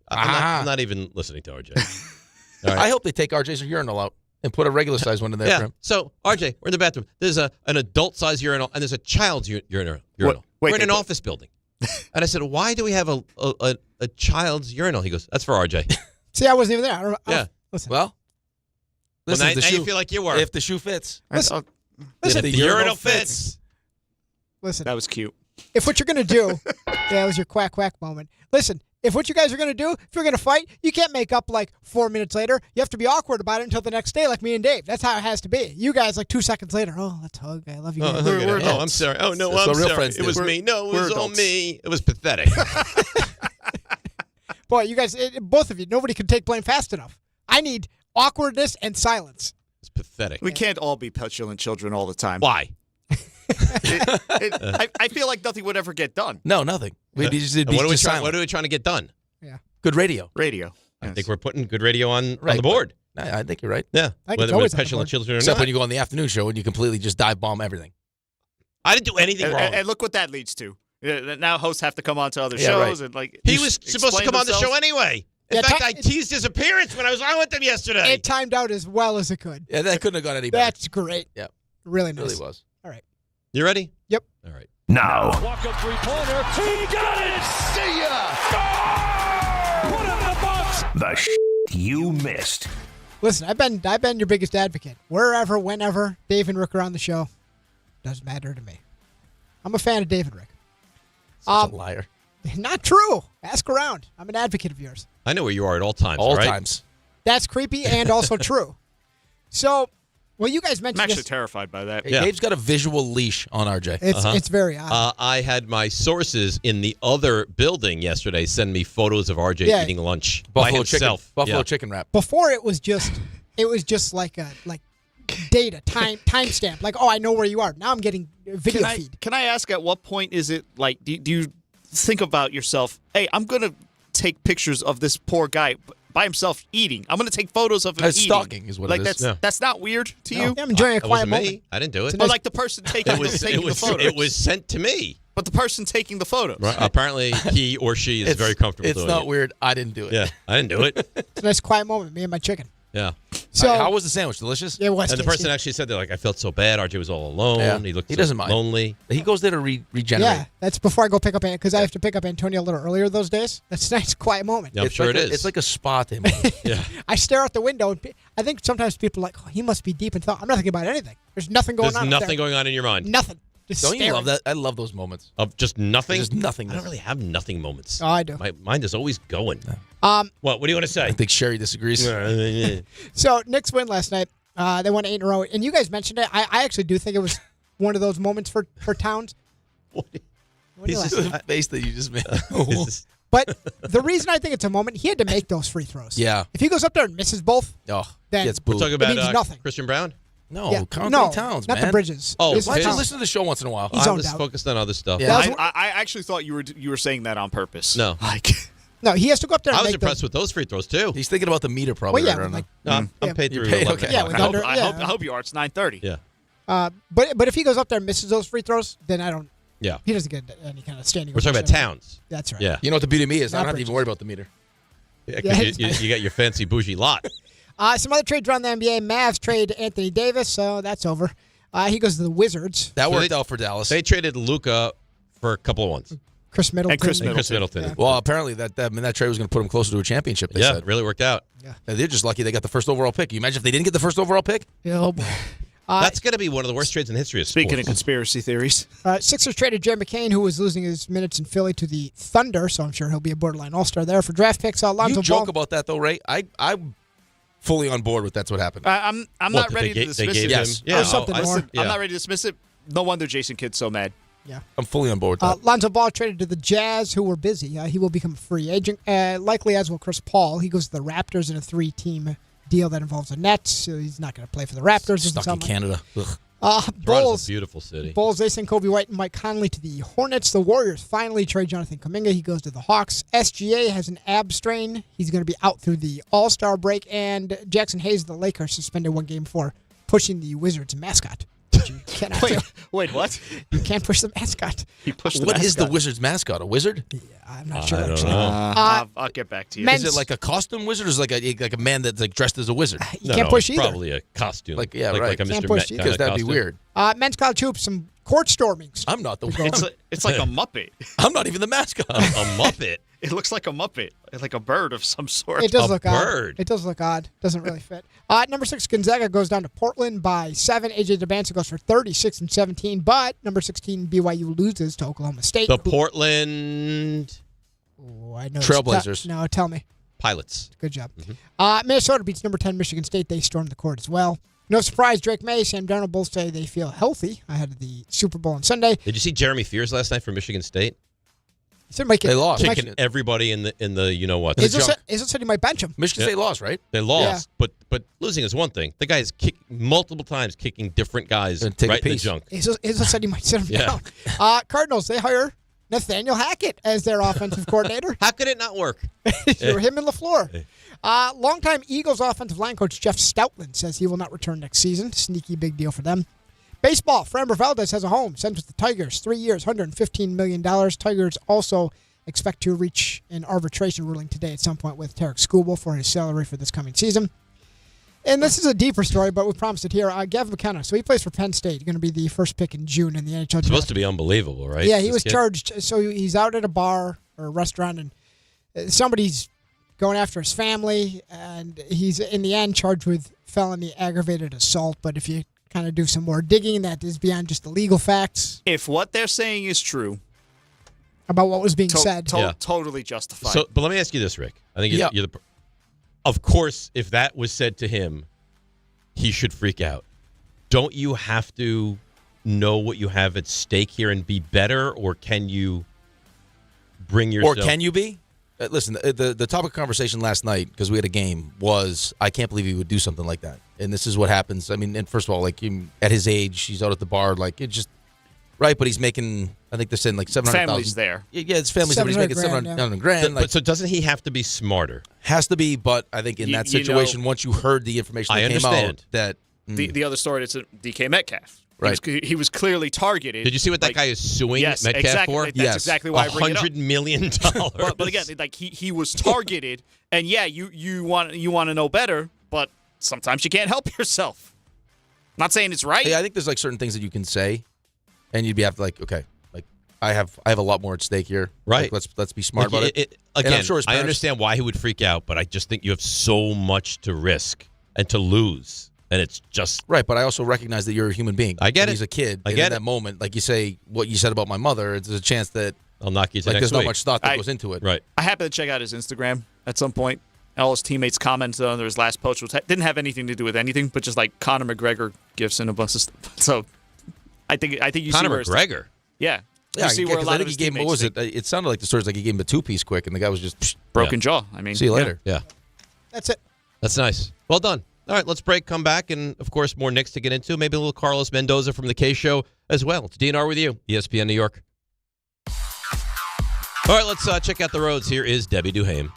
I'm not even listening to RJ. All right. I hope they take RJ's urinal out and put a regular size one in there for him. So, RJ, we're in the bathroom. There's an adult-sized urinal, and there's a child's urinal. We're in an office building. And I said, why do we have a child's urinal? He goes, that's for RJ. See, I wasn't even there. Yeah. Listen. Well, listen, now you feel like you were. If the shoe fits. Listen. If the urinal fits. Listen. That was cute. If what you're going to do, that was your quack moment. Listen, if what you guys are going to do, if you're going to fight, you can't make up like 4 minutes later. You have to be awkward about it until the next day, like me and Dave. That's how it has to be. You guys, like 2 seconds later, let's hug. I love you guys. I'm sorry. Oh, no, I'm sorry. It was me. No, it was all me. It was pathetic. Boy, you guys, both of you, nobody can take blame fast enough. I need awkwardness and silence. It's pathetic. We can't all be petulant children all the time. Why? I feel like nothing would ever get done. No, nothing. What are we trying to get done? Yeah. Good radio. I think we're putting good radio on the board. I think you're right. Yeah. Whether with petulant children or Except not. when you go on the afternoon show and you completely just dive bomb everything. I didn't do anything wrong. And look what that leads to. Now hosts have to come on to other shows and he was supposed to come on the show anyway. In fact, I teased his appearance when I was on with him yesterday. It timed out as well as it could. Yeah, that couldn't have gone any better. That's great. Yeah. Really nice. It really was. All right. You ready? Yep. All right. Now. Walk-up three-pointer. He got it! See ya! Put it in the box! The you missed. Listen, I've been your biggest advocate. Wherever, whenever, Dave and Rick are on the show. Doesn't matter to me. I'm a fan of Dave and Rick. Such a liar. Not true. Ask around. I'm an advocate of yours. I know where you are at all times. All right? times. That's creepy and also true. So, well, you guys mentioned I'm actually this. terrified by that. Hey, Dave's got a visual leash on RJ. It's very odd. I had my sources in the other building yesterday send me photos of RJ eating lunch by himself. Buffalo chicken wrap. Before it was just like data, timestamp. Like, I know where you are. Now I'm getting video feed. Can I ask at what point is it like, do you think about yourself, hey, I'm going to take pictures of this poor guy by himself eating. I'm going to take photos of him eating. Stalking is what it is. That's not weird to you? Yeah, I'm enjoying a quiet moment. Me. I didn't do it. But like the person taking the photos. It was sent to me. But the person taking the photos. Right. Apparently, he or she is very comfortable doing it. It's not weird. I didn't do it. Yeah, I didn't do it. It's a nice quiet moment, me and my chicken. Yeah. So how was the sandwich? Delicious? It was. And the person actually said, I felt so bad. RJ was all alone. Yeah. He doesn't mind. lonely. He goes there to regenerate. Yeah, that's before I go pick up because I have to pick up Antonio a little earlier those days. That's a nice, quiet moment. Yeah, I'm sure like it is. It's like a spa to him. Yeah. I stare out the window, and I think sometimes people are like, he must be deep in thought. I'm not thinking about anything. There's nothing going on. There's nothing going on in your mind. Nothing. Just Don't you staring. love that? I love those moments. Of just nothing? Just nothing. I don't really have nothing moments. Oh, I do. My mind is always going. What do you want to say? I think Sherry disagrees. So, Knicks win last night. They won 8 in a row. And you guys mentioned it. I actually do think it was one of those moments for Towns. He's just the face that you just made. But the reason I think it's a moment, he had to make those free throws. Yeah. If he goes up there and misses both, then gets booed. We're talking it means about nothing. Christian Brown? No, Towns, not man. the Bridges. Oh, This is why don't you Towns. listen to the show once in a while? He's I zoned was out. focused on other stuff. Yeah. I actually thought you were saying that on purpose. No. No, he has to go up there and I was make impressed with those free throws, too. He's thinking about the meter probably. Well, yeah, right around like- now. No, I'm paid You're through paid, 11 okay. Yeah, o'clock. with under- I hope you are. It's 9:30. Yeah. But if he goes up there and misses those free throws, then I don't. Yeah. He doesn't get any kind of standing. We're talking about ovation. Towns. That's right. Yeah. You know what the beauty of me is? I Not don't have to even Bridges. worry about the meter. Yeah, Yeah, 'cause you got your fancy bougie lot. Some other trades around the NBA. Mavs trade Anthony Davis, so that's over. He goes to the Wizards. That So worked they- out for Dallas. They traded Luka for a couple of ones. Chris Middleton. And Chris And Chris Middleton. Yeah. Well, apparently that trade was going to put him closer to a championship. They Yeah, said. it really worked out. They're just lucky they got the first overall pick. You imagine if they didn't get the first overall pick? Yeah, oh boy. That's going to be one of the worst trades in the history of sports. Speaking of conspiracy theories, Sixers traded Jerry McCain, who was losing his minutes in Philly, to the Thunder, so I'm sure he'll be a borderline all-star there. For draft picks, Lonzo You joke Ball. about that though, Ray. I'm fully on board with that's what happened. I'm What, not that ready they to they dismiss gave it. him? Yes. Yeah, There's something more. I'm yeah. not ready to dismiss it. No wonder Jason Kidd's so mad. Yeah. I'm fully on board with that. Lonzo Ball traded to the Jazz, who were busy. He will become a free agent, likely as will Chris Paul. He goes to the Raptors in a 3-team deal that involves the Nets, so he's not going to play for the Raptors. Stuck in Canada. Ugh. Toronto's Bulls. a beautiful city. Bulls, they send Kobe White and Mike Conley to the Hornets. The Warriors finally trade Jonathan Kuminga. He goes to the Hawks. SGA has an ab strain. He's going to be out through the All-Star break. And Jackson Hayes of the Lakers suspended one game for pushing the Wizards mascot. You cannot do. Wait, what? You can't push the mascot. He pushed the What is the mascot. Wizard's mascot? A wizard? Yeah, I'm not sure. I don't actually. know. I'll get back to you. men's- Is it like a costume wizard, or is it like a man that's like dressed as a wizard? You can't push it's either. probably a costume. Like, yeah, like, right. Like a Can't Mr. push Met either. kind Because of that'd be costume. weird. Men's college hoops, some court stormings. I'm not the It's like a Muppet. I'm not even the mascot. A Muppet. It looks like a Muppet, like a bird of some sort. It does A look bird. odd. It does look odd. Doesn't really fit. Number 6, Gonzaga goes down to Portland by 7. AJ DeBanza goes for 36 and 17. But number 16, BYU loses to Oklahoma State. The Portland Oh, I know. Trailblazers. No, tell me. Pilots. Good job. Minnesota beats number 10 Michigan State. They stormed the court as well. No surprise, Drake May, Sam Darnold both say they feel healthy ahead of the Super Bowl on Sunday. Did you see Jeremy Fears last night for Michigan State? So They lost. Kicking everybody in the you know what. Izzo said he might bench him. Michigan State lost, right? They lost, but losing is one thing. The guy is multiple times kicking different guys And take a right in the piece. junk. Izzo said he might sit him Yeah. down. Cardinals, they hire Nathaniel Hackett as their offensive coordinator. How could it not work? Him and LaFleur. Longtime Eagles offensive line coach Jeff Stoutland says he will not return next season. Sneaky big deal for them. Baseball, Framber Valdez has a home. Sent with the Tigers. 3 years, $115 million. Tigers also expect to reach an arbitration ruling today at some point with Tarek Skubal for his salary for this coming season. And this is a deeper story, but we promised it here. Gavin McKenna, so he plays for Penn State. He's going to be the first pick in June in the NHL draft. Supposed to be unbelievable, right? Yeah, he This was kid? charged. So he's out at a bar or a restaurant, and somebody's going after his family, and he's in the end charged with felony aggravated assault. But if you kind of do some more digging, that is beyond just the legal facts If what they're saying is true, about what was being said. totally justified. So, but let me ask you this, Rick. I think you're the. Of course, if that was said to him, he should freak out. Don't you have to know what you have at stake here and be better, or can you bring yourself? Or can you be? Listen, the topic of conversation last night, because we had a game, was I can't believe he would do something like that. And this is what happens. I mean, and first of all, like at his age, he's out at the bar, like it just right. But he's making, I think they're saying like 700,000. Family's there. Yeah, it's family's there. He's making 700 grand. But so doesn't he have to be smarter? Has to be, but I think in that situation, once you heard the information that came out, that the other story, it's DK Metcalf. Right. He was clearly targeted. Did you see what that guy is suing Metcalf exactly. for? That's exactly why I bring it up. $100 million. But again, like he was targeted, and yeah, you want to know better, but sometimes you can't help yourself. Not saying it's right. Yeah, I think there's like certain things that you can say, and you'd be have to like, okay, like I have a lot more at stake here. Right. Like, let's be smart about it. Again, I'm sure his I parents- understand why he would freak out, but I just think you have so much to risk and to lose, and it's just right. But I also recognize that you're a human being. I get it. He's a kid. I and get in that moment, like you say, what you said about my mother, there's a chance that I'll knock you to like next there's week. not much thought that goes into it. Right. I happened to check out his Instagram at some point. All his teammates commented under his last post, which didn't have anything to do with anything, but just like Conor McGregor gifts and a bunch of stuff. So I think you Conor see McGregor. Yeah. Yeah, You see where a lot I of think his he gave him, what was teammates it? It sounded like the story's like he gave him a 2-piece quick, and the guy was just broken jaw. I mean, see you later. Yeah. That's it. That's nice. Well done. All right, let's break, come back, and, of course, more Knicks to get into. Maybe a little Carlos Mendoza from the K Show as well. It's DNR with you, ESPN New York. All right, let's check out the roads. Here is Debbie Duhaime.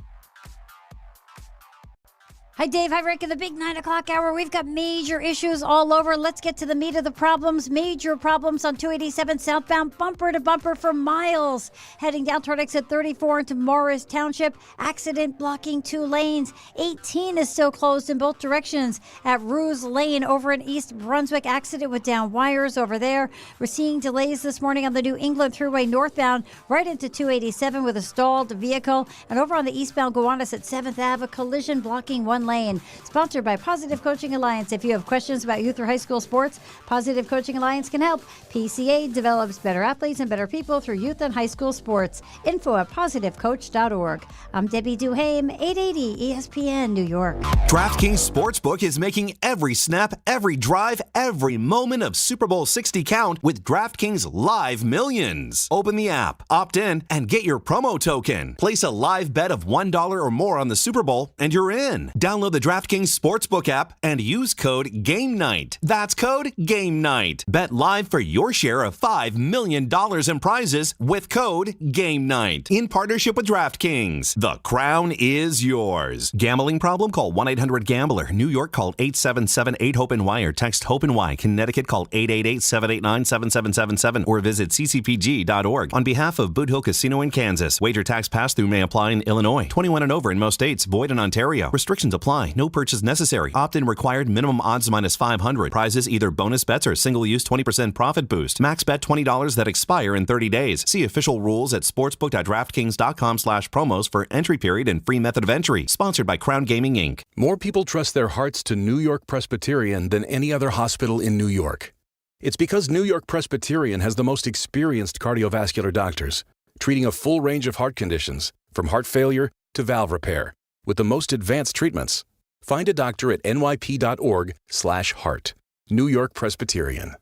Hi, Dave. Hi, Rick. In the big 9 o'clock hour, we've got major issues all over. Let's get to the meat of the problems. Major problems on 287 southbound, bumper to bumper for miles. Heading down toward exit 34 into Morris Township. Accident blocking 2 lanes. 18 is still closed in both directions at Ruse Lane over in East Brunswick. Accident with down wires over there. We're seeing delays this morning on the New England Thruway northbound right into 287 with a stalled vehicle. And over on the eastbound Gowanus at 7th Ave, a collision blocking 1 lane. Sponsored by Positive Coaching Alliance. If you have questions about youth or high school sports, Positive Coaching Alliance can help. PCA develops better athletes and better people through youth and high school sports. Info at positivecoach.org. I'm Debbie Duhaime, 880 ESPN New York. DraftKings Sportsbook is making every snap, every drive, every moment of Super Bowl 60 count with DraftKings Live Millions. Open the app, opt in, and get your promo token. Place a live bet of $1 or more on the Super Bowl, and you're in. Download the DraftKings Sportsbook app and use code GAMENIGHT. That's code GAMENIGHT. Bet live for your share of $5 million in prizes with code GAMENIGHT. In partnership with DraftKings. The crown is yours. Gambling problem? Call 1-800-GAMBLER. New York, call 877-8-HOPE-NY or text HOPE-NY. Connecticut, call 888-789-7777 or visit ccpg.org. On behalf of Boot Hill Casino in Kansas, wager tax pass-through may apply in Illinois. 21 and over in most states. Void in Ontario. Restrictions apply. No purchase necessary. Opt-in required. Minimum odds minus 500. Prizes either bonus bets or single-use 20% profit boost. Max bet $20 that expire in 30 days. See official rules at sportsbook.draftkings.com/promos for entry period and free method of entry. Sponsored by Crown Gaming, Inc. More people trust their hearts to New York Presbyterian than any other hospital in New York. It's because New York Presbyterian has the most experienced cardiovascular doctors, treating a full range of heart conditions, from heart failure to valve repair, with the most advanced treatments. Find a doctor at nyp.org/heart. New York Presbyterian.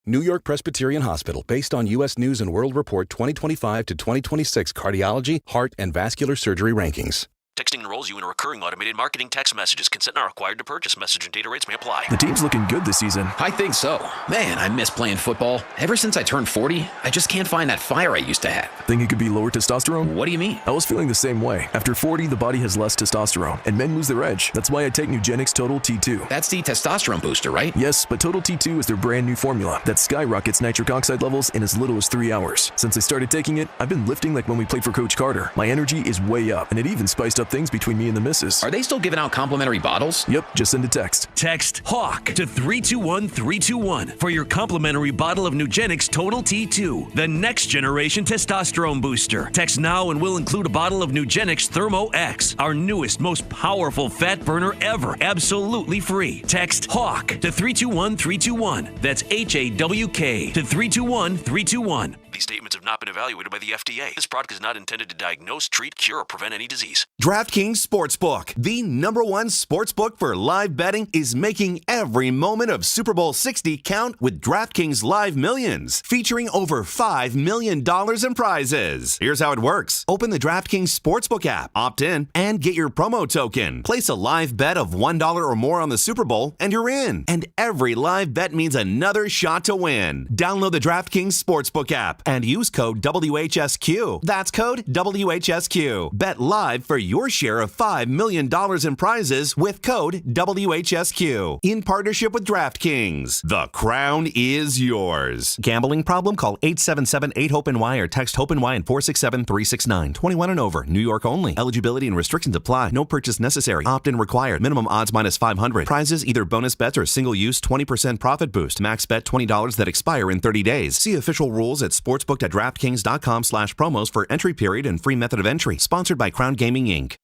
New York Presbyterian Hospital, based on U.S. News & World Report 2025 to 2026 cardiology, heart, and vascular surgery rankings. Texting enrolls you in a recurring automated marketing text messages. Consent not required to purchase. Message and data rates may apply. The team's looking good this season. I think so. Man, I miss playing football. Ever since I turned 40, I just can't find that fire I used to have. Think it could be lower testosterone? What do you mean? I was feeling the same way. After 40, the body has less testosterone, and men lose their edge. That's why I take Nugenix Total T2. That's the testosterone booster, right? Yes, but Total T2 is their brand new formula that skyrockets nitric oxide levels in as little as 3 hours. Since I started taking it, I've been lifting like when we played for Coach Carter. My energy is way up, and it even spiced up things between me and the missus. Are they still giving out complimentary bottles? Yep, just send a text. Text HAWK to 321-321 for your complimentary bottle of Nugenix Total T2, the next generation testosterone booster. Text now and we'll include a bottle of Nugenix Thermo X, our newest, most powerful fat burner ever, absolutely free. Text HAWK to 321-321. That's HAWK to 321-321. These statements have not been evaluated by the FDA. This product is not intended to diagnose, treat, cure, or prevent any disease. DraftKings Sportsbook, the #1 sportsbook for live betting, is making every moment of Super Bowl 60 count with DraftKings Live Millions, featuring over $5 million in prizes. Here's how it works. Open the DraftKings Sportsbook app, opt in, and get your promo token. Place a live bet of $1 or more on the Super Bowl, and you're in. And every live bet means another shot to win. Download the DraftKings Sportsbook app and use code WHSQ. That's code WHSQ. Bet live for your your share of $5 million in prizes with code WHSQ. In partnership with DraftKings, the crown is yours. Gambling problem? Call 877-8-HOPE-NY or text HOPE-NY and 467-369. 21 and over. New York only. Eligibility and restrictions apply. No purchase necessary. Opt-in required. Minimum odds minus 500. Prizes either bonus bets or single use 20% profit boost. Max bet $20 that expire in 30 days. See official rules at sportsbook.draftkings.com/promos for entry period and free method of entry. Sponsored by Crown Gaming, Inc.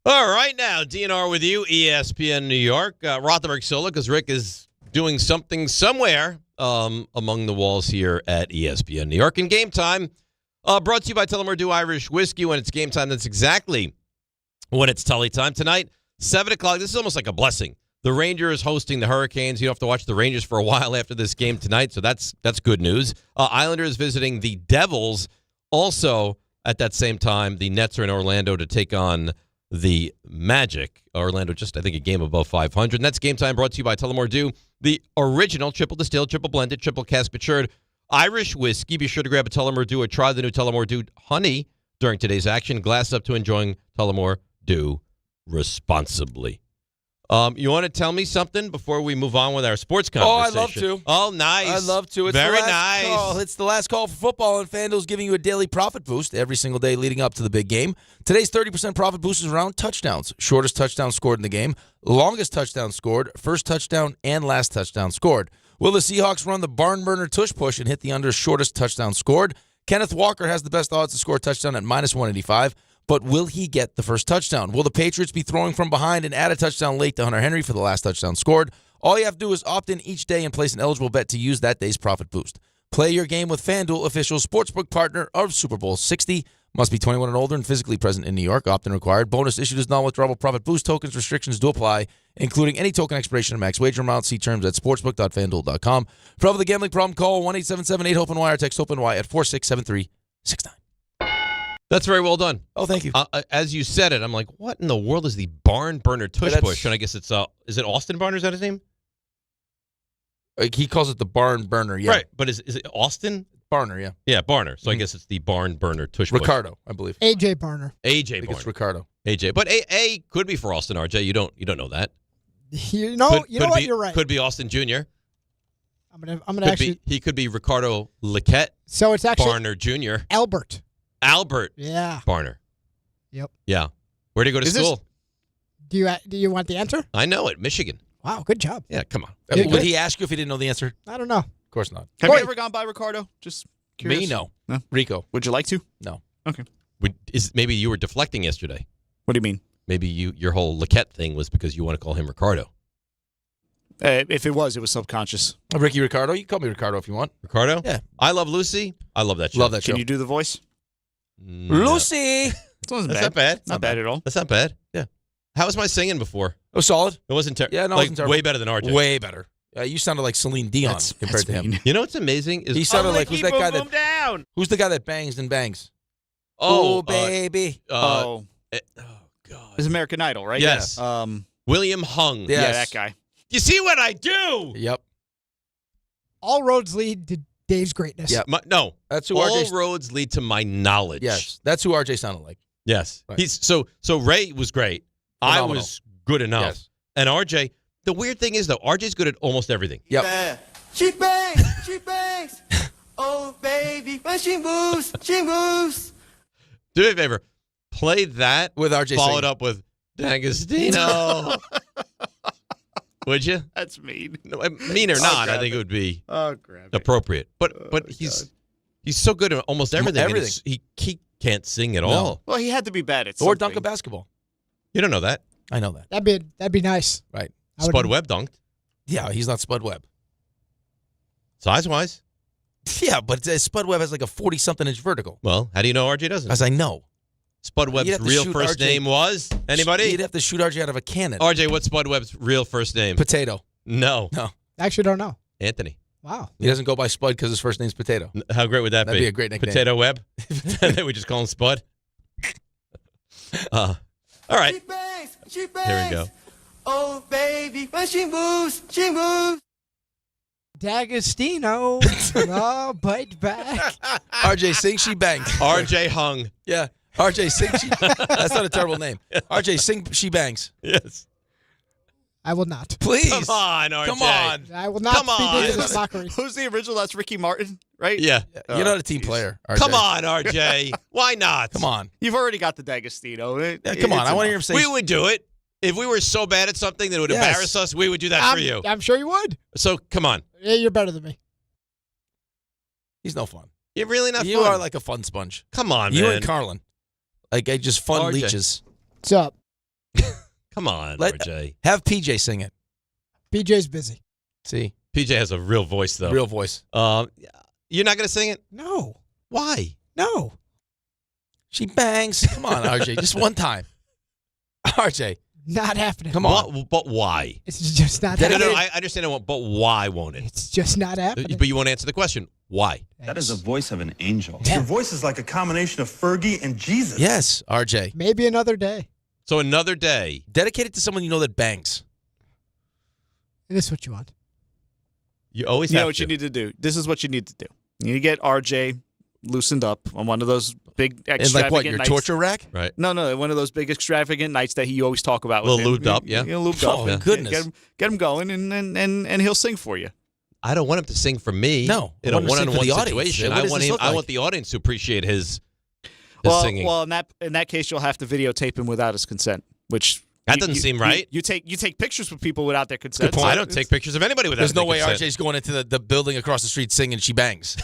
All right, now, DNR with you, ESPN New York. Rothenberg solo because Rick is doing something somewhere among the walls here at ESPN New York. And Game Time, brought to you by Tullamore Dew Irish Whiskey. When it's game time, that's exactly when it's Tully time. Tonight, 7 o'clock. This is almost like a blessing. The Rangers hosting the Hurricanes. You don't have to watch the Rangers for a while after this game tonight, so that's good news. Islanders visiting the Devils. Also, at that same time, the Nets are in Orlando to take on the Magic. Orlando just, I think, a game above 500. And that's Game Time brought to you by Tullamore Dew, the original triple distilled, triple blended, triple cask matured Irish whiskey. Be sure to grab a Tullamore Dew or try the new Tullamore Dew Honey during today's action. Glass up to enjoying Tullamore Dew responsibly. You want to tell me something before we move on with our sports conversation? Oh, I'd love to. Oh, nice. I'd love to. It's very the last nice. Call. It's the last call for football, and FanDuel's giving you a daily profit boost every single day leading up to the big game. Today's 30% profit boost is around touchdowns. Shortest touchdown scored in the game, longest touchdown scored, first touchdown, and last touchdown scored. Will the Seahawks run the barn burner tush push and hit the under shortest touchdown scored? Kenneth Walker has the best odds to score a touchdown at -185. But will he get the first touchdown? Will the Patriots be throwing from behind and add a touchdown late to Hunter Henry for the last touchdown scored? All you have to do is opt in each day and place an eligible bet to use that day's profit boost. Play your game with FanDuel, official sportsbook partner of Super Bowl 60. Must be 21 and older and physically present in New York. Opt-in required. Bonus issued as non-withdrawable profit boost tokens. Restrictions do apply, including any token expiration and max wager amount. See terms at sportsbook.fanduel.com. For help with a gambling problem, call 1-877-8-HOPE-NY or text HOPE-NY at 467369. That's very well done. Oh, thank you. As you said it, I'm like, what in the world is the barn burner tush push? And I guess it's, is it Austin Barner? Is that his name? He calls it the barn burner, yeah. Right, but is it Austin? Barner, yeah. Yeah, Barner. So I guess it's the barn burner tush push. Ricardo, I believe. AJ Barner. AJ I think Barner. it's Ricardo. AJ. But A could be for Austin, RJ. You don't know that. You know what? You're right. Could be Austin Jr. I'm gonna actually. He could be Ricardo Lequette. So it's actually Barner Jr. Albert. Yeah. Barner. Yep. Yeah. Where'd he go to school? Do you want the answer? I know it. Michigan. Wow, good job. Yeah, come on. Would he ask you if he didn't know the answer? I don't know. Of course not. Have you ever gone by Ricardo? Just curious. Me, no. Rico. Would you like to? No. Okay. Maybe you were deflecting yesterday. What do you mean? Maybe your whole Lequette thing was because you want to call him Ricardo. If it was subconscious. Ricky Ricardo. You can call me Ricardo if you want. Ricardo? Yeah. I Love Lucy. I love that show. Love that show. Can you do the voice? No. Lucy. That's not bad. Not bad at all. That's not bad. Yeah. How was my singing before? It was solid. It wasn't terrible. Yeah, no, it wasn't terrible. Way better than RJ. Way better. You sounded like Celine Dion compared to him. You know what's amazing? He sounded like who's that guy that down. Who's the guy that bangs and bangs? Oh, baby. God. It's American Idol, right? Yes. William Hung. Yes. Yeah, that guy. You see what I do? Yep. All roads lead to Dave's greatness. Yeah. No. That's who All RJ roads lead to my knowledge. Yes. That's who RJ sounded like. Yes. Right. He's so Ray was great. Phenomenal. I was good enough. Yes. And RJ, the weird thing is though, RJ's good at almost everything. Yep. Yeah. She bangs. She bangs. Oh, baby. When she moves, she moves. Do me a favor. Play that with RJ followed singing. up with D'Agostino. Would you? That's mean. No, mean or not, I think it would be appropriate. But he's so good at almost everything. Everything. He can't sing at No. all. Well, he had to be bad at Or something. dunk a basketball. You don't know that. I know that. That'd be nice. Right. Spud Webb dunked. Yeah, he's not Spud Webb. Size-wise. Yeah, but Spud Webb has like a 40-something inch vertical. Well, how do you know RJ doesn't? As I know. Spud Webb's real first name was? Anybody? You'd have to shoot RJ out of a cannon. RJ, what's Spud Webb's real first name? Potato. No. I actually don't know. Anthony. Wow. He doesn't go by Spud because his first name's Potato. How great would that That'd be a great nickname. Potato Webb? We just call him Spud? All right. She bangs. She Here bangs. we go. Oh, baby, when she moves, she moves. D'Agostino. Oh, bite back. RJ, sing, she bangs. RJ Hung. Yeah. RJ, sing, she... That's not a terrible name. RJ, sing, she bangs. Yes. I will not. Please. Come on, RJ. Come on. I will not be into this mockery. Who's the original? That's Ricky Martin, right? Yeah. You're not a team player, RJ. Come on, RJ. Why not? Come on. You've already got the D'Agostino. Come on. I want to hear him say... We would do it. If we were so bad at something that it would embarrass us, we would do that for you. I'm sure you would. So, come on. Yeah, you're better than me. He's no fun. You're really not You fun. are like a fun sponge. Come on, You man. and Carlin. Like, just fun RJ. leeches. What's up? Come on, RJ. Have PJ sing it. PJ's busy. See? PJ has a real voice, though. Real voice. You're not going to sing it? No. Why? No. She bangs. Come on, RJ. Just one time. RJ. Not happening. Come on. But why? It's just not No, happening. I understand it, but why won't it? It's just not happening. But you won't answer the question. Why? That is the voice of an angel. Yeah. Your voice is like a combination of Fergie and Jesus. Yes, RJ. Maybe another day. So another day. Dedicate it to someone you know that bangs. This is what you want. You always You have know what to. you need to do. This is what you need to do. You need to get RJ loosened up on one of those big extravagant And like what, your nights. torture rack? Right. No, one of those big extravagant nights that he always talk about. A little with him. lubed up, yeah. Lubed Oh, up. goodness. Get him going, and he'll sing for you. I don't want him to sing for me. No, I in a want him to sing for one-on-one the audience. situation. What I does want this him. look I like? want the audience to appreciate his singing. Well, in that case, you'll have to videotape him without his consent, which That doesn't seem right. You take pictures with people without their consent. Good point. I don't take pictures of anybody without There's no their way consent. RJ's going into the building across the street singing She Bangs.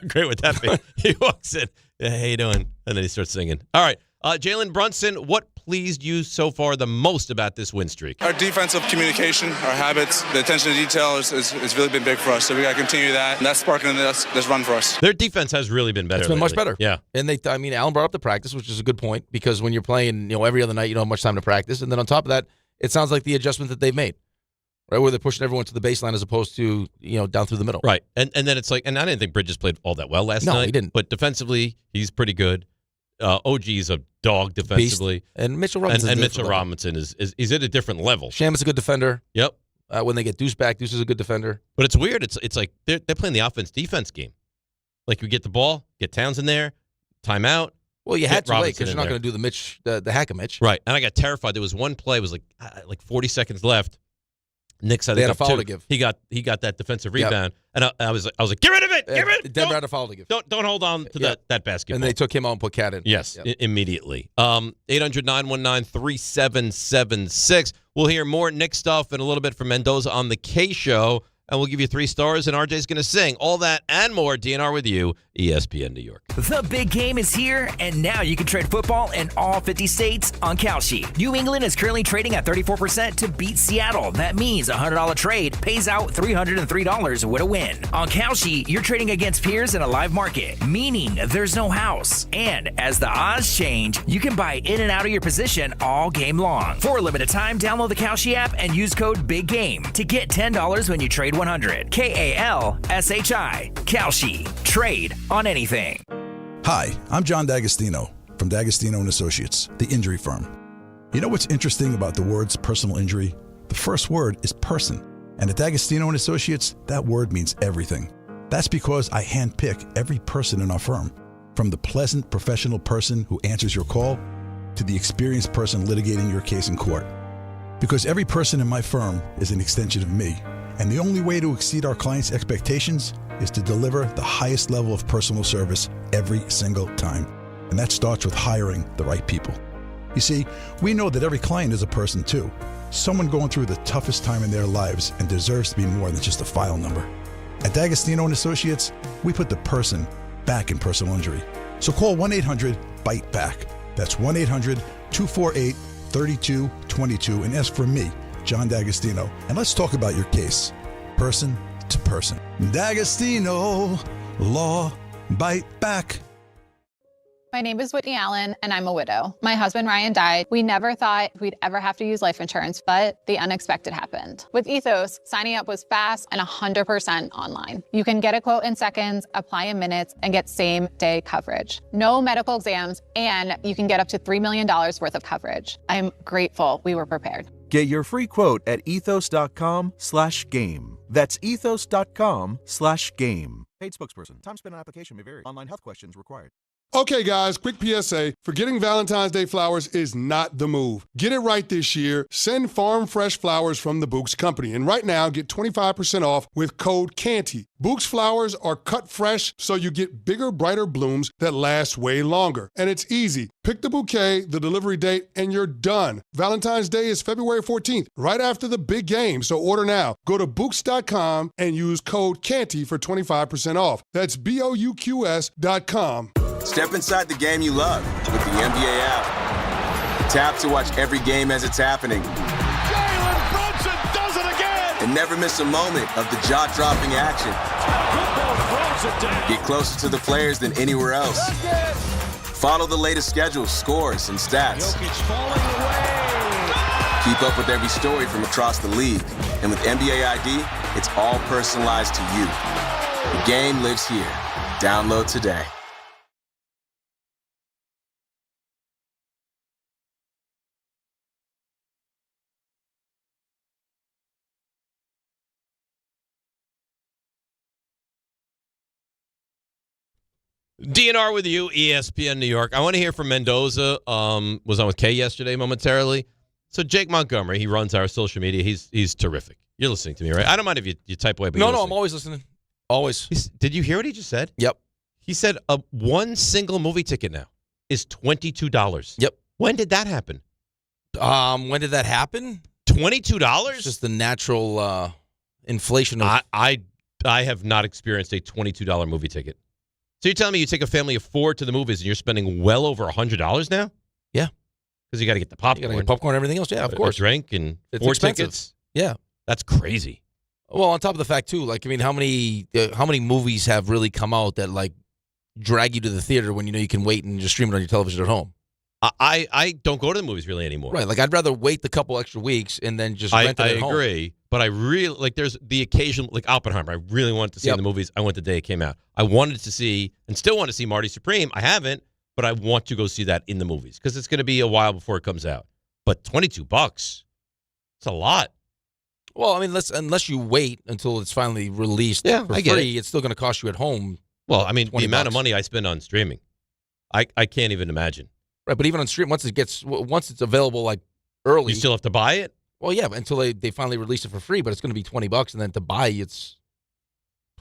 Great would that be? He walks in. Yeah, how you doing? And then he starts singing. All right. Jalen Brunson, what pleased you so far the most about this win streak? Our defensive communication, our habits, the attention to detail has really been big for us. So we got to continue that. And that's sparking this run for us. Their defense has really been better. It's been much better. Yeah. And Allen brought up the practice, which is a good point, because when you're playing, every other night, you don't have much time to practice. And then on top of that, it sounds like the adjustment that they've made, right, where they're pushing everyone to the baseline as opposed to, down through the middle. Right. And then it's like, and I didn't think Bridges played all that well last night. No, he didn't. But defensively, he's pretty good. OG's a dog defensively. Beast. And Mitchell Robinson. And Mitchell Robinson is at a different level. Sham is a good defender. Yep. When they get Deuce back, Deuce is a good defender. But it's weird. It's like they're playing the offense-defense game. Like you get the ball, get Towns in there, timeout. Well, you had to wait because you're not going to do the hack-a-Mitch. Right. And I got terrified. There was one play. It was like 40 seconds left. Knicks had a foul to give. He got that defensive rebound, and I was like, get rid of it, get rid of it. Denver had a foul to give. Don't hold on to that basketball. And they took him out and put Cat in. Yes, immediately. 800-919-3776. We'll hear more Knicks stuff and a little bit from Mendoza on the K Show, and we'll give you 3 stars, and RJ's going to sing. All that and more. DNR with you, ESPN New York. The big game is here, and now you can trade football in all 50 states on Kalshi. New England is currently trading at 34% to beat Seattle. That means a $100 trade pays out $303 with a win. On Kalshi, you're trading against peers in a live market, meaning there's no house. And as the odds change, you can buy in and out of your position all game long. For a limited time, download the Kalshi app and use code BIGGAME to get $10 when you trade 100. KALSHI. Kalshi. Trade on anything. Hi, I'm John D'Agostino from D'Agostino and Associates, the injury firm. You know what's interesting about the words personal injury? The first word is person. And at D'Agostino and Associates, that word means everything. That's because I handpick every person in our firm, from the pleasant professional person who answers your call to the experienced person litigating your case in court. Because every person in my firm is an extension of me. And the only way to exceed our clients' expectations is to deliver the highest level of personal service every single time. And that starts with hiring the right people. You see, we know that every client is a person too. Someone going through the toughest time in their lives and deserves to be more than just a file number. At D'Agostino and Associates, we put the person back in personal injury. So call 1-800-BITE-BACK. That's 1-800-248-3222 and ask for me, John D'Agostino, and let's talk about your case, person to person. D'Agostino, law, bite back. My name is Whitney Allen, and I'm a widow. My husband, Ryan, died. We never thought we'd ever have to use life insurance, but the unexpected happened. With Ethos, signing up was fast and 100% online. You can get a quote in seconds, apply in minutes, and get same-day coverage. No medical exams, and you can get up to $3 million worth of coverage. I'm grateful we were prepared. Get your free quote at ethos.com/game. That's ethos.com/game. Paid spokesperson. Time spent on application may vary. Online health questions required. Okay, guys, quick PSA. Forgetting Valentine's Day flowers is not the move. Get it right this year. Send farm fresh flowers from the Books Company. And right now, get 25% off with code CANTY. Books flowers are cut fresh, so you get bigger, brighter blooms that last way longer. And it's easy. Pick the bouquet, the delivery date, and you're done. Valentine's Day is February 14th, right after the big game, so order now. Go to Books.com and use code CANTY for 25% off. That's BOUQS.com. Step inside the game you love with the NBA app. Tap to watch every game as it's happening. Jalen Brunson does it again! And never miss a moment of the jaw-dropping action. Get closer to the players than anywhere else. Follow the latest schedules, scores, and stats. Keep up with every story from across the league. And with NBA ID, it's all personalized to you. The game lives here. Download today. DNR with you, ESPN New York. I want to hear from Mendoza. Was on with Kay yesterday momentarily. So Jake Montgomery, he runs our social media. He's terrific. You're listening to me, right? I don't mind if you type away. But No, I'm always listening. Always. Did you hear what he just said? Yep. He said one single movie ticket now is $22. Yep. When did that happen? When did that happen? $22? Just the natural inflation of... I have not experienced a $22 movie ticket. So you're telling me you take a family of 4 to the movies and you're spending well over $100 now? Yeah. Because you got to get the popcorn. You got to get popcorn and everything else. Yeah, of course. A drink and it's 4 expensive. tickets. Yeah. That's crazy. Well, on top of the fact, too, like, I mean, how many movies have really come out that, like, drag you to the theater when you know you can wait and just stream it on your television at home? I don't go to the movies really anymore. Right. Like, I'd rather wait the couple extra weeks and then just rent it at home. I agree. But I really, like, there's the occasion, like Oppenheimer, I really wanted to see in the movies. I went the day it came out. I wanted to see, and still want to see Marty Supreme. I haven't, but I want to go see that in the movies because it's going to be a while before it comes out. But $22, it's a lot. Well, I mean, unless you wait until it's finally released for free, it's still going to cost you at home. Well, I mean, the amount of money I spend on streaming, I can't even imagine. Right, but even on stream, once it's available, like, early. You still have to buy it? Well, yeah, until they finally release it for free, but it's going to be $20, and then to buy, it's...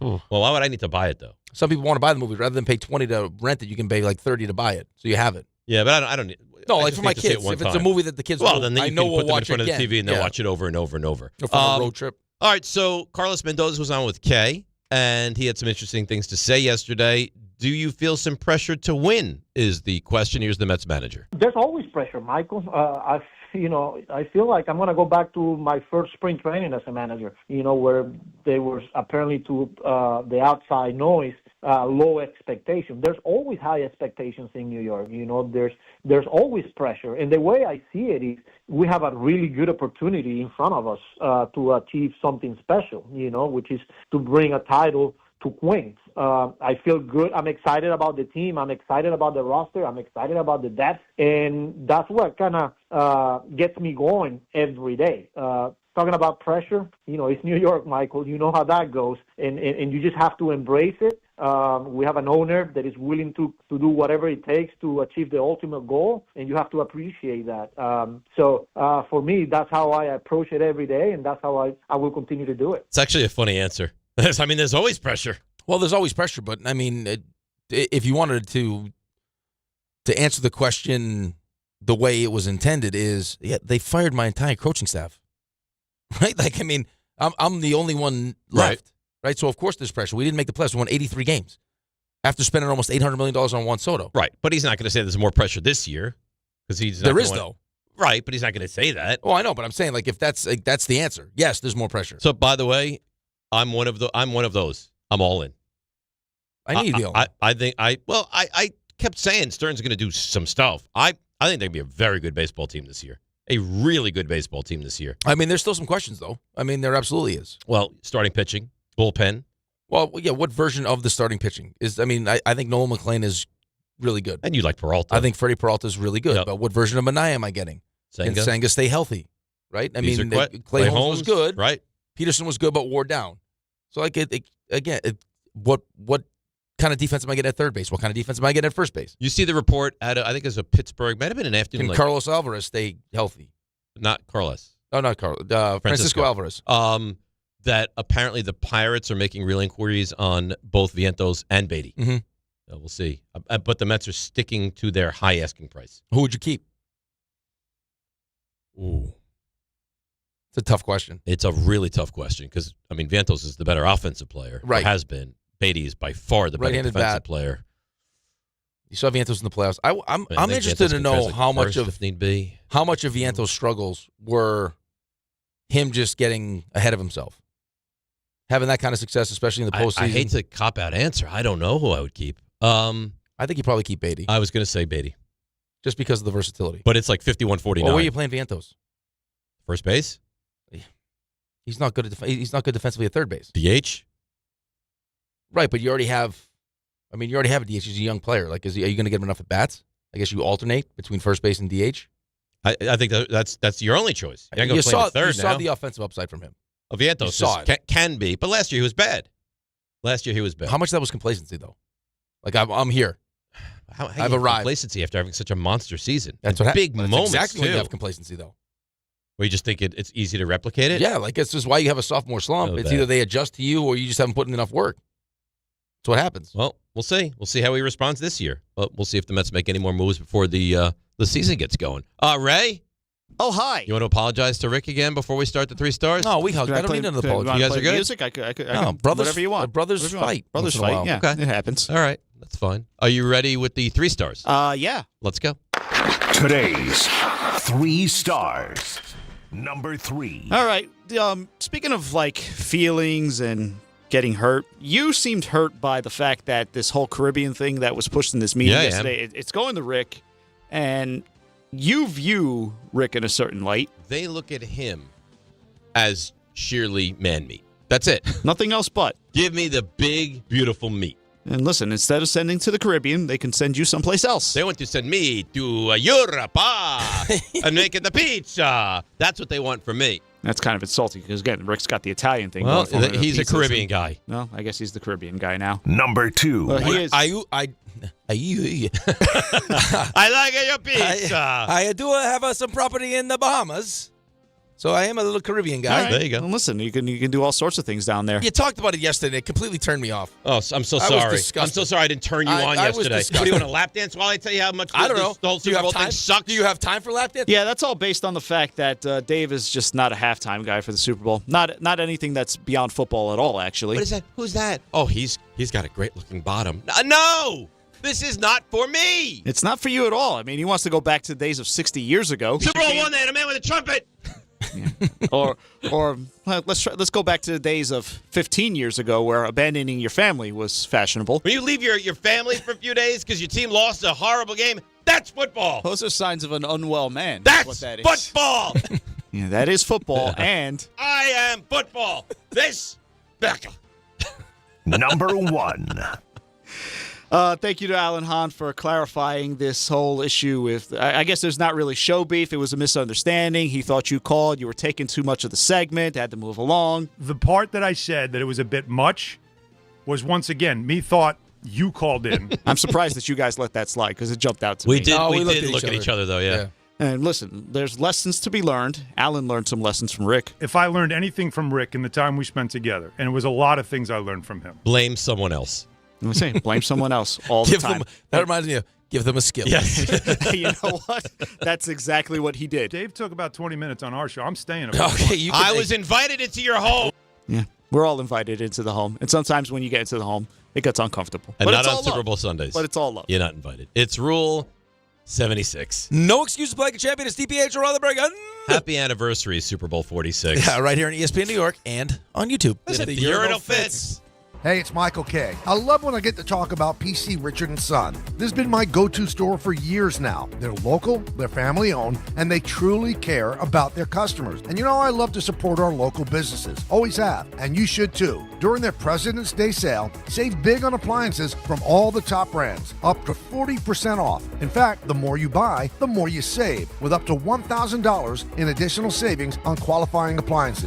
Well, why would I need to buy it, though? Some people want to buy the movie. Rather than pay $20 to rent it, you can pay like $30 to buy it, so you have it. Yeah, but I don't need... No, like for my kids, if it's a movie that the kids then I you know can we'll put them in watch front it of the again. TV and they'll watch it over and over and over. Or from a road trip. All right, so Carlos Mendoza was on with Kay, and he had some interesting things to say yesterday. Do you feel some pressure to win is the question. Here's the Mets manager. There's always pressure, Michael. I feel like I'm going to go back to my first spring training as a manager, where there was apparently to the outside noise, low expectation. There's always high expectations in New York. There's always pressure. And the way I see it is we have a really good opportunity in front of us to achieve something special, which is to bring a title to Queens. I feel good. I'm excited about the team. I'm excited about the roster. I'm excited about the depth. And that's what kind of gets me going every day. Talking about pressure, it's New York, Michael. You know how that goes. And you just have to embrace it. We have an owner that is willing to do whatever it takes to achieve the ultimate goal, and you have to appreciate that. So for me, that's how I approach it every day, and that's how I will continue to do it. It's actually a funny answer. I mean, there's always pressure. Well, there's always pressure, but I mean, if you wanted to answer the question the way it was intended, they fired my entire coaching staff, right? Like, I mean, I'm the only one left, right? So of course there's pressure. We didn't make the playoffs. We won 83 games after spending almost $800 million on Juan Soto. Right, but he's not going to say there's more pressure this year because there is though. Right, but he's not going to say that. Oh, I know, but I'm saying like if that's the answer, yes, there's more pressure. So by the way, I'm one of those. I'm all in. I need the I kept saying Stern's going to do some stuff. I think they'd be a very good baseball team this year. A really good baseball team this year. I mean, there's still some questions, though. I mean, there absolutely is. Well, starting pitching, bullpen. Well, yeah, what version of the starting pitching is? I mean, I think Nolan McClain is really good. And you like Peralta. I think Freddie Peralta is really good. Yep. But what version of Minaya am I getting? Senga. Can Senga stay healthy? right? I These mean, are Clay Holmes was good. Right. Peterson was good, but wore down. So, like, what kind of defense am I getting at third base? What kind of defense am I getting at first base? You see the report at, I think it was a Pittsburgh, might have been an afternoon. Can Carlos Alvarez stay healthy? Not Carlos. Oh, not Carlos. Francisco Alvarez. That apparently the Pirates are making real inquiries on both Vientos and Beatty. Mm-hmm. We'll see. But the Mets are sticking to their high asking price. Who would you keep? Ooh. It's a tough question. It's a really tough question because, I mean, Vientos is the better offensive player. Right. Or has been. Beatty is by far the better defensive player. You saw Vientos in the playoffs. I'm interested to know how much of Vientos' struggles were him just getting ahead of himself. Having that kind of success, especially in the postseason. I hate to cop-out answer. I don't know who I would keep. I think you probably keep Beatty. I was going to say Beatty. Just because of the versatility. But it's like 51-49. Well, where are you playing Vientos? First base? He's not good. He's not good defensively at third base. DH? Right, but you already have a DH. He's a young player. Like, are you going to get him enough at bats? I guess you alternate between first base and DH. I think that's your only choice. You saw the offensive upside from him. Vientos can be, but last year he was bad. How much of that was complacency, though? Like, I'm here. I've arrived. Complacency after having such a monster season. That's what big That's moments exactly too. when you have complacency, though. Where you just think it's easy to replicate it. Yeah, like it's just why you have a sophomore slump. It's either they adjust to you or you just haven't put in enough work. That's what happens. Well, we'll see. We'll see how he responds this year. We'll see if the Mets make any more moves before the season gets going. Ray? Oh, hi. You want to apologize to Rick again before we start the 3 stars? No, we hugged. I don't need another apology. You guys are good? Music? I could brothers, whatever you want. Brothers fight. Brothers fight, yeah. Okay. It happens. All right. That's fine. Are you ready with the 3 stars? Yeah. Let's go. Today's 3 stars. Number 3. All right. Speaking of, like, feelings and getting hurt, you seemed hurt by the fact that this whole Caribbean thing that was pushed in this meeting yesterday, it's going to Rick, and you view Rick in a certain light. They look at him as sheerly man meat. That's it. Nothing else but. Give me the big, beautiful meat. And listen, instead of sending to the Caribbean, they can send you someplace else. They want to send me to Europe and making the pizza. That's what they want from me. That's kind of insulting because, again, Rick's got the Italian thing. Well, he's a Caribbean guy. No, I guess he's the Caribbean guy now. Number 2. He is. I like your pizza. I do have some property in the Bahamas, so I am a little Caribbean guy. Right. There you go. Well, listen, you can do all sorts of things down there. You talked about it yesterday. It completely turned me off. Oh, I'm so sorry. I'm so sorry I didn't turn you on yesterday. What do you want, a lap dance while I tell you how much I don't know. The whole Super Bowl thing sucks? Do you have time for lap dance? Yeah, that's all based on the fact that Dave is just not a halftime guy for the Super Bowl. Not anything that's beyond football at all, actually. What is that? Who's that? Oh, he's got a great-looking bottom. No! This is not for me! It's not for you at all. I mean, he wants to go back to the days of 60 years ago. Super Bowl one, they had a man with a trumpet! Yeah. or let's go back to the days of 15 years ago where abandoning your family was fashionable. When you leave your family for a few days because your team lost a horrible game, that's football. Those are signs of an unwell man. That's what that is. Football. Yeah, that is football, and I am football. This Becca. Number 1. Thank you to Alan Hahn for clarifying this whole issue with, I guess there's not really show beef. It was a misunderstanding. He thought you called. You were taking too much of the segment, had to move along. The part that I said that it was a bit much was, once again, me thought you called in. I'm surprised that you guys let that slide because it jumped out to me. We did look at each other, though, yeah. And listen, there's lessons to be learned. Alan learned some lessons from Rick. If I learned anything from Rick in the time we spent together, and it was a lot of things I learned from him. Blame someone else. I'm saying, blame someone else all the time. That reminds me of give them a skill. Yes. You know what? That's exactly what he did. Dave took about 20 minutes on our show. I'm staying. Okay, I was invited into your home. Yeah, we're all invited into the home. And sometimes when you get into the home, it gets uncomfortable. And but not it's on all Super love. Bowl Sundays. But it's all love. You're not invited. It's Rule 76. No excuse to play like a champion. It's DiPietro and Rothenberg. Happy anniversary, Super Bowl 46. Yeah, right here on ESPN New York and on YouTube. Listen, the urinal fits. Hey, it's Michael K. I love when I get to talk about PC Richard & Son. This has been my go-to store for years now. They're local, they're family-owned, and they truly care about their customers. And you know, I love to support our local businesses. Always have, and you should too. During their President's Day sale, save big on appliances from all the top brands, up to 40% off. In fact, the more you buy, the more you save, with up to $1,000 in additional savings on qualifying appliances.